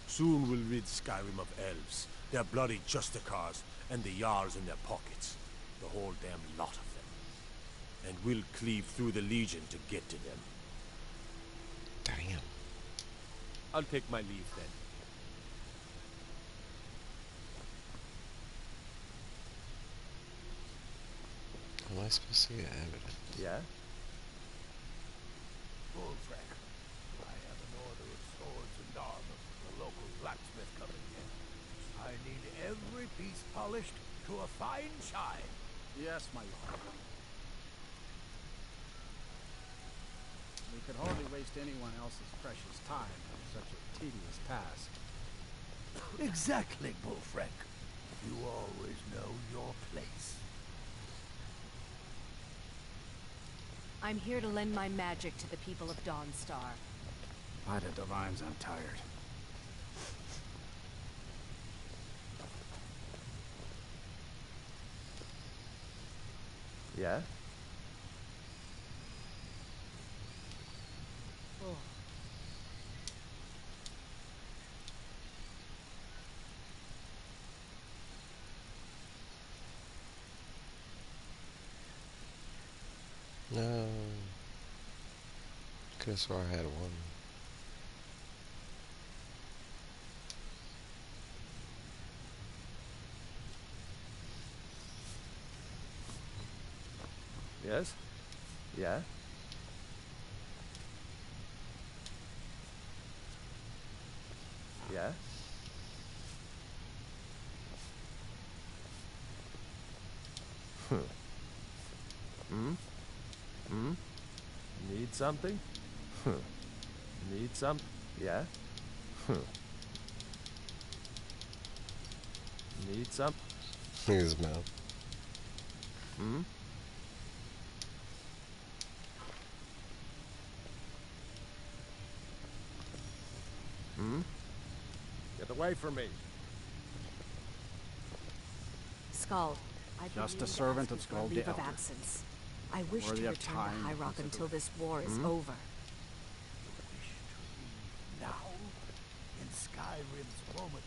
Soon we'll rid Skyrim of elves, their bloody justicars, and the Jarls in their pockets. The whole damn lot of them. And we'll cleave through the Legion to get to them. Damn. I'll take my leave then. Am I supposed to get evidence? Yeah? Bullfrag, I have an order of swords and armor from the local blacksmith coming in. I need every piece polished to a fine shine. Yes, my lord. We could hardly waste anyone else's precious time on such a tedious task. Exactly, Bullfrag. You always know your place. I'm here to lend my magic to the people of Dawnstar. By the divines, I'm tired. Yeah? Oh. No. Could have swore I had one. Yes? Yeah? Yeah? Hmm? Hmm? Need something? Need some? Yeah? Need some? Look at his mouth. Hmm? Hmm? Get away from me. Skald, I've been Just a meaning to servant ask of you for a Skald the leave of Elder. absence. I wish Worthy to of return time to High and Rock until this war is Hmm? over. Now, in Skyrim's moment.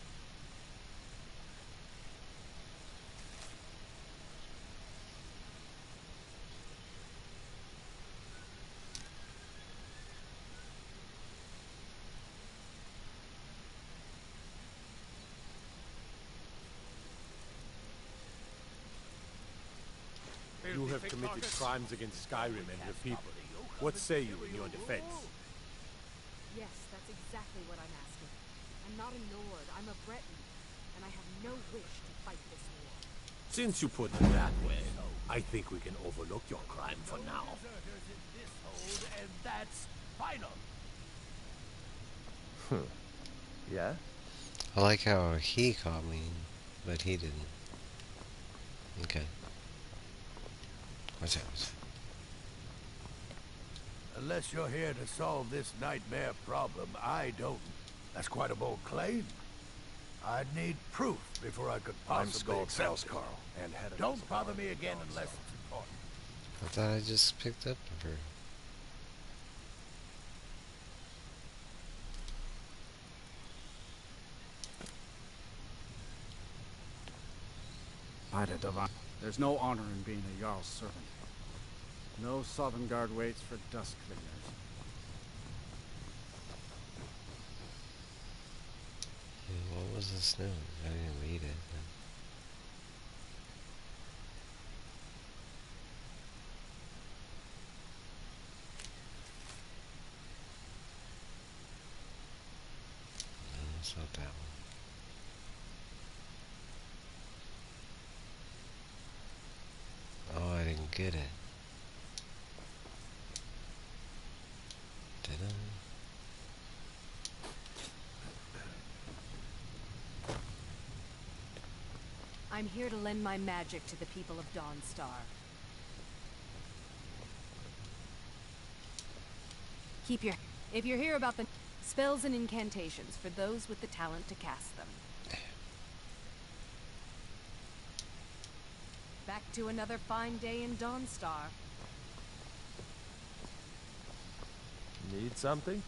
You have committed crimes against Skyrim and her people. What say you in your defense? Yes, that's exactly what I'm asking. I'm not a Nord, I'm a Breton, and I have no wish to fight this war. Since you put it that way, I think we can overlook your crime for now. Deserters in this hold, and that's final. Yeah? I like how he caught me, but he didn't. Okay. Watch out. Unless you're here to solve this nightmare problem, I don't. That's quite a bold claim. I'd need proof before I could I'm possibly Skull accept House it. Carl, and head of Don't bother me again unless it's important. I thought I just picked up her. By the divine. There's no honor in being a Jarl's servant. No Southern Guard waits for dust cleaners. What was this note? I didn't read it. No, it's not that one. Oh, I didn't get it. Did I? I'm here to lend my magic to the people of Dawnstar. Keep your... If you're here about the spells and incantations for those with the talent to cast them. Back to another fine day in Dawnstar. Need something?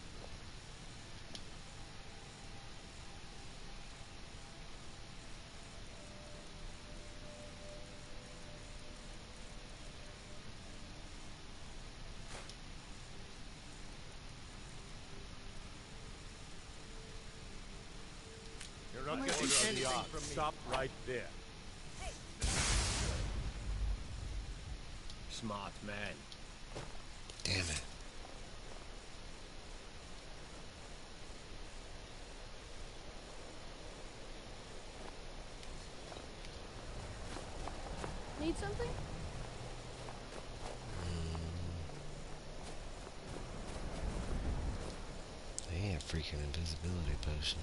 not getting anything from me. Stop right there. Smart man. Damn it. Need something? They have freaking invisibility potion.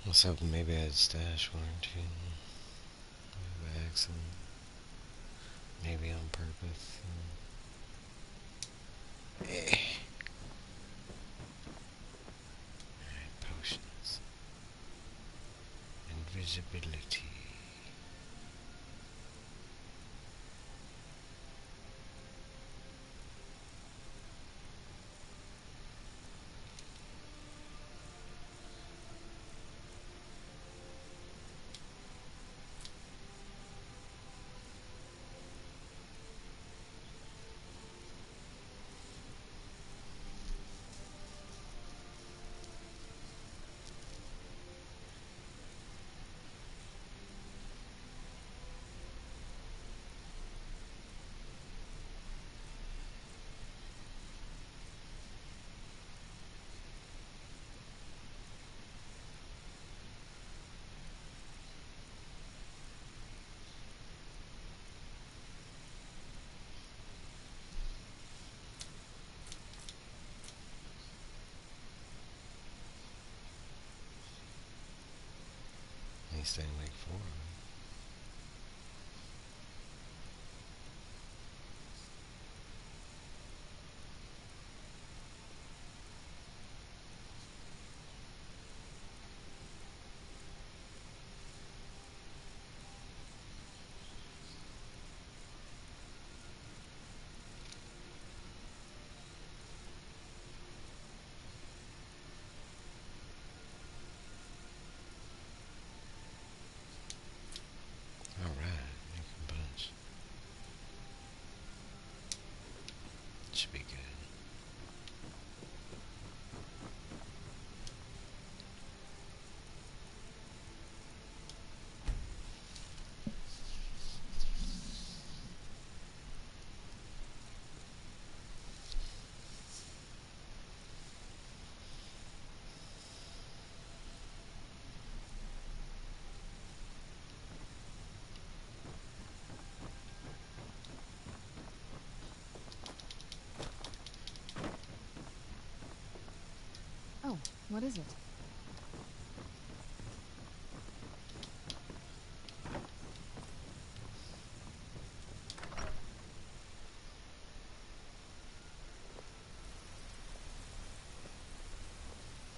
I was hoping maybe I'd stash one or two. Maybe by accident. Maybe on purpose. Alright, potions. Invisibility. He's staying like 4 of them. Alright, make a bunch. Should be good. Oh, what is it?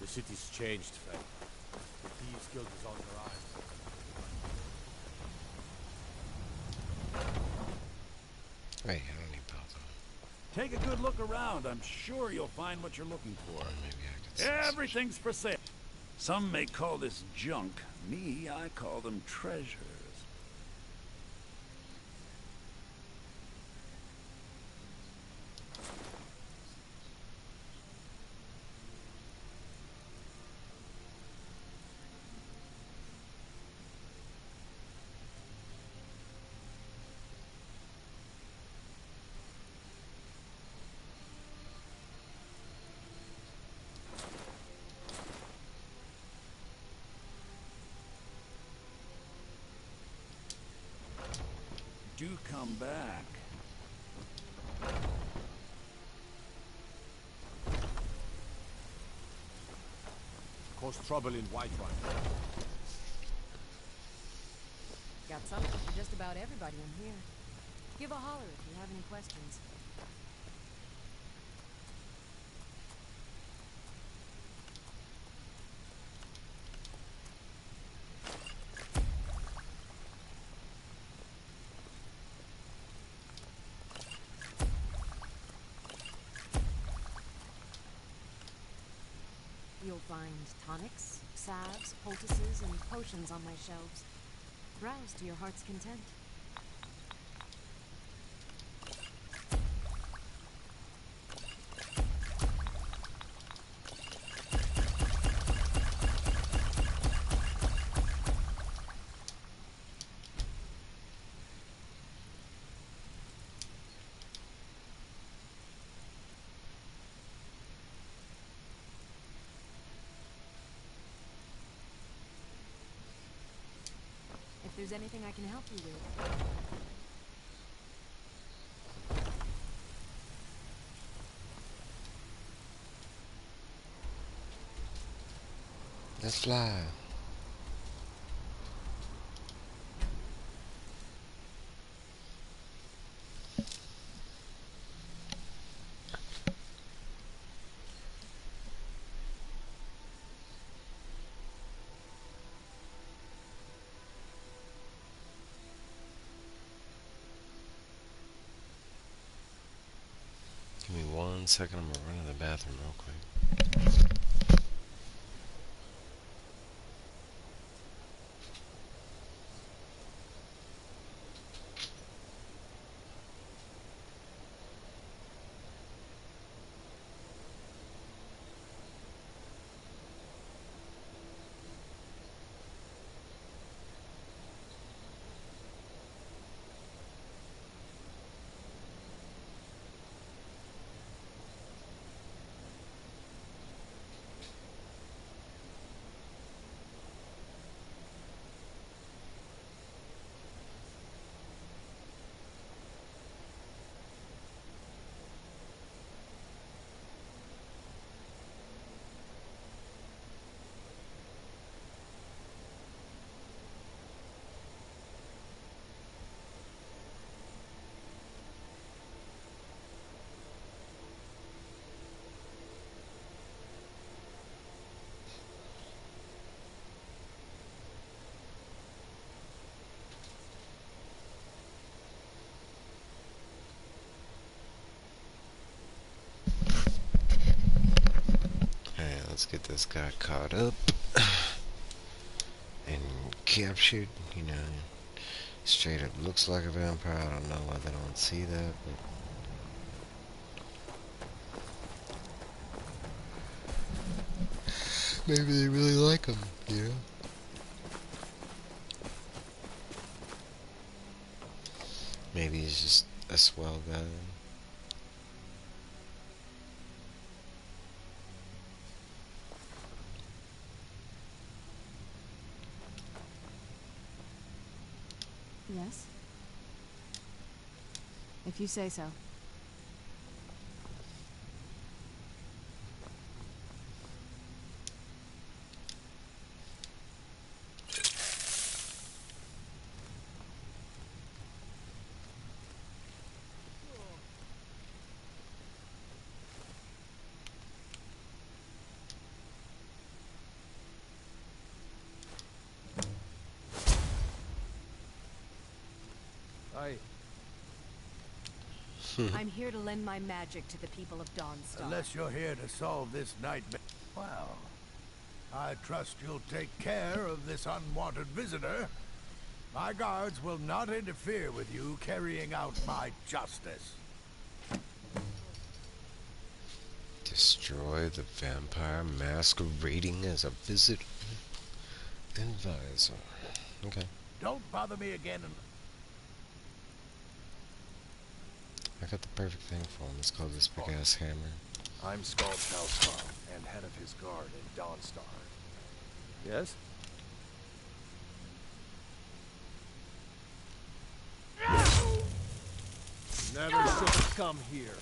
The city's changed, Faye. The Thieves Guild is on the rise. Wait, I don't need both of them. Take a good look around. I'm sure you'll find what you're looking for. Maybe I could Everything's for sale. Some may call this junk. Me, I call them treasures. Do come back. Cause trouble in Whiterun. Got something for just about everybody in here. Give a holler if you have any questions. You'll find tonics, salves, poultices, and potions on my shelves. Browse to your heart's content. If there's anything I can help you with. Let's fly. Give me 1 second, I'm gonna run to the bathroom real quick. Let's get this guy caught up and captured. You know, straight up looks like a vampire. I don't know why they don't see that, but maybe they really like him, you know? Maybe he's just a swell guy. Yes? If you say so. I'm here to lend my magic to the people of Dawnstar. Unless you're here to solve this nightmare. Well, I trust you'll take care of this unwanted visitor. My guards will not interfere with you carrying out my justice. Destroy the vampire masquerading as a visit advisor. Okay. Don't bother me again. I got the perfect thing for him. It's called this big ass hammer. I'm Skull Telstar, and head of his guard in Dawnstar. Yes? Never should have come here.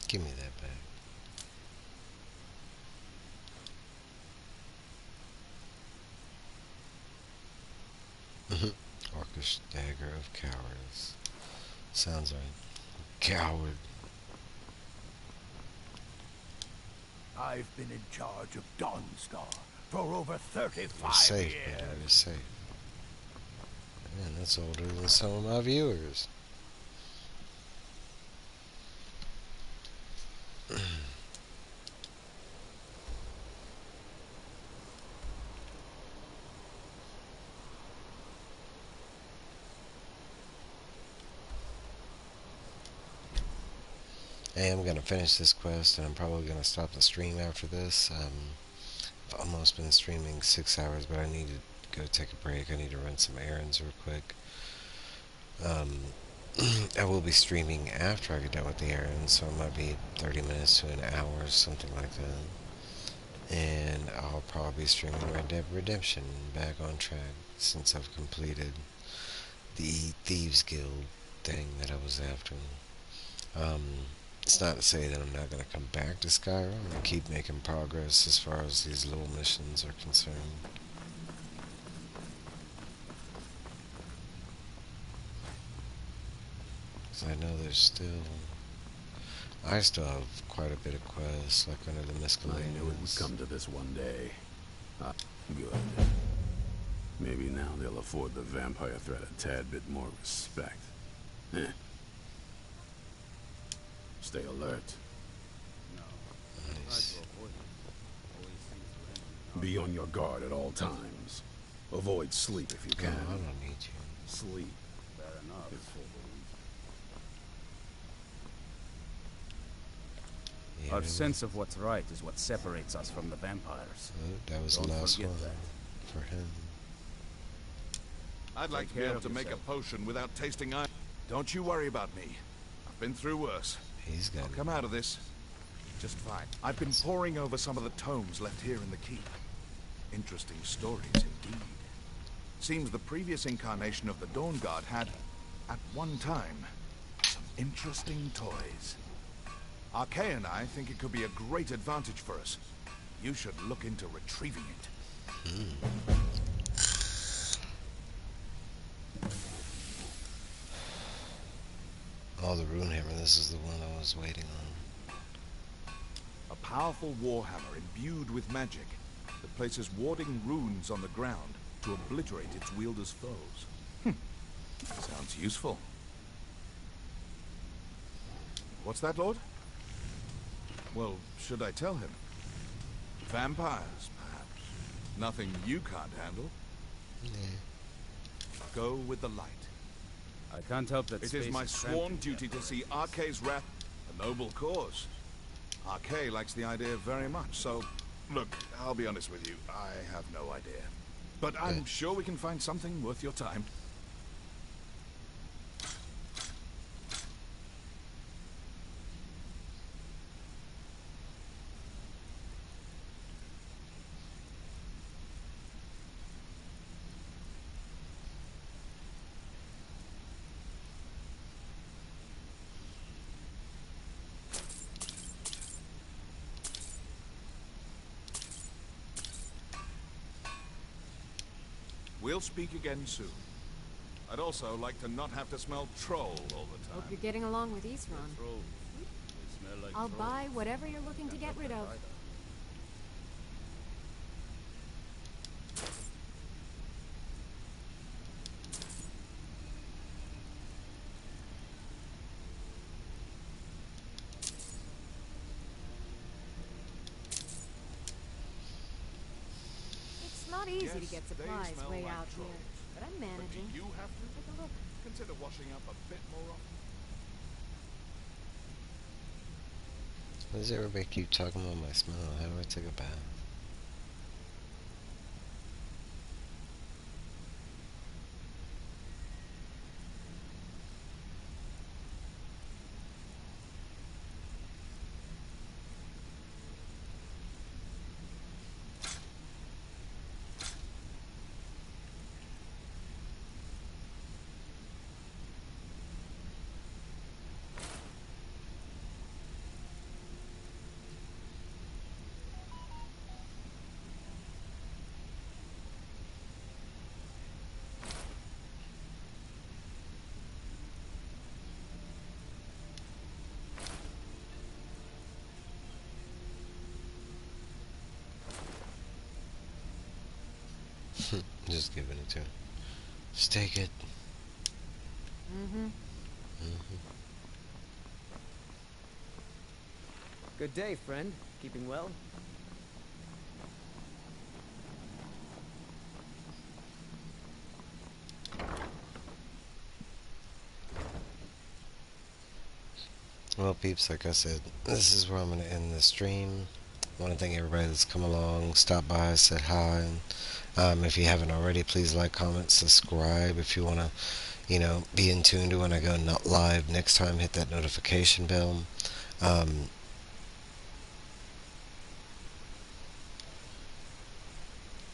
Give me that back. Orcish dagger of cowardice. Sounds right. Coward. I've been in charge of Dawnstar for over 35 You're safe, years. man. You're safe. Man, that's older than some of my viewers. Hey, I'm gonna finish this quest, and I'm probably gonna stop the stream after this. I've almost been streaming 6 hours, but I need to go take a break. I need to run some errands real quick. I will be streaming after I get done with the errands, so it might be 30 minutes to an hour, something like that. And I'll probably be streaming Red Dead Redemption back on track, since I've completed the Thieves Guild thing that I was after. It's not to say that I'm not going to come back to Skyrim and keep making progress as far as these little missions are concerned. Because I know I still have quite a bit of quests, like under the miscellaneous. I knew it would come to this one day. Good. Maybe now they'll afford the vampire threat a tad bit more respect. Stay alert. Nice. Be on your guard at all times. Avoid sleep if you No, can. I don't need you. Sleep. Fair enough. Yeah, Our sense of what's right is what separates us from the vampires. that was the Don't last forget one that. for him. I'd like to be able to make a potion without tasting iron. Don't you worry about me. I've been through worse. He's got I'll come out of this just fine. I've been poring over some of the tomes left here in the keep. Interesting stories indeed. Seems the previous incarnation of the Dawn Guard had, at one time, some interesting toys. Arkay and I think it could be a great advantage for us. You should look into retrieving it. Oh, the Runehammer. This is the one I was waiting on. A powerful warhammer imbued with magic that places warding runes on the ground to obliterate its wielder's foes. Sounds useful. What's that, Lord? Well, should I tell him? Vampires, perhaps. Nothing you can't handle. Go with the light. I can't help that It space is my cramped sworn in duty here. to see Arkay's wrath a noble cause. Arkay likes the idea very much, so... Look, I'll be honest with you, I have no idea. But I'm sure we can find something worth your time. We'll speak again soon. I'd also like to not have to smell troll all the time. Hope you're getting along with Isran. Trolls. They smell like I'll trolls. buy whatever you're looking to get rid of. not easy to Yes, get they supplies smell way like out here, trolls. but I'm But do managing. you have to take a look? Consider washing up a bit more often. Why does everybody keep talking about my smell? How do I take a bath? Just giving it to him. Just take it. Mm-hmm. Good day, friend. Keeping well? Well, peeps, like I said, this is where I'm going to end the stream. I want to thank everybody that's come along, stopped by, said hi. And, if you haven't already, please like, comment, subscribe. If you want to, be in tune to when I go not live next time, hit that notification bell.